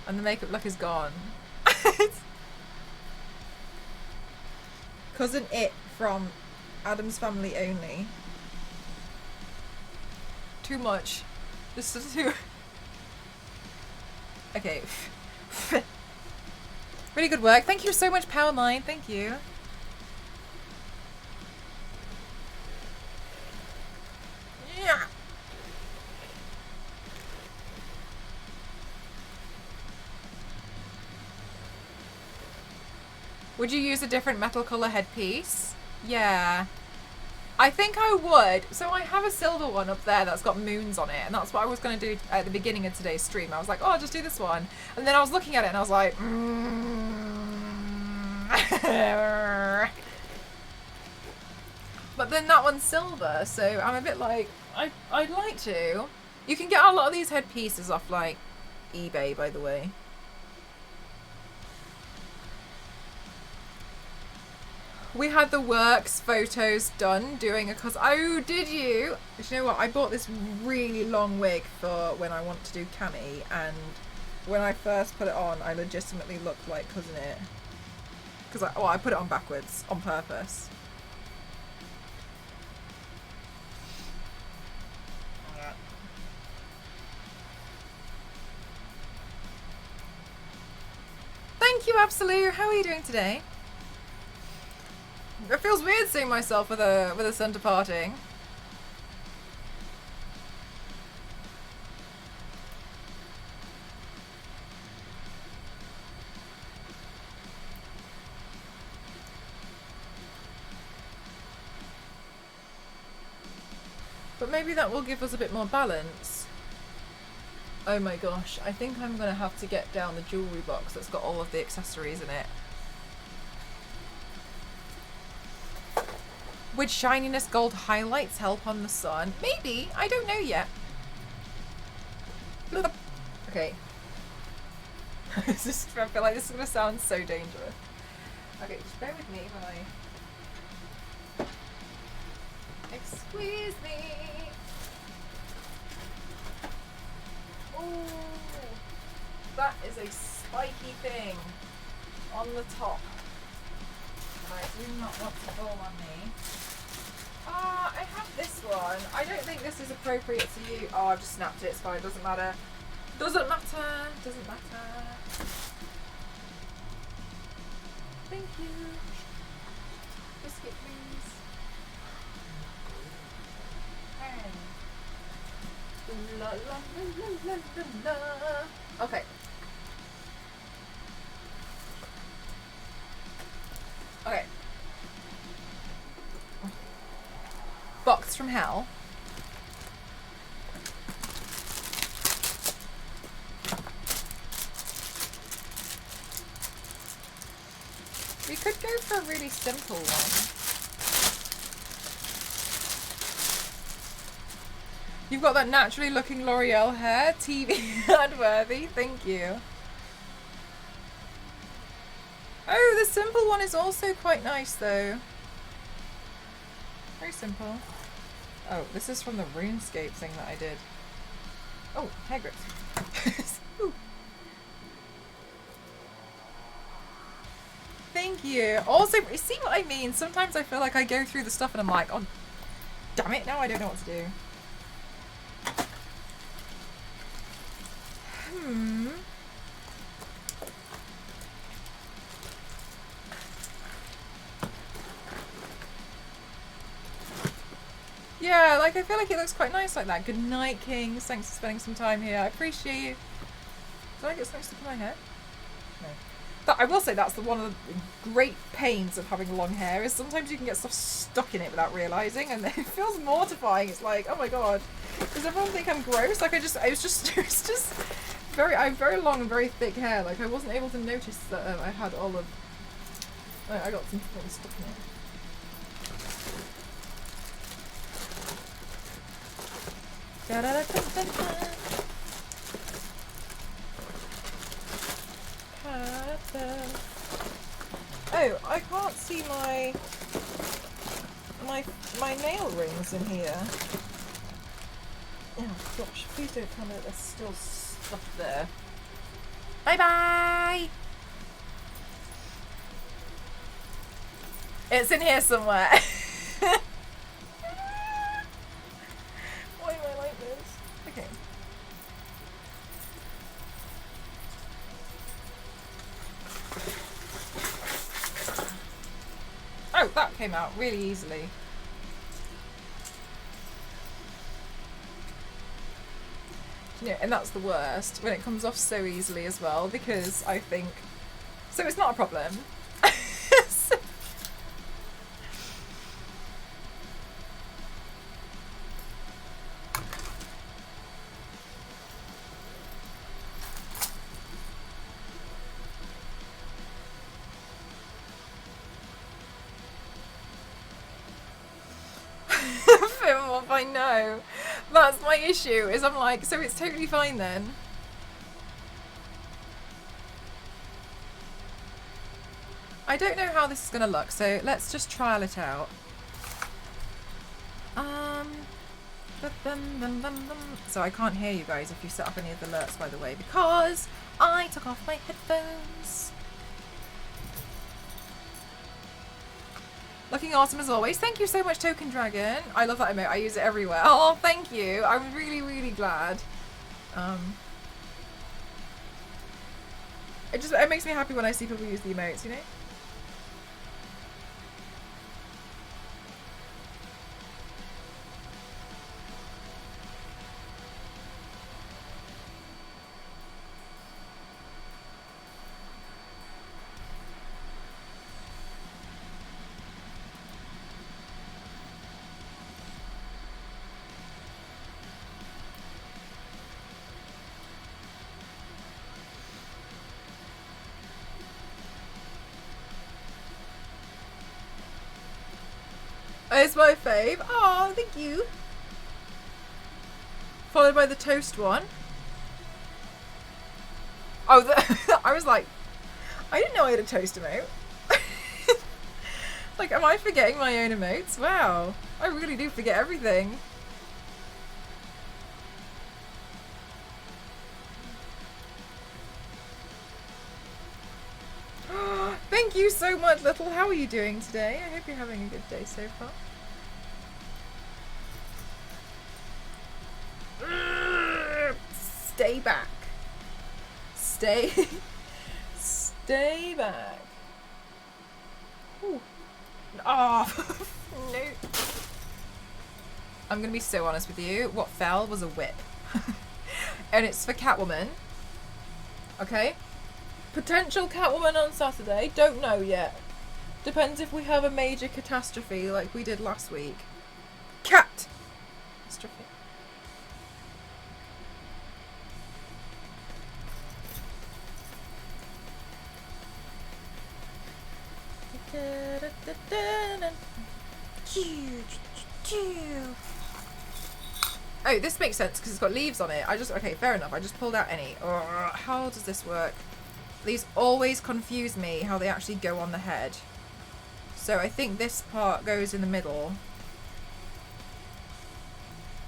And the makeup look is gone. Cousin It from Adam's Family Only. Too much. This is too... Okay. Really good work. Thank you so much, Powermine. Thank you. Yeah. Would you use a different metal colour headpiece? Yeah. I think I would. So I have a silver one up there that's got moons on it, and that's what I was going to do at the beginning of today's stream. I was like, oh, I'll just do this one. And then I was looking at it and I was like, But then that one's silver, so I'm a bit like, I'd like to. You can get a lot of these headpieces off, like, eBay, by the way. We had the works photos done doing a cos. Oh, did you? Do you know what? I bought this really long wig for when I want to do cami, and when I first put it on, I legitimately looked like Cousin It. Because I put it on backwards on purpose. Thank you, Absolute. How are you doing today? It feels weird seeing myself with a centre parting. But maybe that will give us a bit more balance. Oh my gosh, I think I'm gonna have to get down the jewellery box that's got all of the accessories in it. Would shininess gold highlights help on the sun? Maybe. I don't know yet. Okay. I feel like this is going to sound so dangerous. Okay, just bear with me when I... Excuse me. Ooh. That is a spiky thing on the top. I do not want to fall on me. I have this one. I don't think this is appropriate to you. Oh, I've just snapped it. It's fine. Doesn't matter. Doesn't matter. Doesn't matter. Thank you. Biscuit, please. And la la la la la la. Okay. Okay. Box from hell. We could go for a really simple one. You've got that naturally looking L'Oreal hair. TV ad worthy. Thank you. Oh, the simple one is also quite nice though. Very simple. Oh, this is from the RuneScape thing that I did. Oh, hair grips. Thank you. Also, see what I mean? Sometimes I feel like I go through the stuff and I'm like, oh, damn it, now I don't know what to do. Yeah, like I feel like it looks quite nice like that. Good night, Kings. Thanks for spending some time here. I appreciate you. Did I get something stuck in my hair? No. I will say that's one of the great pains of having long hair is sometimes you can get stuff stuck in it without realising, and it feels mortifying. It's like, oh my god, does everyone think I'm gross? Like I was just I have very long and very thick hair. Like I wasn't able to notice that I had all of, I got some things stuck in it. Oh, I can't see my nail rings in here. Oh gosh, please don't tell me that there's still stuff there. Bye bye! It's in here somewhere. Why am I like this? Okay. Oh, that came out really easily. You know, and that's the worst, when it comes off so easily as well, because I think... So it's not a problem. I know. That's my issue, is I'm like, so it's totally fine then. I don't know how this is going to look, so let's just trial it out. So I can't hear you guys if you set up any of the alerts, by the way, because I took off my headphones. Looking awesome as always. Thank you so much, Token Dragon. I love that emote. I use it everywhere. Oh, thank you. I'm really, really glad. It makes me happy when I see people use the emotes, you know? It's my fave. Oh, thank you. Followed by the toast one. Oh, I was like, I didn't know I had a toast emote. Like, am I forgetting my own emotes? Wow. I really do forget everything. Thank you so much, Little. How are you doing today? I hope you're having a good day so far. Stay back. Stay back. Ooh. Oh, no. I'm going to be so honest with you. What fell was a whip. And it's for Catwoman. Okay? Potential Catwoman on Saturday. Don't know yet. Depends if we have a major catastrophe like we did last week. Catastrophe. Oh, this makes sense because it's got leaves on it. Okay, fair enough. I just pulled out any. How does this work? These always confuse me how they actually go on the head. So I think this part goes in the middle.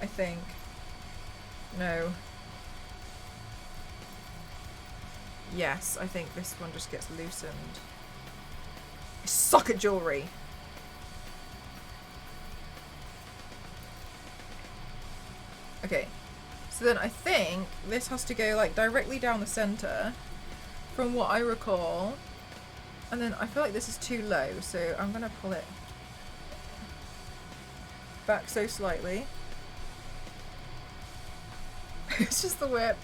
I think. No. Yes, I think this one just gets loosened. Suck at jewellery. Okay. So then I think this has to go like directly down the centre. From what I recall. And then I feel like this is too low, so I'm going to pull it back so slightly. It's just the whip.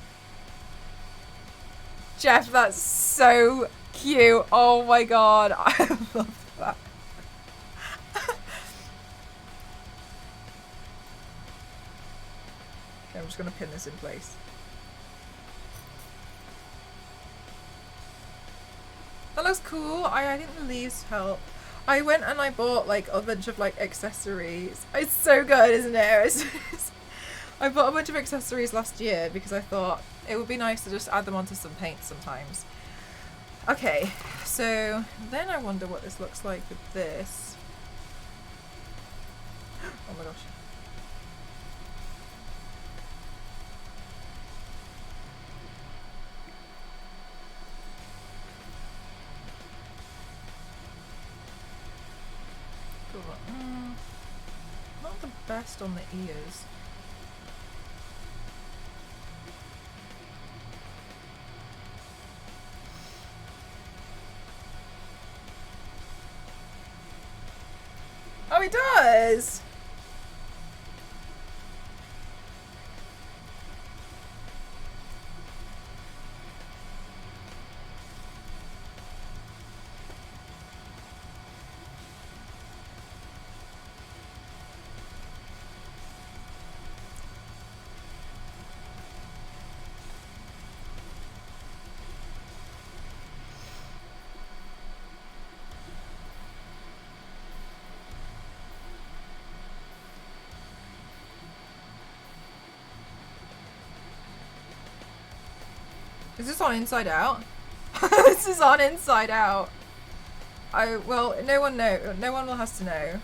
Jeff, that's so cute. Oh my god. I love that. Okay, I'm just going to pin this in place. That looks cool. I think the leaves help. I went and I bought like a bunch of like accessories. It's so good, isn't it? I bought a bunch of accessories last year because I thought it would be nice to just add them onto some paint sometimes. Okay, so then I wonder what this looks like with this. Oh my gosh. Not the best on the ears. Oh, he does! Is this on Inside Out? This is on Inside Out. Well, no one will has to know.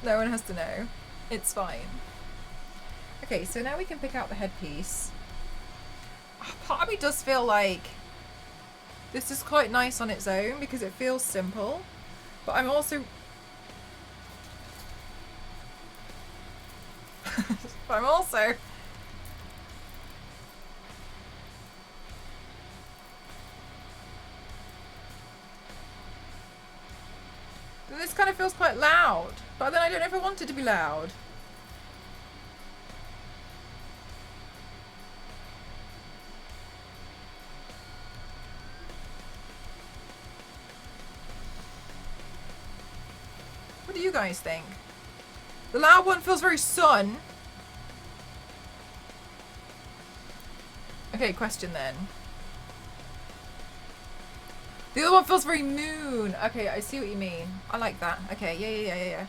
No one has to know. It's fine. Okay, so now we can pick out the headpiece. Part of me does feel like this is quite nice on its own because it feels simple, but I'm also this kind of feels quite loud, but then I don't know if I want it to be loud. What do you guys think? The loud one feels very sun. Okay, question then. The other one feels very moon. Okay, I see what you mean. I like that. Okay, yeah.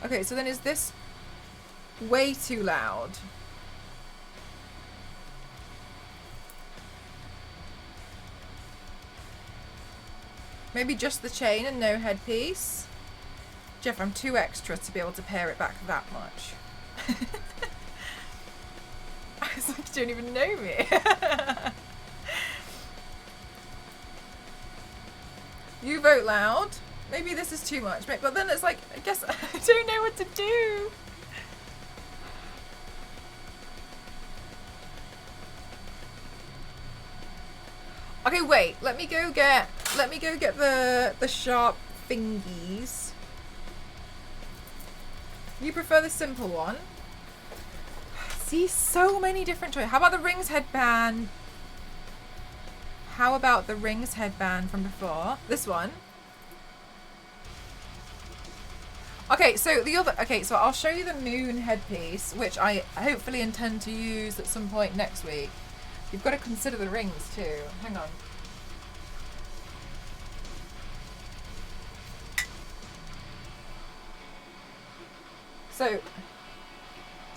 Okay, so then is this way too loud? Maybe just the chain and no headpiece? Jeff, I'm too extra to be able to pare it back that much. I was like, you don't even know me. You vote loud. Maybe this is too much, but then it's like, I guess I don't know what to do. Okay, wait. Let me go get the sharp thingies. You prefer the simple one? See, so many different choices. How about the rings headband? How about the rings headband from before? This one. Okay, so so I'll show you the moon headpiece, which I hopefully intend to use at some point next week. You've got to consider the rings too. Hang on.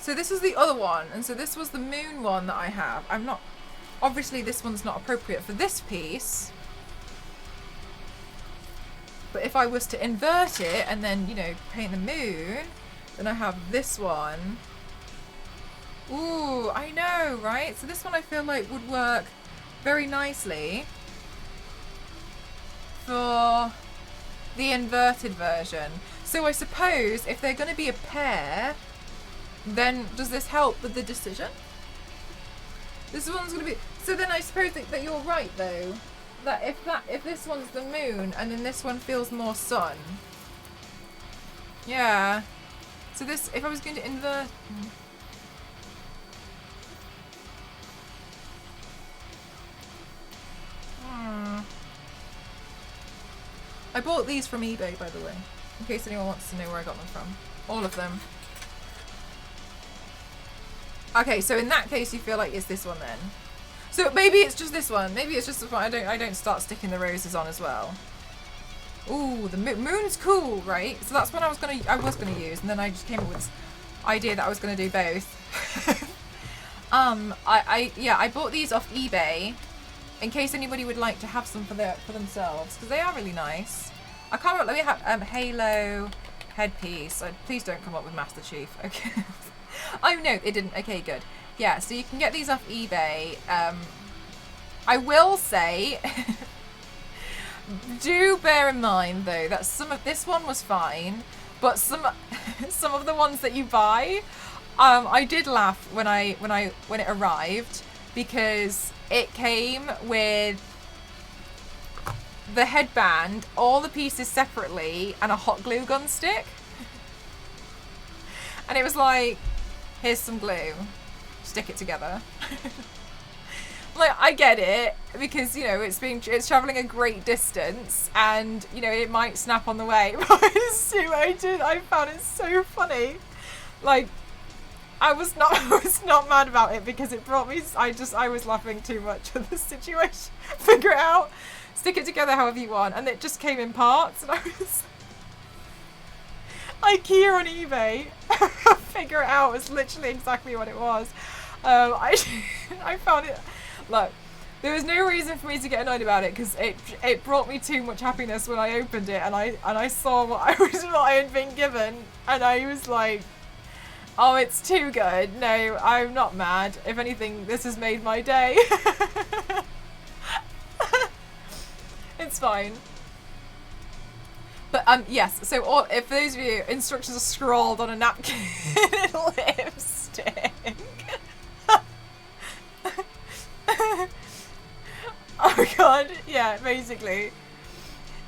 So this is the other one, and so this was the moon one that I have. Obviously this one's not appropriate for this piece. But if I was to invert it and then, you know, paint the moon, then I have this one. Ooh, I know, right? So this one I feel like would work very nicely for the inverted version. So I suppose if they're going to be a pair, then does this help with the decision? This one's going to be... So then I suppose that you're right, though. That if this one's the moon and then this one feels more sun. Yeah. So this, if I was going to invert... I bought these from eBay, by the way, in case anyone wants to know where I got them from. All of them. Okay, so in that case, you feel like it's this one then. So maybe it's just this one. Maybe it's just this one. I don't start sticking the roses on as well. Ooh, the moon's cool, right? So that's what I was gonna use, and then I just came up with this idea that I was gonna do both. I bought these off eBay in case anybody would like to have some for themselves, because they are really nice. I can't remember. Let me have Halo headpiece. Please don't come up with Master Chief. Okay. Oh no, it didn't. Okay, good. Yeah, so you can get these off eBay. I will say, do bear in mind though that some of this one was fine, but some of the ones that you buy, I did laugh when it arrived, because it came with the headband, all the pieces separately, and a hot glue gun stick. And it was like, here's some glue, stick it together. Like, I get it, because, you know, it's traveling a great distance, and, you know, it might snap on the way. But I found it so funny. Like, I was not mad about it, because it brought me, I was laughing too much at the situation. Figure it out, stick it together however you want, and it just came in parts, and I was IKEA on eBay. Figure it out was literally exactly what it was. I found it. Look, there was no reason for me to get annoyed about it, because it brought me too much happiness when I opened it, and I saw what I had been given, and I was like, oh, it's too good. No, I'm not mad. If anything, this has made my day. It's fine. But yes, so if for those of you, instructions are scrawled on a napkin in lipstick. Oh god, yeah, basically.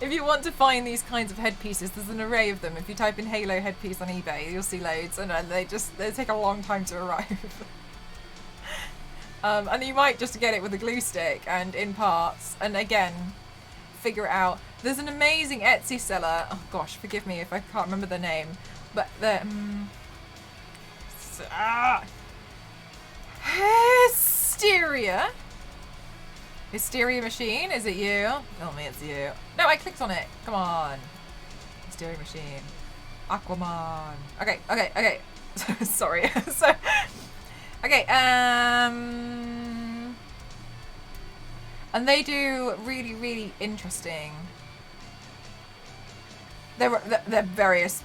If you want to find these kinds of headpieces, there's an array of them. If you type in Halo headpiece on eBay, you'll see loads, and they take a long time to arrive. And you might just get it with a glue stick and in parts, and again, figure it out. There's an amazing Etsy seller. Oh gosh, forgive me if I can't remember the name, but the Hysteria Machine. Is it you? Tell me it's you. No, I clicked on it. Come on, Hysteria Machine. Aquaman. Okay. Sorry. So, okay. And they do really, really interesting. They're various.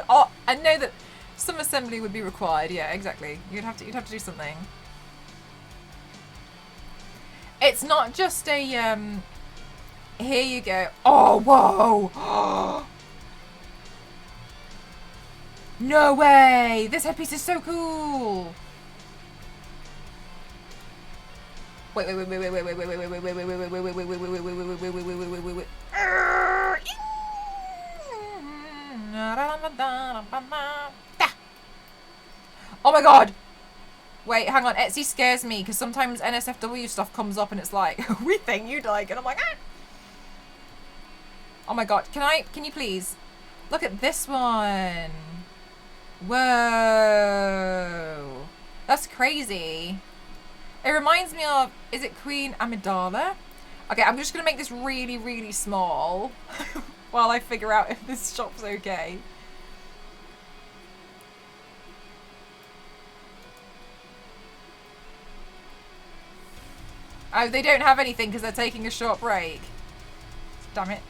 Oh, I know that some assembly would be required. Yeah, exactly. You'd have to do something. It's not just a here you go. Oh, whoa. No way. This headpiece is so cool. Wait. Oh my god. Wait, hang on. Etsy scares me because sometimes NSFW stuff comes up and it's like, we think you'd like, and I'm like, ah. Oh my god. Can you please look at this one? Whoa. That's crazy. It reminds me of, is it Queen Amidala? Okay, I'm just going to make this really, really small while I figure out if this shop's okay. Oh, they don't have anything because they're taking a short break. Damn it.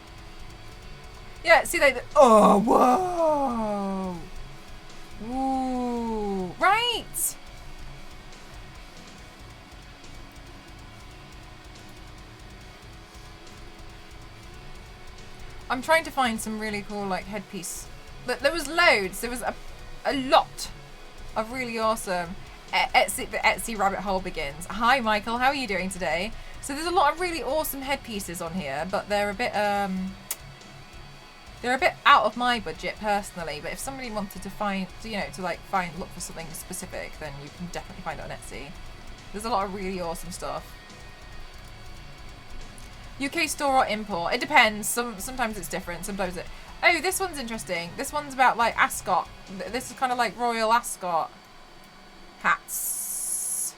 Yeah, see, oh, whoa. Ooh, right. I'm trying to find some really cool, like, headpiece. But there was loads. There was a lot of really awesome. The Etsy rabbit hole begins. Hi, Michael. How are you doing today? So there's a lot of really awesome headpieces on here, but they're a bit out of my budget personally. But if somebody wanted to find, look for something specific, then you can definitely find it on Etsy. There's a lot of really awesome stuff. UK store or import? It depends. Sometimes it's different. Sometimes it... Oh, this one's interesting. This one's about, like, Ascot. This is kind of like Royal Ascot hats.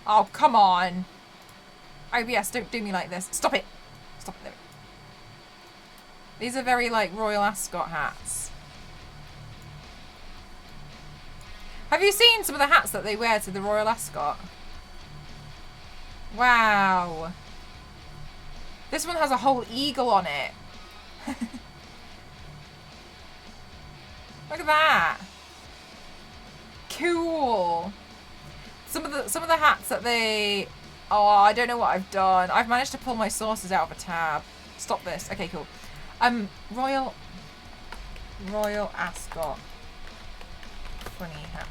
Oh, come on. OBS, don't do me like this. Stop it. Stop it. These are very, like, Royal Ascot hats. Have you seen some of the hats that they wear to the Royal Ascot? Wow. This one has a whole eagle on it. Look at that. Cool. Some of the hats that they... Oh, I don't know what I've done. I've managed to pull my sources out of a tab. Stop this. Okay, cool. Royal Ascot. Funny hats.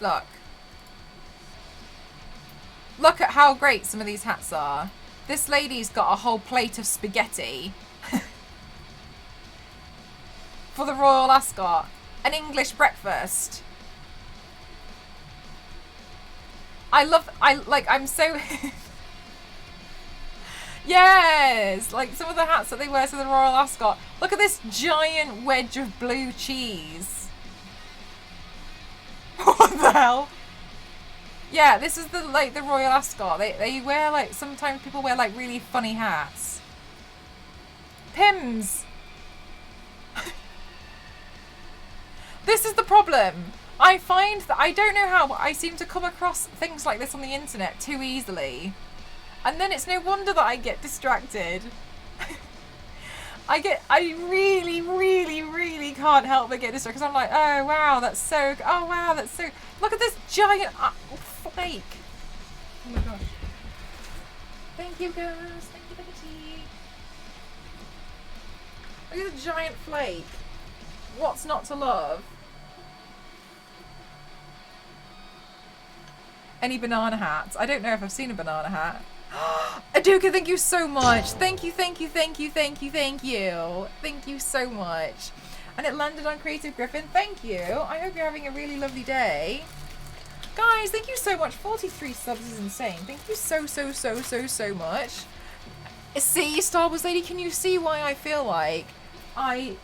Look. Look at how great some of these hats are. This lady's got a whole plate of spaghetti. For the Royal Ascot. An English breakfast. I'm so... Yes! Like some of the hats that they wear to the Royal Ascot. Look at this giant wedge of blue cheese. What the hell? Yeah, this is the Royal Ascot. They wear like, sometimes people wear like really funny hats. Pims! This is the problem. I find that I don't know how, but I seem to come across things like this on the internet too easily. And then it's no wonder that I get distracted. I really, really, really can't help but get distracted because I'm like, oh wow, that's so, look at this giant flake. Oh my gosh. Thank you guys, thank you for the tea. Look at the giant flake. What's not to love? Any banana hats? I don't know if I've seen a banana hat. Aduka, thank you so much. Thank you, thank you, thank you, thank you, thank you. Thank you so much. And it landed on Creative Griffin. Thank you. I hope you're having a really lovely day. Guys, thank you so much. 43 subs is insane. Thank you so much. See, Star Wars Lady, can you see why I feel like I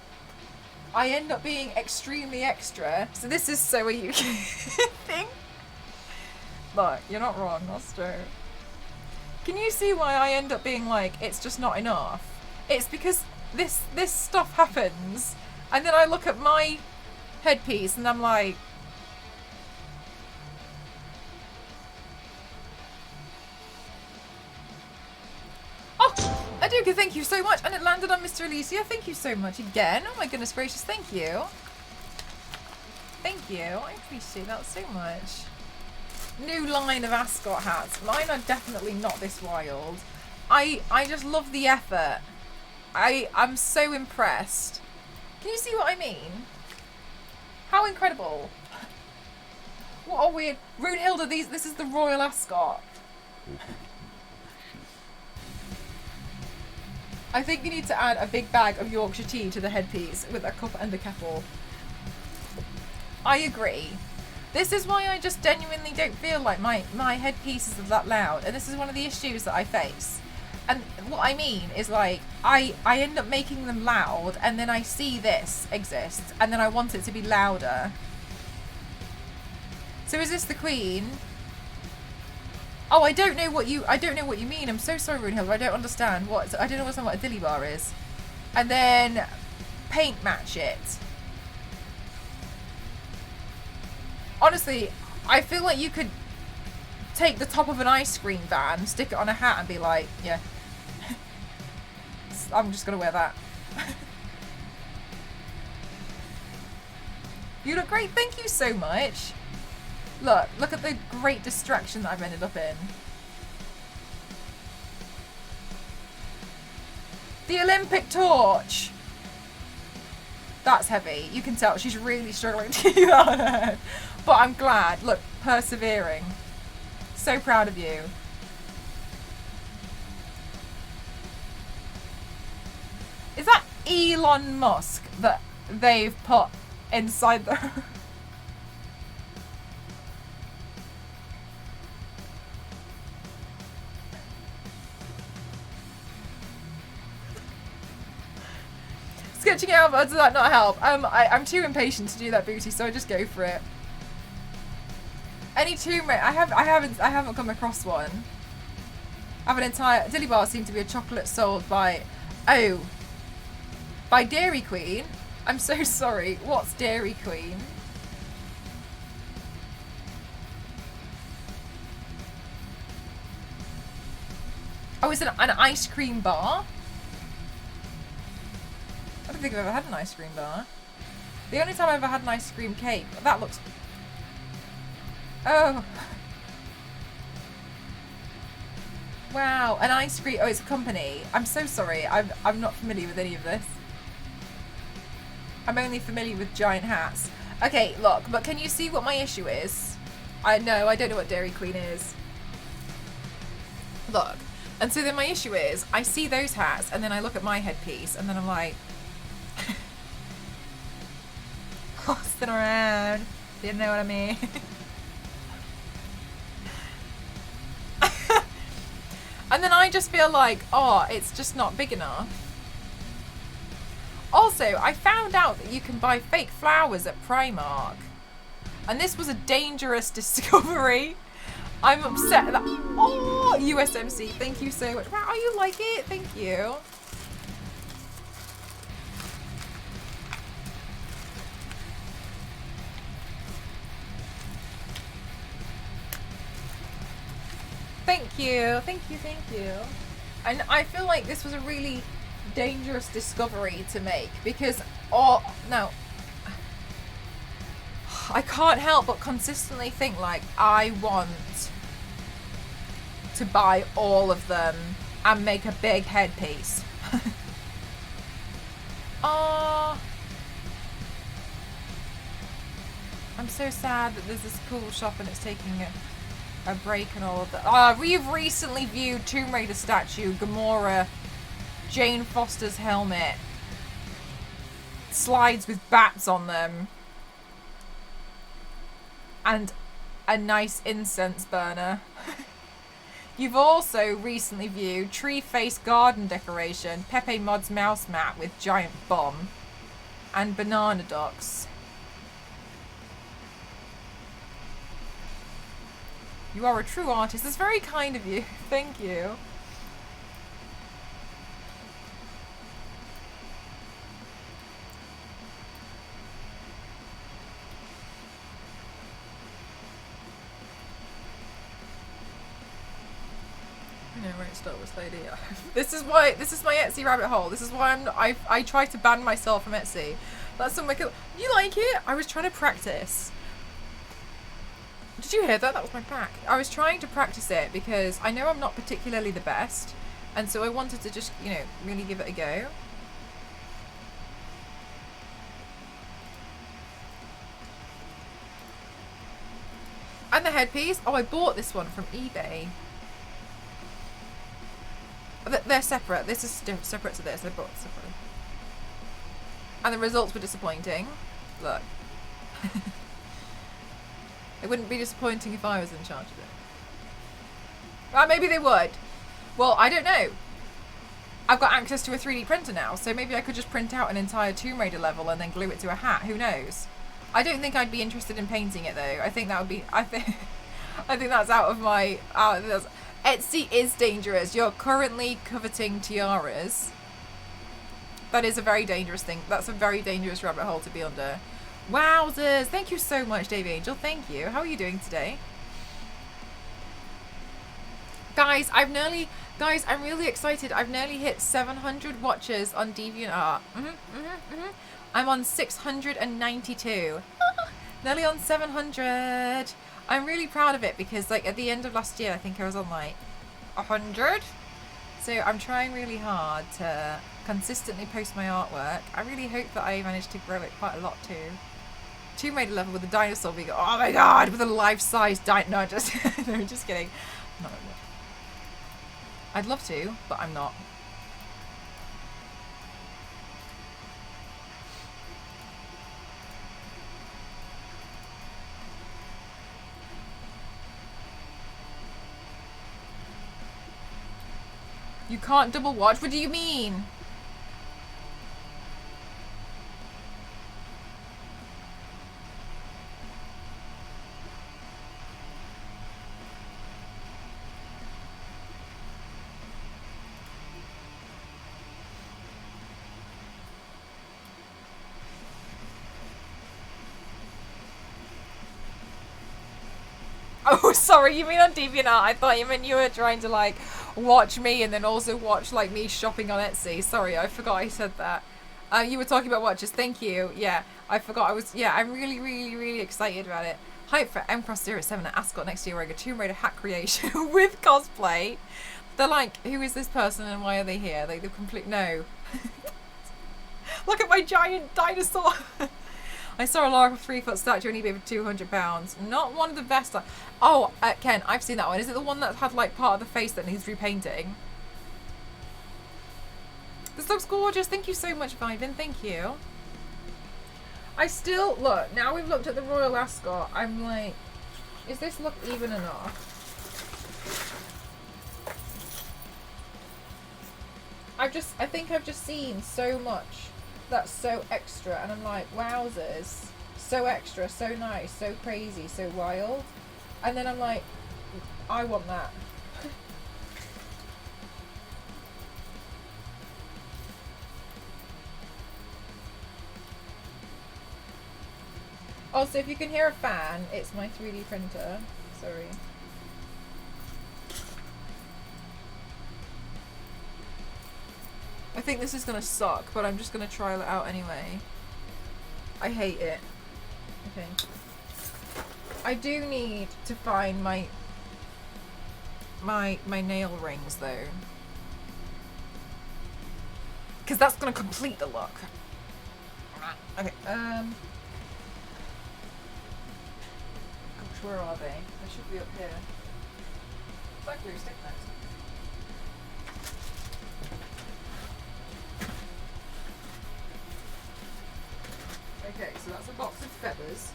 end up being extremely extra? So this is so a UK thing. Look, you're not wrong, that's true. Can you see why I end up being like, it's just not enough? It's because this stuff happens, and then I look at my headpiece and I'm like, oh, Aduka, thank you so much. And it landed on Mr. Alicia. Thank you so much again. Oh my goodness gracious, thank you. Thank you, I appreciate that so much. New line of Ascot hats. Mine are definitely not this wild. I just love the effort. I'm so impressed. Can you see what I mean? How incredible. What a weird... Runehilda, this is the Royal Ascot. I think you need to add a big bag of Yorkshire tea to the headpiece with a cup and a kettle. I agree. This is why I just genuinely don't feel like my headpieces are that loud, and this is one of the issues that I face. And what I mean is, like, I end up making them loud, and then I see this exists, and then I want it to be louder. So is this the Queen? Oh, I don't know what you mean. I'm so sorry, Runehilda. I don't understand what a dilly bar is. And then paint match it. Honestly, I feel like you could take the top of an ice cream van, stick it on a hat and be like, yeah, I'm just going to wear that. You look great. Thank you so much. Look at the great distraction that I've ended up in. The Olympic torch. That's heavy. You can tell she's really struggling to do that on her head. But I'm glad. Look, persevering. So proud of you. Is that Elon Musk that they've put inside the... Sketching out, does that not help? I'm too impatient to do that, Booty, so I just go for it. Any Tomb Raider? I haven't come across one. I have an entire Dilly Bar seemed to be a chocolate sold by by Dairy Queen. I'm so sorry. What's Dairy Queen? Oh, it's an ice cream bar? I don't think I've ever had an ice cream bar. The only time I've ever had an ice cream cake. That looks... Oh. Wow, an ice cream... Oh, it's a company. I'm so sorry. I'm not familiar with any of this. I'm only familiar with giant hats. Okay, look, but can you see what my issue is? I don't know what Dairy Queen is. Look. And so then my issue is, I see those hats, and then I look at my headpiece, and then I'm like... Tossing around. Didn't know what I mean. And then I just feel like, oh, it's just not big enough. Also, I found out that you can buy fake flowers at Primark. And this was a dangerous discovery. I'm upset that... Oh, USMC, thank you so much. Wow, you like it? Thank you. Thank you, thank you, thank you. And I feel like this was a really dangerous discovery to make because, oh, no. I can't help but consistently think like, I want to buy all of them and make a big headpiece. Oh, I'm so sad that there's this cool shop and it's taking a break and all of that. We've recently viewed Tomb Raider statue, Gamora, Jane Foster's helmet, slides with bats on them, and a nice incense burner. You've also recently viewed Tree Face Garden Decoration, Pepe Mod's mouse mat with giant bomb, and banana ducks. You are a true artist. That's very kind of you. Thank you. I know, right, Star Wars lady. This is my Etsy rabbit hole. This is why I try to ban myself from Etsy. That's some wicked. You like it? I was trying to practice. Did you hear that? That was my back. I was trying to practice it because I know I'm not particularly the best, and so I wanted to just, you know, really give it a go. And the headpiece. Oh, I bought this one from eBay. They're separate. This is separate to this. I bought it separately. And the results were disappointing. Look. It wouldn't be disappointing if I was in charge of it. Well, maybe they would. Well, I don't know. I've got access to a 3D printer now, so maybe I could just print out an entire Tomb Raider level and then glue it to a hat. Who knows? I don't think I'd be interested in painting it though. I think that would be. I think that's out of my. Etsy is dangerous. You're currently coveting tiaras. That is a very dangerous thing. That's a very dangerous rabbit hole to be under. Wowzers! Thank you so much, Dave Angel. Thank you. How are you doing today? Guys, I'm really excited. I've nearly hit 700 watches on DeviantArt. I'm on 692. Nearly on 700. I'm really proud of it because, like, at the end of last year, I think I was on, like, 100. So I'm trying really hard to consistently post my artwork. I really hope that I managed to grow it quite a lot, too. Tomb Raider level with a dinosaur being, oh my god, with a life-size no, just no, just kidding. No, I'd love to, but I'm not. You can't double watch? What do you mean? Oh, sorry, you mean on DeviantArt? I thought you meant you were trying to, like, watch me and then also watch, like, me shopping on Etsy. Sorry, I forgot I said that. You were talking about watches. Thank you. Yeah, I forgot I was... Yeah, I'm really, really, really excited about it. Hype for MCross07 at Ascot next year wearing a Tomb Raider hat creation with cosplay. They're like, who is this person and why are they here? Like, they're complete... No. Look at my giant dinosaur! I saw a large 3-foot statue on eBay for £200. Not one of the best. Oh, Ken, I've seen that one. Is it the one that had like part of the face that needs repainting? This looks gorgeous. Thank you so much, Vivin. Thank you. I still look. Now we've looked at the Royal Ascot. I'm like, is this look even enough? I think I've just seen so much that's so extra, and I'm like, wowzers, so extra, so nice, so crazy, so wild, and then I'm like, I want that. Also, if you can hear a fan, it's my 3D printer. Sorry. I think this is gonna suck, but I'm just gonna trial it out anyway. I hate it. Okay. I do need to find my nail rings though, because that's gonna complete the look. Okay. Gosh, where are they? They should be up here. It's like glue stick next. Okay, so that's a box of feathers.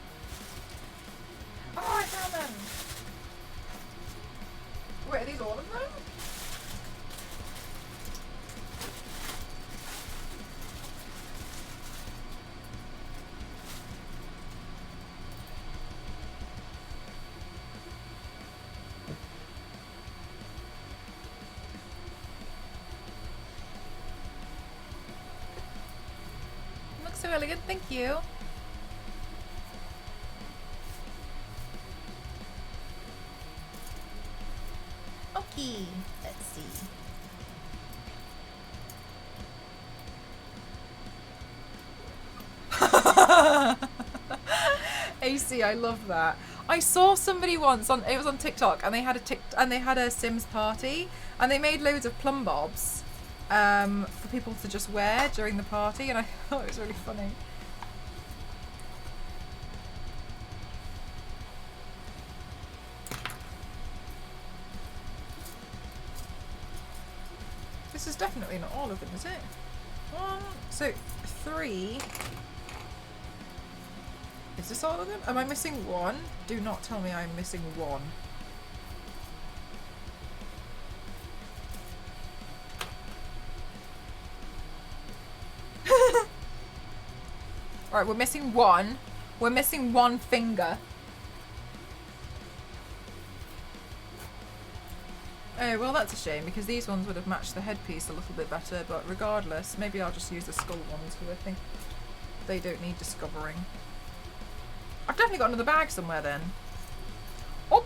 Oh, I found them! Wait, are these all of them? Looks so elegant, thank you. Okay, let's see. AC, I love that. I saw somebody once on it was on TikTok, and they had a Sims party, and they made loads of plumb bobs for people to just wear during the party, and I thought it was really funny. This is definitely not all of them, is it? So 3. Is this all of them? Am I missing one? Do not tell me I'm missing one. Alright, we're missing one. We're missing one finger. Oh, well that's a shame, because these ones would have matched the headpiece a little bit better, but regardless, maybe I'll just use the skull ones, because I think they don't need discovering. I've definitely got another bag somewhere then. Oh!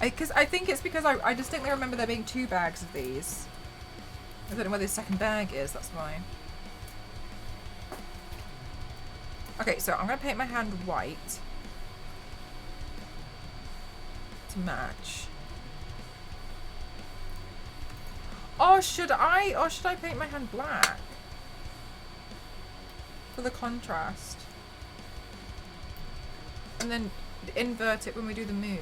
Because I think it's because I distinctly remember there being 2 bags of these. I don't know where the second bag is, that's why. Okay, so I'm going to paint my hand white to match. Oh, should I? Or should I paint my hand black? For the contrast. And then invert it when we do the moon.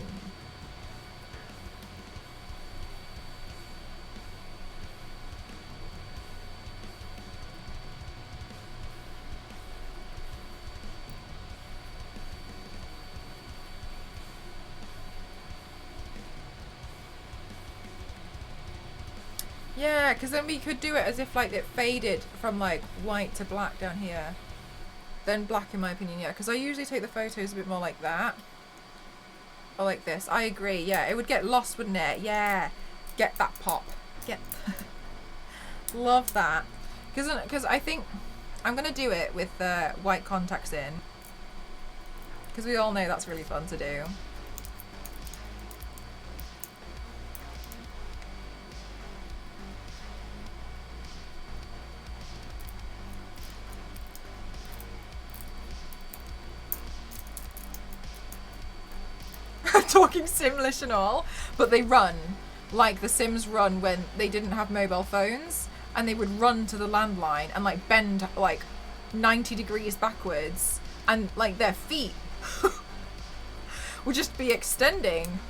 Yeah, because then we could do it as if like it faded from like white to black down here. Then black in my opinion, yeah. Because I usually take the photos a bit more like that. Or like this. I agree, yeah. It would get lost, wouldn't it? Yeah. Get that pop. Get... Love that. Because I think I'm going to do it with white contacts in. Because we all know that's really fun to do. I'm talking Simlish and all, but they run like the Sims run when they didn't have mobile phones, and they would run to the landline and like bend like 90 degrees backwards, and like their feet would just be extending.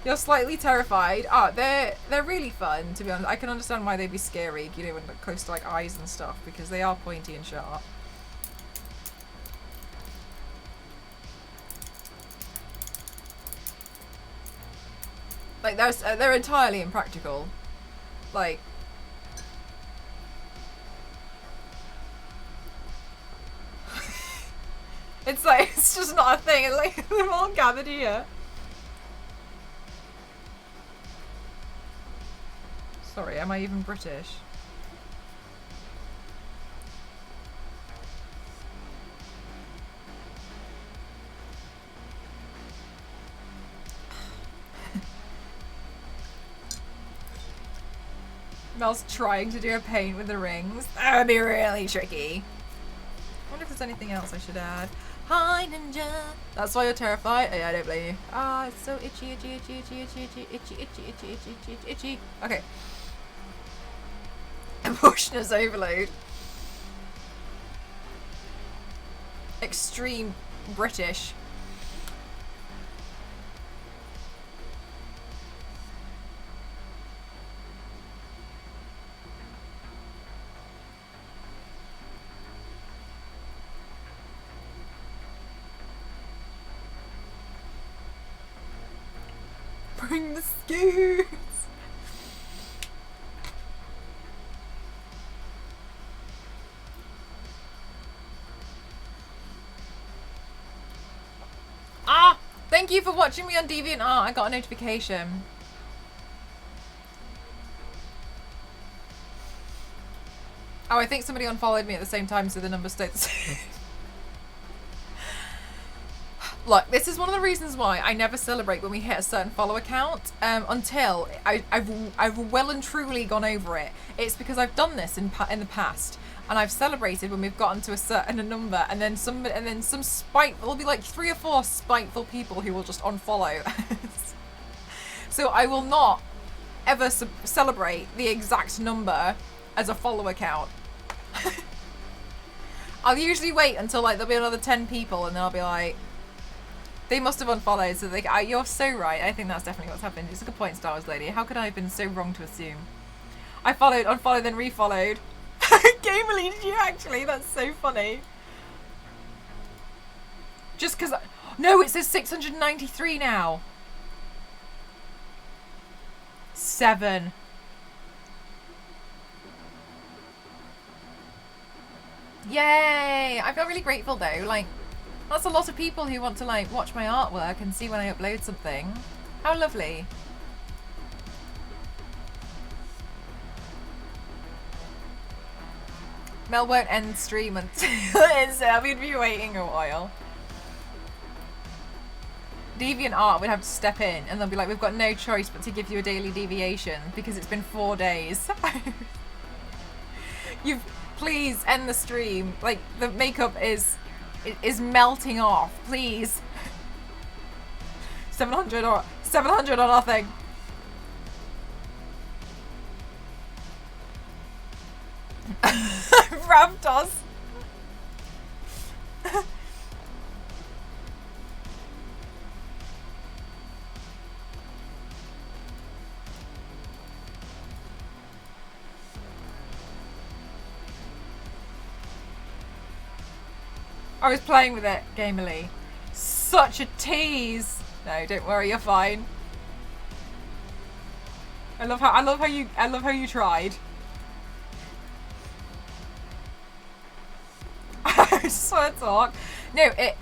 You're slightly terrified. Ah, they're really fun, to be honest. I can understand why they'd be scary, you know, when they're close to like eyes and stuff, because they are pointy and sharp. Like they're entirely impractical. Like it's like it's just not a thing. It's like they're all gathered here. Sorry, am I even British? Mel's trying to do a paint with the rings. That would be really tricky. I wonder if there's anything else I should add. Hi, Ninja! That's why you're terrified? Oh, yeah, I don't blame you. Ah, it's so itchy, itchy, itchy, itchy, itchy, itchy, itchy, itchy, itchy, itchy, itchy, itchy. Okay. Emotionless overload. Extreme British. Bring the scoots! Ah! Thank you for watching me on DeviantArt. I got a notification. Oh, I think somebody unfollowed me at the same time, so the number stayed the same. Look, this is one of the reasons why I never celebrate when we hit a certain follower count until I've well and truly gone over it. It's because I've done this in the past, and I've celebrated when we've gotten to a certain number, and then some spiteful, there'll be like 3 or 4 spiteful people who will just unfollow. So I will not ever celebrate the exact number as a follower count. I'll usually wait until like there'll be another 10 people, and then I'll be like, they must have unfollowed, so they. You're so right. I think that's definitely what's happened. It's a good point, Star Wars lady. How could I have been so wrong to assume? I followed, unfollowed, then refollowed. Gamerly, did you actually? That's so funny. Just because. No, it says 693 now. 7. Yay! I feel really grateful though. Like, that's a lot of people who want to like watch my artwork and see when I upload something. How lovely. Mel won't end stream until it's we'd be waiting a while. DeviantArt would have to step in and they'll be like, we've got no choice but to give you a daily deviation because it's been 4 days. Please end the stream. Like, the makeup is melting off, please. 700 or nothing. Raptors. I was playing with it, Gamerly. Such a tease. No, don't worry, you're fine. I love how you tried. I just want to talk. No, it.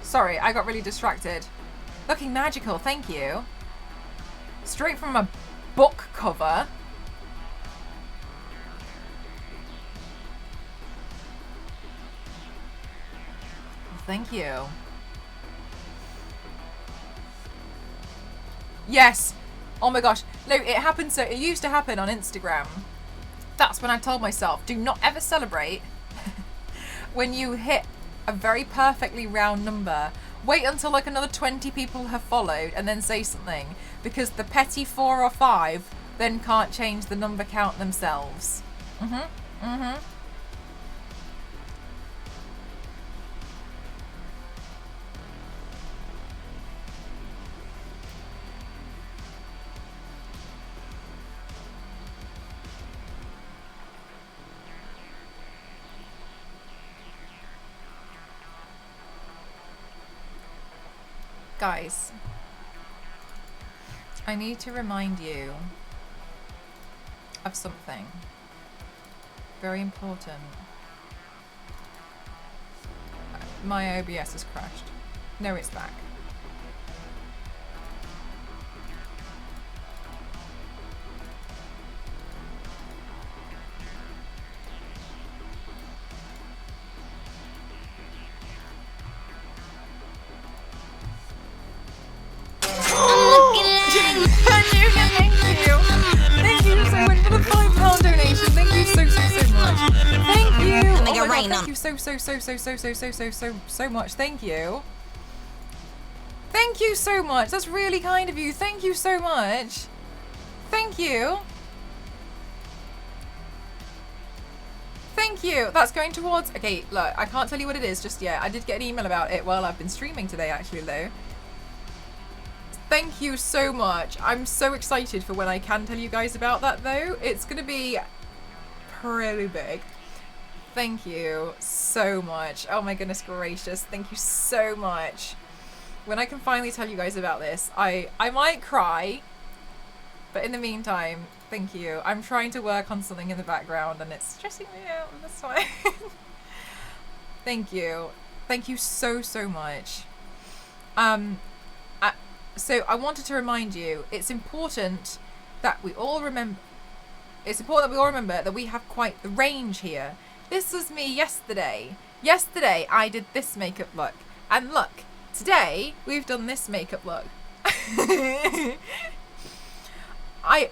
Sorry, I got really distracted. Looking magical, thank you. Straight from a book cover. Thank you. Yes. Oh my gosh. No, it happened so it used to happen on Instagram. That's when I told myself, do not ever celebrate when you hit a very perfectly round number. Wait until like another 20 people have followed and then say something, because the petty 4 or 5 then can't change the number count themselves. Guys, I need to remind you of something very important. My OBS has crashed. No, it's back. Thank you so much. Thank you. Thank you so much. That's really kind of you. Thank you so much. Thank you. Thank you. That's going towards... Okay, look, I can't tell you what it is just yet. I did get an email about it while I've been streaming today, actually, though. Thank you so much. I'm so excited for when I can tell you guys about that, though. It's going to be pretty big. Thank you so much. Oh my goodness gracious. Thank you so much. When I can finally tell you guys about this, I might cry. But in the meantime, thank you. I'm trying to work on something in the background and it's stressing me out. That's fine. Thank you. Thank you so much. So I wanted to remind you, it's important that we all remember that we have quite the range here. This was me yesterday. Yesterday I did this makeup look. And look, today we've done this makeup look. I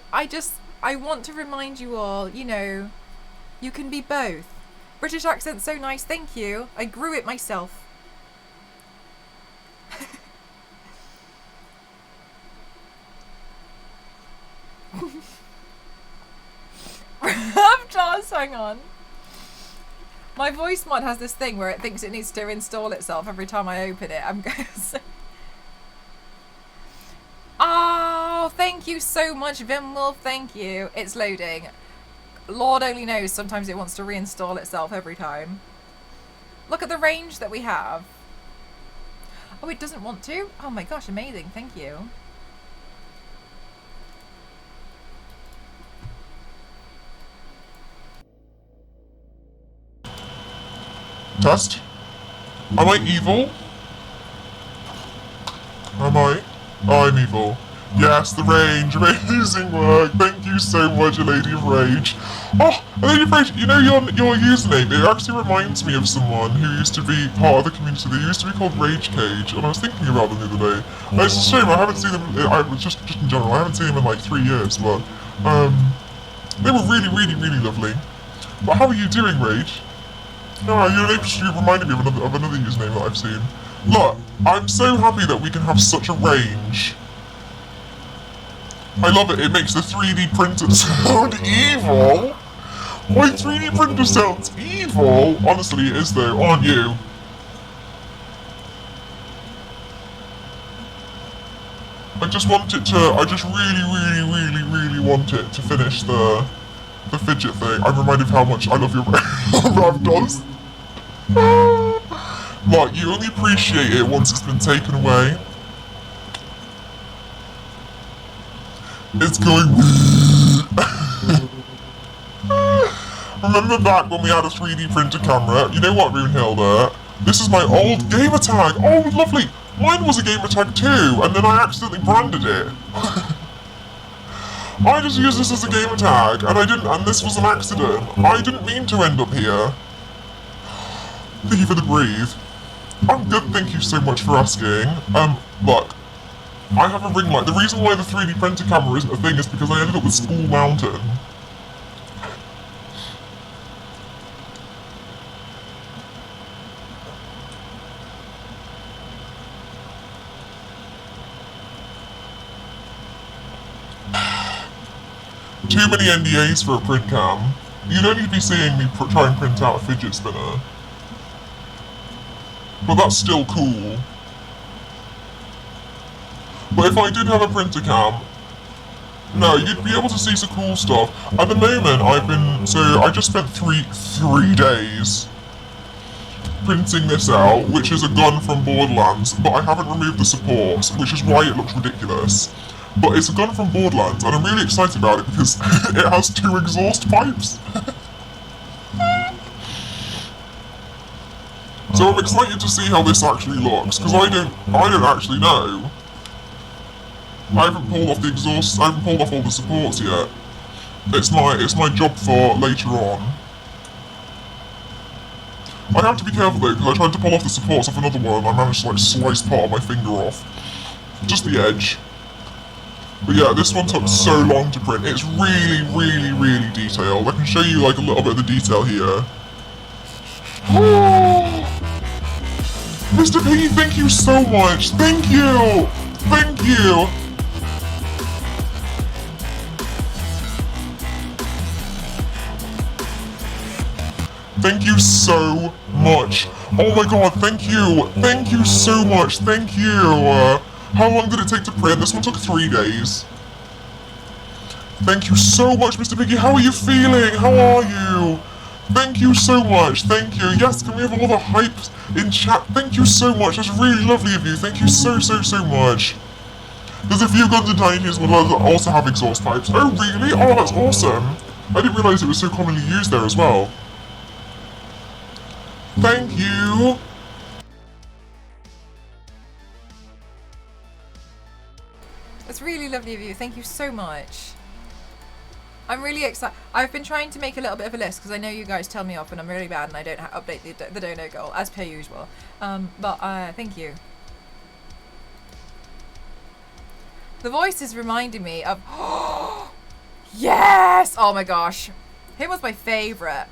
want to remind you all, you know, you can be both. British accent's so nice, thank you. I grew it myself. Just hang on. My voice mod has this thing where it thinks it needs to install itself every time I open it. I'm going to say... Oh, thank you so much, Vimwolf. Thank you. It's loading. Lord only knows sometimes it wants to reinstall itself every time. Look at the range that we have. Oh, it doesn't want to? Oh my gosh, amazing. Thank you. Dust? Am I evil? Am I? I'm evil. Yes, the range. Amazing work. Thank you so much, Lady of Rage. Oh, Lady of Rage, you know your username, it actually reminds me of someone who used to be part of the community. They used to be called Rage Cage, and I was thinking about them the other day. And it's a shame, I haven't seen them, just in general, I haven't seen them in like 3 years, but, they were really lovely. But how are you doing, Rage? No, your name just reminded me of another username that I've seen. Look, I'm so happy that we can have such a range. I love it, it makes the 3D printer sound evil. My 3D printer sounds evil. Honestly, it is though, aren't you? I just want it to, I just really want it to finish the fidget thing. I'm reminded of how much I love your Ravdos. Right, you only appreciate it once it's been taken away. It's going. Remember back when we had a 3D printer camera? You know what, Runehilda? This is my old gamer tag. Oh, lovely. Mine was a gamer tag too, and then I accidentally branded it. I just used this as a gamer tag, and this was an accident. I didn't mean to end up here. Thank you for the breathe. I'm good, thank you so much for asking. Look, I have a ring light. The reason why the 3D printer camera isn't a thing is because I ended up with School Mountain. Too many NDAs for a print cam. You'd only be seeing me try and print out a fidget spinner. But that's still cool. But if I did have a printer cam, no, you'd be able to see some cool stuff. At the moment, I just spent three days printing this out, which is a gun from Borderlands, but I haven't removed the supports, which is why it looks ridiculous. But it's a gun from Borderlands, and I'm really excited about it because it has 2 exhaust pipes. So I'm excited to see how this actually looks, because I don't actually know. I haven't pulled off the exhaust, I haven't pulled off all the supports yet. It's my job for later on. I have to be careful though, because I tried to pull off the supports off another one and I managed to like slice part of my finger off. Just the edge. But yeah, this one took so long to print. It's really detailed. I can show you like a little bit of the detail here. Mr. Piggy, thank you so much! Thank you! Thank you! Thank you so much! Oh my god, thank you! Thank you so much! Thank you! How long did it take to print? This one took 3 days. Thank you so much, Mr. Piggy. How are you feeling? How are you? Thank you so much. Thank you. Yes, can we have all the hype in chat? Thank you so much. That's really lovely of you. Thank you so much. There's a few guns and tinies will also have exhaust pipes. Oh, really? Oh, that's awesome. I didn't realize it was so commonly used there as well. Thank you. That's really lovely of you. Thank you so much. I'm really excited. I've been trying to make a little bit of a list because I know you guys tell me off and I'm really bad and I don't update the donor goal as per usual. But thank you. The voice is reminding me of. Yes! Oh my gosh, him was my favourite.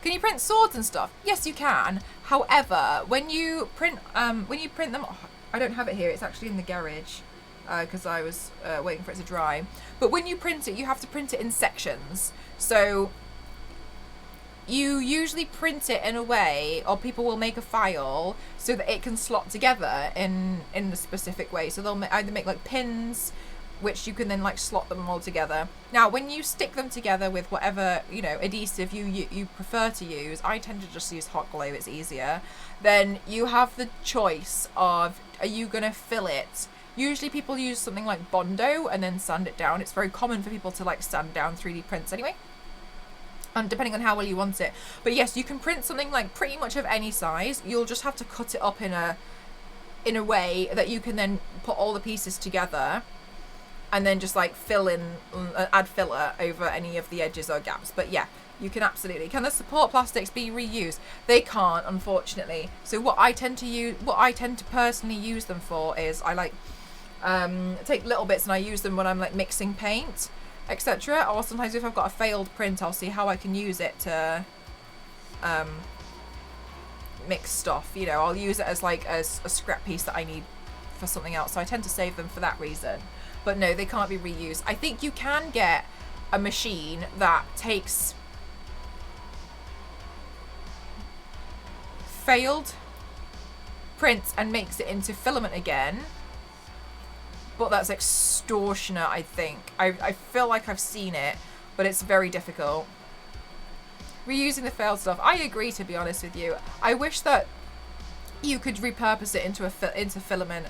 Can you print swords and stuff? Yes, you can. However, when you print them, I don't have it here. It's actually in the garage. Because I was waiting for it to dry. But when you print it, you have to print it in sections. So you usually print it in a way, or people will make a file so that it can slot together in a specific way. So they'll either make like pins, which you can then like slot them all together. Now, when you stick them together with whatever, you know, adhesive you prefer to use, I tend to just use hot glue, it's easier. Then you have the choice of, are you going to fill it? Usually people use something like Bondo and then sand it down. It's very common for people to like sand down 3D prints anyway. And depending on how well you want it. But yes, you can print something like pretty much of any size. You'll just have to cut it up in a way that you can then put all the pieces together and then just like fill in, add filler over any of the edges or gaps. But yeah, you can absolutely. Can the support plastics be reused? They can't, unfortunately. So what I tend to personally use them for is I like take little bits and I use them when I'm like mixing paint, etc. Or sometimes if I've got a failed print, I'll see how I can use it to mix stuff. You know, I'll use it as like a scrap piece that I need for something else. So I tend to save them for that reason. But no, they can't be reused. I think you can get a machine that takes failed prints and makes it into filament again. but that's extortionate, I think. I feel like I've seen it, but it's very difficult. Reusing the failed stuff. I agree, to be honest with you. I wish that you could repurpose it into into filament.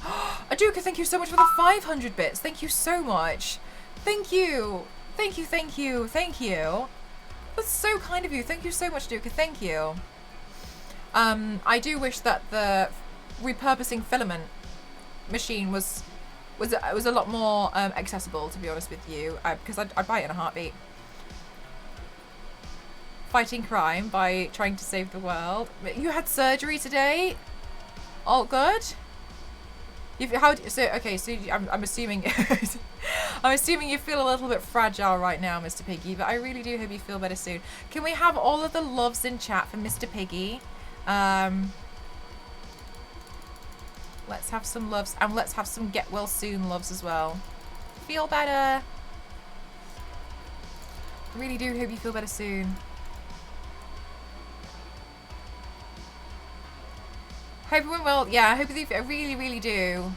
Aduka, thank you so much for the 500 bits. Thank you so much. Thank you. Thank you, thank you, thank you. That's so kind of you. Thank you so much, Aduka. Thank you. I do wish that the repurposing filament machine was a lot more accessible, to be honest with you, because I'd buy it in a heartbeat. Fighting crime by trying to save the world. You had surgery today? All good? I'm assuming I'm assuming you feel a little bit fragile right now, Mr. Piggy, but I really do hope you feel better soon. Can we have all of the loves in chat for Mr. Piggy? Let's have some loves, and let's have some get well soon loves as well. Feel better. I really do hope you feel better soon. Hope everyone will. Yeah, I hope you. I really, really do.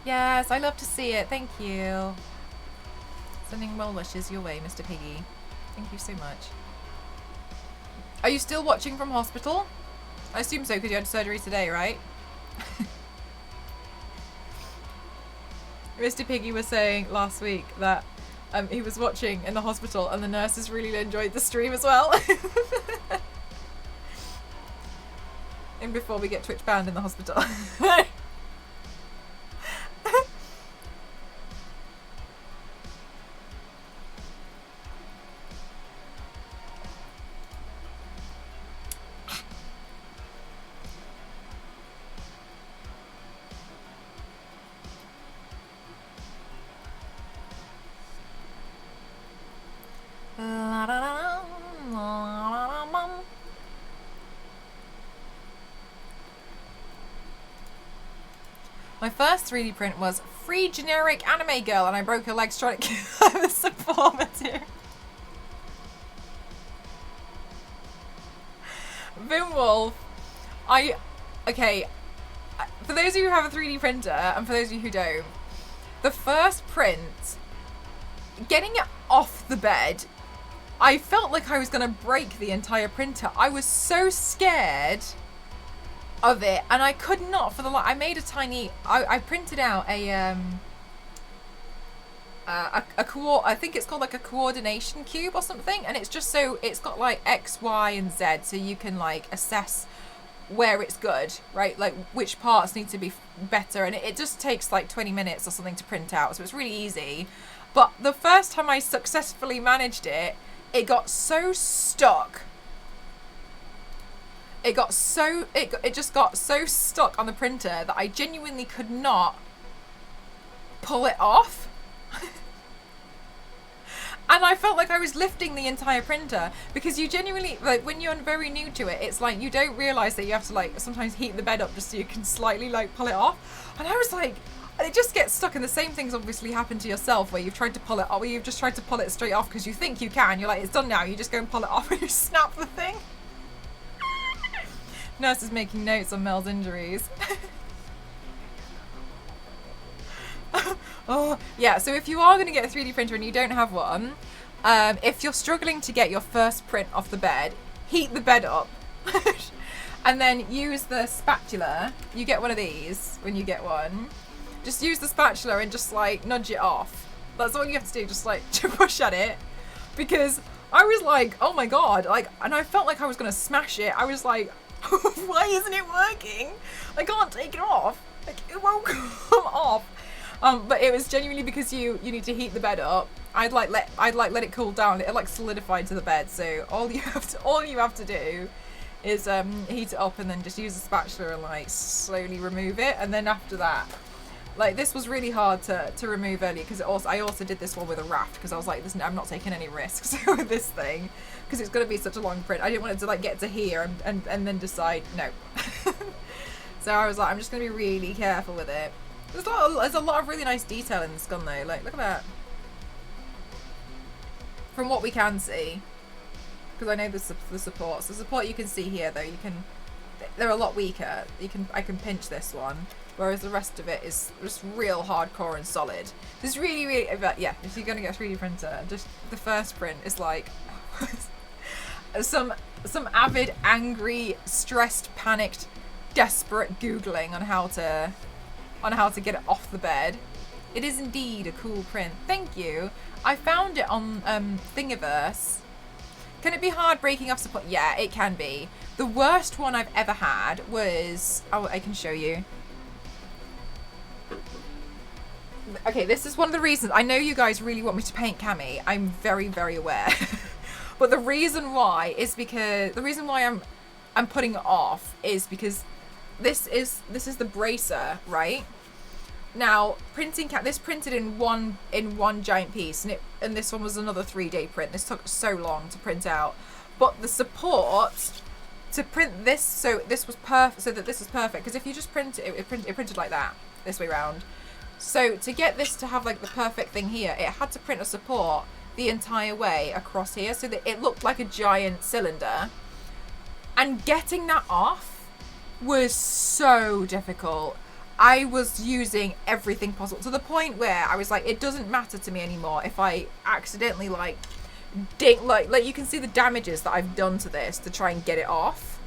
Yes, I love to see it. Thank you. Sending well wishes your way, Mr. Piggy. Thank you so much. Are you still watching from hospital? I assume so, because you had surgery today, right? Mr. Piggy was saying last week that he was watching in the hospital and the nurses really enjoyed the stream as well. And before we get Twitch banned in the hospital. My first 3D print was free generic anime girl and I broke her legs trying to kill her with support material. Vimwolf, okay, for those of you who have a 3D printer and for those of you who don't, the first print, getting it off the bed, I felt like I was going to break the entire printer. I was so scared of it, and I could not for the life. I made a tiny. I printed out I think it's called like a coordination cube or something, and it's just so it's got like X, Y, and Z, so you can like assess where it's good, right? Like which parts need to be better, and it just takes like 20 minutes or something to print out, so it's really easy. But the first time I successfully managed it, it got so stuck. It just got so stuck on the printer that I genuinely could not pull it off. And I felt like I was lifting the entire printer, because you genuinely, like when you're very new to it, it's like you don't realize that you have to like sometimes heat the bed up just so you can slightly like pull it off. And I was like, it just gets stuck, and the same things obviously happen to yourself where you've tried to pull it off, where you've just tried to pull it straight off because you think you can. You're like, it's done now. You just go and pull it off and you snap the thing. Nurse is making notes on Mel's injuries. Oh, yeah, so if you are going to get a 3D printer and you don't have one, if you're struggling to get your first print off the bed, heat the bed up. And then use the spatula. You get one of these when you get one. Just use the spatula and just like nudge it off. That's all you have to do, just like to push at it. Because I was like, oh my god, like, and I felt like I was going to smash it. I was like, why isn't it working? I can't take it off. Like, it won't come off. But it was genuinely because you need to heat the bed up. I'd let it cool down. It like solidified to the bed. So all you have to do is heat it up and then just use the spatula and like slowly remove it. And then after that, like this was really hard to remove earlier because I also did this one with a raft because I was like, listen, I'm not taking any risks with this thing because it's going to be such a long print. I didn't want it to like get to here and then decide no. So I was like, I'm just going to be really careful with it. There's a lot of really nice detail in this gun though. Like, look at that. From what we can see, because I know the supports. The support you can see here though. You can they're a lot weaker. I can pinch this one, whereas the rest of it is just real hardcore and solid. This really, but yeah, if you're gonna get a 3D printer, just the first print is like some avid, angry, stressed, panicked, desperate googling on how to get it off the bed. It is indeed a cool print. Thank you. I found it on Thingiverse. Can it be hard breaking off support? Yeah, it can be. The worst one I've ever had was... Oh, I can show you. Okay, this is one of the reasons. I know you guys really want me to paint Cammy. I'm very, very aware. But the reason why is because... The reason why I'm putting it off is because this is the bracer, right? Now, this printed in one giant piece, and this one was another 3-day print. This took so long to print out, but the support to print this, so this was perfect. So that this is perfect, because if you just print it, it printed like that, this way round. So to get this to have like the perfect thing here, it had to print a support the entire way across here, so that it looked like a giant cylinder. And getting that off was so difficult. I was using everything possible to the point where I was like, it doesn't matter to me anymore if I accidentally like you can see the damages that I've done to this to try and get it off.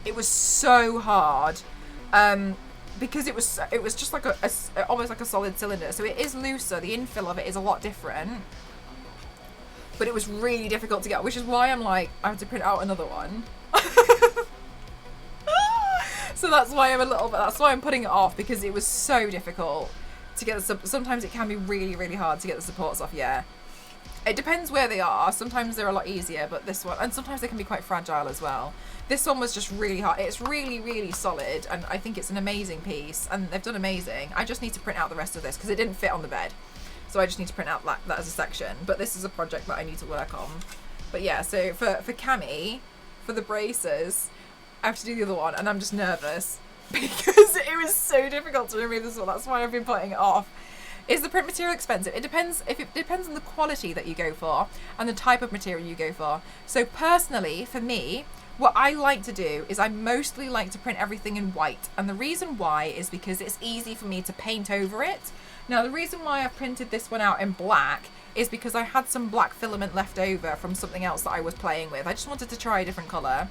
It was so hard because it was just like almost like a solid cylinder. So it is looser. The infill of it is a lot different, but it was really difficult to get, which is why I'm like, I have to print out another one. So that's why that's why I'm putting it off, because it was so difficult to get sometimes it can be really, really hard to get the supports off, yeah. It depends where they are. Sometimes they're a lot easier, but this one, and sometimes they can be quite fragile as well. This one was just really hard. It's really, really solid, and I think it's an amazing piece, and they've done amazing. I just need to print out the rest of this, because it didn't fit on the bed. So I just need to print out that as a section, but this is a project that I need to work on. But yeah, so for Cammy, for the braces, I have to do the other one, and I'm just nervous because it was so difficult to remove this one. That's why I've been putting it off. Is the print material expensive? It depends on the quality that you go for and the type of material you go for. So personally, for me, what I like to do is I mostly like to print everything in white, and the reason why is because it's easy for me to paint over it. Now, the reason why I've printed this one out in black is because I had some black filament left over from something else that I was playing with. I just wanted to try a different colour.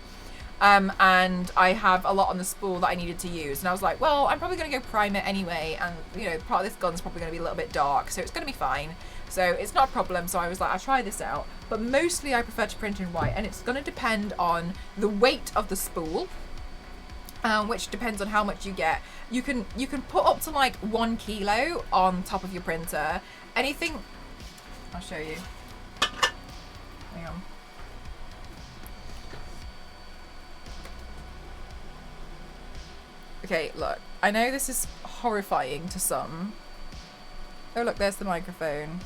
And I have a lot on the spool that I needed to use, and I was like, well, I'm probably going to go prime it anyway, and you know, part of this gun's probably going to be a little bit dark, so it's going to be fine, so it's not a problem. So I was like, I'll try this out, but mostly I prefer to print in white, and it's going to depend on the weight of the spool, which depends on how much you get. You can put up to like 1 kilo on top of your printer. Anything, I'll show you, hang on. Okay, look, I know this is horrifying to some. Oh, look, there's the microphone.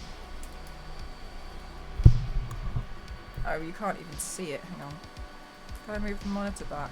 Oh, you can't even see it. Hang on. Can I move the monitor back?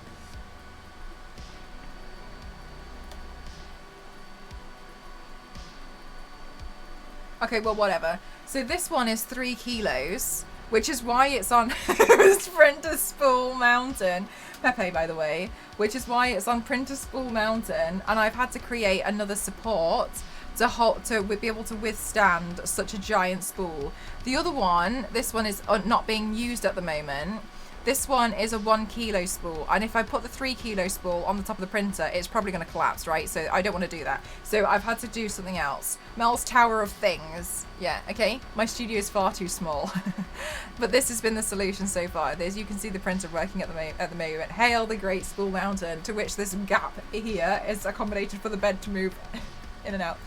Okay, well, whatever. So this one is 3 kilos, which is why it's on Printer Spool Mountain. Pepe, by the way, which is why it's on Printer Spool Mountain, and I've had to create another support to be able to withstand such a giant spool. The other one, this one is not being used at the moment. This one is a 1 kilo spool, and if I put the 3 kilo spool on the top of the printer, it's probably going to collapse, right? So I don't want to do that. So I've had to do something else. Mel's Tower of Things. Yeah, okay. My studio is far too small. But this has been the solution so far. As you can see the printer working at the moment. Hail the Great Spool Mountain, to which this gap here is accommodated for the bed to move in and out.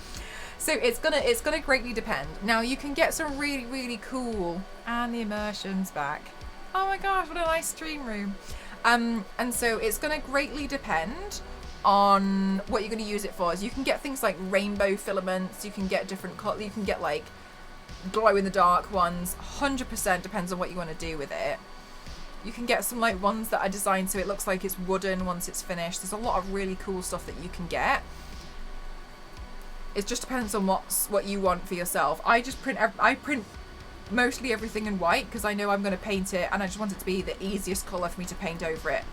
So it's gonna greatly depend. Now you can get some really, really cool, and the immersion's back. Oh my gosh, what a nice stream room. And so it's going to greatly depend on what you're going to use it for. So you can get things like rainbow filaments, you can get different colors, you can get like glow in the dark ones. 100% depends on what you want to do with it. You can get some like ones that are designed so it looks like it's wooden once it's finished. There's a lot of really cool stuff that you can get. It just depends on what you want for yourself. I print mostly everything in white because I know I'm going to paint it, and I just want it to be the easiest colour for me to paint over it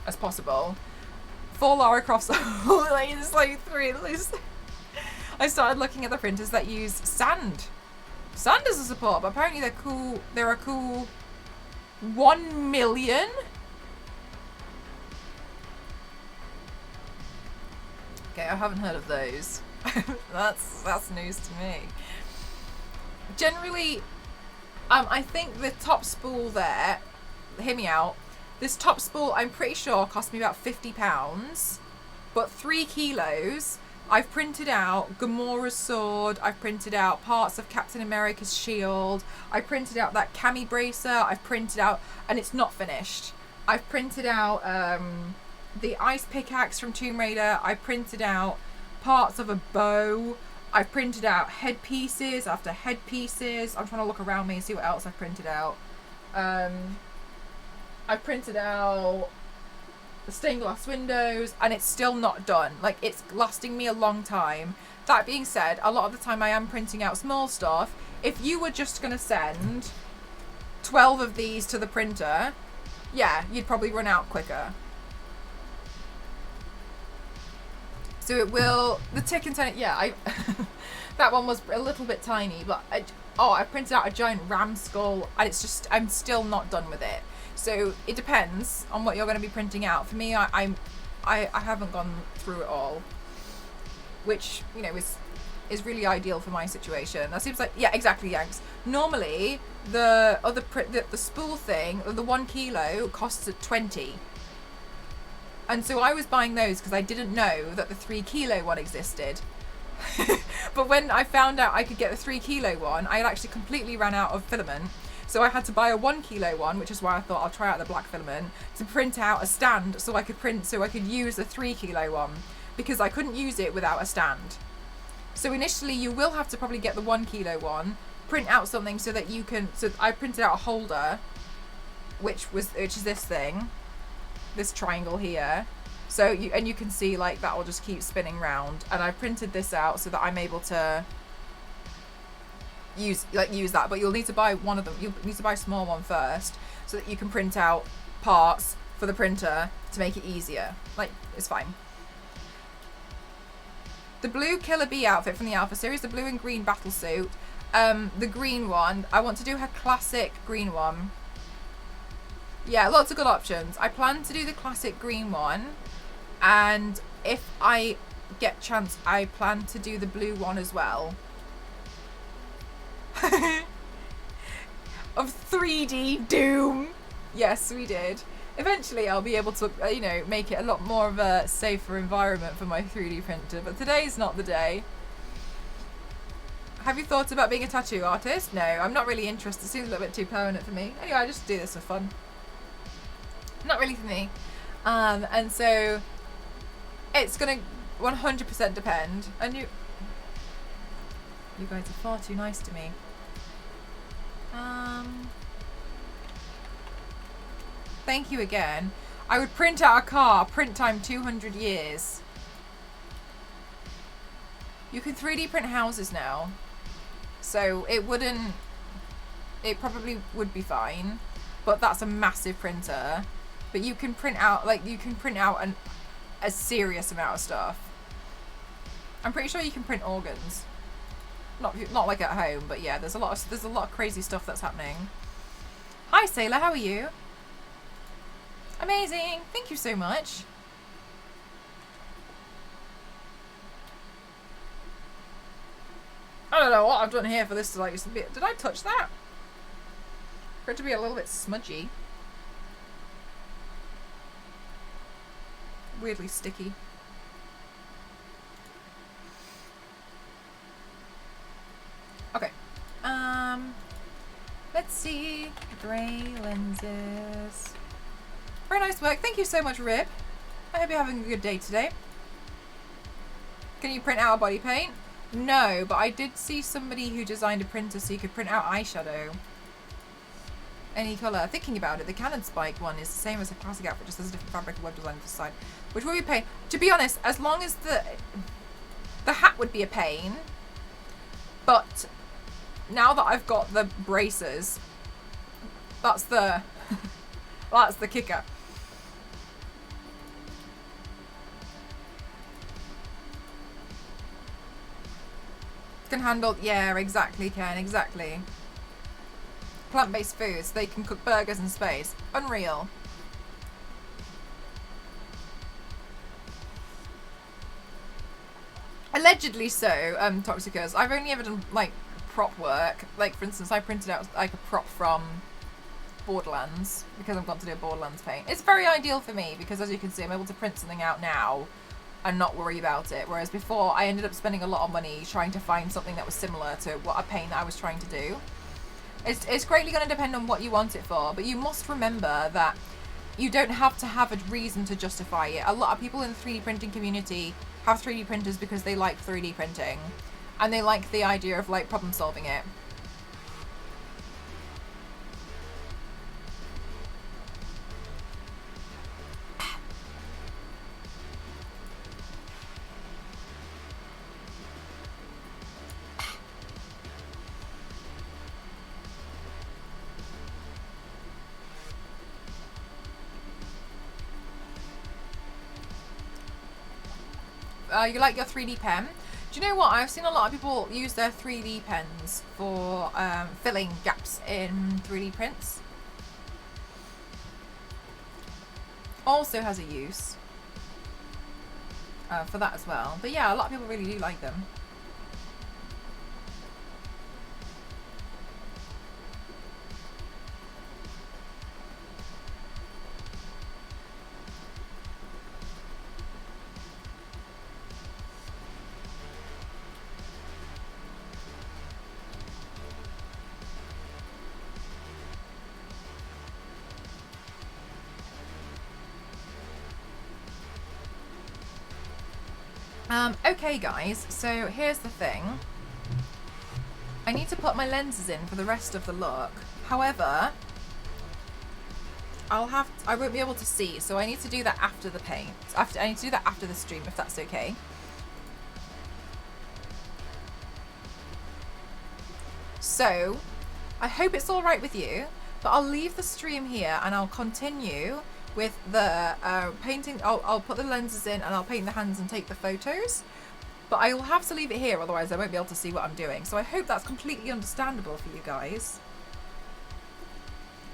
as possible. For Lara Croft's like, it's like 3 at least. I started looking at the printers that use sand. Sand as a support, but apparently they're cool. They're a cool 1 million. Okay, I haven't heard of those. that's news to me. Generally, I think the top spool there, hear me out, this top spool I'm pretty sure cost me about £50, but 3 kilos. I've printed out Gamora's sword, I've printed out parts of Captain America's shield, I printed out that cami bracer, I've printed out, and it's not finished. I've printed out the ice pickaxe from Tomb Raider, I printed out parts of a bow, I've printed out headpieces after headpieces. I'm trying to look around me and see what else I've printed out. I've printed out the stained glass windows, and it's still not done. Like, it's lasting me a long time. That being said, a lot of the time I am printing out small stuff. If you were just going to send 12 of these to the printer, yeah, you'd probably run out quicker. So it will, the tick and turn, yeah, that one was a little bit tiny, but I printed out a giant ram skull, and it's just, I'm still not done with it. So it depends on what you're going to be printing out. For me, I haven't gone through it all, which, you know, is really ideal for my situation. That seems like, yeah, exactly, Yanks. Normally, the other the spool thing, the 1 kilo costs at 20. And so I was buying those because I didn't know that the 3 kilo one existed. But when I found out I could get the 3 kilo one, I had actually completely ran out of filament. So I had to buy a 1 kilo one, which is why I thought I'll try out the black filament, to print out a stand so I could use the 3 kilo one, because I couldn't use it without a stand. So initially you will have to probably get the 1 kilo one, print out something so that you can, so I printed out a holder, which is this thing, this triangle here. So you can see, like, that will just keep spinning round, and I printed this out so that I'm able to use that, but you'll need to buy one of them. You'll need to buy a small one first so that you can print out parts for the printer to make it easier. Like, it's fine. The blue Killer Bee outfit from the Alpha series, the blue and green battle suit, the green one, I want to do her classic green one. Yeah, lots of good options. I plan to do the classic green one, and if I get chance, I plan to do the blue one as well. Of 3D Doom. Yes, we did. Eventually I'll be able to, you know, make it a lot more of a safer environment for my 3D printer, but today's not the day. Have you thought about being a tattoo artist? No, I'm not really interested. It seems a little bit too permanent for me. Anyway, I just do this for fun. Not really for me. And so it's gonna 100% depend. And you guys are far too nice to me. Thank you again. I would print out a car. Print time 200 years. You can 3D print houses now. So it probably would be fine. But that's a massive printer. But you can print out, like, a serious amount of stuff. I'm pretty sure you can print organs. Not like at home, but yeah, there's a lot of crazy stuff that's happening. Hi Sailor, how are you? Amazing, thank you so much. I don't know what I've done here for this to, like, did I touch that? For it to be a little bit smudgy. Weirdly sticky. Okay. Let's see. Grey lenses. Very nice work. Thank you so much, Rib. I hope you're having a good day today. Can you print out a body paint? No, but I did see somebody who designed a printer so you could print out eyeshadow. Any colour. Thinking about it, the Canon Spike one is the same as the classic outfit, just has a different fabric and web design for the side. Which will be a pain. To be honest, as long as the hat would be a pain, but now that I've got the braces, that's the kicker. Can handle, yeah, exactly, Ken, exactly. Plant-based foods, they can cook burgers in space. Unreal. Allegedly so, Toxicus. I've only ever done, like, prop work. Like, for instance, I printed out, like, a prop from Borderlands, because I've got to do a Borderlands paint. It's very ideal for me, because as you can see, I'm able to print something out now and not worry about it. Whereas before, I ended up spending a lot of money trying to find something that was similar to what a paint that I was trying to do. It's greatly going to depend on what you want it for, but you must remember that you don't have to have a reason to justify it. A lot of people in the 3D printing community have 3D printers because they like 3D printing, and they like the idea of, like, problem solving it. You like your 3D pen? Do you know what? I've seen a lot of people use their 3D pens for filling gaps in 3D prints. Also has a use for that as well. But yeah, a lot of people really do like them. Okay guys, so here's the thing. I need to put my lenses in for the rest of the look. However, I won't be able to see, so I need to do that after the paint. I need to do that after the stream, if that's okay. So, I hope it's alright with you, but I'll leave the stream here and I'll continue with the painting. I'll put the lenses in and I'll paint the hands and take the photos. But I will have to leave it here, otherwise I won't be able to see what I'm doing. So I hope that's completely understandable for you guys.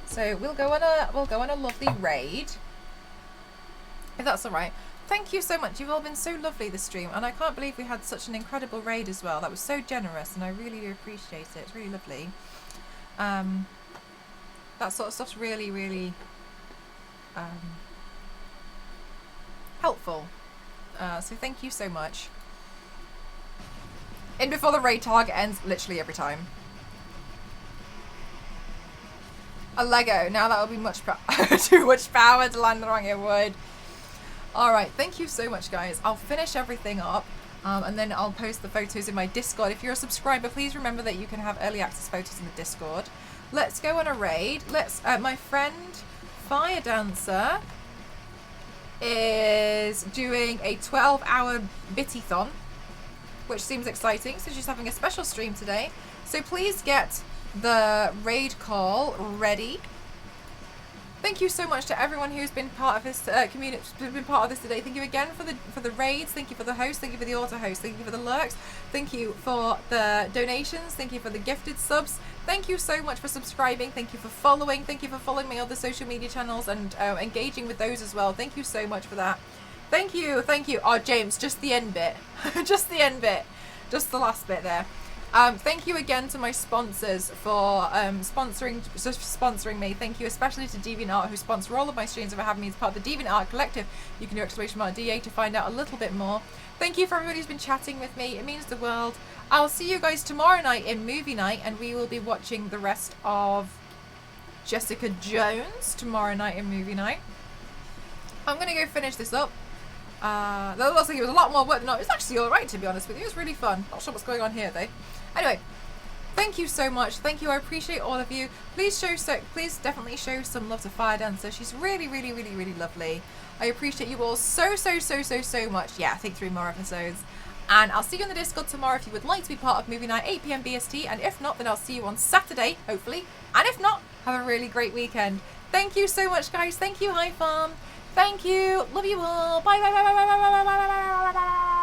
So we'll go on a lovely raid, if that's all right. Thank you so much. You've all been so lovely this stream, and I can't believe we had such an incredible raid as well. That was so generous, and I really do appreciate it. It's really lovely. That sort of stuff's really, really helpful. So thank you so much. In before the raid target ends, literally every time. A Lego. Now that would be much too much power to land on your wood. Alright, thank you so much guys. I'll finish everything up and then I'll post the photos in my Discord. If you're a subscriber, please remember that you can have early access photos in the Discord. Let's go on a raid. Let's my friend Fire Dancer is doing a 12-hour Bitty-thon, which seems exciting. So she's having a special stream today. So please get the raid call ready. Thank you so much to everyone who's been part of this community, been part of this today. Thank you again for the raids. Thank you for the host. Thank you for the auto host. Thank you for the lurks. Thank you for the donations. Thank you for the gifted subs. Thank you so much for subscribing. Thank you for following. Thank you for following my other social media channels and engaging with those as well. Thank you so much for that. Thank you, thank you. Oh, James, just the end bit. Just the end bit. Just the last bit there. Thank you again to my sponsors for sponsoring me. Thank you especially to DeviantArt, who sponsor all of my streams and for having me as part of the DeviantArt Collective. You can do !DA to find out a little bit more. Thank you for everybody who's been chatting with me. It means the world. I'll see you guys tomorrow night in movie night, and we will be watching the rest of Jessica Jones tomorrow night in movie night. I'm going to go finish this up. That looks like it was a lot more work than it was actually alright, to be honest with you. It was really fun. Not sure what's going on here though. Anyway, thank you so much. Thank you. I appreciate all of you. Please definitely show some love to Fire Dancer. She's really, really, really, really lovely. I appreciate you all so much. Yeah, I think 3 more episodes. And I'll see you in the Discord tomorrow if you would like to be part of movie night, 8 PM BST. And if not, then I'll see you on Saturday, hopefully. And if not, have a really great weekend. Thank you so much, guys. Thank you, Hi Farm. Thank you. Love you all. Bye, bye, bye, bye, bye, bye, bye, bye, bye, bye, bye.